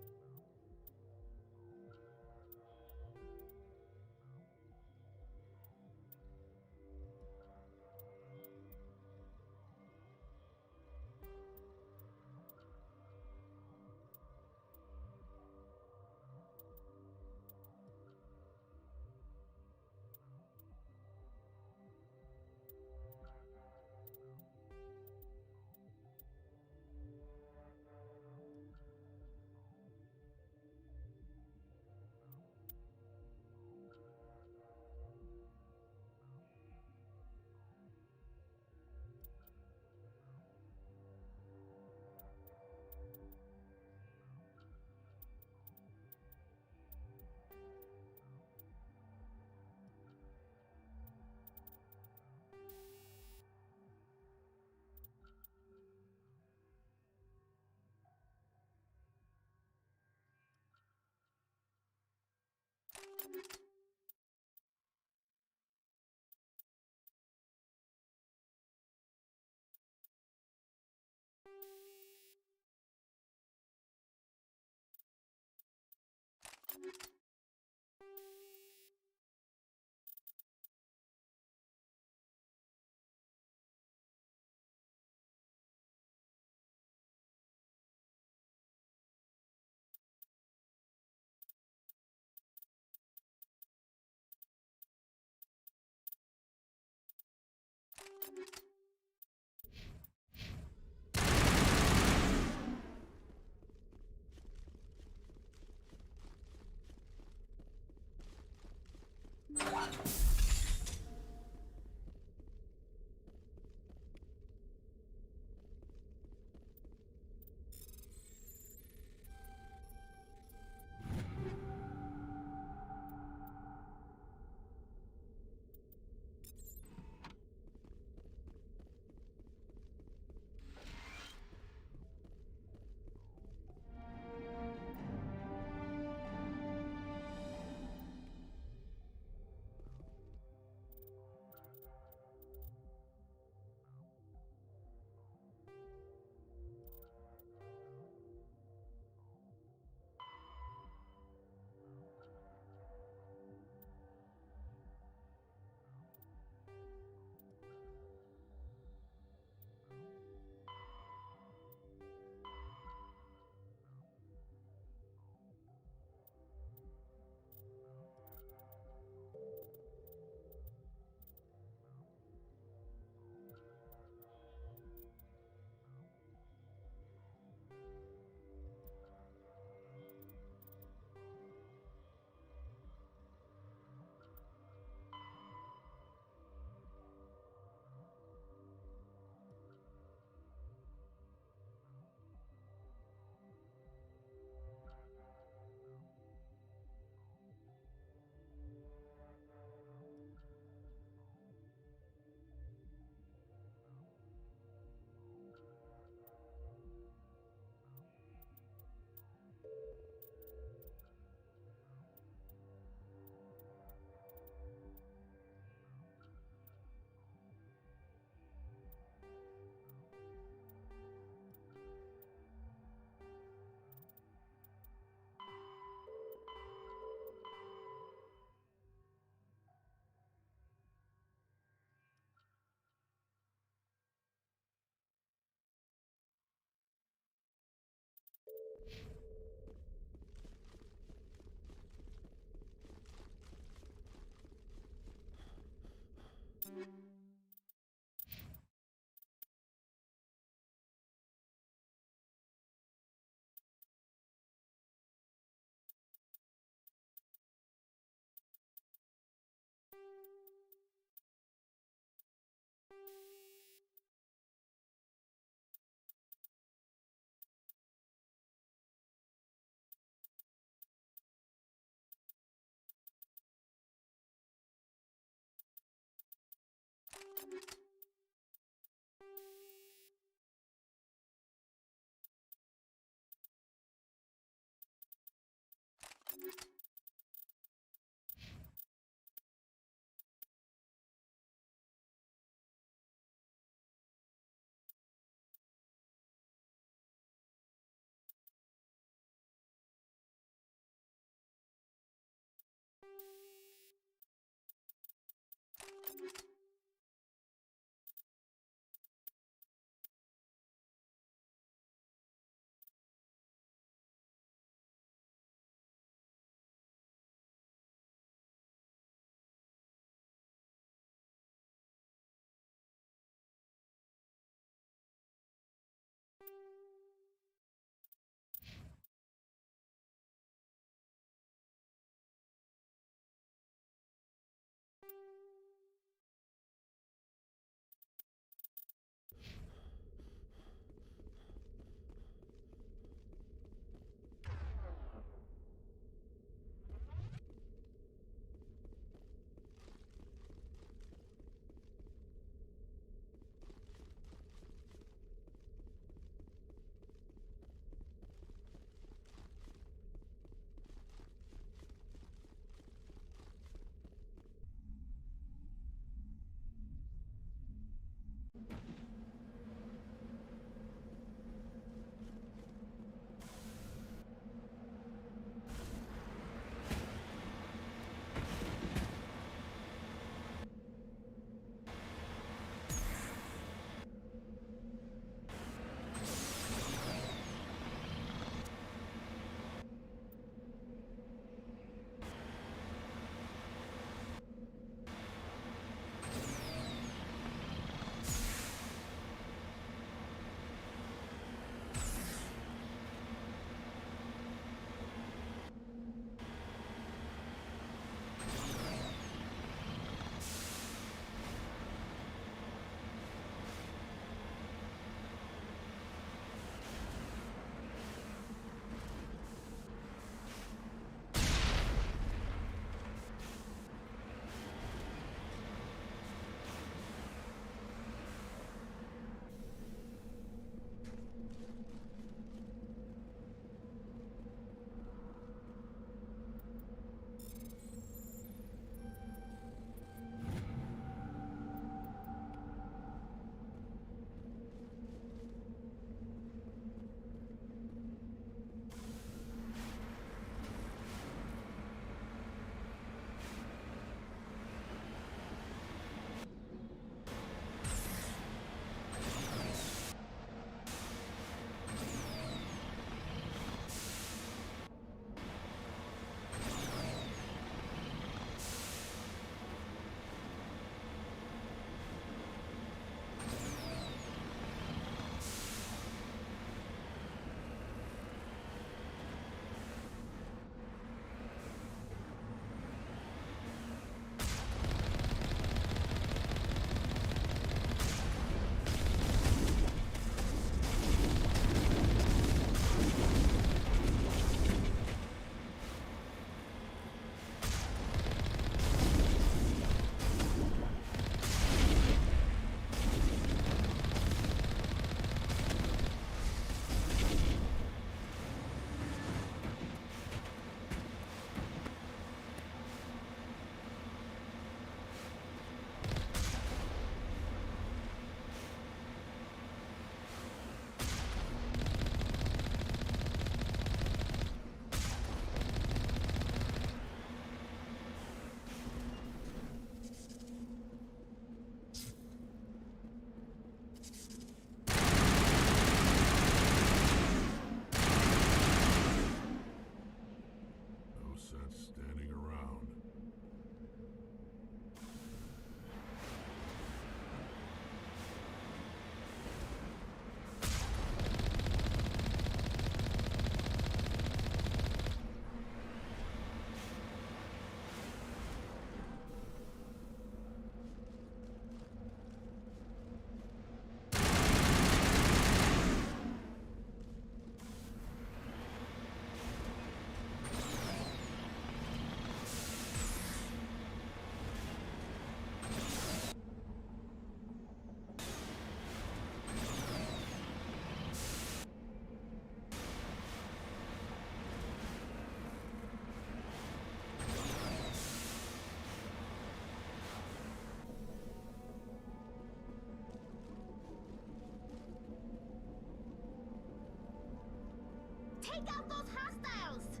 Take out those hostiles!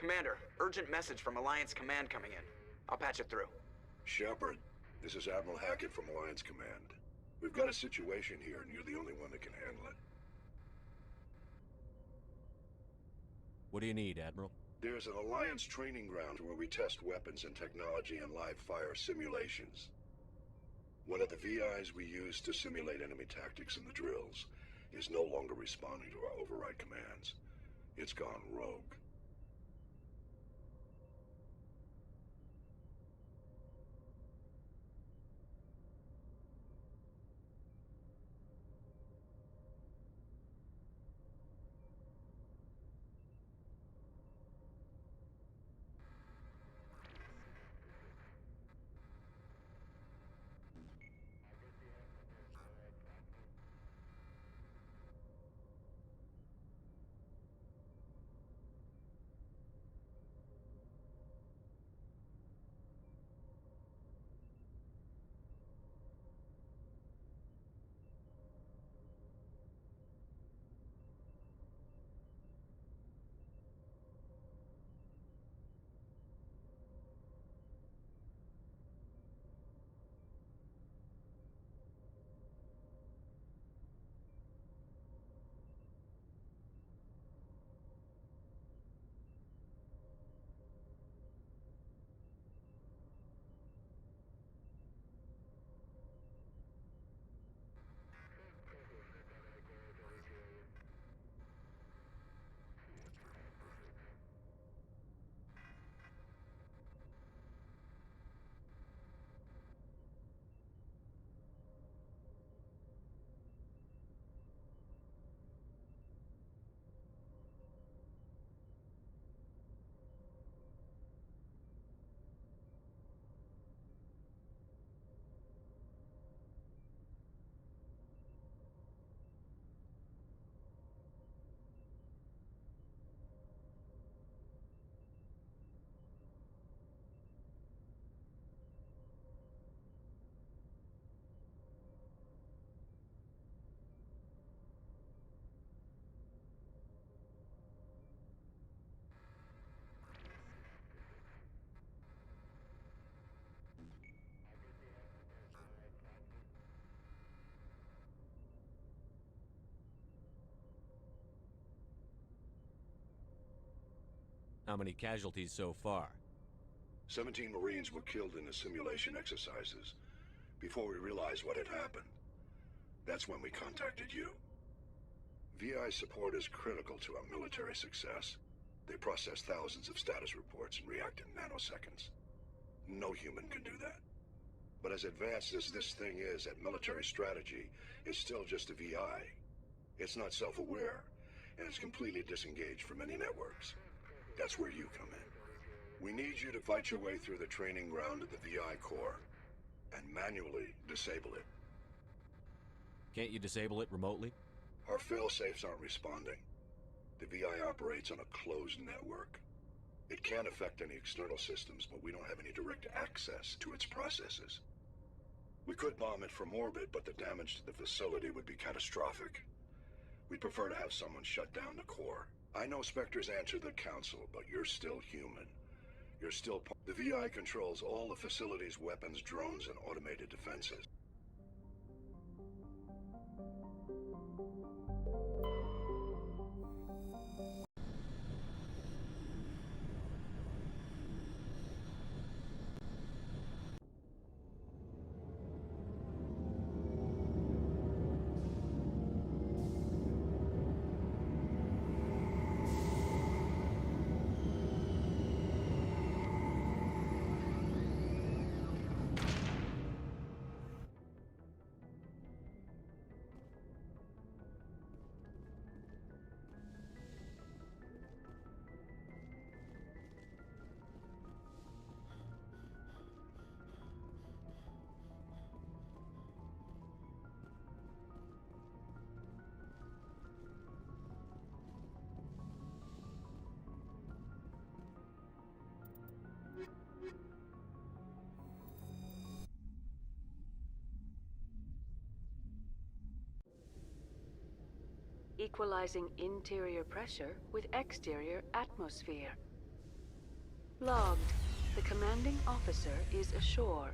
Commander, urgent message from Alliance Command coming in. I'll patch it through. Shepard, this is Admiral Hackett from Alliance Command. We've got a situation here, and you're the only one that can handle it. What do you need, Admiral? There's an Alliance training ground where we test weapons and technology in live fire simulations. One of the VIs we use to simulate enemy tactics in the drills is no longer responding to our override commands. It's gone rogue. How many casualties so far? 17 Marines were killed in the simulation exercises. Before we realized what had happened, that's when we contacted you. VI support is critical to our military success. They process thousands of status reports and react in nanoseconds. No human can do that. But as advanced as this thing is at military strategy, it's still just a VI. It's not self-aware, and it's completely disengaged from any networks. That's where you come in. We need you to fight your way through the training ground of the VI core and manually disable it. Can't you disable it remotely? Our fail-safes aren't responding. The VI operates on a closed network. It can affect any external systems, but we don't have any direct access to its processes. We could bomb it from orbit, but the damage to the facility would be catastrophic. We'd prefer to have someone shut down the core. I know Spectres answer the Council, but you're still human. You're still part. The VI controls all the facility's weapons, drones, and automated defenses. equalizing interior pressure with exterior atmosphere. Logged. The commanding officer is ashore.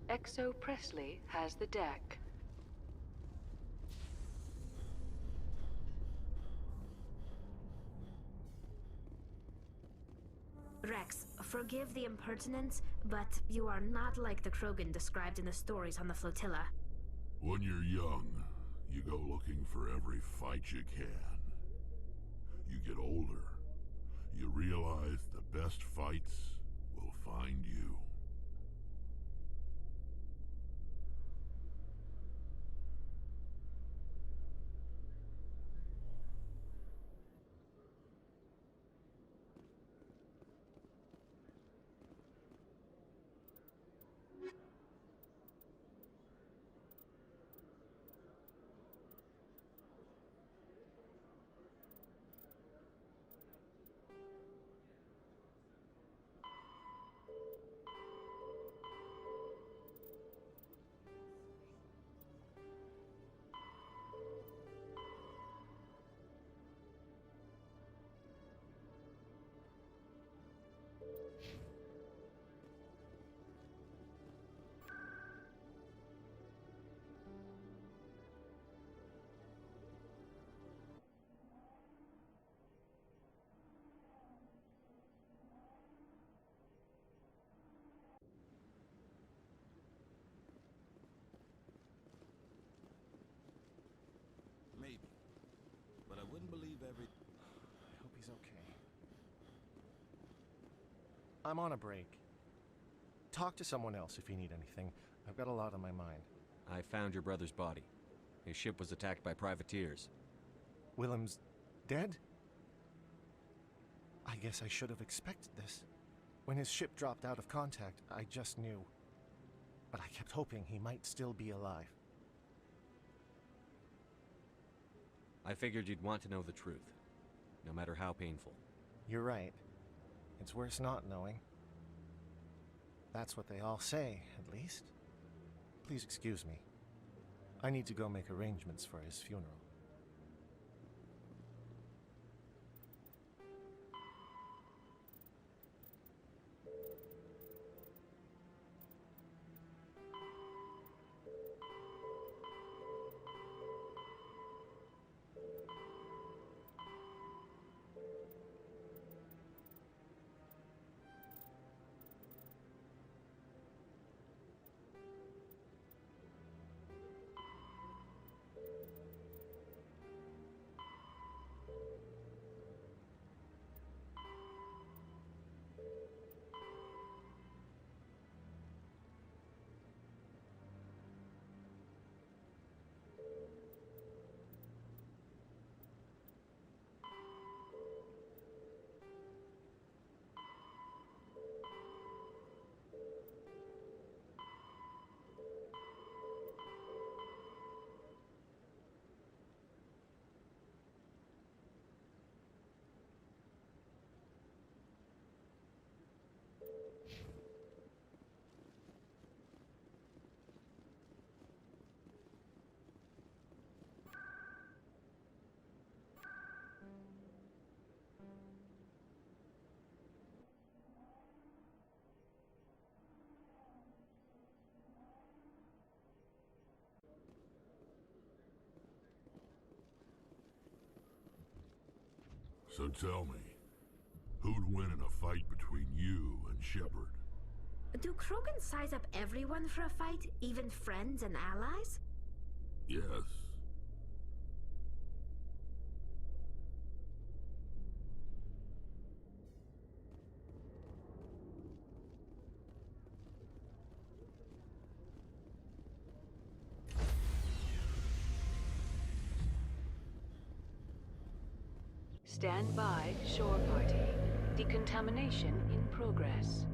XO Presley has the deck. Rex, forgive the impertinence, but you are not like the Krogan described in the stories on the flotilla. When you're young, you go looking for every fight you can. You get older, you realize the best fights will find you. Maybe. But I wouldn't believe every... I hope he's okay. I'm on a break. Talk to someone else if you need anything. I've got a lot on my mind. I found your brother's body. His ship was attacked by privateers. Willem's dead? I guess I should have expected this. When his ship dropped out of contact, I just knew. But I kept hoping he might still be alive. I figured you'd want to know the truth, no matter how painful. You're right. It's worse not knowing. That's what they all say, at least. Please excuse me. I need to go make arrangements for his funeral. So tell me, who'd win in a fight between you and Shepard? Do Krogan size up everyone for a fight, even friends and allies? Yes. Stand by, shore party. Decontamination in progress.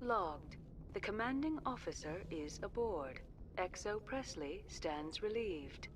Logged. The commanding officer is aboard. XO Presley stands relieved.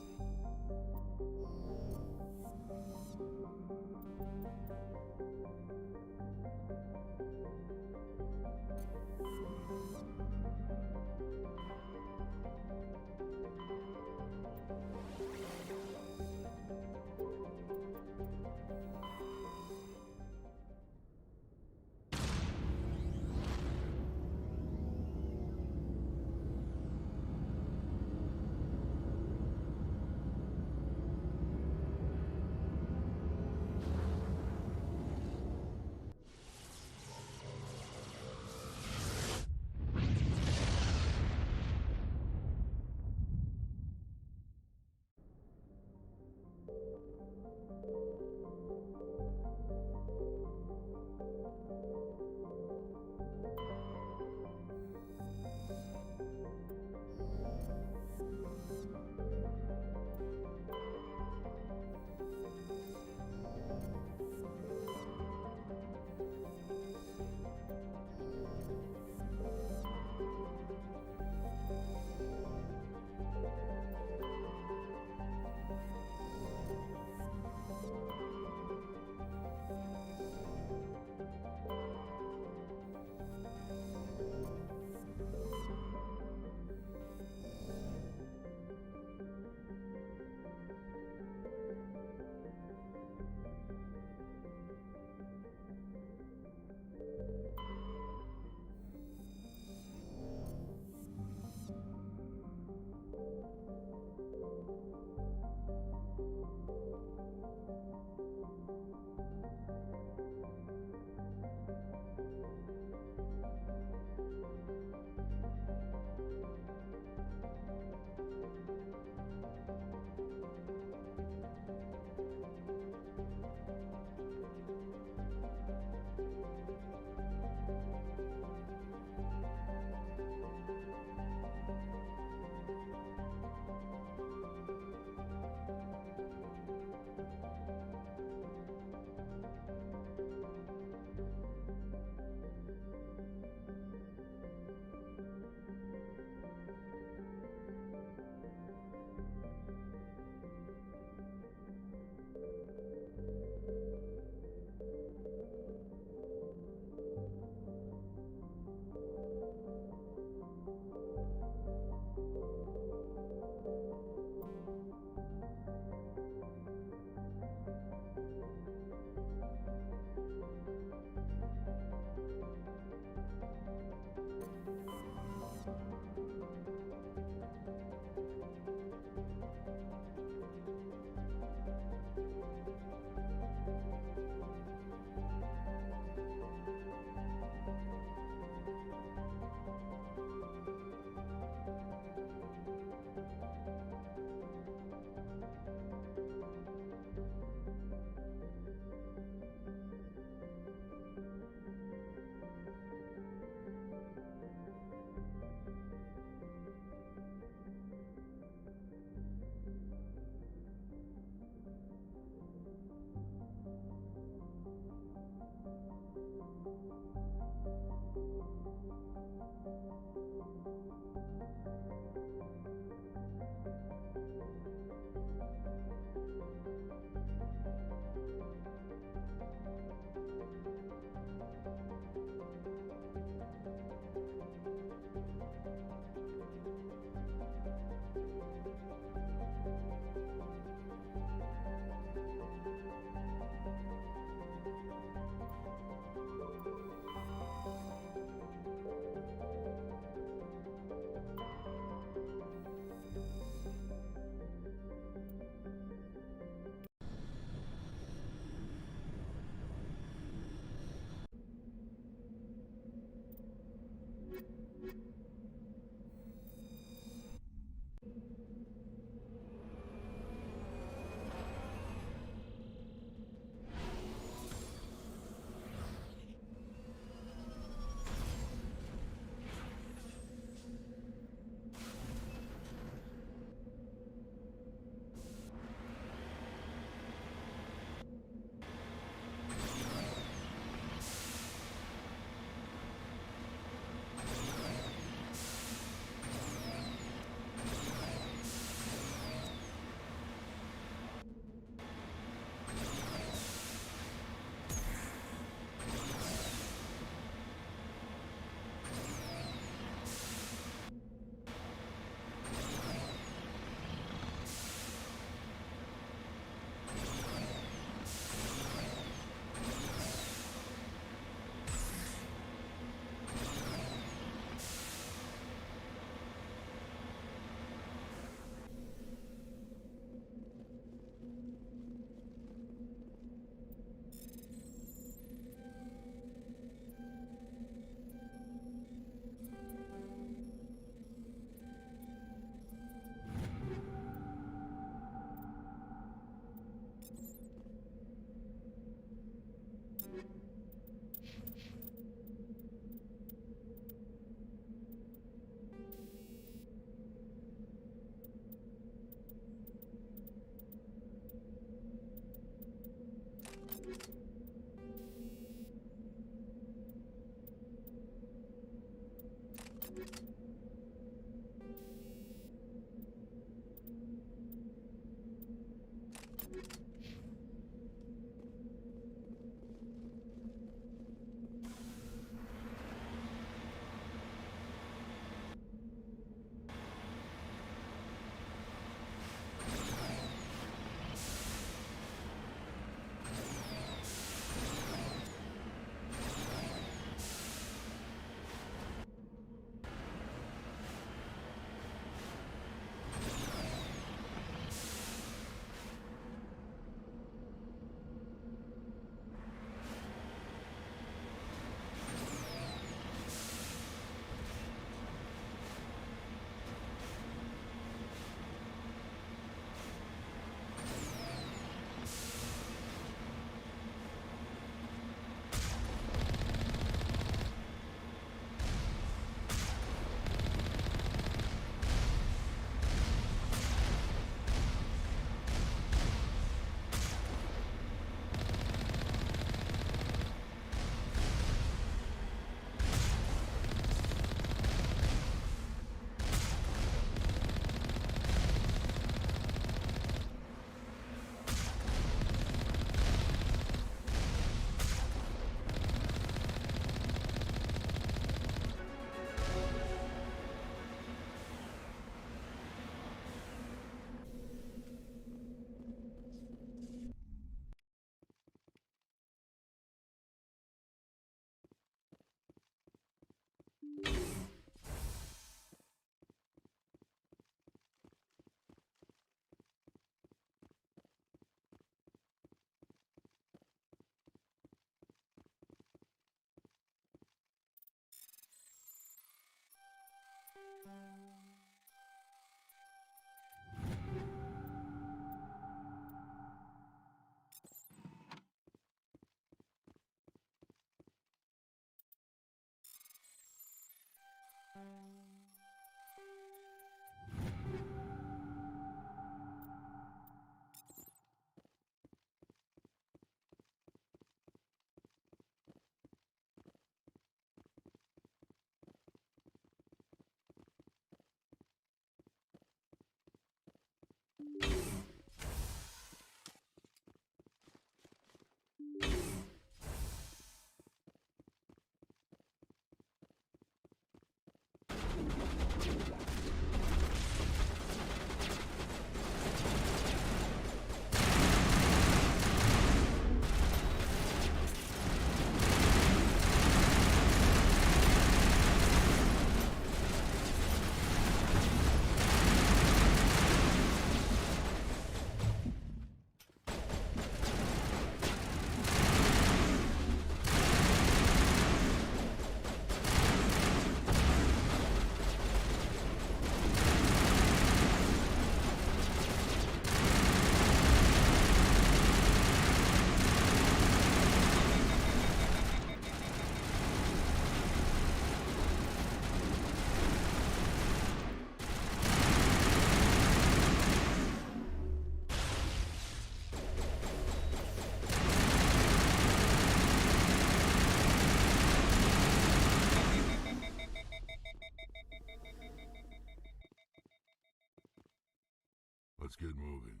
Let's get moving.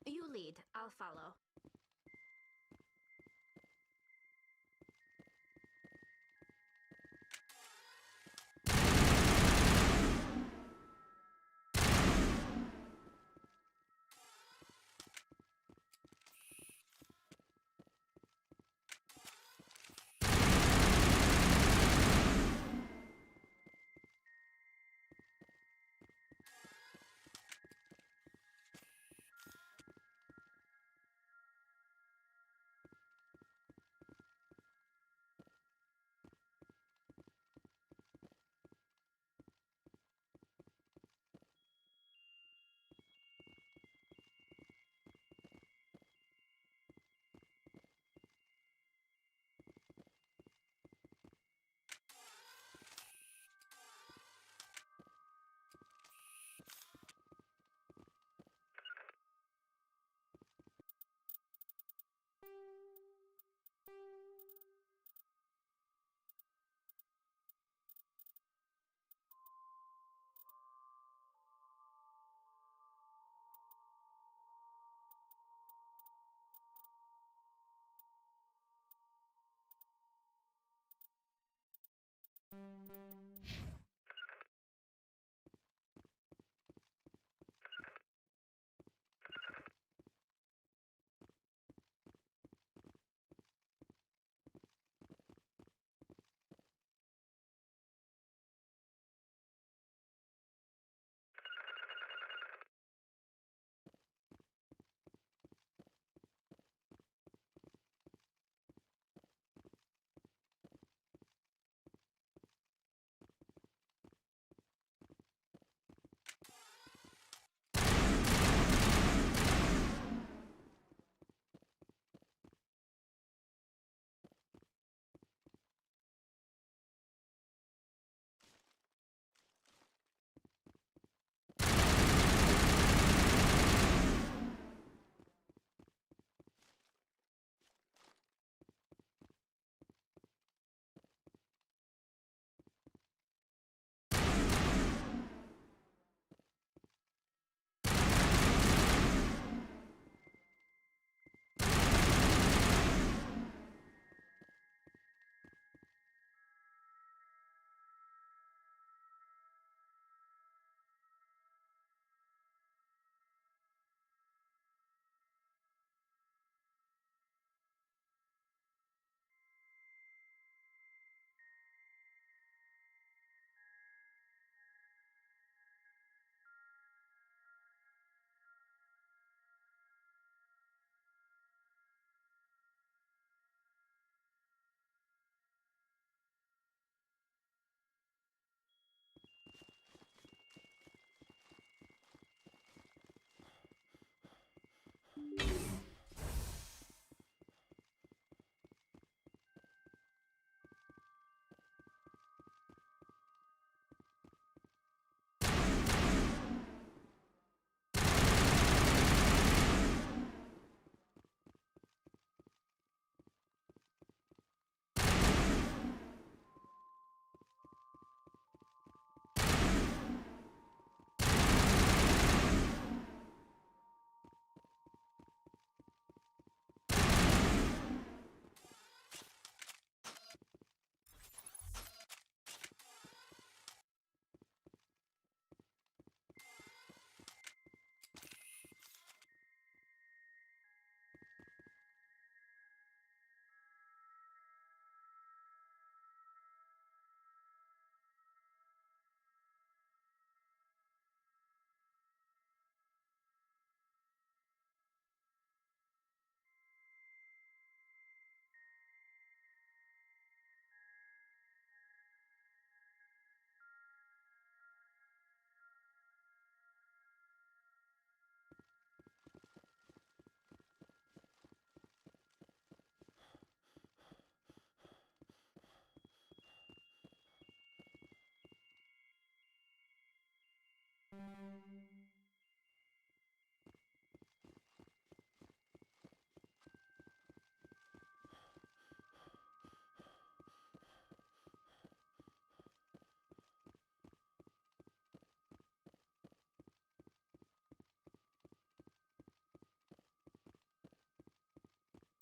You lead. I'll follow.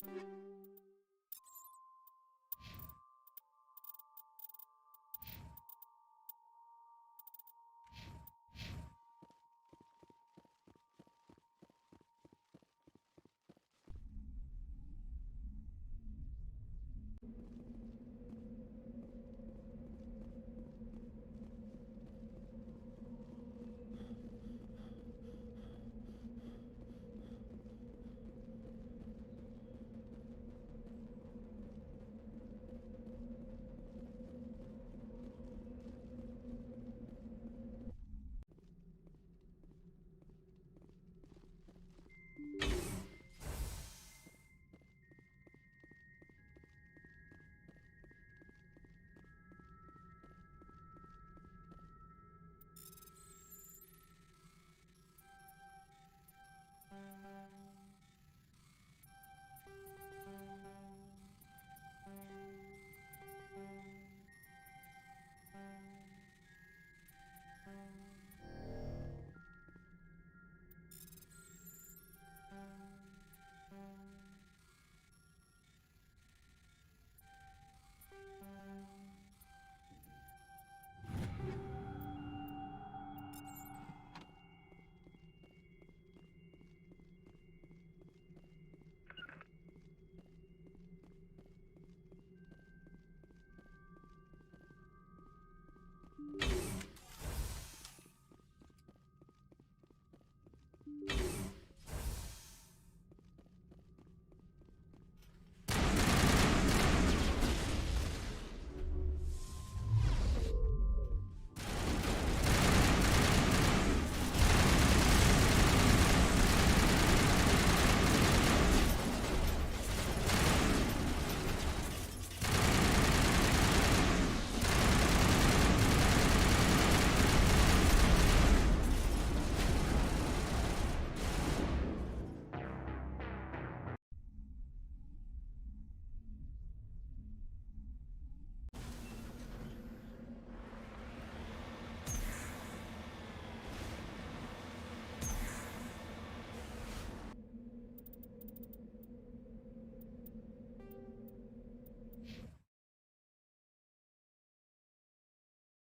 you.